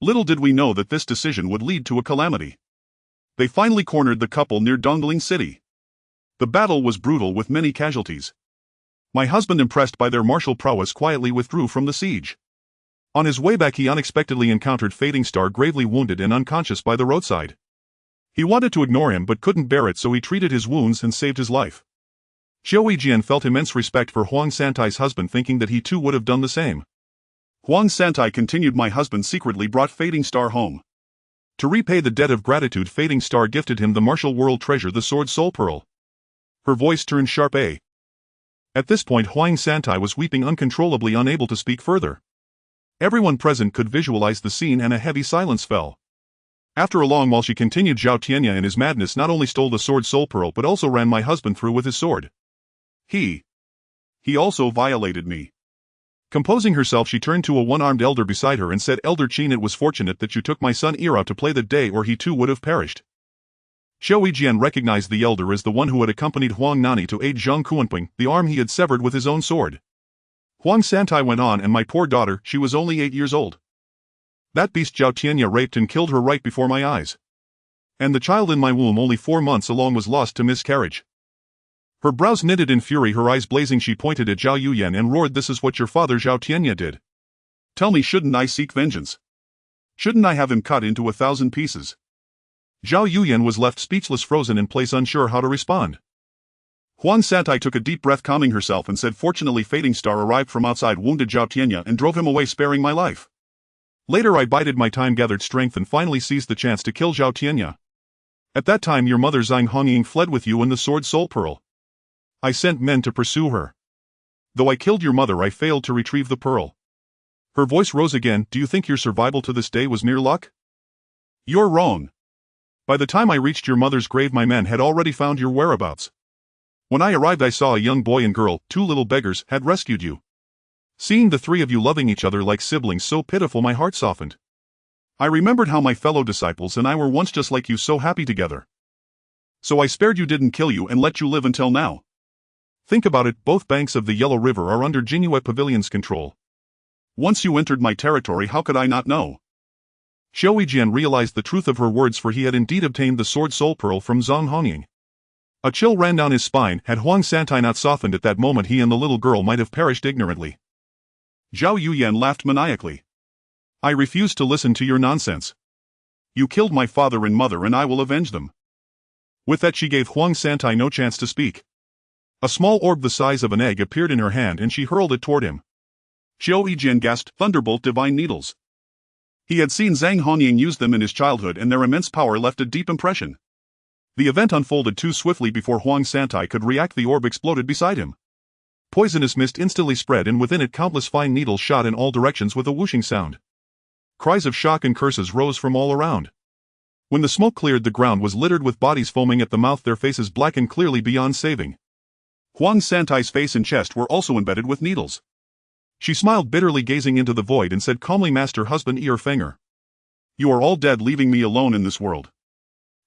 Little did we know that this decision would lead to a calamity. They finally cornered the couple near Dongling City. The battle was brutal with many casualties. My husband, impressed by their martial prowess, quietly withdrew from the siege. On his way back he unexpectedly encountered Fading Star, gravely wounded and unconscious by the roadside. He wanted to ignore him but couldn't bear it, so he treated his wounds and saved his life. Zhao Yijian felt immense respect for Huang Santai's husband, thinking that he too would have done the same. Huang Santai continued, my husband secretly brought Fading Star home. To repay the debt of gratitude, Fading Star gifted him the martial world treasure, the Sword Soul Pearl. Her voice turned sharp. At this point Huang Santai was weeping uncontrollably, unable to speak further. Everyone present could visualize the scene and a heavy silence fell. After a long while she continued, Zhao Tianya in his madness not only stole the Sword Soul Pearl but also ran my husband through with his sword. He also violated me. Composing herself she turned to a one-armed elder beside her and said, Elder Qin, it was fortunate that you took my son Ira to play the day, or he too would have perished. Zhao Yijian recognized the elder as the one who had accompanied Huang Nani to aid Zhang Kuanping, the arm he had severed with his own sword. Huang Santai went on, and my poor daughter, she was only 8 years old. That beast Zhao Tianya raped and killed her right before my eyes. And the child in my womb, only 4 months along, was lost to miscarriage. Her brows knitted in fury, her eyes blazing, she pointed at Zhao Yuyan and roared, this is what your father Zhao Tianya did. Tell me, shouldn't I seek vengeance? Shouldn't I have him cut into 1,000 pieces? Zhao Yuyan was left speechless, frozen in place, unsure how to respond. Huang Santai took a deep breath, calming herself, and said, fortunately Fading Star arrived from outside, wounded Zhao Tianya and drove him away, sparing my life. Later I bided my time, gathered strength, and finally seized the chance to kill Zhao Tianya. At that time your mother Zhang Hongying fled with you and the Sword Soul Pearl. I sent men to pursue her. Though I killed your mother, I failed to retrieve the pearl. Her voice rose again, do you think your survival to this day was mere luck? You're wrong. By the time I reached your mother's grave my men had already found your whereabouts. When I arrived I saw a young boy and girl, 2 little beggars, had rescued you. Seeing the 3 of you loving each other like siblings, so pitiful, my heart softened. I remembered how my fellow disciples and I were once just like you, so happy together. So I spared you, didn't kill you, and let you live until now. Think about it, both banks of the Yellow River are under Jianghu Pavilion's control. Once you entered my territory, how could I not know? Zhao Yijian realized the truth of her words, for he had indeed obtained the Sword Soul Pearl from Zhang Hongying. A chill ran down his spine. Had Huang Santai not softened at that moment, he and the little girl might have perished ignorantly. Zhao Yuyan laughed maniacally. I refuse to listen to your nonsense. You killed my father and mother and I will avenge them. With that she gave Huang Santai no chance to speak. A small orb the size of an egg appeared in her hand and she hurled it toward him. Xiao Yijian gasped, "Thunderbolt divine needles." He had seen Zhang Honying use them in his childhood and their immense power left a deep impression. The event unfolded too swiftly before Huang Santai could react. The orb exploded beside him. Poisonous mist instantly spread and within it countless fine needles shot in all directions with a whooshing sound. Cries of shock and curses rose from all around. When the smoke cleared, the ground was littered with bodies foaming at the mouth, their faces blackened clearly beyond saving. Huang Santai's face and chest were also embedded with needles. She smiled bitterly, gazing into the void, and said calmly, "Master Husband Fenger. You are all dead, leaving me alone in this world.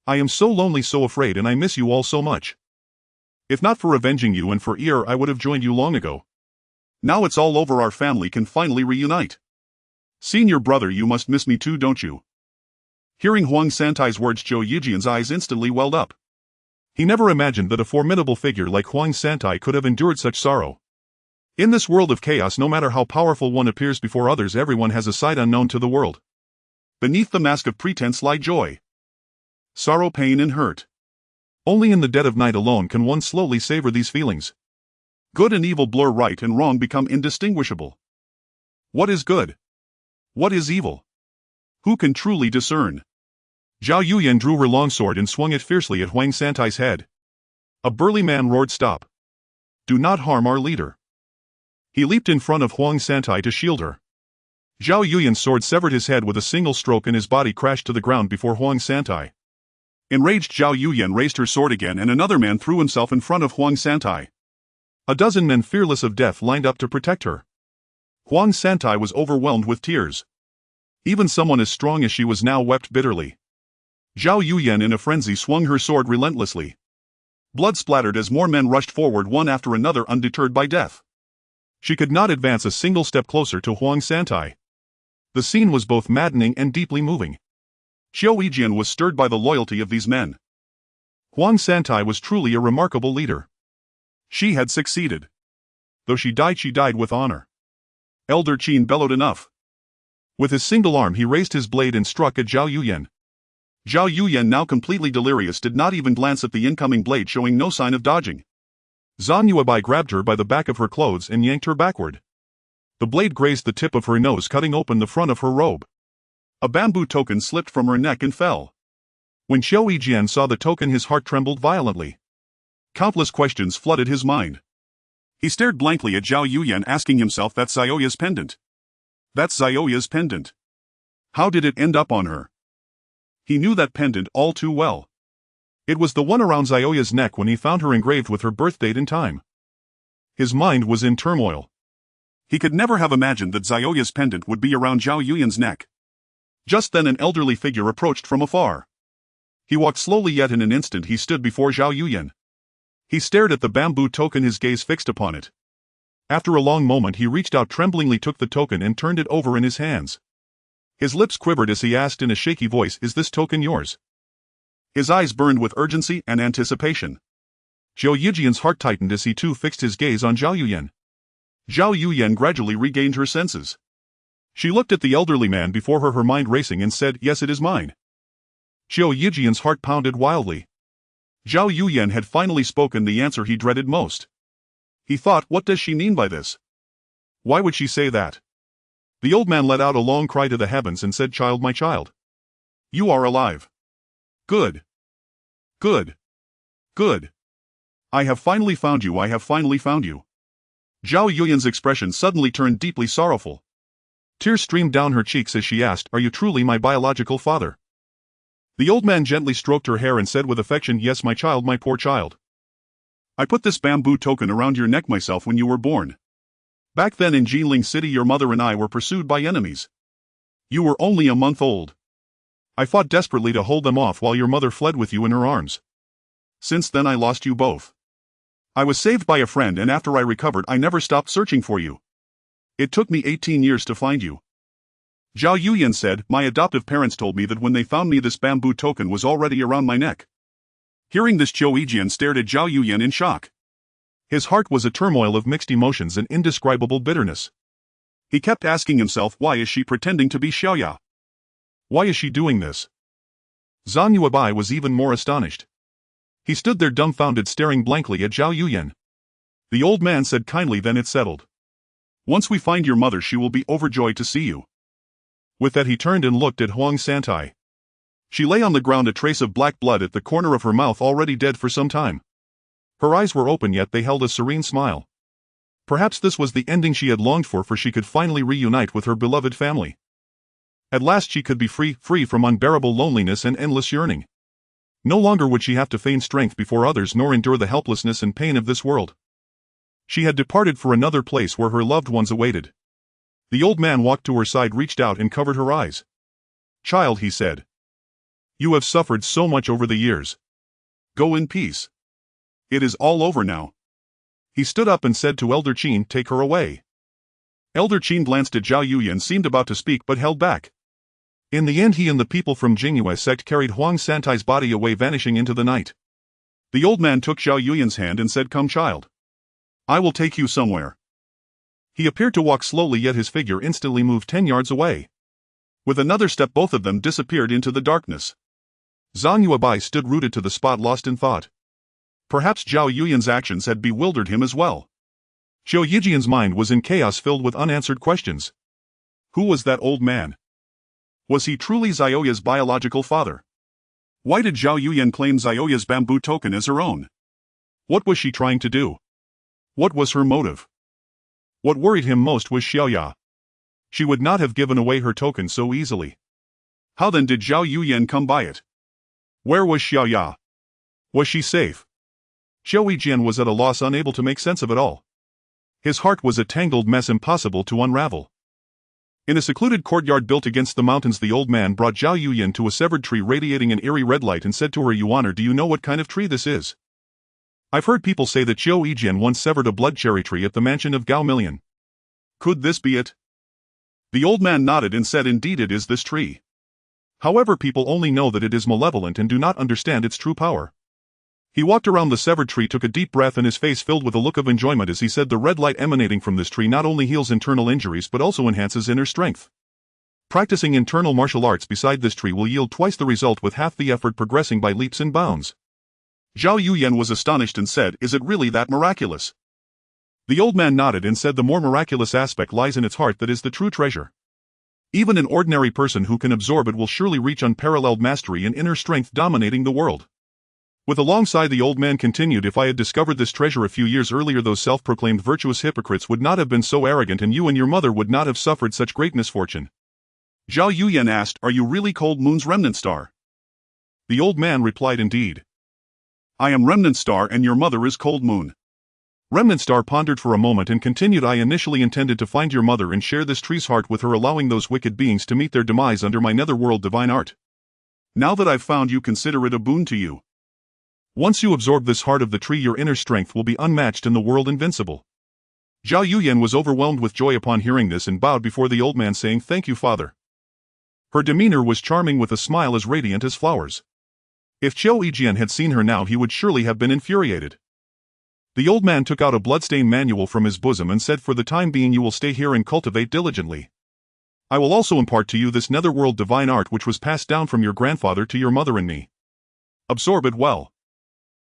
I am so lonely, so afraid, and I miss you all so much. If not for avenging you and for I would have joined you long ago. Now it's all over, our family can finally reunite. Seeing your brother, you must miss me too, don't you?" Hearing Huang Santai's words, Zhou Yijian's eyes instantly welled up. He never imagined that a formidable figure like Huang Santai could have endured such sorrow. In this world of chaos, no matter how powerful one appears before others, everyone has a side unknown to the world. Beneath the mask of pretense lie joy, sorrow, pain, and hurt. Only in the dead of night alone can one slowly savor these feelings. Good and evil blur, right and wrong become indistinguishable. What is good? What is evil? Who can truly discern? Zhao Yuyan drew her longsword and swung it fiercely at Huang Santai's head. A burly man roared, "Stop! Do not harm our leader." He leaped in front of Huang Santai to shield her. Zhao Yuyan's sword severed his head with a single stroke and his body crashed to the ground before Huang Santai. Enraged, Zhao Yuyan raised her sword again and another man threw himself in front of Huang Santai. A dozen men fearless of death lined up to protect her. Huang Santai was overwhelmed with tears. Even someone as strong as she was now wept bitterly. Zhao Yuyan in a frenzy swung her sword relentlessly. Blood splattered as more men rushed forward one after another, undeterred by death. She could not advance a single step closer to Huang Santai. The scene was both maddening and deeply moving. Xiao Yijian was stirred by the loyalty of these men. Huang Santai was truly a remarkable leader. She had succeeded. Though she died with honor. Elder Qin bellowed, "Enough." With his single arm he raised his blade and struck at Zhao Yuyan. Zhao Yuyan, now completely delirious, did not even glance at the incoming blade, showing no sign of dodging. Zhan Yuebai grabbed her by the back of her clothes and yanked her backward. The blade grazed the tip of her nose, cutting open the front of her robe. A bamboo token slipped from her neck and fell. When Xiao Yijian saw the token, his heart trembled violently. Countless questions flooded his mind. He stared blankly at Zhao Yuyan, asking himself, "That's Xiaoya's pendant. That's Xiaoya's pendant. How did it end up on her?" He knew that pendant all too well. It was the one around Xiaoya's neck when he found her engraved with her birth date and time. His mind was in turmoil. He could never have imagined that Xiaoya's pendant would be around Zhao Yuyan's neck. Just then an elderly figure approached from afar. He walked slowly, yet in an instant he stood before Zhao Yuyan. He stared at the bamboo token, his gaze fixed upon it. After a long moment he reached out, tremblingly took the token and turned it over in his hands. His lips quivered as he asked in a shaky voice, "Is this token yours?" His eyes burned with urgency and anticipation. Zhou Yijian's heart tightened as he too fixed his gaze on Zhao Yuyan. Zhao Yuyan gradually regained her senses. She looked at the elderly man before her mind racing, and said, "Yes, it is mine." Zhou Yijian's heart pounded wildly. Zhao Yuyan had finally spoken the answer he dreaded most. He thought, what does she mean by this? Why would she say that? The old man let out a long cry to the heavens and said, "Child, my child. You are alive. Good. Good. Good. I have finally found you, I have finally found you." Zhao Yuyan's expression suddenly turned deeply sorrowful. Tears streamed down her cheeks as she asked, "Are you truly my biological father?" The old man gently stroked her hair and said with affection, "Yes, my child, my poor child. I put this bamboo token around your neck myself when you were born. Back then in Jianghu City your mother and I were pursued by enemies. You were only a month old. I fought desperately to hold them off while your mother fled with you in her arms. Since then I lost you both. I was saved by a friend, and after I recovered I never stopped searching for you. It took me 18 years to find you." Zhao Yuyan said, "My adoptive parents told me that when they found me this bamboo token was already around my neck." Hearing this, Zhou Yijian stared at Zhao Yuyan in shock. His heart was a turmoil of mixed emotions and indescribable bitterness. He kept asking himself, why is she pretending to be Xiaoya? Why is she doing this? Zhang Yuebai was even more astonished. He stood there dumbfounded, staring blankly at Zhao Yuyan. The old man said kindly, then it's settled. Once we find your mother, she will be overjoyed to see you. With that he turned and looked at Huang Santai. She lay on the ground, a trace of black blood at the corner of her mouth, already dead for some time. Her eyes were open, yet they held a serene smile. Perhaps this was the ending she had longed for she could finally reunite with her beloved family. At last she could be free from unbearable loneliness and endless yearning. No longer would she have to feign strength before others nor endure the helplessness and pain of this world. She had departed for another place where her loved ones awaited. The old man walked to her side, reached out and covered her eyes. Child, he said. You have suffered so much over the years. Go in peace. It is all over now. He stood up and said to Elder Qin, take her away. Elder Qin glanced at Zhao Yuyan, seemed about to speak but held back. In the end he and the people from Jianghu sect carried Huang Santai's body away, vanishing into the night. The old man took Zhao Yuyan's hand and said, come child. I will take you somewhere. He appeared to walk slowly, yet his figure instantly moved 10 yards away. With another step both of them disappeared into the darkness. Zhang Yuebai stood rooted to the spot, lost in thought. Perhaps Zhao Yuyan's actions had bewildered him as well. Zhou Yijian's mind was in chaos, filled with unanswered questions. Who was that old man? Was he truly Xiaoya's biological father? Why did Zhao Yuyan claim Xiaoya's bamboo token as her own? What was she trying to do? What was her motive? What worried him most was Xiaoya. She would not have given away her token so easily. How then did Zhao Yuyan come by it? Where was Xiaoya? Was she safe? Zhou Yijian was at a loss, unable to make sense of it all. His heart was a tangled mess, impossible to unravel. In a secluded courtyard built against the mountains, the old man brought Zhao Yuyan to a severed tree radiating an eerie red light and said to her, Yuaner, do you know what kind of tree this is? I've heard people say that Zhou Yijian once severed a blood cherry tree at the mansion of Gao Million. Could this be it? The old man nodded and said, indeed it is this tree. However, people only know that it is malevolent and do not understand its true power. He walked around the severed tree, took a deep breath, and his face filled with a look of enjoyment as he said, the red light emanating from this tree not only heals internal injuries but also enhances inner strength. Practicing internal martial arts beside this tree will yield twice the result with half the effort, progressing by leaps and bounds. Zhao Yuyan was astonished and said, is it really that miraculous? The old man nodded and said, the more miraculous aspect lies in its heart, that is the true treasure. Even an ordinary person who can absorb it will surely reach unparalleled mastery and inner strength, dominating the world. With a long sigh the old man continued, if I had discovered this treasure a few years earlier, those self-proclaimed virtuous hypocrites would not have been so arrogant, and you and your mother would not have suffered such great misfortune. Zhao Yuyan asked, are you really Cold Moon's remnant star? The old man replied, indeed. I am Remnant Star and your mother is Cold Moon. Remnant Star pondered for a moment and continued, I initially intended to find your mother and share this tree's heart with her, allowing those wicked beings to meet their demise under my netherworld divine art. Now that I've found you, consider it a boon to you. Once you absorb this heart of the tree, your inner strength will be unmatched and the world invincible. Zhao Yuyan was overwhelmed with joy upon hearing this and bowed before the old man, saying, thank you, father. Her demeanor was charming, with a smile as radiant as flowers. If Zhou Yijian had seen her now, he would surely have been infuriated. The old man took out a bloodstained manual from his bosom and said, for the time being you will stay here and cultivate diligently. I will also impart to you this netherworld divine art which was passed down from your grandfather to your mother and me. Absorb it well.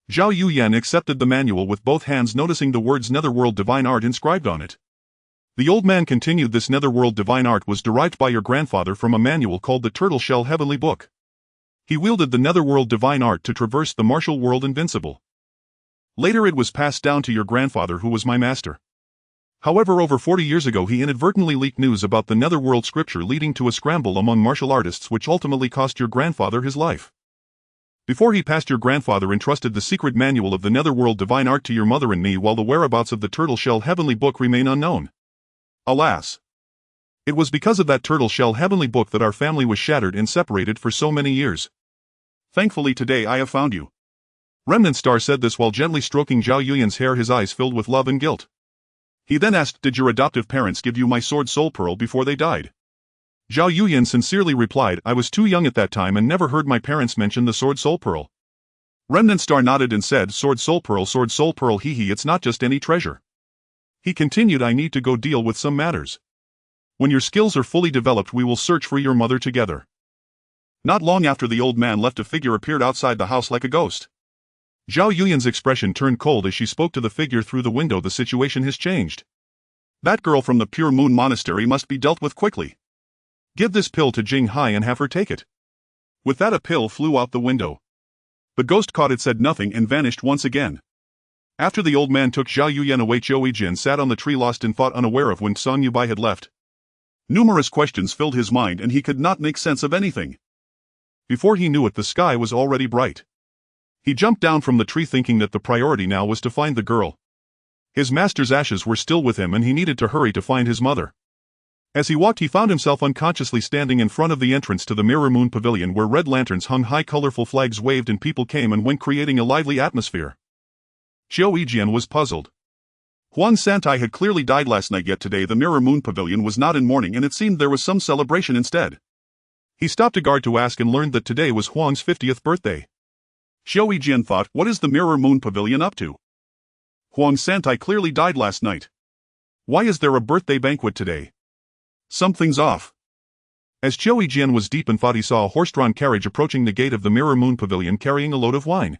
Zhao Yuyan accepted the manual with both hands, noticing the words netherworld divine art inscribed on it. The old man continued, this netherworld divine art was derived by your grandfather from a manual called the Turtle Shell Heavenly Book. He wielded the netherworld divine art to traverse the martial world invincible. Later it was passed down to your grandfather, who was my master. However, over 40 years ago he inadvertently leaked news about the netherworld scripture, leading to a scramble among martial artists which ultimately cost your grandfather his life. Before he passed, your grandfather entrusted the secret manual of the netherworld divine art to your mother and me, while the whereabouts of the Turtle Shell Heavenly Book remain unknown. Alas! It was because of that Turtle Shell Heavenly Book that our family was shattered and separated for so many years. Thankfully today I have found you. Remnant Star said this while gently stroking Zhao Yuyan's hair, his eyes filled with love and guilt. He then asked, did your adoptive parents give you my sword Soul Pearl before they died? Zhao Yuyan sincerely replied, I was too young at that time and never heard my parents mention the sword Soul Pearl. Remnant Star nodded and said, sword Soul Pearl, hee hee, it's not just any treasure. He continued, I need to go deal with some matters. When your skills are fully developed we will search for your mother together. Not long after the old man left, a figure appeared outside the house like a ghost. Zhao Yuyan's expression turned cold as she spoke to the figure through the window. The situation has changed. That girl from the Pure Moon Monastery must be dealt with quickly. Give this pill to Jianghu and have her take it. With that, a pill flew out the window. The ghost caught it, said nothing, and vanished once again. After the old man took Zhao Yuyan away, Zhou Yijin sat on the tree, lost in thought, unaware of when Song Yubai had left. Numerous questions filled his mind and he could not make sense of anything. Before he knew it, the sky was already bright. He jumped down from the tree thinking that the priority now was to find the girl. His master's ashes were still with him and he needed to hurry to find his mother. As he walked, he found himself unconsciously standing in front of the entrance to the Mirror Moon Pavilion, where red lanterns hung high, colorful flags waved, and people came and went, creating a lively atmosphere. Zhou Yijian was puzzled. Huang Santai had clearly died last night, yet today the Mirror Moon Pavilion was not in mourning and it seemed there was some celebration instead. He stopped a guard to ask and learned that today was Huang's 50th birthday. Zhou Yijian thought, what is the Mirror Moon Pavilion up to? Huang Santai clearly died last night. Why is there a birthday banquet today? Something's off. As Zhou Yijian was deep in thought, he saw a horse-drawn carriage approaching the gate of the Mirror Moon Pavilion carrying a load of wine.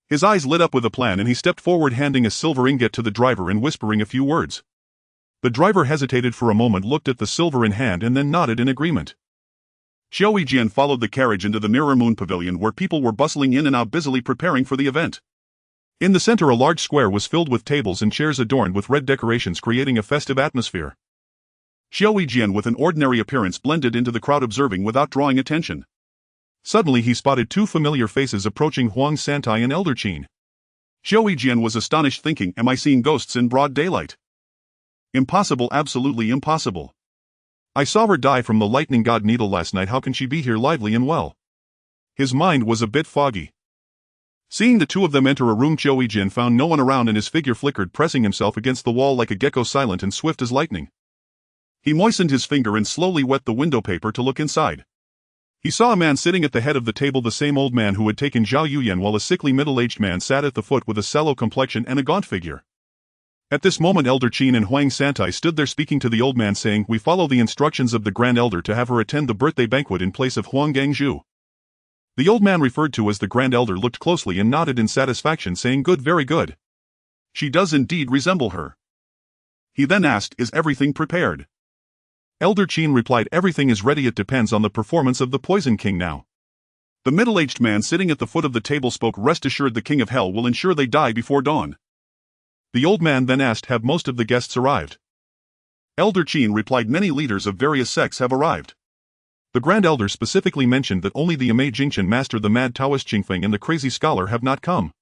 His eyes lit up with a plan and he stepped forward, handing a silver ingot to the driver and whispering a few words. The driver hesitated for a moment, looked at the silver in hand and then nodded in agreement. Zhou Yijian followed the carriage into the Mirror Moon Pavilion, where people were bustling in and out, busily preparing for the event. In the center, a large square was filled with tables and chairs adorned with red decorations, creating a festive atmosphere. Zhou Yijian, with an ordinary appearance, blended into the crowd, observing without drawing attention. Suddenly he spotted two familiar faces approaching, Huang Santai and Elder Qin. Zhou Yijian was astonished, thinking, am I seeing ghosts in broad daylight? Impossible, absolutely impossible. I saw her die from the lightning god needle last night, how can she be here lively and well? His mind was a bit foggy. Seeing the two of them enter a room, Zhou Yijian found no one around and his figure flickered, pressing himself against the wall like a gecko, silent and swift as lightning. He moistened his finger and slowly wet the window paper to look inside. He saw a man sitting at the head of the table, the same old man who had taken Zhao Yuyan, while a sickly middle-aged man sat at the foot with a sallow complexion and a gaunt figure. At this moment Elder Qin and Huang Santai stood there speaking to the old man, saying, we follow the instructions of the Grand Elder to have her attend the birthday banquet in place of Huang Gangzhu. The old man referred to as the Grand Elder looked closely and nodded in satisfaction, saying, good, very good. She does indeed resemble her. He then asked, is everything prepared? Elder Qin replied, everything is ready, it depends on the performance of the Poison King now. The middle-aged man sitting at the foot of the table spoke, rest assured the King of Hell will ensure they die before dawn. The old man then asked, have most of the guests arrived? Elder Qin replied, many leaders of various sects have arrived. The Grand Elder specifically mentioned that only the Amei Jingchen Master, the Mad Taoist Qingfeng, and the Crazy Scholar have not come.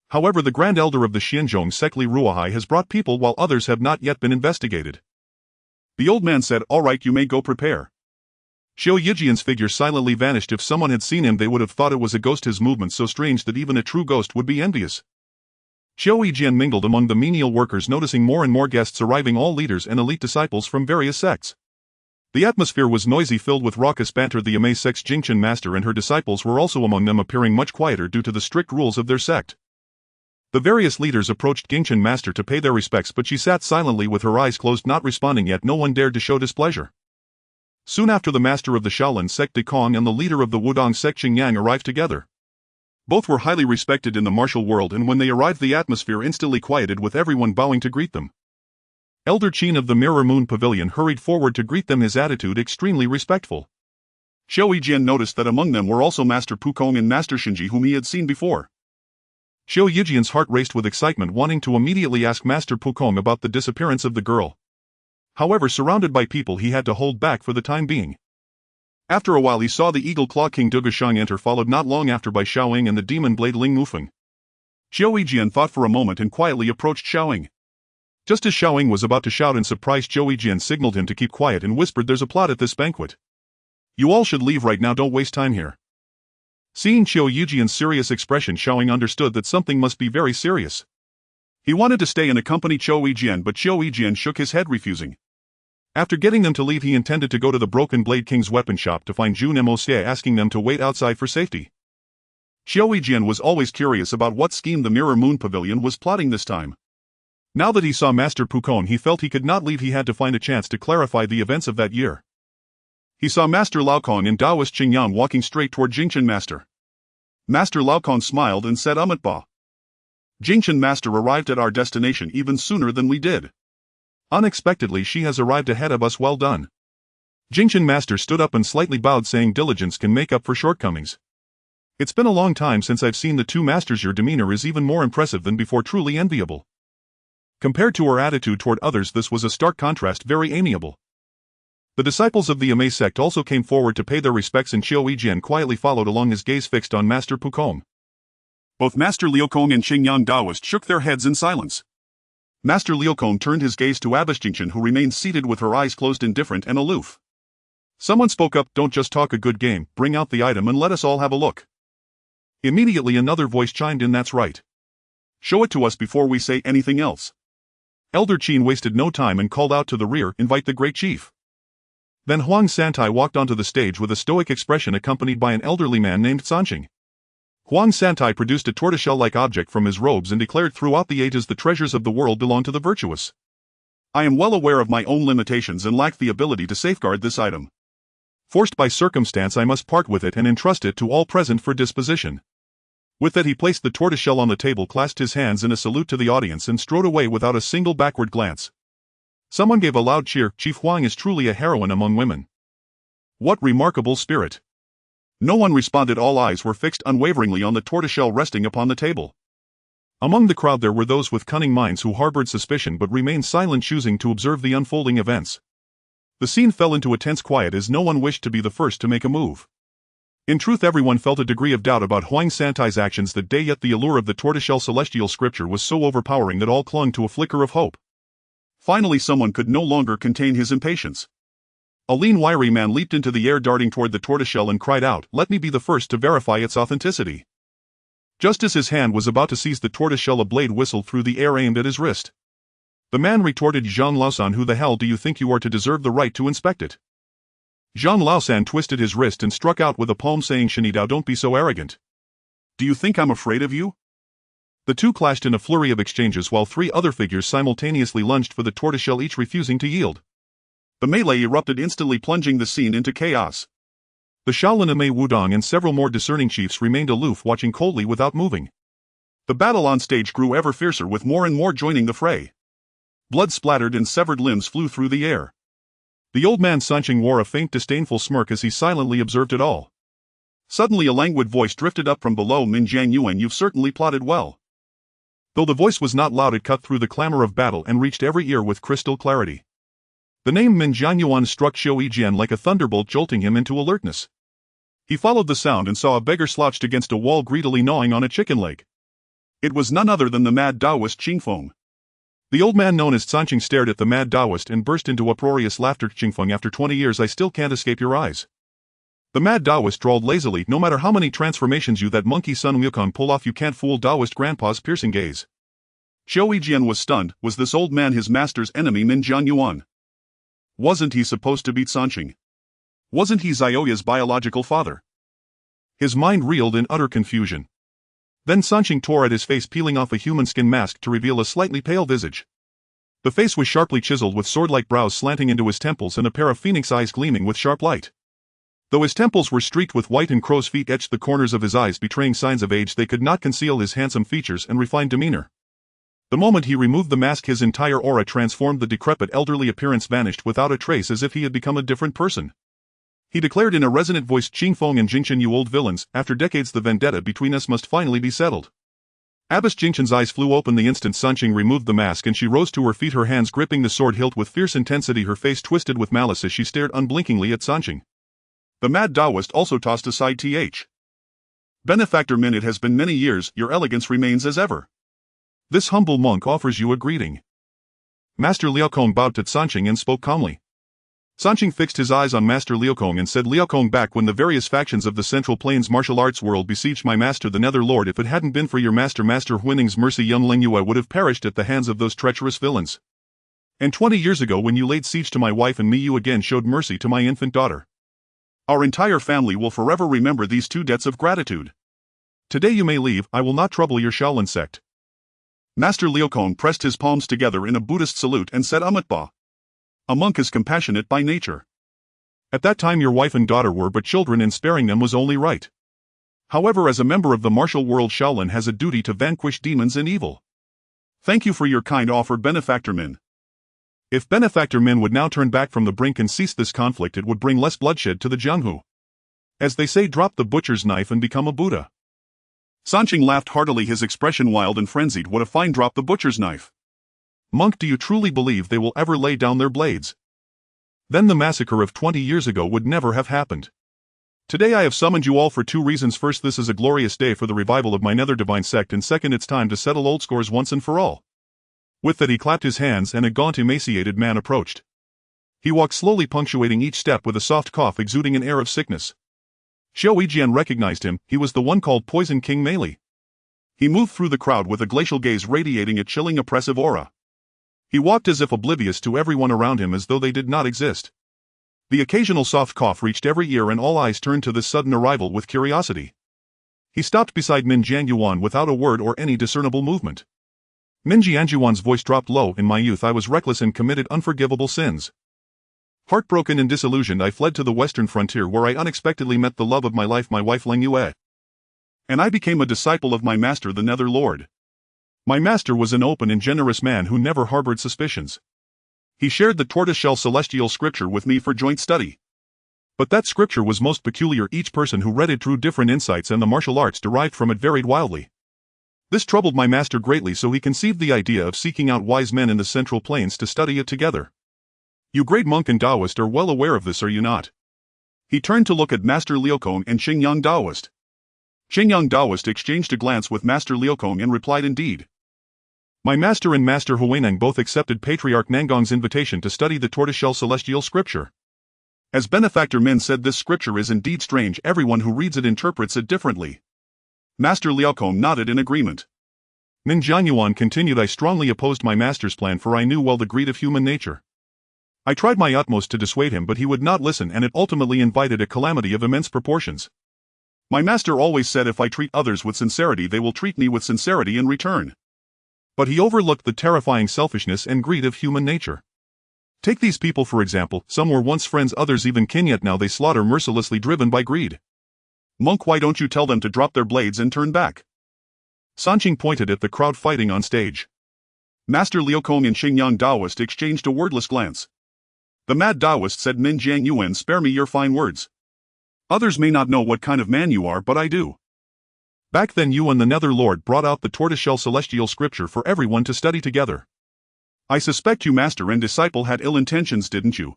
However, the Grand Elder of the Xianzhong sect Li Ruohai has brought people, while others have not yet been investigated. The old man said, all right, you may go prepare. Zhou Yijian's figure silently vanished. If someone had seen him they would have thought it was a ghost, his movements so strange that even a true ghost would be envious. Zhou Yijian mingled among the menial workers, noticing more and more guests arriving, all leaders and elite disciples from various sects. The atmosphere was noisy, filled with raucous banter. The Amei sect's Jingchen Master and her disciples were also among them, appearing much quieter due to the strict rules of their sect. The various leaders approached Jingchen Master to pay their respects, but she sat silently with her eyes closed, not responding, yet no one dared to show displeasure. Soon after, the master of the Shaolin sect De Kong and the leader of the Wudong sect Xingyang arrived together. Both were highly respected in the martial world, and when they arrived the atmosphere instantly quieted, with everyone bowing to greet them. Elder Qin of the Mirror Moon Pavilion hurried forward to greet them, his attitude extremely respectful. Zhou Yijian noticed that among them were also Master Pukong and Master Shinji, whom he had seen before. Zhou Yijian's heart raced with excitement, wanting to immediately ask Master Pukong about the disappearance of the girl. However, surrounded by people, he had to hold back for the time being. After a while he saw the Eagle Claw King Dugushang enter, followed not long after by Xiaoying and the Demon Blade Ling Mufeng. Zhou Yijian thought for a moment and quietly approached Xiaoying. Just as Xiaoying was about to shout in surprise, Zhou Yijian signaled him to keep quiet and whispered, there's a plot at this banquet. You all should leave right now, don't waste time here. Seeing Zhou Yijian's serious expression, Xiaoying understood that something must be very serious. He wanted to stay and accompany Zhou Yijian, but Zhou Yijian shook his head, refusing. After getting them to leave, he intended to go to the Broken Blade King's weapon shop to find Zhu Nemoxie, asking them to wait outside for safety. Zhou Yijian was always curious about what scheme the Mirror Moon Pavilion was plotting this time. Now that he saw Master Pukon, he felt he could not leave. He had to find a chance to clarify the events of that year. He saw Master Laocoon in Taoist Qingyang walking straight toward Jingchen Master. Master Laocoon smiled and said Ba. Jingchen Master arrived at our destination even sooner than we did. Unexpectedly she has arrived ahead of us, well done. Jingchen Master stood up and slightly bowed, saying diligence can make up for shortcomings. It's been a long time since I've seen the two masters. Your demeanor is even more impressive than before, truly enviable. Compared to her attitude toward others, this was a stark contrast, very amiable. The disciples of the Amei sect also came forward to pay their respects, and Qiu Yijian quietly followed along, his gaze fixed on Master Pukong. Both Master Liukong and Qingyang Taoist shook their heads in silence. Master Liukong turned his gaze to Abbess Jingchen, who remained seated with her eyes closed, indifferent and aloof. Someone spoke up, "Don't just talk a good game, bring out the item and let us all have a look." Immediately another voice chimed in, "That's right. Show it to us before we say anything else." Elder Qin wasted no time and called out to the rear, "Invite the great chief." Then Huang Santai walked onto the stage with a stoic expression, accompanied by an elderly man named Sanqing. Huang Santai produced a tortoiseshell-like object from his robes and declared, "Throughout the ages the treasures of the world belong to the virtuous. I am well aware of my own limitations and lack the ability to safeguard this item. Forced by circumstance I must part with it and entrust it to all present for disposition." With that he placed the tortoiseshell on the table, clasped his hands in a salute to the audience, and strode away without a single backward glance. Someone gave a loud cheer. "Chief Huang is truly a heroine among women. What remarkable spirit." No one responded. All eyes were fixed unwaveringly on the tortoiseshell resting upon the table. Among the crowd there were those with cunning minds who harbored suspicion but remained silent, choosing to observe the unfolding events. The scene fell into a tense quiet as no one wished to be the first to make a move. In truth, everyone felt a degree of doubt about Huang Santai's actions that day, yet the allure of the tortoiseshell celestial scripture was so overpowering that all clung to a flicker of hope. Finally someone could no longer contain his impatience. A lean, wiry man leaped into the air, darting toward the tortoiseshell, and cried out, "Let me be the first to verify its authenticity." Just as his hand was about to seize the tortoiseshell, a blade whistled through the air aimed at his wrist. The man retorted, "Zhang Laosan, who the hell do you think you are to deserve the right to inspect it?" Zhang Laosan twisted his wrist and struck out with a palm, saying, "Shenidao, don't be so arrogant. Do you think I'm afraid of you?" The two clashed in a flurry of exchanges while three other figures simultaneously lunged for the tortoiseshell, each refusing to yield. The melee erupted, instantly plunging the scene into chaos. The Shaolin Amei Wudong and several more discerning chiefs remained aloof, watching coldly without moving. The battle on stage grew ever fiercer, with more and more joining the fray. Blood splattered and severed limbs flew through the air. The old man Sanqing wore a faint disdainful smirk as he silently observed it all. Suddenly a languid voice drifted up from below, "Min Jiangyuan, you've certainly plotted well." Though the voice was not loud, it cut through the clamor of battle and reached every ear with crystal clarity. The name Min Jiangyuan struck Qiu Yijian like a thunderbolt, jolting him into alertness. He followed the sound and saw a beggar slouched against a wall, greedily gnawing on a chicken leg. It was none other than the mad Taoist Qingfeng. The old man known as Sanqing stared at the mad Taoist and burst into uproarious laughter. "Qingfeng, after 20 years I still can't escape your eyes." The mad Taoist drawled lazily, "No matter how many transformations you that monkey Sun Wukong pull off, you can't fool Taoist grandpa's piercing gaze." Qiu Yijian was stunned. Was this old man his master's enemy, Min Jiangyuan? Wasn't he supposed to beat Sanqing? Wasn't he Zioya's biological father? His mind reeled in utter confusion. Then Sanqing tore at his face, peeling off a human skin mask to reveal a slightly pale visage. The face was sharply chiseled, with sword-like brows slanting into his temples and a pair of phoenix eyes gleaming with sharp light. Though his temples were streaked with white and crow's feet etched the corners of his eyes, betraying signs of age, they could not conceal his handsome features and refined demeanor. The moment he removed the mask, his entire aura transformed. The decrepit elderly appearance vanished without a trace, as if he had become a different person. He declared in a resonant voice, "Qingfeng and Jingchen, you old villains, after decades the vendetta between us must finally be settled." Abbess Jingchen's eyes flew open the instant Sanqing removed the mask, and she rose to her feet, her hands gripping the sword hilt with fierce intensity, her face twisted with malice as she stared unblinkingly at Sanqing. The mad Taoist also tossed aside th. "Benefactor Min, it has been many years, your elegance remains as ever. This humble monk offers you a greeting." Master Liaokong bowed to Sanqing and spoke calmly. Sanqing fixed his eyes on Master Liaokong and said, "Liaokong, back when the various factions of the Central Plains martial arts world besieged my master the Nether Lord, if it hadn't been for your master Huining's mercy, young Lingyue would have perished at the hands of those treacherous villains. And 20 years ago, when you laid siege to my wife and me, you again showed mercy to my infant daughter. Our entire family will forever remember these two debts of gratitude. Today you may leave, I will not trouble your Shaolin sect." Master Liukong pressed his palms together in a Buddhist salute and said Umatba. A monk is compassionate by nature. At that time your wife and daughter were but children and sparing them was only right. However, as a member of the martial world, Shaolin has a duty to vanquish demons and evil. Thank you for your kind offer, Benefactor Min. If Benefactor Min would now turn back from the brink and cease this conflict, it would bring less bloodshed to the Jianghu. As they say, drop the butcher's knife and become a Buddha. Sanqing laughed heartily, his expression wild and frenzied. What a fine drop the butcher's knife. Monk, do you truly believe they will ever lay down their blades? Then the massacre of 20 years ago would never have happened. Today I have summoned you all for two reasons. First, this is a glorious day for the revival of my nether divine sect, and second, it's time to settle old scores once and for all. With that he clapped his hands and a gaunt, emaciated man approached. He walked slowly, punctuating each step with a soft cough exuding an air of sickness. Xiao Yijian recognized him. He was the one called Poison King Meili. He moved through the crowd with a glacial gaze radiating a chilling, oppressive aura. He walked as if oblivious to everyone around him, as though they did not exist. The occasional soft cough reached every ear and all eyes turned to this sudden arrival with curiosity. He stopped beside Min Jiangyuan without a word or any discernible movement. Min Jiangyuan's voice dropped low. In my youth I was reckless and committed unforgivable sins. Heartbroken and disillusioned, I fled to the western frontier, where I unexpectedly met the love of my life, my wife Ling Yue. And I became a disciple of my master, the Nether Lord. My master was an open and generous man who never harbored suspicions. He shared the tortoiseshell celestial scripture with me for joint study. But that scripture was most peculiar. Each person who read it drew different insights, and the martial arts derived from it varied wildly. This troubled my master greatly, so he conceived the idea of seeking out wise men in the Central Plains to study it together. You great monk and Taoist are well aware of this, are you not? He turned to look at Master Liukong and Qingyang Taoist. Qingyang Taoist exchanged a glance with Master Liukong and replied, indeed. My master and Master Huineng both accepted Patriarch Nangong's invitation to study the tortoiseshell celestial scripture. As Benefactor Min said, this scripture is indeed strange. Everyone who reads it interprets it differently. Master Liukong nodded in agreement. Min Jiangyuan continued, I strongly opposed my master's plan, for I knew well the greed of human nature. I tried my utmost to dissuade him, but he would not listen, and it ultimately invited a calamity of immense proportions. My master always said, if I treat others with sincerity, they will treat me with sincerity in return. But he overlooked the terrifying selfishness and greed of human nature. Take these people for example. Some were once friends, others even kin, yet now they slaughter mercilessly, driven by greed. Monk, why don't you tell them to drop their blades and turn back? Sanqing pointed at the crowd fighting on stage. Master Liukong and Qingyang Taoist exchanged a wordless glance. The mad Taoist said, Min Jiangyuan, spare me your fine words. Others may not know what kind of man you are, but I do. Back then you and the Nether Lord brought out the tortoiseshell celestial scripture for everyone to study together. I suspect you, master and disciple, had ill intentions, didn't you?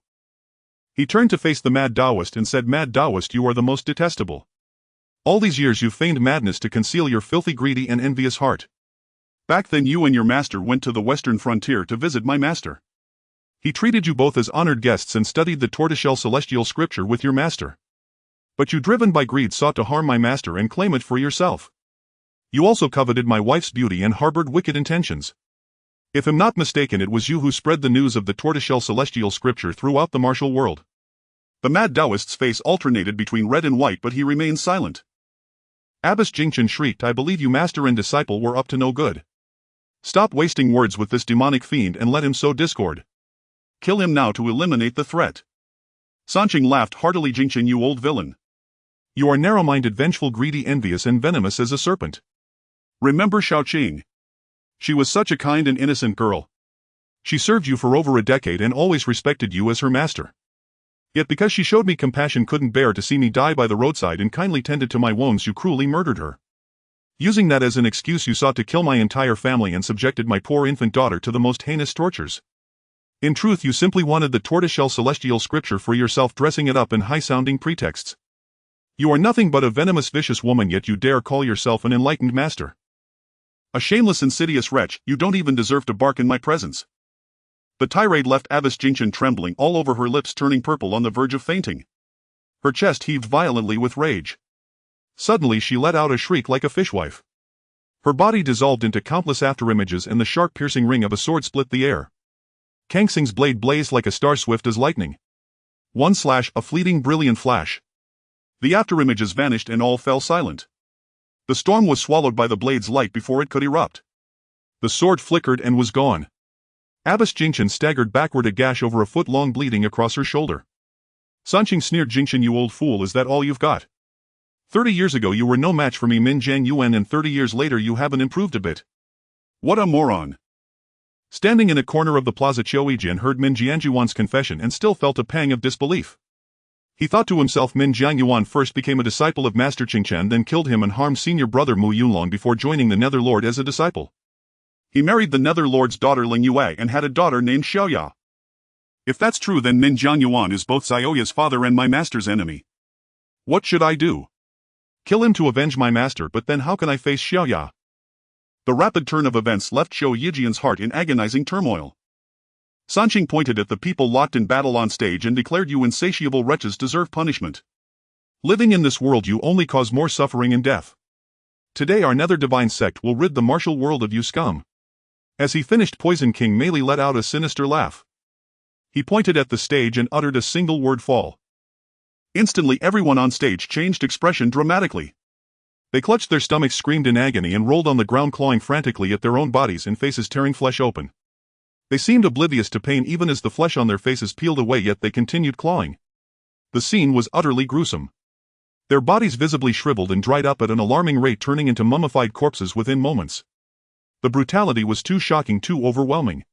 He turned to face the mad Taoist and said, Mad Taoist, you are the most detestable. All these years you feigned madness to conceal your filthy, greedy and envious heart. Back then you and your master went to the western frontier to visit my master. He treated you both as honored guests and studied the tortoiseshell celestial scripture with your master. But you, driven by greed, sought to harm my master and claim it for yourself. You also coveted my wife's beauty and harbored wicked intentions. If I'm not mistaken, it was you who spread the news of the tortoiseshell celestial scripture throughout the martial world. The mad Taoist's face alternated between red and white, but he remained silent. Abbess Jingchen shrieked, I believe you, master and disciple, were up to no good. Stop wasting words with this demonic fiend and let him sow discord. Kill him now to eliminate the threat. Sanqing laughed heartily. Jingchen, you old villain. You are narrow-minded, vengeful, greedy, envious, and venomous as a serpent. Remember Shaoqing. She was such a kind and innocent girl. She served you for over a decade and always respected you as her master. Yet because she showed me compassion, couldn't bear to see me die by the roadside, and kindly tended to my wounds, you cruelly murdered her. Using that as an excuse, you sought to kill my entire family and subjected my poor infant daughter to the most heinous tortures. In truth, you simply wanted the tortoiseshell celestial scripture for yourself, dressing it up in high-sounding pretexts. You are nothing but a venomous, vicious woman, yet you dare call yourself an enlightened master. A shameless, insidious wretch, you don't even deserve to bark in my presence. The tirade left Abbess Jingchen trembling all over, her lips turning purple on the verge of fainting. Her chest heaved violently with rage. Suddenly she let out a shriek like a fishwife. Her body dissolved into countless afterimages, and the sharp, piercing ring of a sword split the air. Kang Xing's blade blazed like a star, swift as lightning. One slash, a fleeting, brilliant flash. The afterimages vanished and all fell silent. The storm was swallowed by the blade's light before it could erupt. The sword flickered and was gone. Abbess Jingchen staggered backward, a gash over a foot long bleeding across her shoulder. Sanqing sneered. Jingchen, you old fool, is that all you've got? 30 years ago you were no match for me, Min Jiang Yuan, and 30 years later you haven't improved a bit. What a moron. Standing in a corner of the plaza, Jian heard Min Jiangyuan's confession and still felt a pang of disbelief. He thought to himself, Min Jiangyuan first became a disciple of Master Qingchen, then killed him and harmed senior brother Mu Yunlong before joining the Nether Lord as a disciple. He married the Nether Lord's daughter Ling Yue and had a daughter named Xiaoya. If that's true, then Min Jiangyuan is both Xiaoya's father and my master's enemy. What should I do? Kill him to avenge my master, but then how can I face Xiaoya? The rapid turn of events left Zhou Yijian's heart in agonizing turmoil. Sanqing pointed at the people locked in battle on stage and declared, you insatiable wretches deserve punishment. Living in this world you only cause more suffering and death. Today our nether divine sect will rid the martial world of you scum. As he finished, Poison King Meili let out a sinister laugh. He pointed at the stage and uttered a single word, fall. Instantly everyone on stage changed expression dramatically. They clutched their stomachs, screamed in agony, and rolled on the ground, clawing frantically at their own bodies and faces, tearing flesh open. They seemed oblivious to pain even as the flesh on their faces peeled away, yet they continued clawing. The scene was utterly gruesome. Their bodies visibly shriveled and dried up at an alarming rate, turning into mummified corpses within moments. The brutality was too shocking, too overwhelming.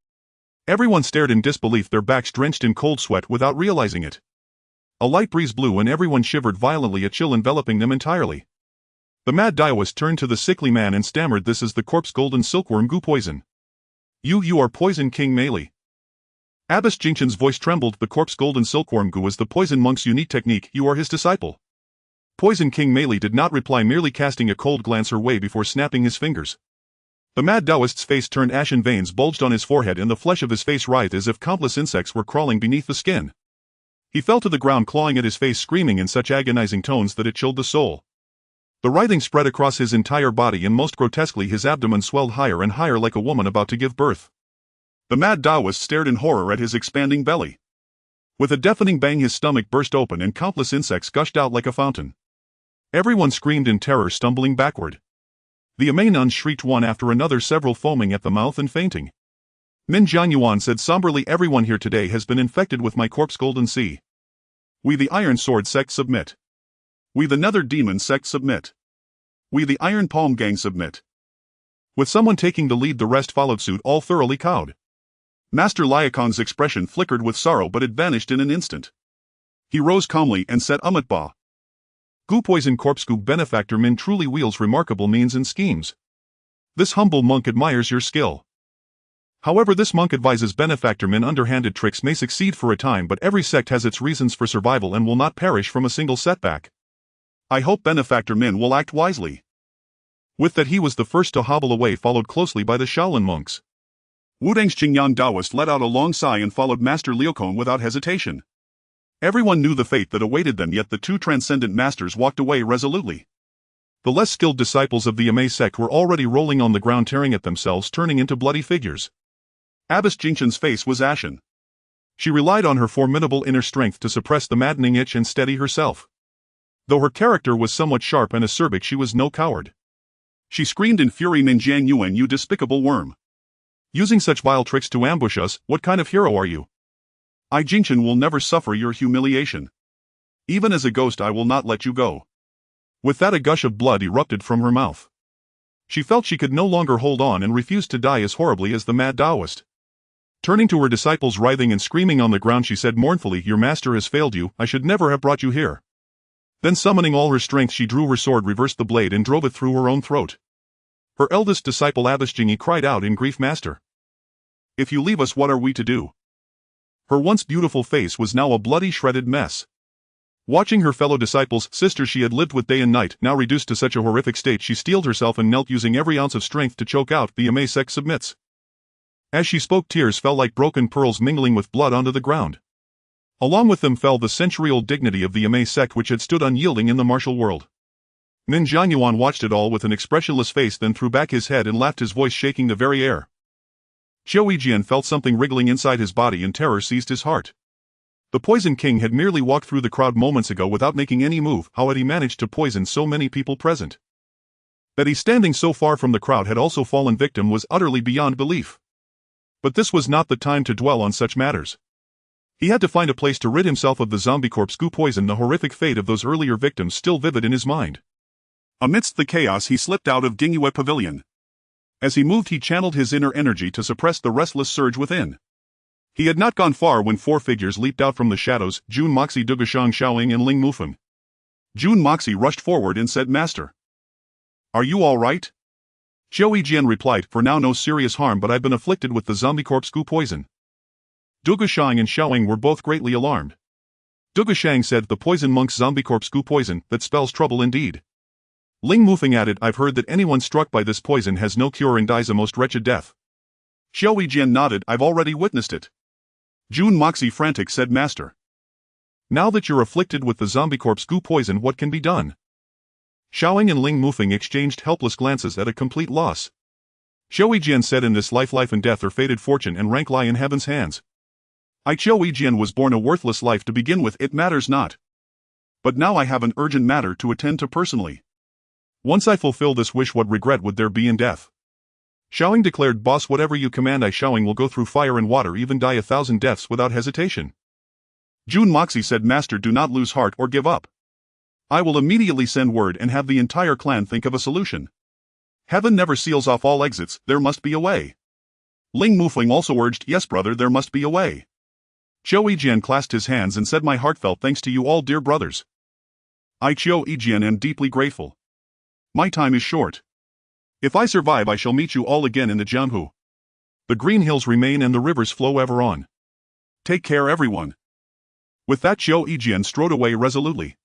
Everyone stared in disbelief, their backs drenched in cold sweat without realizing it. A light breeze blew and everyone shivered violently, a chill enveloping them entirely. The mad Daoist turned to the sickly man and stammered, this is the corpse golden silkworm goo poison. You are Poison King Meili. Abbess Jingchen's voice trembled. The corpse golden silkworm goo is the poison monk's unique technique, you are his disciple. Poison King Meili did not reply, merely casting a cold glance her way before snapping his fingers. The mad Daoist's face turned ashen, veins bulged on his forehead and the flesh of his face writhed as if countless insects were crawling beneath the skin. He fell to the ground, clawing at his face, screaming in such agonizing tones that it chilled the soul. The writhing spread across his entire body, and most grotesquely his abdomen swelled higher and higher like a woman about to give birth. The mad Daoist stared in horror at his expanding belly. With a deafening bang his stomach burst open and countless insects gushed out like a fountain. Everyone screamed in terror, stumbling backward. The Amei nuns shrieked one after another, several foaming at the mouth and fainting. Min Jiangyuan said somberly, everyone here today has been infected with my corpse golden sea. We the Iron Sword sect submit. We the Nether Demon sect submit. We the Iron Palm gang submit. With someone taking the lead, the rest followed suit, all thoroughly cowed. Master Liakon's expression flickered with sorrow, but it vanished in an instant. He rose calmly and said, Ba. Goo poison corpse goo benefactor Min truly wields remarkable means and schemes. This humble monk admires your skill. However, this monk advises benefactor Min underhanded tricks may succeed for a time, but every sect has its reasons for survival and will not perish from a single setback. I hope benefactor Min will act wisely. With that he was the first to hobble away, followed closely by the Shaolin monks. Wudang's Qingyang Daoist let out a long sigh and followed Master Liaokong without hesitation. Everyone knew the fate that awaited them, yet the two transcendent masters walked away resolutely. The less skilled disciples of the Amei sect were already rolling on the ground, tearing at themselves, turning into bloody figures. Abbess Jingchen's face was ashen. She relied on her formidable inner strength to suppress the maddening itch and steady herself. Though her character was somewhat sharp and acerbic, she was no coward. She screamed in fury, Min Jiang Yuan, you despicable worm. Using such vile tricks to ambush us, what kind of hero are you? I Jingchen will never suffer your humiliation. Even as a ghost I will not let you go. With that a gush of blood erupted from her mouth. She felt she could no longer hold on and refused to die as horribly as the mad Daoist. Turning to her disciples writhing and screaming on the ground, she said mournfully, your master has failed you, I should never have brought you here. Then summoning all her strength she drew her sword, reversed the blade and drove it through her own throat. Her eldest disciple Abbess Jingyi cried out in grief, Master, if you leave us, what are we to do? Her once beautiful face was now a bloody, shredded mess. Watching her fellow disciples, sisters she had lived with day and night, now reduced to such a horrific state, she steeled herself and knelt, using every ounce of strength to choke out, the Amei sect submits. As she spoke, tears fell like broken pearls, mingling with blood onto the ground. Along with them fell the century-old dignity of the Amei sect, which had stood unyielding in the martial world. Min Jiangyuan watched it all with an expressionless face, then threw back his head and laughed, his voice shaking the very air. Zhou Yijian felt something wriggling inside his body and terror seized his heart. The Poison King had merely walked through the crowd moments ago without making any move. How had he managed to poison so many people present? That he standing so far from the crowd had also fallen victim was utterly beyond belief. But this was not the time to dwell on such matters. He had to find a place to rid himself of the zombie corpse goo poison, the horrific fate of those earlier victims still vivid in his mind. Amidst the chaos he slipped out of Jianghu Pavilion. As he moved he channeled his inner energy to suppress the restless surge within. He had not gone far when four figures leaped out from the shadows: Jun Moxie, Dugashang Xiaoying and Ling Mufeng. Jun Moxie rushed forward and said, "Master, are you all right?" Xiao Yijian replied, "For now no serious harm, but I've been afflicted with the zombie corpse goo poison." Dugashang and Xiaoying were both greatly alarmed. Dugashang said, "The poison monk's zombie corpse goo poison, that spells trouble indeed." Ling Mufeng added, "I've heard that anyone struck by this poison has no cure and dies a most wretched death." Xiao Yijian nodded, "I've already witnessed it." Jun Moxie, frantic, said, "Master, now that you're afflicted with the zombie corpse goo poison, what can be done?" Xiaoying and Ling Mufeng exchanged helpless glances at a complete loss. Xiao Yijian said, "In this life and death are fated, fortune and rank lie in heaven's hands. Xiao Yijian was born a worthless life to begin with, it matters not. But now I have an urgent matter to attend to personally. Once I fulfill this wish, what regret would there be in death?" Xiaoying declared, "Boss, whatever you command, Xiaoying will go through fire and water, even die 1,000 deaths without hesitation." Jun Moxie said, "Master, do not lose heart or give up. I will immediately send word and have the entire clan think of a solution. Heaven never seals off all exits, there must be a way." Ling Mufeng also urged, "Yes brother, there must be a way." Xiao Yijian clasped his hands and said, "My heartfelt thanks to you all, dear brothers. Xiao Yijian am deeply grateful. My time is short. If I survive I shall meet you all again in the Jianghu. The green hills remain and the rivers flow ever on. Take care everyone." With that Xiao Yijian strode away resolutely.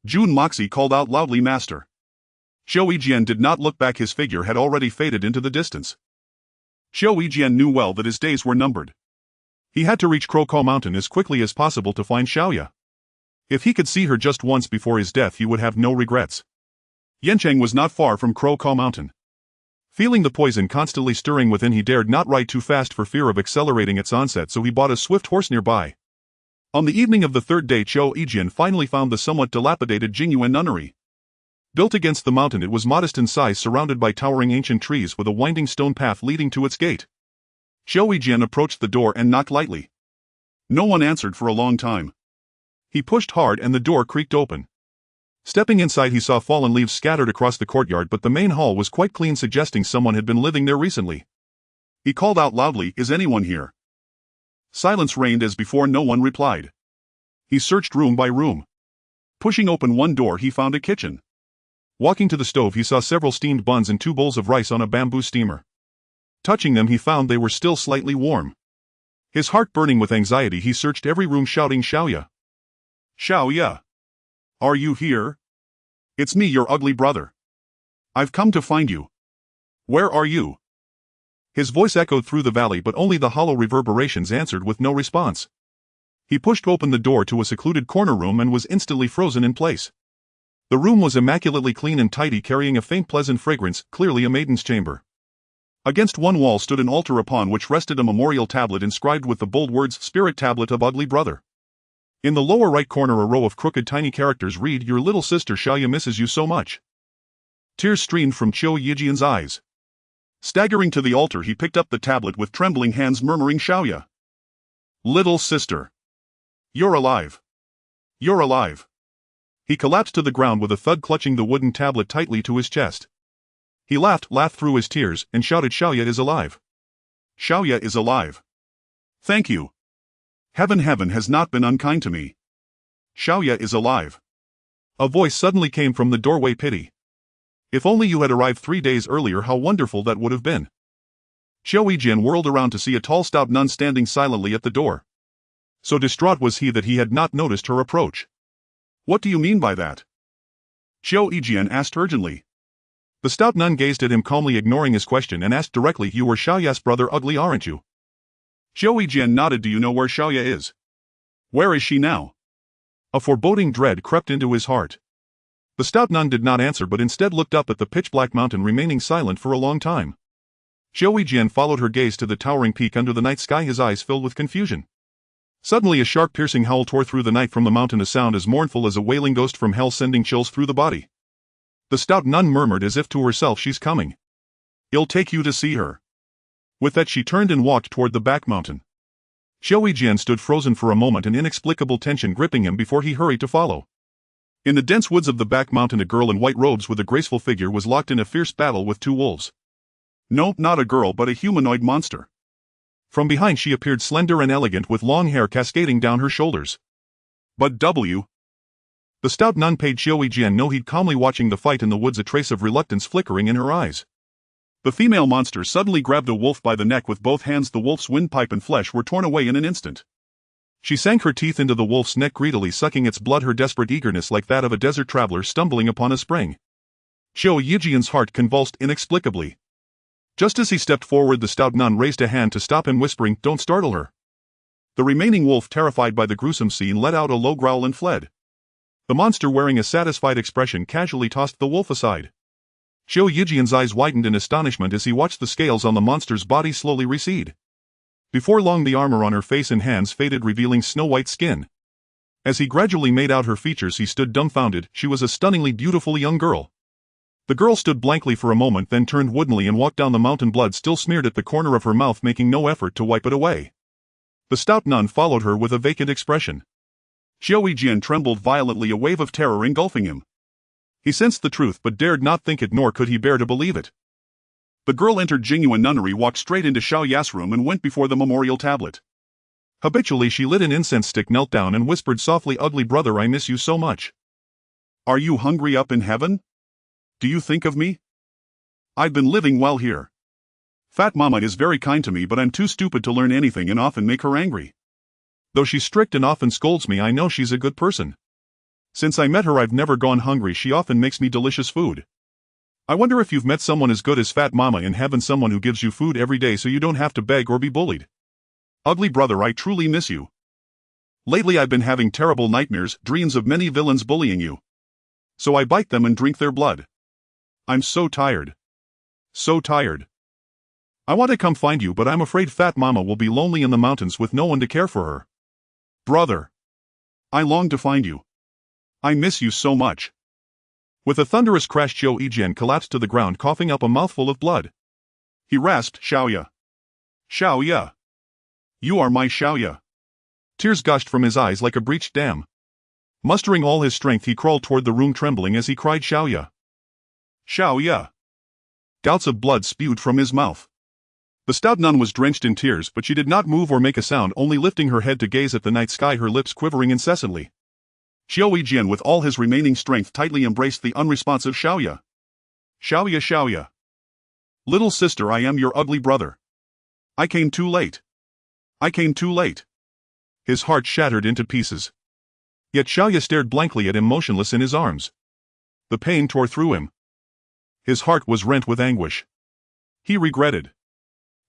Jun Moxie called out loudly, "Master." Xiao Yijian did not look back, his figure had already faded into the distance. Xiao Yijian knew well that his days were numbered. He had to reach Crocao Mountain as quickly as possible to find Xiaoya. If he could see her just once before his death he would have no regrets. Yancheng was not far from Crocao Mountain. Feeling the poison constantly stirring within, he dared not ride too fast for fear of accelerating its onset, so he bought a swift horse nearby. On the evening of the third day Xiao Yijian finally found the somewhat dilapidated Jingyuan nunnery. Built against the mountain, it was modest in size, surrounded by towering ancient trees with a winding stone path leading to its gate. Xiao Yijian approached the door and knocked lightly. No one answered for a long time. He pushed hard and the door creaked open. Stepping inside he saw fallen leaves scattered across the courtyard, but the main hall was quite clean, suggesting someone had been living there recently. He called out loudly, "Is anyone here?" Silence reigned as before, no one replied. He searched room by room. Pushing open one door he found a kitchen. Walking to the stove he saw several steamed buns and 2 bowls of rice on a bamboo steamer. Touching them he found they were still slightly warm. His heart burning with anxiety he searched every room, shouting, "Xiaoya! Xiaoya! Are you here? It's me, your ugly brother. I've come to find you. Where are you?" His voice echoed through the valley, but only the hollow reverberations answered with no response. He pushed open the door to a secluded corner room and was instantly frozen in place. The room was immaculately clean and tidy, carrying a faint pleasant fragrance, clearly a maiden's chamber. Against one wall stood an altar upon which rested a memorial tablet inscribed with the bold words, "Spirit Tablet of Ugly Brother." In the lower right corner a row of crooked tiny characters read, "Your little sister Xiaoya misses you so much." Tears streamed from Xiao Yijian's eyes. Staggering to the altar he picked up the tablet with trembling hands, murmuring, "Xiaoya! Little sister! You're alive! You're alive!" He collapsed to the ground with a thud, clutching the wooden tablet tightly to his chest. He laughed through his tears, and shouted, "Xiaoya is alive! Xiaoya is alive! Thank you! Heaven has not been unkind to me! Xiaoya is alive!" A voice suddenly came from the doorway, "Pity! If only you had arrived 3 days earlier, how wonderful that would have been!" Xiao Yijian whirled around to see a tall stout nun standing silently at the door. So distraught was he that he had not noticed her approach. "What do you mean by that?" Xiao Yijian asked urgently. The stout nun gazed at him calmly, ignoring his question, and asked directly, "You were Xiaoya's brother, ugly, aren't you?" Xiao Yijian nodded. "Do you know where Xiaoya is?" "Where is she now?" A foreboding dread crept into his heart. The stout nun did not answer, but instead looked up at the pitch-black mountain, remaining silent for a long time. Xiao Yijian followed her gaze to the towering peak under the night sky, his eyes filled with confusion. Suddenly a sharp piercing howl tore through the night from the mountain, a sound as mournful as a wailing ghost from hell, sending chills through the body. The stout nun murmured as if to herself, she's coming. I'll take you to see her. With that she turned and walked toward the back mountain. Xiao Yijian stood frozen for a moment, an inexplicable tension gripping him before he hurried to follow. In the dense woods of the back mountain, a girl in white robes with a graceful figure was locked in a fierce battle with two wolves. No, not a girl but a humanoid monster. From behind she appeared slender and elegant with long hair cascading down her shoulders. But W. The stout nun paid Xiao Yijian no heed, calmly watching the fight in the woods, a trace of reluctance flickering in her eyes. The female monster suddenly grabbed a wolf by the neck with both hands. The wolf's windpipe and flesh were torn away in an instant. She sank her teeth into the wolf's neck, greedily sucking its blood, her desperate eagerness like that of a desert traveler stumbling upon a spring. Xiao Yijian's heart convulsed inexplicably. Just as he stepped forward, the stout nun raised a hand to stop him, whispering, "Don't startle her." The remaining wolf, terrified by the gruesome scene, let out a low growl and fled. The monster, wearing a satisfied expression, casually tossed the wolf aside. Xiao Yijian's eyes widened in astonishment as he watched the scales on the monster's body slowly recede. Before long the armor on her face and hands faded, revealing snow-white skin. As he gradually made out her features, he stood dumbfounded. She was a stunningly beautiful young girl. The girl stood blankly for a moment, then turned woodenly and walked down the mountain, blood still smeared at the corner of her mouth, making no effort to wipe it away. The stout nun followed her with a vacant expression. Xiao Yijian trembled violently, a wave of terror engulfing him. He sensed the truth but dared not think it, nor could he bear to believe it. The girl entered Jianghu nunnery, walked straight into Xiao Ya's room and went before the memorial tablet. Habitually she lit an incense stick, knelt down and whispered softly, "Ugly brother, I miss you so much. Are you hungry up in heaven? Do you think of me? I've been living well here. Fat Mama is very kind to me, but I'm too stupid to learn anything and often make her angry. Though she's strict and often scolds me, I know she's a good person. Since I met her I've never gone hungry. She often makes me delicious food. I wonder if you've met someone as good as Fat Mama in heaven, someone who gives you food every day so you don't have to beg or be bullied. Ugly brother, I truly miss you. Lately I've been having terrible nightmares, dreams of many villains bullying you. So I bite them and drink their blood. I'm so tired. So tired. I want to come find you, but I'm afraid Fat Mama will be lonely in the mountains with no one to care for her. Brother. I long to find you. I miss you so much." With a thunderous crash, Xiao Yijian collapsed to the ground, coughing up a mouthful of blood. He rasped, "Xiaoya. Xiaoya. You are my Xiaoya." Tears gushed from his eyes like a breached dam. Mustering all his strength, he crawled toward the room, trembling as he cried, "Xiaoya. Xiaoya." Gouts of blood spewed from his mouth. The stout nun was drenched in tears, but she did not move or make a sound, only lifting her head to gaze at the night sky, her lips quivering incessantly. Xiao Yijian, with all his remaining strength, tightly embraced the unresponsive Xiaoya. "Xiaoya, Xiaoya. Little sister, I am your ugly brother. I came too late. I came too late." His heart shattered into pieces. Yet Xiaoya stared blankly at him, motionless in his arms. The pain tore through him. His heart was rent with anguish. He regretted.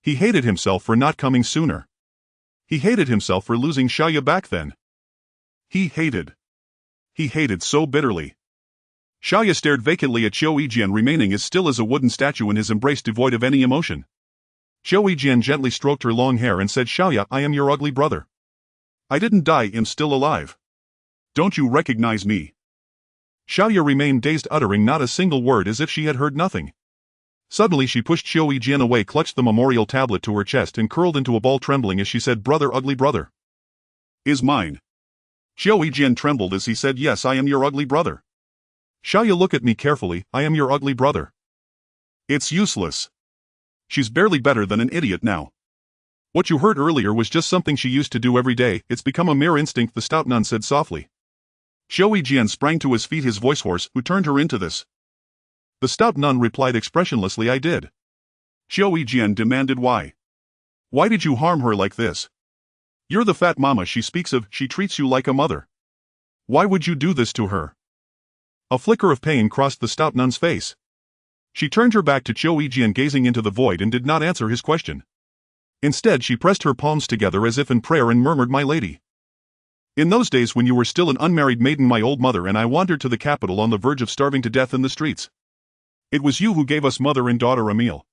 He hated himself for not coming sooner. He hated himself for losing Xiaoya back then. He hated so bitterly. Xiaoya stared vacantly at Xiao Yijian, remaining as still as a wooden statue in his embrace, devoid of any emotion. Xiao Yijian gently stroked her long hair and said, "Xiaoya, I am your ugly brother. I didn't die, I'm still alive. Don't you recognize me?" Xiaoya remained dazed, uttering not a single word, as if she had heard nothing. Suddenly she pushed Xiao Yijian away, clutched the memorial tablet to her chest and curled into a ball, trembling as she said, "Brother, ugly brother. Is mine." Xiao Yijian trembled as he said, "Yes, I am your ugly brother." "Xiaoya, look at me carefully, I am your ugly brother." "It's useless. She's barely better than an idiot now. What you heard earlier was just something she used to do every day, it's become a mere instinct," the stout nun said softly. Xiao Yijian sprang to his feet, his voice hoarse. "Who turned her into this?" The stout nun replied expressionlessly, "I did." Xiao Yijian demanded, "Why? Why did you harm her like this? You're the Fat Mama she speaks of, she treats you like a mother. Why would you do this to her?" A flicker of pain crossed the stout nun's face. She turned her back to Xiao Yijian, gazing into the void, and did not answer his question. Instead she pressed her palms together as if in prayer and murmured, "My lady. In those days when you were still an unmarried maiden, my old mother and I wandered to the capital on the verge of starving to death in the streets. It was you who gave us mother and daughter a meal.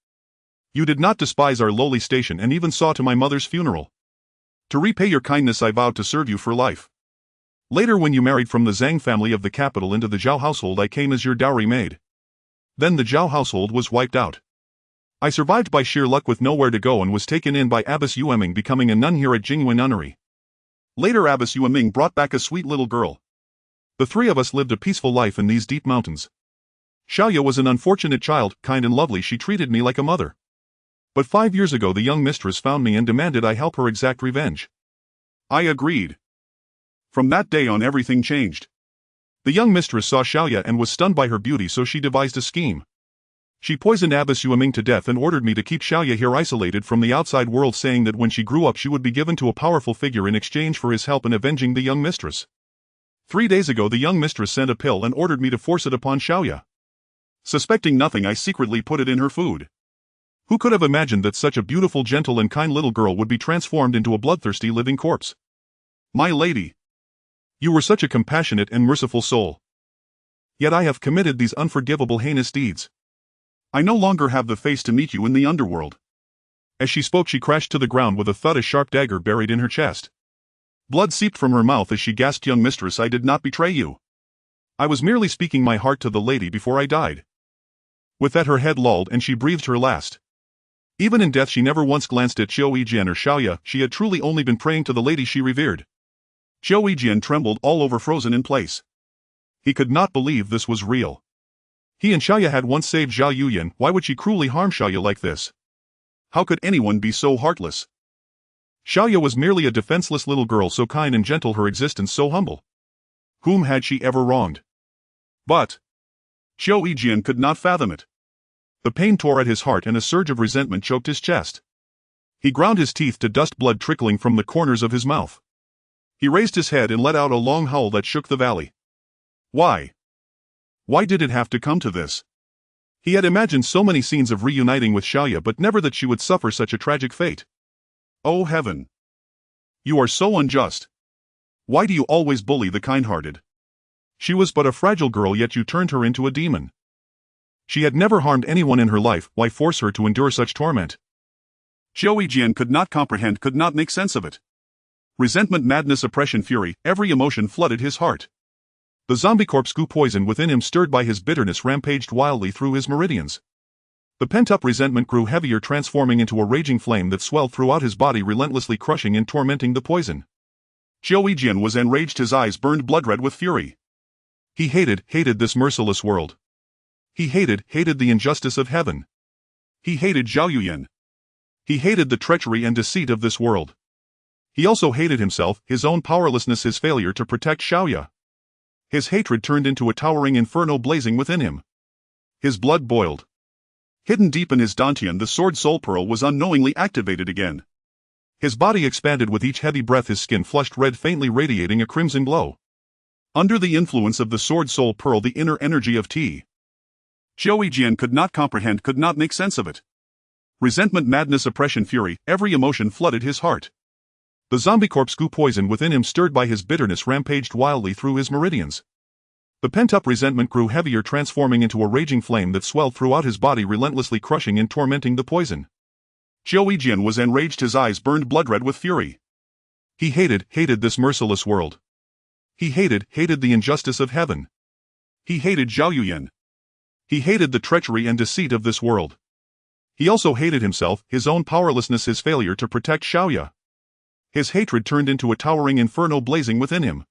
You did not despise our lowly station and even saw to my mother's funeral. To repay your kindness I vowed to serve you for life. Later, when you married from the Zhang family of the capital into the Zhao household, I came as your dowry maid. Then the Zhao household was wiped out. I survived by sheer luck with nowhere to go and was taken in by Abbess Yueming, becoming a nun here at Jinghua Nunnery. Later Abbess Yueming brought back a sweet little girl. The three of us lived a peaceful life in these deep mountains. Xiaoya was an unfortunate child, kind and lovely. She treated me like a mother. But 5 years ago the young mistress found me and demanded I help her exact revenge. I agreed. From that day on everything changed. The young mistress saw Xiaoya and was stunned by her beauty, so she devised a scheme. She poisoned Abbess Yueming to death and ordered me to keep Xiaoya here isolated from the outside world, saying that when she grew up she would be given to a powerful figure in exchange for his help in avenging the young mistress. 3 days ago the young mistress sent a pill and ordered me to force it upon Xiaoya. Suspecting nothing, I secretly put it in her food. Who could have imagined that such a beautiful, gentle and kind little girl would be transformed into a bloodthirsty living corpse? My lady, you were such a compassionate and merciful soul. Yet I have committed these unforgivable, heinous deeds. I no longer have the face to meet you in the underworld. As she spoke she crashed to the ground with a thud, a sharp dagger buried in her chest. Blood seeped from her mouth as she gasped, "Young mistress, I did not betray you. I was merely speaking my heart to the lady before I died." With that her head lolled and she breathed her last. Even in death she never once glanced at Qiu Yijian or Xiaoya, she had truly only been praying to the lady she revered. Qiu Yijian trembled, all over frozen in place. He could not believe this was real. He and Xiaoya had once saved Zhao Yuyan. Why would she cruelly harm Xiaoya like this? How could anyone be so heartless? Xiaoya was merely a defenseless little girl, so kind and gentle, her existence so humble. Whom had she ever wronged? But Qiu Yijian could not fathom it. The pain tore at his heart and a surge of resentment choked his chest. He ground his teeth to dust, blood trickling from the corners of his mouth. He raised his head and let out a long howl that shook the valley. Why? Why did it have to come to this? He had imagined so many scenes of reuniting with Xiaoya, but never that she would suffer such a tragic fate. Oh heaven! You are so unjust. Why do you always bully the kind-hearted? She was but a fragile girl, yet you turned her into a demon. She had never harmed anyone in her life, why force her to endure such torment? Qiu Yijian could not comprehend, could not make sense of it. Resentment, madness, oppression, fury, every emotion flooded his heart. The zombie corpse goo poison within him, stirred by his bitterness, rampaged wildly through his meridians. The pent-up resentment grew heavier, transforming into a raging flame that swelled throughout his body, relentlessly crushing and tormenting the poison. Qiu Yijian was enraged, his eyes burned blood-red with fury. He hated this merciless world. He hated the injustice of heaven. He hated Zhao Yuyan. He hated the treachery and deceit of this world. He also hated himself, his own powerlessness, his failure to protect Xiaoya. His hatred turned into a towering inferno blazing within him. His blood boiled. Hidden deep in his dantian, the sword soul pearl was unknowingly activated again. His body expanded with each heavy breath, his skin flushed red, faintly radiating a crimson glow. Under the influence of the sword soul pearl, the inner energy of Qiu Yijian could not comprehend, could not make sense of it. Resentment, madness, oppression, fury, every emotion flooded his heart. The zombie corpse goo poison within him, stirred by his bitterness, rampaged wildly through his meridians. The pent-up resentment grew heavier, transforming into a raging flame that swelled throughout his body, relentlessly crushing and tormenting the poison. Qiu Yijian was enraged, his eyes burned blood-red with fury. He hated this merciless world. He hated the injustice of heaven. He hated Zhao Yuyan. He hated the treachery and deceit of this world. He also hated himself, his own powerlessness, his failure to protect Xiaoya. His hatred turned into a towering inferno blazing within him.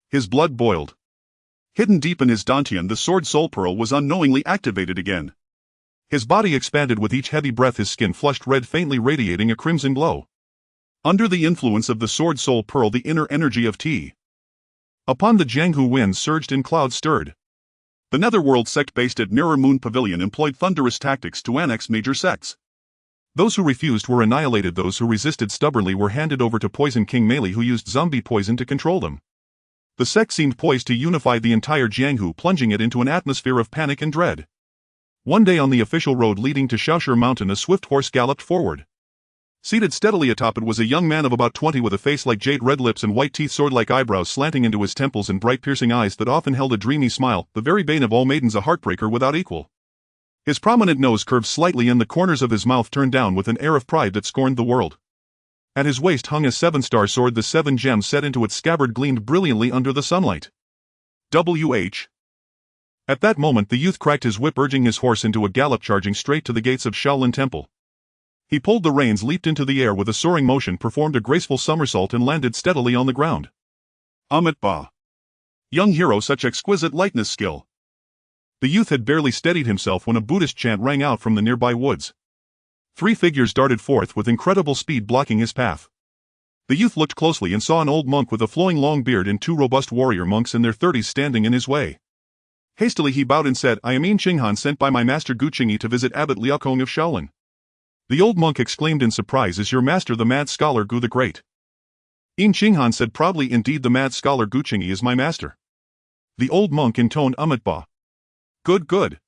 His blood boiled. Hidden deep in his dantian, the sword soul pearl was unknowingly activated again. His body expanded with each heavy breath, his skin flushed red, faintly radiating a crimson glow. Under the influence of the sword soul pearl, the inner energy of Qiu. Upon the Jianghu winds surged and clouds stirred. The netherworld sect based at Mirror Moon Pavilion employed thunderous tactics to annex major sects. Those who refused were annihilated, those who resisted stubbornly were handed over to Poison King Meili, who used zombie poison to control them. The sect seemed poised to unify the entire Jianghu, plunging it into an atmosphere of panic and dread. One day on the official road leading to Shaoshi Mountain, a swift horse galloped forward. Seated steadily atop it was a young man of about 20 with a face like jade, red lips and white teeth, sword-like eyebrows slanting into his temples, and bright piercing eyes that often held a dreamy smile, the very bane of all maidens, a heartbreaker without equal. His prominent nose curved slightly and the corners of his mouth turned down with an air of pride that scorned the world. At his waist hung a 7-star sword, the 7 gems set into its scabbard gleamed brilliantly under the sunlight. W.H. At that moment the youth cracked his whip, urging his horse into a gallop, charging straight to the gates of Shaolin Temple. He pulled the reins, leaped into the air with a soaring motion, performed a graceful somersault and landed steadily on the ground. Ba. Young hero, such exquisite lightness skill. The youth had barely steadied himself when a Buddhist chant rang out from the nearby woods. 3 figures darted forth with incredible speed, blocking his path. The youth looked closely and saw an old monk with a flowing long beard and 2 robust warrior monks in their 30s standing in his way. Hastily he bowed and said, "I am Yin Qinghan, sent by my master Gu Qingyi to visit Abbot Liaokong of Shaolin." The old monk exclaimed in surprise, "Is your master the mad scholar Gu the Great?" Yin Qinghan said proudly, "Indeed, the mad scholar Gu Qingyi is my master." The old monk intoned, Ba. Good.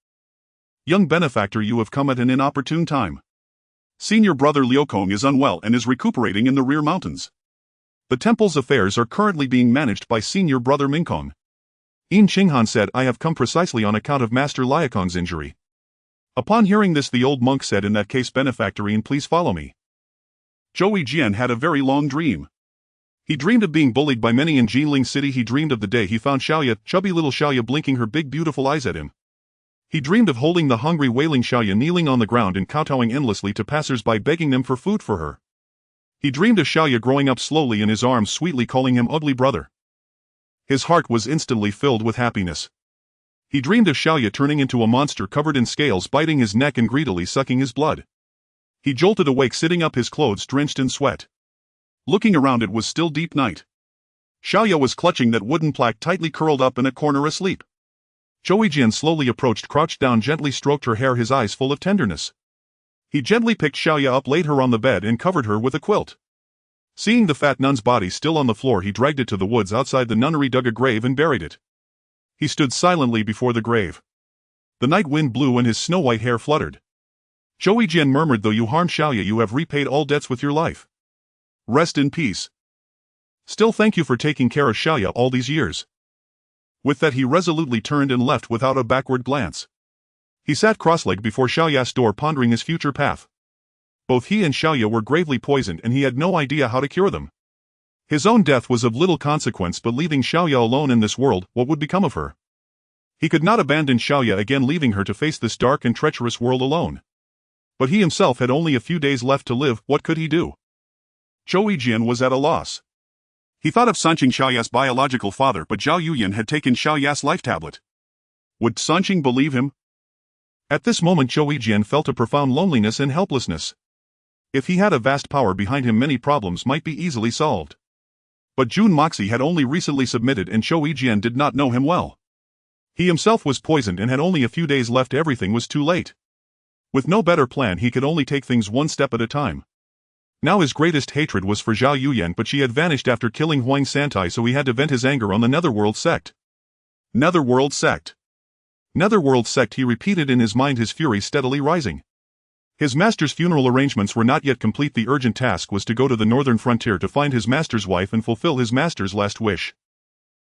Young benefactor, you have come at an inopportune time. Senior brother Liaokong is unwell and is recuperating in the rear mountains. The temple's affairs are currently being managed by senior brother Mingkong. Yin Qinghan said, "I have come precisely on account of Master Liaokong's injury." Upon hearing this, the old monk said, "In that case, benefactor, please follow me." Zhou Jian had a very long dream. He dreamed of being bullied by many in Jinling City. He dreamed of the day he found Xiaoya, chubby little Xiaoya, blinking her big beautiful eyes at him. He dreamed of holding the hungry wailing Xiaoya kneeling on the ground and kowtowing endlessly to passers-by, begging them for food for her. He dreamed of Xiaoya growing up slowly in his arms, sweetly calling him ugly brother. His heart was instantly filled with happiness. He dreamed of Xiaoya turning into a monster covered in scales, biting his neck and greedily sucking his blood. He jolted awake, sitting up, his clothes drenched in sweat. Looking around, it was still deep night. Xiaoya was clutching that wooden plaque, tightly curled up in a corner asleep. Zhou Jian slowly approached, crouched down, gently stroked her hair, his eyes full of tenderness. He gently picked Xiaoya up, laid her on the bed and covered her with a quilt. Seeing the fat nun's body still on the floor, he dragged it to the woods outside the nunnery, dug a grave and buried it. He stood silently before the grave. The night wind blew and his snow-white hair fluttered. Zhou Jian murmured, "Though you harmed Xiaoya, you have repaid all debts with your life. Rest in peace. Still, thank you for taking care of Xiaoya all these years." With that, he resolutely turned and left without a backward glance. He sat cross-legged before Xiaoya's door, pondering his future path. Both he and Xiaoya were gravely poisoned and he had no idea how to cure them. His own death was of little consequence, but leaving Xiaoya alone in this world, what would become of her? He could not abandon Xiaoya again, leaving her to face this dark and treacherous world alone. But he himself had only a few days left to live. What could he do? Zhou Jian was at a loss. He thought of Sanqing, Xiaoya's biological father, but Zhao Yuyan had taken Xiaoya's life tablet. Would Sanqing believe him? At this moment Zhou Jian felt a profound loneliness and helplessness. If he had a vast power behind him, many problems might be easily solved. But Jun Moxie had only recently submitted and Zhou Jian did not know him well. He himself was poisoned and had only a few days left. Everything was too late. With no better plan, he could only take things one step at a time. Now his greatest hatred was for Zhao Yuyan, but she had vanished after killing Huang Santai, so he had to vent his anger on the Netherworld sect. Netherworld sect. Netherworld sect, he repeated in his mind, his fury steadily rising. His master's funeral arrangements were not yet complete. The urgent task was to go to the northern frontier to find his master's wife and fulfill his master's last wish.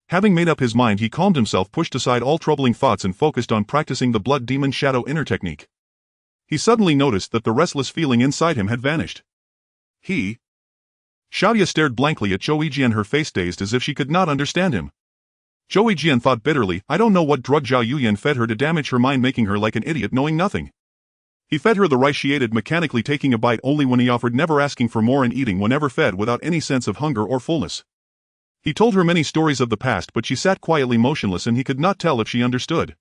Having made up his mind, he calmed himself, pushed aside all troubling thoughts and focused on practicing the blood demon shadow inner technique. He suddenly noticed that the restless feeling inside him had vanished. Xiaoya stared blankly at Zhou Jian, her face dazed as if she could not understand him. Zhou Jian thought bitterly, I don't know what drug Zhao Yuyan fed her to damage her mind, making her like an idiot knowing nothing. He fed her the rice she ate, mechanically taking a bite only when he offered, never asking for more, and eating whenever fed without any sense of hunger or fullness. He told her many stories of the past, but she sat quietly motionless and he could not tell if she understood.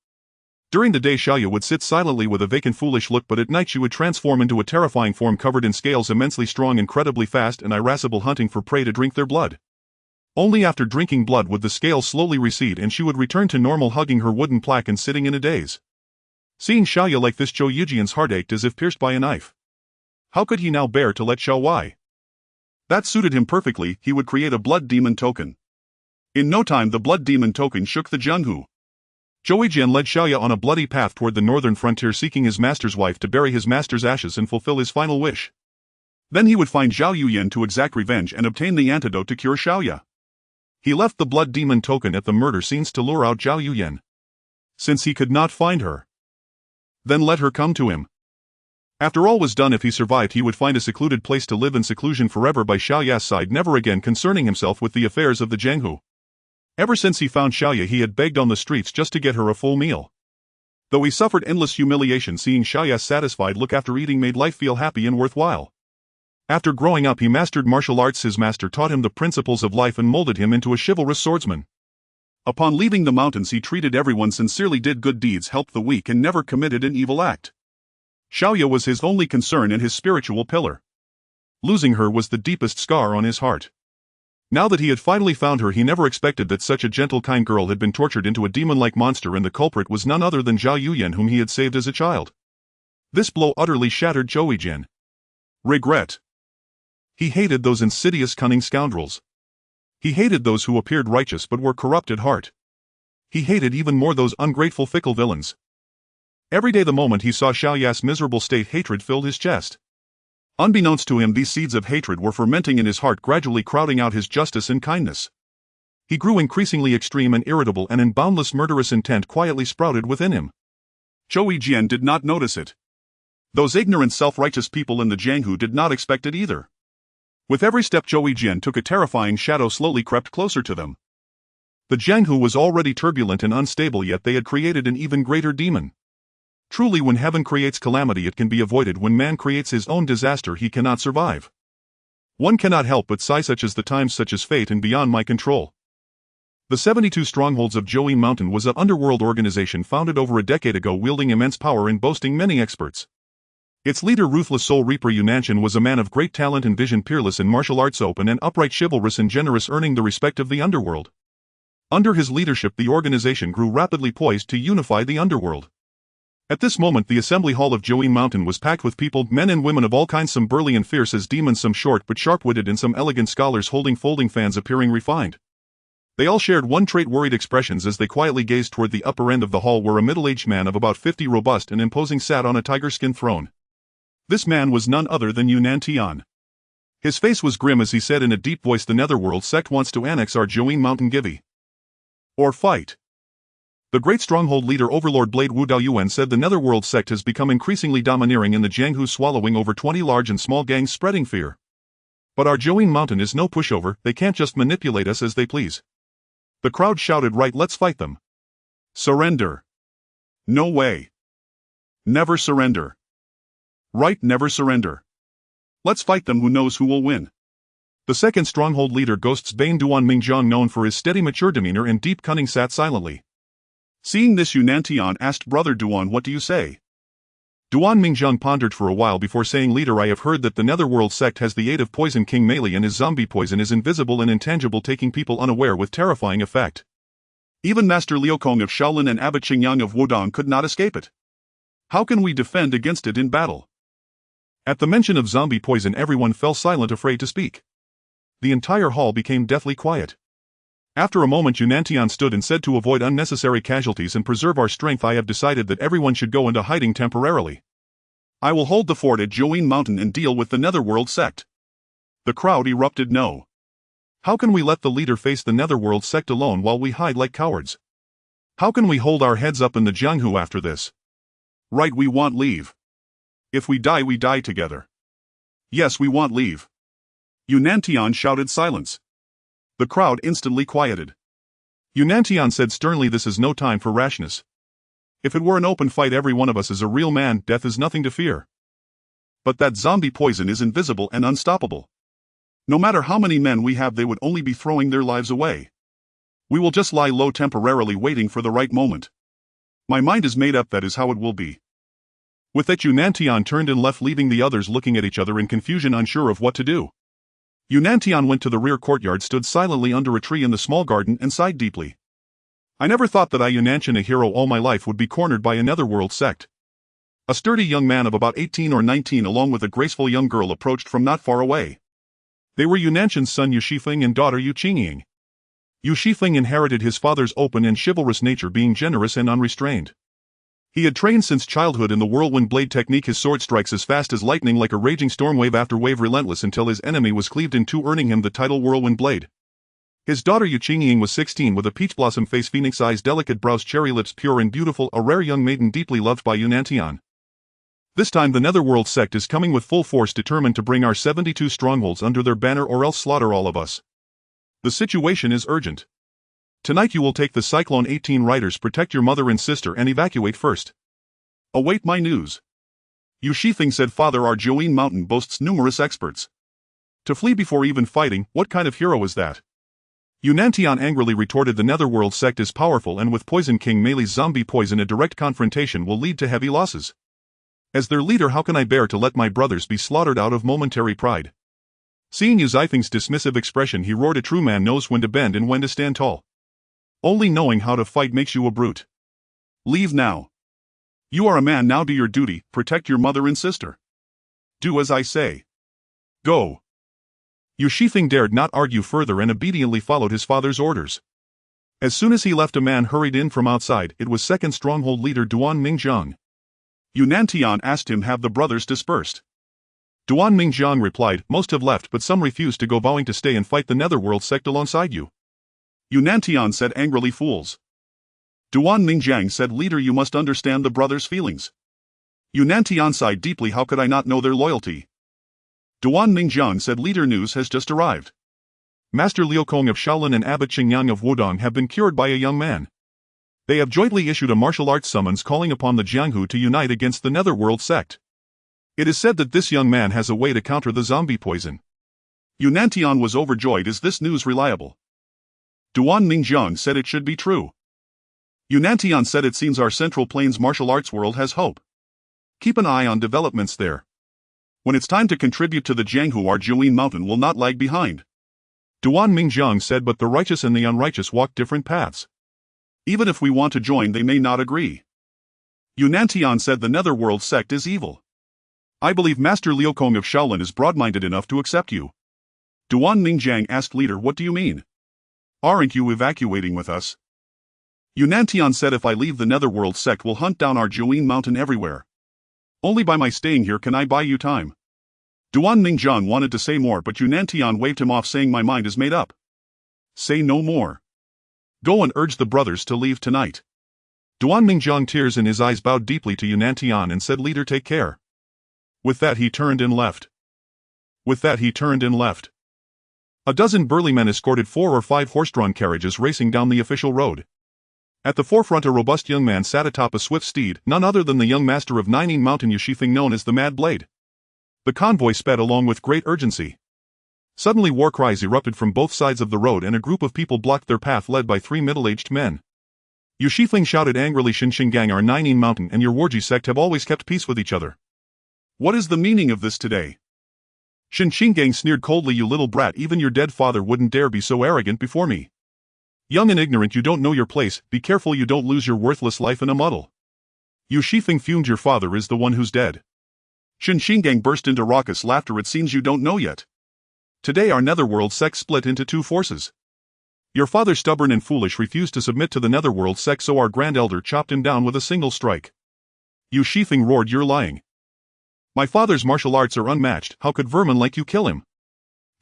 During the day Xiaoya would sit silently with a vacant foolish look, but at night she would transform into a terrifying form covered in scales, immensely strong, incredibly fast and irascible, hunting for prey to drink their blood. Only after drinking blood would the scales slowly recede and she would return to normal, hugging her wooden plaque and sitting in a daze. Seeing Xiaoya like this, Zhou Jian's heart ached as if pierced by a knife. How could he now bear to let Xiaoya? That suited him perfectly. He would create a blood demon token. In no time the blood demon token shook the Jianghu. Zhou Jian led Xiaoya on a bloody path toward the northern frontier, seeking his master's wife to bury his master's ashes and fulfill his final wish. Then he would find Zhao Yuyan to exact revenge and obtain the antidote to cure Xiaoya. He left the blood demon token at the murder scenes to lure out Zhao Yuyan. Since he could not find her, then let her come to him. After all was done, if he survived, he would find a secluded place to live in seclusion forever by Xiaoya's side, never again concerning himself with the affairs of the Jianghu. Ever since he found Xiaoya, he had begged on the streets just to get her a full meal. Though he suffered endless humiliation, seeing Xiaoya's satisfied look after eating made life feel happy and worthwhile. After growing up, he mastered martial arts. His master taught him the principles of life and molded him into a chivalrous swordsman. Upon leaving the mountains, he treated everyone sincerely, did good deeds, helped the weak, and never committed an evil act. Xiaoya was his only concern and his spiritual pillar. Losing her was the deepest scar on his heart. Now that he had finally found her, he never expected that such a gentle, kind girl had been tortured into a demon-like monster, and the culprit was none other than Zhao Yuyan, whom he had saved as a child. This blow utterly shattered Zhou Yijin. Regret. He hated those insidious, cunning scoundrels. He hated those who appeared righteous but were corrupt at heart. He hated even more those ungrateful, fickle villains. Every day the moment he saw Xiaoya's miserable state, hatred filled his chest. Unbeknownst to him, these seeds of hatred were fermenting in his heart, gradually crowding out his justice and kindness. He grew increasingly extreme and irritable, and in boundless murderous intent quietly sprouted within him. Zhou Yijin did not notice it. Those ignorant, self-righteous people in the Jianghu did not expect it either. With every step Zhou Yijin took, a terrifying shadow slowly crept closer to them. The Jianghu was already turbulent and unstable, yet they had created an even greater demon. Truly, when heaven creates calamity, it can be avoided. When man creates his own disaster, he cannot survive. One cannot help but sigh, such as the times, such as fate, and beyond my control. The 72 Strongholds of Zhou Mountain was an underworld organization founded over a decade ago, wielding immense power and boasting many experts. Its leader, Ruthless Soul Reaper Yunanshan, was a man of great talent and vision, peerless in martial arts, open and upright, chivalrous and generous, earning the respect of the underworld. Under his leadership, the organization grew rapidly, poised to unify the underworld. At this moment, the assembly hall of Zhou Mountain was packed with people, men and women of all kinds, some burly and fierce as demons, some short but sharp-witted, and some elegant scholars holding folding fans appearing refined. They all shared one trait, worried expressions, as they quietly gazed toward the upper end of the hall, where a middle-aged man of about 50, robust and imposing, sat on a tiger-skin throne. This man was none other than Yunnan Tian. His face was grim as he said in a deep voice, "The Netherworld sect wants to annex our Zhou Mountain. Give or fight." The great stronghold leader, Overlord Blade Wu Daoyuan, said the Netherworld sect has become increasingly domineering in the Jianghu, swallowing over 20 large and small gangs, spreading fear. But our Zhou Mountain is no pushover, they can't just manipulate us as they please. The crowd shouted, "Right, let's fight them." Surrender. No way. Never surrender. Right, never surrender. Let's fight them, who knows who will win. The second stronghold leader, Ghost's Bane Duan Mingjiang, known for his steady, mature demeanor and deep cunning, sat silently. Seeing this, Yunnan Tian asked, "Brother Duan, what do you say?" Duan Mingjiang pondered for a while before saying, "Leader, I have heard that the Netherworld sect has the aid of Poison King Meili, and his zombie poison is invisible and intangible, taking people unaware with terrifying effect. Even Master Liu Kong of Shaolin and Abbot Qingyang of Wudong could not escape it. How can we defend against it in battle?" At the mention of zombie poison, everyone fell silent, afraid to speak. The entire hall became deathly quiet. After a moment, Yunnan stood and said, "To avoid unnecessary casualties and preserve our strength, I have decided that everyone should go into hiding temporarily. I will hold the fort at Zhou Mountain and deal with the Netherworld sect." The crowd erupted. "No. How can we let the leader face the Netherworld sect alone while we hide like cowards? How can we hold our heads up in the Jianghu after this? Right, we want leave. If we die together. Yes, we want leave." Yunnan Tian shouted silence. The crowd instantly quieted. Yunnan Tian said sternly, "This is no time for rashness. If it were an open fight, every one of us is a real man, death is nothing to fear. But that zombie poison is invisible and unstoppable. No matter how many men we have, they would only be throwing their lives away. We will just lie low temporarily, waiting for the right moment. My mind is made up, that is how it will be." With that, Yunnan Tian turned and left, leaving the others looking at each other in confusion, unsure of what to do. Yunnan Tian went to the rear courtyard, stood silently under a tree in the small garden, and sighed deeply. "I never thought that I, Yunanshan, a hero all my life, would be cornered by a Netherworld sect." A sturdy young man of about 18 or 19 along with a graceful young girl approached from not far away. They were Yunanshan's son Yu Shifeng and daughter Yu Qingying. Yu Shifeng inherited his father's open and chivalrous nature, being generous and unrestrained. He had trained since childhood in the whirlwind blade technique. His sword strikes as fast as lightning, like a raging storm, wave after wave, relentless until his enemy was cleaved in two, earning him the title Whirlwind Blade. His daughter Yu Qingying was 16, with a peach blossom face, phoenix eyes, delicate brows, cherry lips, pure and beautiful, a rare young maiden deeply loved by Yunnan Tian. This time the Netherworld sect is coming with full force, determined to bring our 72 strongholds under their banner or else slaughter all of us. The situation is urgent. Tonight you will take the Cyclone 18 riders, protect your mother and sister, and evacuate first. Await my news. Yu Shifeng said, Father, our Jianghu mountain boasts numerous experts. To flee before even fighting, what kind of hero is that? Yunantian angrily retorted, the Netherworld sect is powerful, and with Poison King Mei's zombie poison a direct confrontation will lead to heavy losses. As their leader, how can I bear to let my brothers be slaughtered out of momentary pride? Seeing Yu Shifeng's dismissive expression, he roared, a true man knows when to bend and when to stand tall. Only knowing how to fight makes you a brute. Leave now. You are a man now, do your duty, protect your mother and sister. Do as I say. Go. Yu Shifeng dared not argue further and obediently followed his father's orders. As soon as he left, a man hurried in from outside. It was second stronghold leader Duan Mingjiang. Yunantian asked him, have the brothers dispersed? Duan Mingjiang replied, most have left, but some refused to go, vowing to stay and fight the Netherworld sect alongside you. Yunantian said angrily, fools. Duan Mingjiang said, leader, you must understand the brothers' feelings. Yunantian sighed deeply, how could I not know their loyalty? Duan Mingjiang said, leader, news has just arrived. Master Liukong of Shaolin and Abbot Qingyang of Wudong have been cured by a young man. They have jointly issued a martial arts summons calling upon the Jianghu to unite against the Netherworld sect. It is said that this young man has a way to counter the zombie poison. Yunantian was overjoyed. Is this news reliable? Duan Mingjiang said it should be true. Yunantian said, it seems our Central Plains martial arts world has hope. Keep an eye on developments there. When it's time to contribute to the Jianghu, our Jianghu mountain will not lag behind. Duan Mingjiang said, but the righteous and the unrighteous walk different paths. Even if we want to join, they may not agree. Yunantian said, the Netherworld sect is evil. I believe Master Liukong of Shaolin is broad-minded enough to accept you. Duan Mingjiang asked, leader, what do you mean? Aren't you evacuating with us? Yunantian said, if I leave, the Netherworld sect will hunt down our Jianghu mountain everywhere. Only by my staying here can I buy you time. Duan Mingjiang wanted to say more, but Yunantian waved him off, saying, my mind is made up. Say no more. Go and urge the brothers to leave tonight. Duan Mingjiang, tears in his eyes, bowed deeply to Yunantian and said, leader, take care. With that he turned and left. A dozen burly men escorted 4 or 5 horse-drawn carriages racing down the official road. At the forefront, a robust young man sat atop a swift steed, none other than the young master of Nining Mountain, Yu Shifeng, known as the Mad Blade. The convoy sped along with great urgency. Suddenly war cries erupted from both sides of the road and a group of people blocked their path, led by 3 middle-aged men. Yu Shifeng shouted angrily, Xinxingang, our Nining Mountain and your Warji sect have always kept peace with each other. What is the meaning of this today? Xinxingang sneered coldly, you little brat, even your dead father wouldn't dare be so arrogant before me. Young and ignorant, you don't know your place, be careful you don't lose your worthless life in a muddle. Yu Shifeng fumed, your father is the one who's dead. Xinxingang burst into raucous laughter, it seems you don't know yet. Today our Netherworld sect split into 2 forces. Your father, stubborn and foolish, refused to submit to the Netherworld sect, so our Grand Elder chopped him down with a single strike. Yu Shifeng roared, you're lying. My father's martial arts are unmatched, how could vermin like you kill him?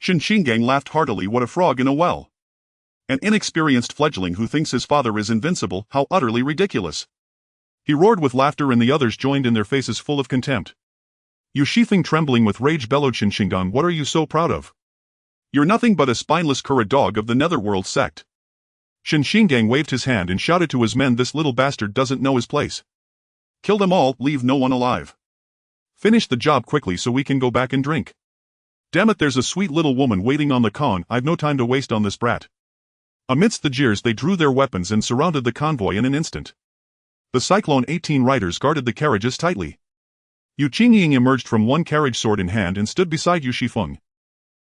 Xinxingang laughed heartily, what a frog in a well. An inexperienced fledgling who thinks his father is invincible, how utterly ridiculous. He roared with laughter and the others joined in, their faces full of contempt. Yu Shifeng, trembling with rage, bellowed, Xinxingang, what are you so proud of? You're nothing but a spineless cur dog of the Netherworld sect. Xinxingang waved his hand and shouted to his men, this little bastard doesn't know his place. Kill them all, leave no one alive. Finish the job quickly so we can go back and drink. Damn it, there's a sweet little woman waiting on the con, I've no time to waste on this brat. Amidst the jeers they drew their weapons and surrounded the convoy in an instant. The Cyclone 18 riders guarded the carriages tightly. Yu Qingying emerged from one carriage, sword in hand, and stood beside Yu Shifeng.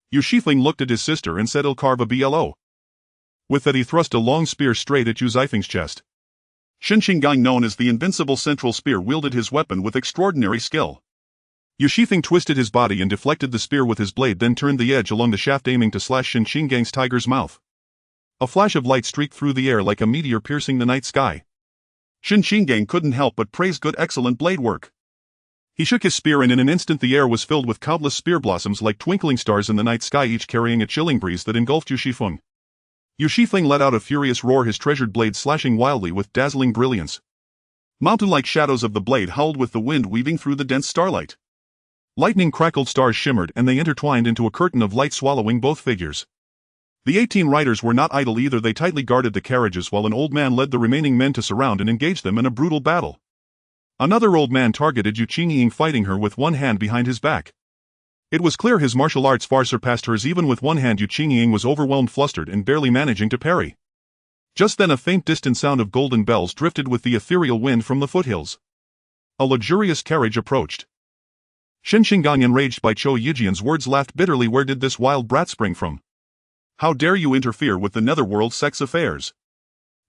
Yu Shifeng looked at his sister and said, I'll carve a BLO. With that he thrust a long spear straight at Yu Shifeng's chest. Xinxingang, known as the invincible central spear, wielded his weapon with extraordinary skill. Yu Shifeng twisted his body and deflected the spear with his blade, then turned the edge along the shaft, aiming to slash Xinxingang's tiger's mouth. A flash of light streaked through the air like a meteor, piercing the night sky. Xinxingang couldn't help but praise good, excellent blade work. He shook his spear and in an instant the air was filled with countless spear blossoms like twinkling stars in the night sky, each carrying a chilling breeze that engulfed Yu Shifeng. Yu Shifeng let out a furious roar, his treasured blade slashing wildly with dazzling brilliance. Mountain-like shadows of the blade howled with the wind weaving through the dense starlight. Lightning crackled, stars shimmered, and they intertwined into a curtain of light swallowing both figures. The 18 riders were not idle either, they tightly guarded the carriages while an old man led the remaining men to surround and engage them in a brutal battle. Another old man targeted Yu Qingying, fighting her with one hand behind his back. It was clear his martial arts far surpassed hers. Even with one hand, Yu Qingying was overwhelmed, flustered, and barely managing to parry. Just then a faint distant sound of golden bells drifted with the ethereal wind from the foothills. A luxurious carriage approached. Xin Xinggang, enraged by Zhou Yijian's words, laughed bitterly. Where did this wild brat spring from? How dare you interfere with the netherworld sect's affairs?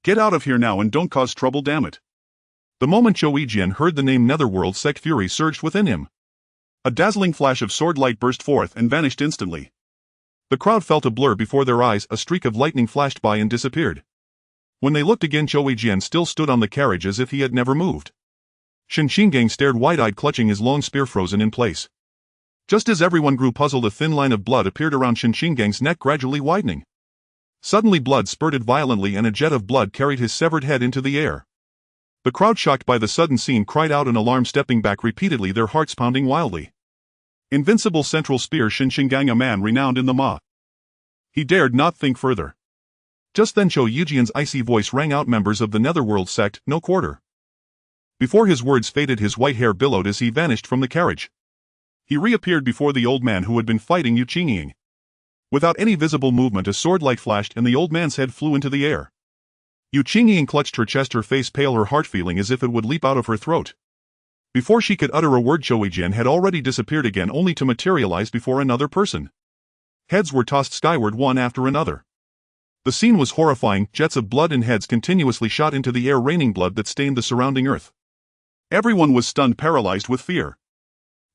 Get out of here now and don't cause trouble, damn it. The moment Zhou Yijian heard the name netherworld sect, fury surged within him. A dazzling flash of sword light burst forth and vanished instantly. The crowd felt a blur before their eyes. A streak of lightning flashed by and disappeared. When they looked again, Zhou Yijian still stood on the carriage as if he had never moved. Xin Xinggang stared wide-eyed, clutching his long spear frozen in place. Just as everyone grew puzzled, a thin line of blood appeared around Xin Xinggang's neck, gradually widening. Suddenly blood spurted violently and a jet of blood carried his severed head into the air. The crowd, shocked by the sudden scene, cried out in alarm, stepping back repeatedly, their hearts pounding wildly. Invincible central spear! Xin Xinggang, a man renowned in the Ma. He dared not think further. Just then Zhou Yijian's icy voice rang out, members of the netherworld sect, no quarter. Before his words faded, his white hair billowed as he vanished from the carriage. He reappeared before the old man who had been fighting Yu Qingying. Without any visible movement, a sword light flashed and the old man's head flew into the air. Yu Qingying clutched her chest, her face pale, her heart feeling as if it would leap out of her throat. Before she could utter a word, Zhou Yijian had already disappeared again, only to materialize before another person. Heads were tossed skyward one after another. The scene was horrifying. Jets of blood and heads continuously shot into the air, raining blood that stained the surrounding earth. Everyone was stunned, paralyzed with fear.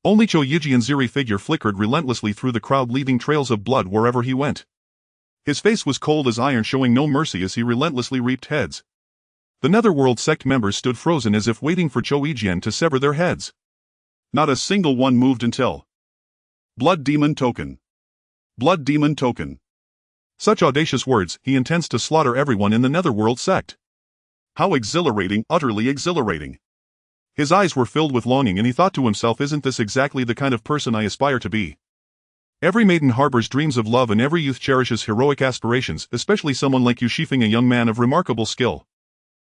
Only Zhou Yijian's eerie figure flickered relentlessly through the crowd, leaving trails of blood wherever he went. His face was cold as iron, showing no mercy as he relentlessly reaped heads. The netherworld sect members stood frozen as if waiting for Zhou Yijian to sever their heads. Not a single one moved until... Blood demon token. Blood demon token. Such audacious words! He intends to slaughter everyone in the netherworld sect. How exhilarating, utterly exhilarating. His eyes were filled with longing and he thought to himself, isn't this exactly the kind of person I aspire to be? Every maiden harbors dreams of love and every youth cherishes heroic aspirations, especially someone like Yu Shifeng, a young man of remarkable skill.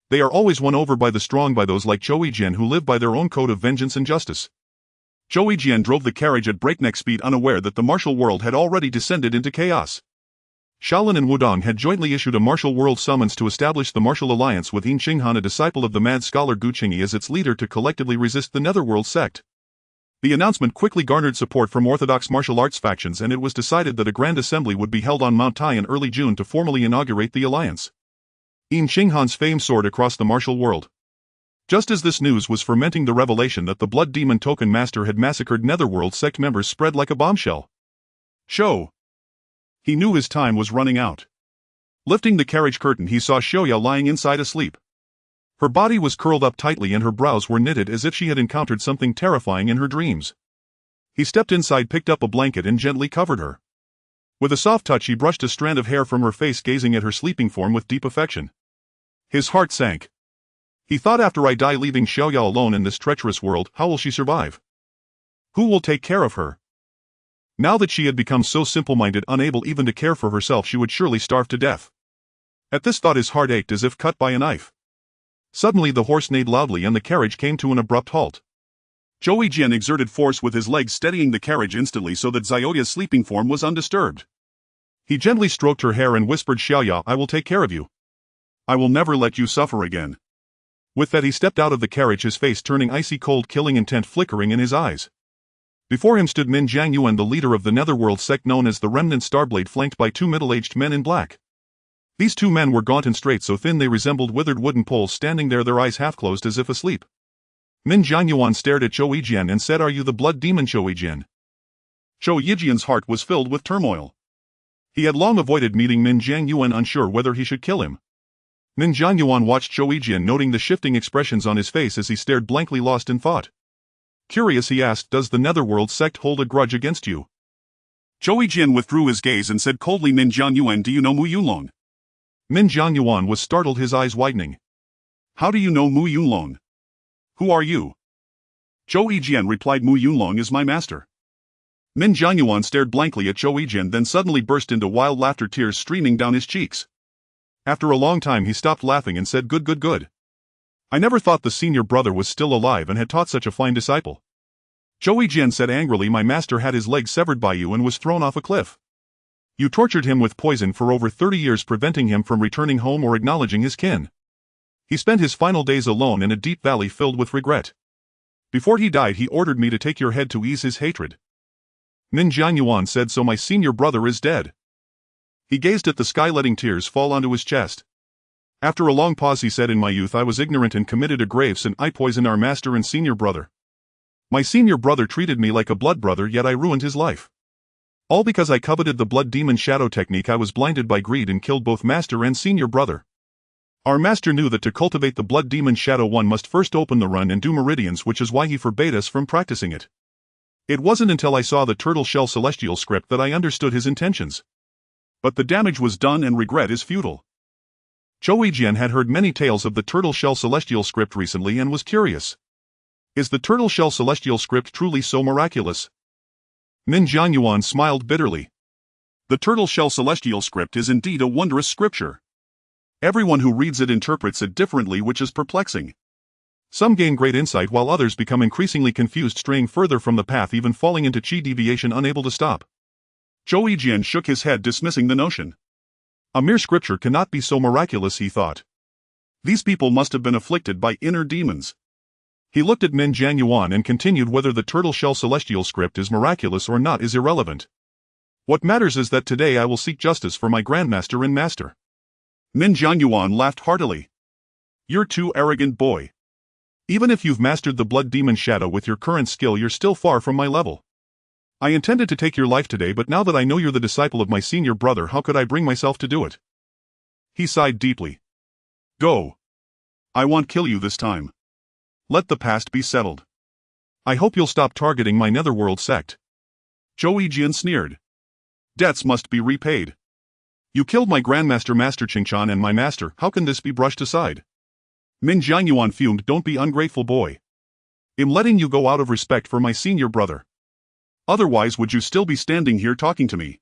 They are always won over by the strong, by those like Zhou Yijian who live by their own code of vengeance and justice. Zhou Yijian drove the carriage at breakneck speed, unaware that the martial world had already descended into chaos. Shaolin and Wudong had jointly issued a martial world summons to establish the martial alliance with Yin Xinghan, a disciple of the mad scholar Gu Qingyi, as its leader, to collectively resist the netherworld sect. The announcement quickly garnered support from orthodox martial arts factions, and it was decided that a grand assembly would be held on Mount Tai in early June to formally inaugurate the alliance. Yin Xinghan's fame soared across the martial world. Just as this news was fermenting, the revelation that the Blood Demon Token Master had massacred netherworld sect members spread like a bombshell. Show! He knew his time was running out. Lifting the carriage curtain, he saw Xiaoya lying inside asleep. Her body was curled up tightly and her brows were knitted as if she had encountered something terrifying in her dreams. He stepped inside, picked up a blanket and gently covered her. With a soft touch he brushed a strand of hair from her face, gazing at her sleeping form with deep affection. His heart sank. He thought, after I die, leaving Xiaoya alone in this treacherous world, how will she survive? Who will take care of her? Now that she had become so simple-minded, unable even to care for herself, she would surely starve to death. At this thought his heart ached as if cut by a knife. Suddenly the horse neighed loudly and the carriage came to an abrupt halt. Zhou Yijian exerted force with his legs, steadying the carriage instantly so that Xiaoya's sleeping form was undisturbed. He gently stroked her hair and whispered, Xiaoya, I will take care of you. I will never let you suffer again. With that he stepped out of the carriage, his face turning icy cold, killing intent flickering in his eyes. Before him stood Min Jianghu, the leader of the netherworld sect known as the Remnant Starblade, flanked by two middle-aged men in black. These two men were gaunt and straight, so thin they resembled withered wooden poles, standing there, their eyes half-closed as if asleep. Min Jianghu stared at Zhou Yijian and said, Are you the blood demon Zhou Yijian? Zhou Yijian's heart was filled with turmoil. He had long avoided meeting Min Jianghu, unsure whether he should kill him. Min Jianghu watched Zhou Yijian, noting the shifting expressions on his face as he stared blankly, lost in thought. Curious, he asked, Does the netherworld sect hold a grudge against you? Zhou Yijian withdrew his gaze and said coldly, Min Jianghu, do you know Mu Yunlong? Min Jianghu was startled, his eyes widening. How do you know Mu Yunlong? Who are you? Zhou Yijian replied, Mu Yunlong is my master. Min Jianghu stared blankly at Zhou Yijian, then suddenly burst into wild laughter, tears streaming down his cheeks. After a long time he stopped laughing and said, Good. I never thought the senior brother was still alive and had taught such a fine disciple. Zhou Yijian said angrily, my master had his leg severed by you and was thrown off a cliff. You tortured him with poison for over 30 years, preventing him from returning home or acknowledging his kin. He spent his final days alone in a deep valley filled with regret. Before he died, he ordered me to take your head to ease his hatred. Min Jiangyuan said, so my senior brother is dead. He gazed at the sky, letting tears fall onto his chest. After a long pause he said, in my youth I was ignorant and committed a grave sin. I poisoned our master and senior brother. My senior brother treated me like a blood brother, yet I ruined his life. All because I coveted the blood demon shadow technique. I was blinded by greed and killed both master and senior brother. Our master knew that to cultivate the blood demon shadow one must first open the run and do meridians, which is why he forbade us from practicing it. It wasn't until I saw the turtle shell celestial script that I understood his intentions. But the damage was done and regret is futile. Zhou Yijian had heard many tales of the turtle shell celestial script recently and was curious. Is the turtle shell celestial script truly so miraculous? Min Jiangyuan smiled bitterly. The turtle shell celestial script is indeed a wondrous scripture. Everyone who reads it interprets it differently, which is perplexing. Some gain great insight while others become increasingly confused, straying further from the path, even falling into chi deviation, unable to stop. Zhou Yijian shook his head, dismissing the notion. A mere scripture cannot be so miraculous, he thought. These people must have been afflicted by inner demons. He looked at Min Jiangyuan and continued, whether the turtle shell celestial script is miraculous or not is irrelevant. What matters is that today I will seek justice for my grandmaster and master. Min Jiangyuan laughed heartily. You're too arrogant, boy. Even if you've mastered the blood demon shadow with your current skill, you're still far from my level. I intended to take your life today, but now that I know you're the disciple of my senior brother, how could I bring myself to do it? He sighed deeply. Go. I won't kill you this time. Let the past be settled. I hope you'll stop targeting my netherworld sect. Zhou Yijian sneered. Debts must be repaid. You killed my grandmaster Master Qingchan and my master, how can this be brushed aside? Min Jiangyuan fumed, don't be ungrateful, boy. I'm letting you go out of respect for my senior brother. Otherwise would you still be standing here talking to me?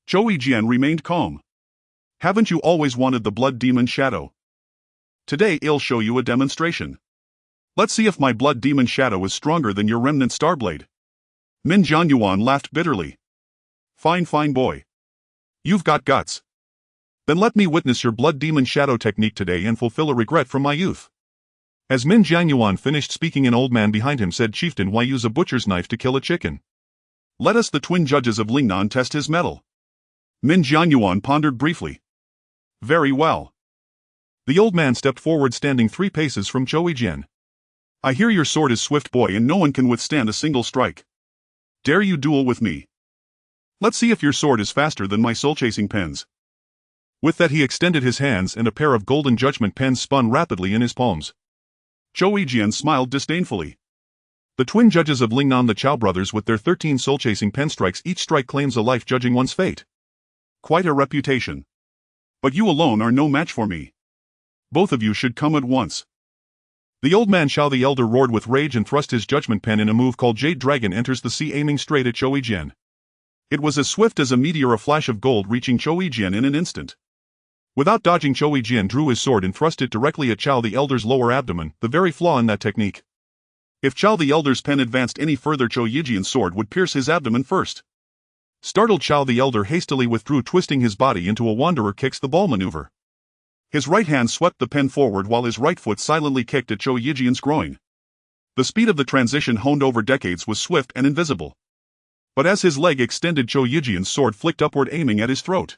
Zhou Yijian remained calm. Haven't you always wanted the blood demon shadow? Today I'll show you a demonstration. Let's see if my blood demon shadow is stronger than your remnant starblade. Min Jiangyuan laughed bitterly. Fine, fine, boy. You've got guts. Then let me witness your blood demon shadow technique today and fulfill a regret from my youth. As Min Jiangyuan finished speaking, an old man behind him said, Chieftain, why use a butcher's knife to kill a chicken? Let us, the twin judges of Lingnan, test his mettle. Min Jiangyuan pondered briefly. Very well. The old man stepped forward, standing 3 paces from Zhou Yijian. I hear your sword is swift, boy, and no one can withstand a single strike. Dare you duel with me? Let's see if your sword is faster than my soul-chasing pens. With that he extended his hands and a pair of golden judgment pens spun rapidly in his palms. Zhou Yijian smiled disdainfully. The twin judges of Lingnan, the Chao brothers, with their 13 soul-chasing pen strikes, each strike claims a life, judging one's fate. Quite a reputation. But you alone are no match for me. Both of you should come at once. The old man Xiao the Elder roared with rage and thrust his judgment pen in a move called Jade Dragon enters the sea, aiming straight at Zhou Yijian. It was as swift as a meteor, a flash of gold, reaching Zhou Yijian in an instant. Without dodging, Zhou Yijian drew his sword and thrust it directly at Xiao the Elder's lower abdomen, the very flaw in that technique. If Xiao the Elder's pen advanced any further, Zhou Yijian's sword would pierce his abdomen first. Startled, Xiao the Elder hastily withdrew, twisting his body into a wanderer kicks the ball maneuver. His right hand swept the pen forward while his right foot silently kicked at Zhou Yijian's groin. The speed of the transition, honed over decades, was swift and invisible. But as his leg extended, Zhou Yijian's sword flicked upward, aiming at his throat.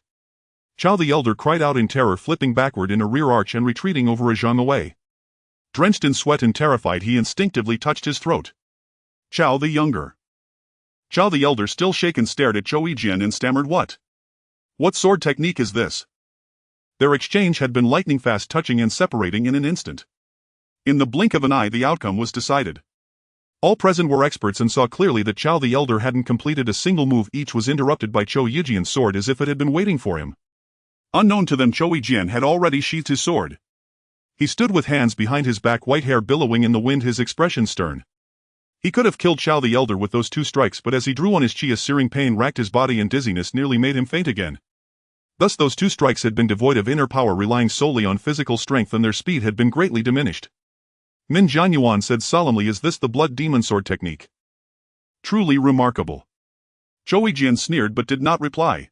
Xiao the Elder cried out in terror, flipping backward in a rear arch and retreating over a zhang away. Drenched in sweat and terrified, he instinctively touched his throat. Xiao the Younger. Xiao the Elder, still shaken, stared at Zhou Yijian and stammered, What sword technique is this? Their exchange had been lightning fast, touching and separating in an instant. In the blink of an eye, the outcome was decided. All present were experts and saw clearly that Xiao the Elder hadn't completed a single move. Each was interrupted by Zhou Yijian's sword as if it had been waiting for him. Unknown to them, Zhou Yijian had already sheathed his sword. He stood with hands behind his back, white hair billowing in the wind, his expression stern. He could have killed Xiao the Elder with those 2 strikes, but as he drew on his chi, a searing pain racked his body and dizziness nearly made him faint again. Thus those 2 strikes had been devoid of inner power, relying solely on physical strength, and their speed had been greatly diminished. Min Jianyuan said solemnly, is this the blood demon sword technique? Truly remarkable. Zhou Yijian sneered but did not reply.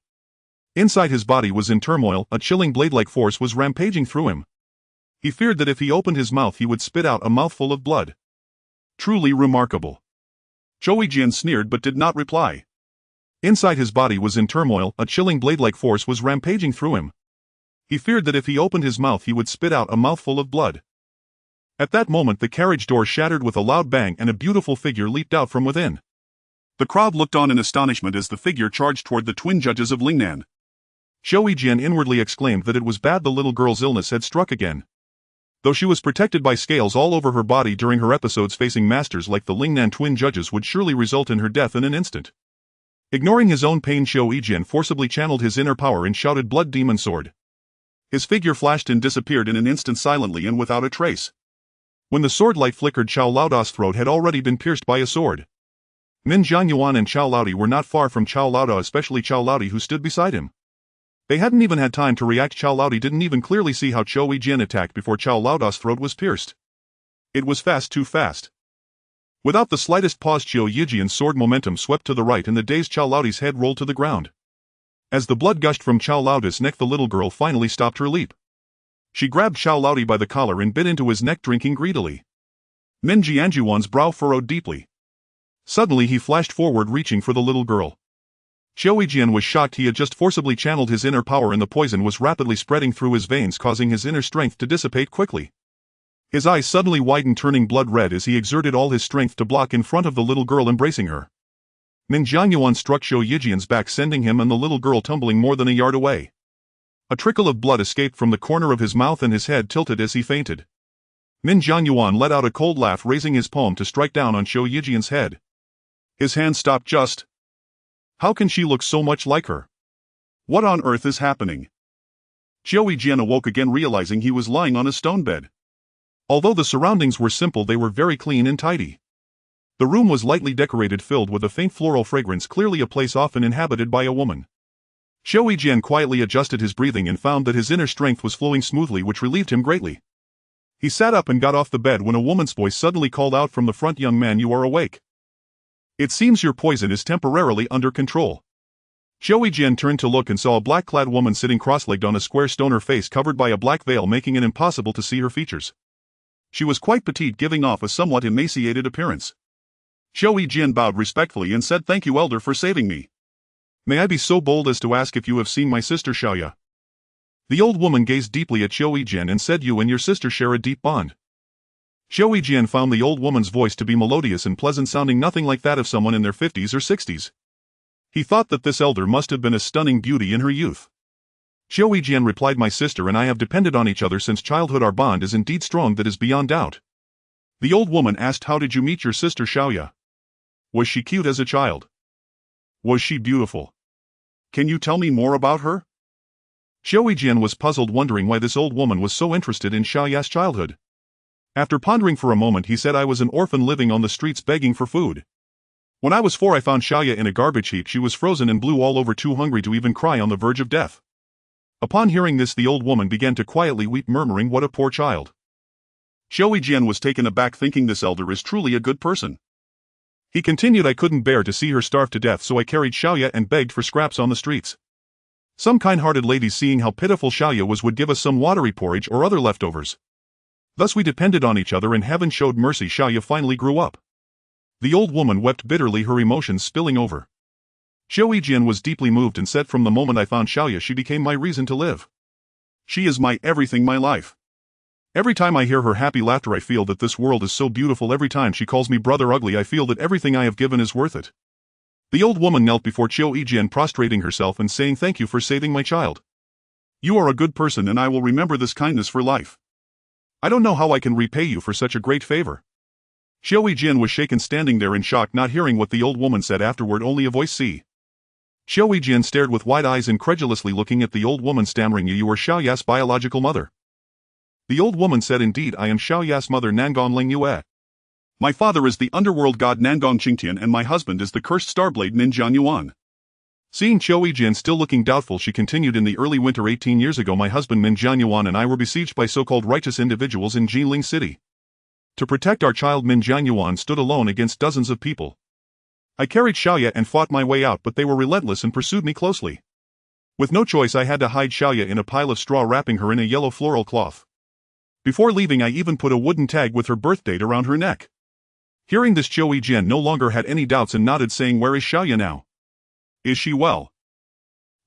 Inside his body was in turmoil, a chilling blade-like force was rampaging through him. He feared that if he opened his mouth he would spit out a mouthful of blood. Truly remarkable. Zhou Yijian sneered but did not reply. Inside his body was in turmoil, a chilling blade-like force was rampaging through him. He feared that if he opened his mouth he would spit out a mouthful of blood. At that moment the carriage door shattered with a loud bang and a beautiful figure leaped out from within. The crowd looked on in astonishment as the figure charged toward the twin judges of Lingnan. Zhou Yijian inwardly exclaimed that it was bad the little girl's illness had struck again. Though she was protected by scales all over her body during her episodes, facing masters like the Lingnan twin judges would surely result in her death in an instant. Ignoring his own pain, Zhou Yijian forcibly channeled his inner power and shouted, "Blood demon sword." His figure flashed and disappeared in an instant silently and without a trace. When the sword light flickered, Chao Laoda's throat had already been pierced by a sword. Min Jianyuan and Chao Laodi were not far from Chao Laoda, especially Chao Laodi who stood beside him. They hadn't even had time to react. Chao Laodi didn't even clearly see how Zhou Yijian attacked before Chao Laoda's throat was pierced. It was fast, too fast. Without the slightest pause, Zhou Yijian's sword momentum swept to the right and the dazed Chao Laodi's head rolled to the ground. As the blood gushed from Chao Laoda's neck, the little girl finally stopped her leap. She grabbed Chao Laodi by the collar and bit into his neck, drinking greedily. Min Jianyuan's brow furrowed deeply. Suddenly he flashed forward, reaching for the little girl. Zhou Yijian was shocked. He had just forcibly channeled his inner power and the poison was rapidly spreading through his veins, causing his inner strength to dissipate quickly. His eyes suddenly widened, turning blood red as he exerted all his strength to block in front of the little girl, embracing her. Min Jianyuan struck Zhou Yijian's back, sending him and the little girl tumbling more than a yard away. A trickle of blood escaped from the corner of his mouth and his head tilted as he fainted. Min Jianyuan let out a cold laugh, raising his palm to strike down on Zhou Yijian's head. His hand stopped just. How can she look so much like her? What on earth is happening? Zhou Yijian awoke again, realizing he was lying on a stone bed. Although the surroundings were simple, they were very clean and tidy. The room was lightly decorated, filled with a faint floral fragrance, clearly a place often inhabited by a woman. Zhou Yijian quietly adjusted his breathing and found that his inner strength was flowing smoothly, which relieved him greatly. He sat up and got off the bed when a woman's voice suddenly called out from the front, "Young man, you are awake. It seems your poison is temporarily under control." Zhou Yijian turned to look and saw a black-clad woman sitting cross-legged on a square stone, her face covered by a black veil, making it impossible to see her features. She was quite petite, giving off a somewhat emaciated appearance. Zhou Yijian bowed respectfully and said, "Thank you, elder, for saving me. May I be so bold as to ask if you have seen my sister Xiaoya?" The old woman gazed deeply at Zhou Yijian and said, "You and your sister share a deep bond." Zhou Yijian found the old woman's voice to be melodious and pleasant, sounding nothing like that of someone in their 50s or 60s. He thought that this elder must have been a stunning beauty in her youth. Zhou Yijian replied, "My sister and I have depended on each other since childhood. Our bond is indeed strong, that is beyond doubt." The old woman asked, "How did you meet your sister Xiaoya? Was she cute as a child? Was she beautiful? Can you tell me more about her?" Zhou Yijian was puzzled, wondering why this old woman was so interested in Xiaoya's childhood. After pondering for a moment, he said, "I was an orphan living on the streets begging for food. When I was 4, I found Xiaoya in a garbage heap. She was frozen and blue all over, too hungry to even cry, on the verge of death." Upon hearing this, the old woman began to quietly weep, murmuring, "What a poor child." Zhou Yijian was taken aback, thinking this elder is truly a good person. He continued, "I couldn't bear to see her starve to death, so I carried Xiaoya and begged for scraps on the streets. Some kind-hearted ladies, seeing how pitiful Xiaoya was, would give us some watery porridge or other leftovers. Thus we depended on each other and heaven showed mercy. Xiaoya finally grew up." The old woman wept bitterly, her emotions spilling over. Zhou Yijian was deeply moved and said, "From the moment I found Xiaoya, she became my reason to live. She is my everything, my life. Every time I hear her happy laughter, I feel that this world is so beautiful. Every time she calls me brother ugly, I feel that everything I have given is worth it." The old woman knelt before Zhou Yijian, prostrating herself and saying, "Thank you for saving my child. You are a good person and I will remember this kindness for life. I don't know how I can repay you for such a great favor." Zhou Yijian was shaken, standing there in shock, not hearing what the old woman said. Afterward, only a voice, "See." Zhou Yijian stared with wide eyes, incredulously looking at the old woman, stammering, "You are Xiaoya's biological mother?" The old woman said, "Indeed, I am Xiaoya's mother, Nangong Ling Yue. My father is the underworld god Nangong Qingtian and my husband is the cursed starblade Min Jianyuan." Seeing Zhou Yijian still looking doubtful, she continued, "In the early winter 18 years ago, my husband Min Jianyuan and I were besieged by so-called righteous individuals in Jiling City. To protect our child, Min Jiangyuan stood alone against dozens of people. I carried Xiaoya and fought my way out, but they were relentless and pursued me closely. With no choice, I had to hide Xiaoya in a pile of straw, wrapping her in a yellow floral cloth. Before leaving, I even put a wooden tag with her birth date around her neck. Hearing this, Zhou Yijian no longer had any doubts and nodded, saying, "Where is Xiaoya now? Is she well?"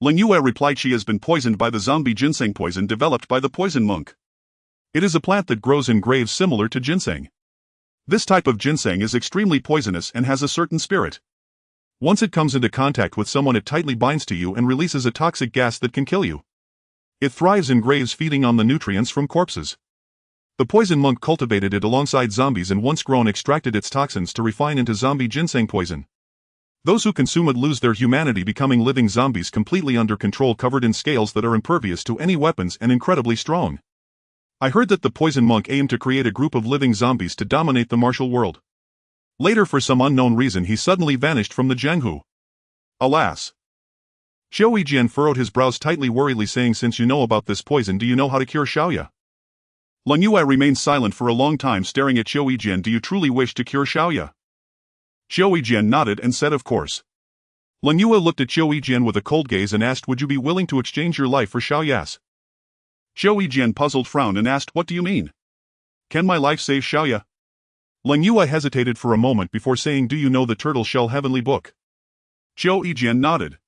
Ling Yue replied, "She has been poisoned by the zombie ginseng poison developed by the poison monk. It is a plant that grows in graves similar to ginseng. This type of ginseng is extremely poisonous and has a certain spirit. Once it comes into contact with someone, it tightly binds to you and releases a toxic gas that can kill you. It thrives in graves, feeding on the nutrients from corpses. The poison monk cultivated it alongside zombies and once grown extracted its toxins to refine into zombie ginseng poison. Those who consume it lose their humanity, becoming living zombies completely under control, covered in scales that are impervious to any weapons and incredibly strong. I heard that the poison monk aimed to create a group of living zombies to dominate the martial world. Later, for some unknown reason, he suddenly vanished from the Jianghu. Alas." Zhou Yijian furrowed his brows tightly, worriedly saying, "Since you know about this poison, do you know how to cure Xiaoya?" Ling Yue remained silent for a long time, staring at Zhou Yijian. "Do you truly wish to cure Xiaoya?" Zhou Yijian nodded and said, "Of course." Ling Yue looked at Zhou Yijian with a cold gaze and asked, "Would you be willing to exchange your life for Xiaoya's?" Zhou Yijian, puzzled, frowned and asked, "What do you mean? Can my life save Xiaoya?" Ling Yue hesitated for a moment before saying, "Do you know the Turtle Shell Heavenly Book?" Zhou Yijian nodded.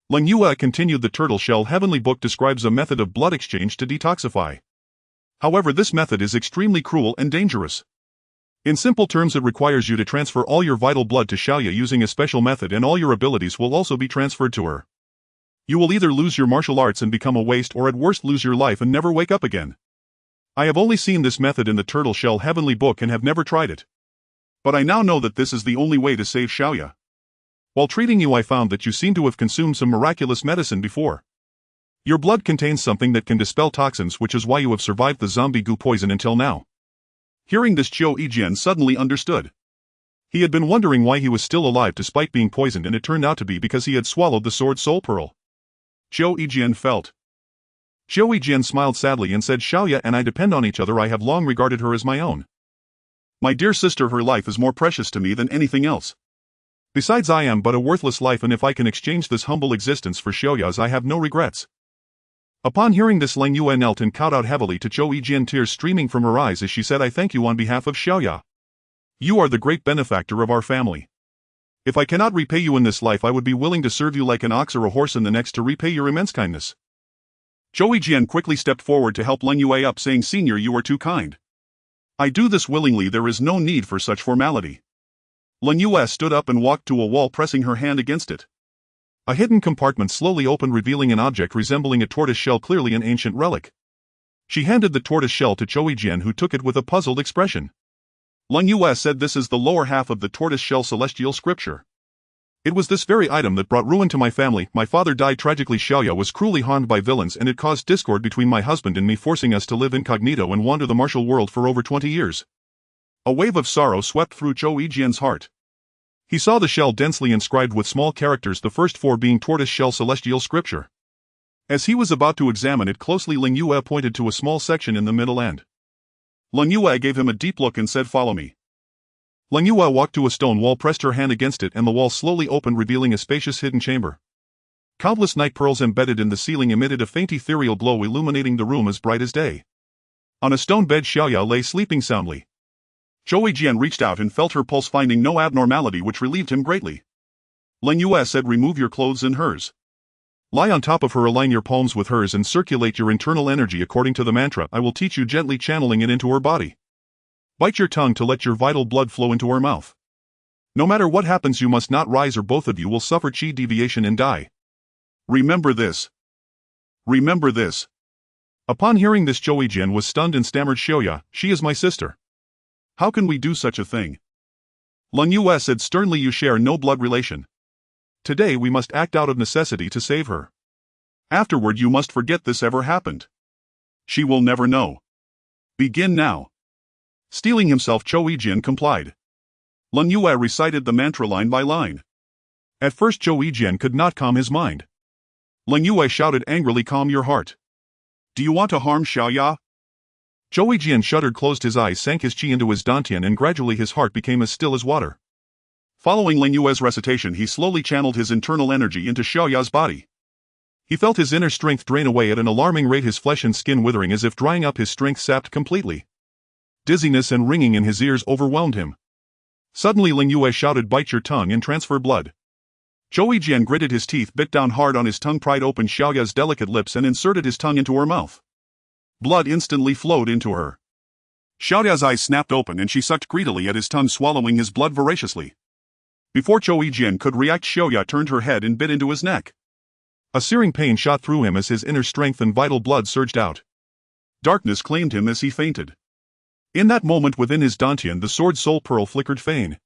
Ling Yue continued, "The Turtle Shell Heavenly Book describes a method of blood exchange to detoxify. However, this method is extremely cruel and dangerous. In simple terms, it requires you to transfer all your vital blood to Xiaoya using a special method, and all your abilities will also be transferred to her. You will either lose your martial arts and become a waste, or at worst lose your life and never wake up again. I have only seen this method in the Turtle Shell Heavenly Book and have never tried it. But I now know that this is the only way to save Xiaoya. While treating you, I found that you seem to have consumed some miraculous medicine before. Your blood contains something that can dispel toxins, which is why you have survived the zombie goo poison until now." Hearing this, Zhou Yijian suddenly understood. He had been wondering why he was still alive despite being poisoned, and it turned out to be because he had swallowed the sword soul pearl. Zhou Yijian felt. Zhou Yijian smiled sadly and said, "Xiaoya and I depend on each other. I have long regarded her as my own. My dear sister, her life is more precious to me than anything else. Besides, I am but a worthless life, and if I can exchange this humble existence for Xiaoya's, I have no regrets." Upon hearing this, Ling Yue knelt and kowtowed heavily to Zhou Yijian, tears streaming from her eyes as she said, "I thank you on behalf of Xiaoya. You are the great benefactor of our family. If I cannot repay you in this life, I would be willing to serve you like an ox or a horse in the next to repay your immense kindness." Zhou Yijian quickly stepped forward to help Ling Yue up, saying, "Senior, you are too kind. I do this willingly, there is no need for such formality." Ling Yue stood up and walked to a wall, pressing her hand against it. A hidden compartment slowly opened, revealing an object resembling a tortoise shell, clearly an ancient relic. She handed the tortoise shell to Zhou Yijian, who took it with a puzzled expression. Ling Yue said, "This is the lower half of the tortoise shell celestial scripture. It was this very item that brought ruin to my family. My father died tragically. Xiaoya was cruelly harmed by villains, and it caused discord between my husband and me, forcing us to live incognito and wander the martial world for over 20 years. A wave of sorrow swept through Zhou Yijian's heart. He saw the shell densely inscribed with small characters, the first 4 being tortoise shell celestial scripture. As he was about to examine it closely, Ling Yue pointed to a small section in the middle end. Ling Yue gave him a deep look and said, "Follow me." Ling Yue walked to a stone wall, pressed her hand against it, and the wall slowly opened, revealing a spacious hidden chamber. Countless night pearls embedded in the ceiling emitted a faint ethereal glow, illuminating the room as bright as day. On a stone bed, Xiaoya lay sleeping soundly. Zhou Yijian reached out and felt her pulse, finding no abnormality, which relieved him greatly. Ling Yue said, "Remove your clothes and hers. Lie on top of her, align your palms with hers, and circulate your internal energy according to the mantra. I will teach you, gently channeling it into her body. Bite your tongue to let your vital blood flow into her mouth. No matter what happens, you must not rise, or both of you will suffer chi deviation and die. Remember this. Remember this." Upon hearing this, Zhou Yijian was stunned and stammered, "Xiaoya, she is my sister. How can we do such a thing?" Ling Yue said sternly, "You share no blood relation. Today we must act out of necessity to save her. Afterward you must forget this ever happened. She will never know. Begin now." Steeling himself, Zhou Yijian complied. Ling Yue recited the mantra line by line. At first Zhou Yijian could not calm his mind. Ling Yue shouted angrily, "Calm your heart. Do you want to harm Xiaoya?" Zhou Yijian shuddered, closed his eyes, sank his qi into his dantian, and gradually his heart became as still as water. Following Ling Yue's recitation, he slowly channeled his internal energy into Xiaoya's body. He felt his inner strength drain away at an alarming rate, his flesh and skin withering as if drying up, his strength sapped completely. Dizziness and ringing in his ears overwhelmed him. Suddenly Ling Yue shouted, "Bite your tongue and transfer blood." Zhou Yijian gritted his teeth, bit down hard on his tongue, pried open Xiaoya's delicate lips and inserted his tongue into her mouth. Blood instantly flowed into her. Xiaoya's eyes snapped open and she sucked greedily at his tongue, swallowing his blood voraciously. Before Zhou Yijian could react, Xiaoya turned her head and bit into his neck. A searing pain shot through him as his inner strength and vital blood surged out. Darkness claimed him as he fainted. In that moment, within his dantian, the sword soul pearl flickered faint.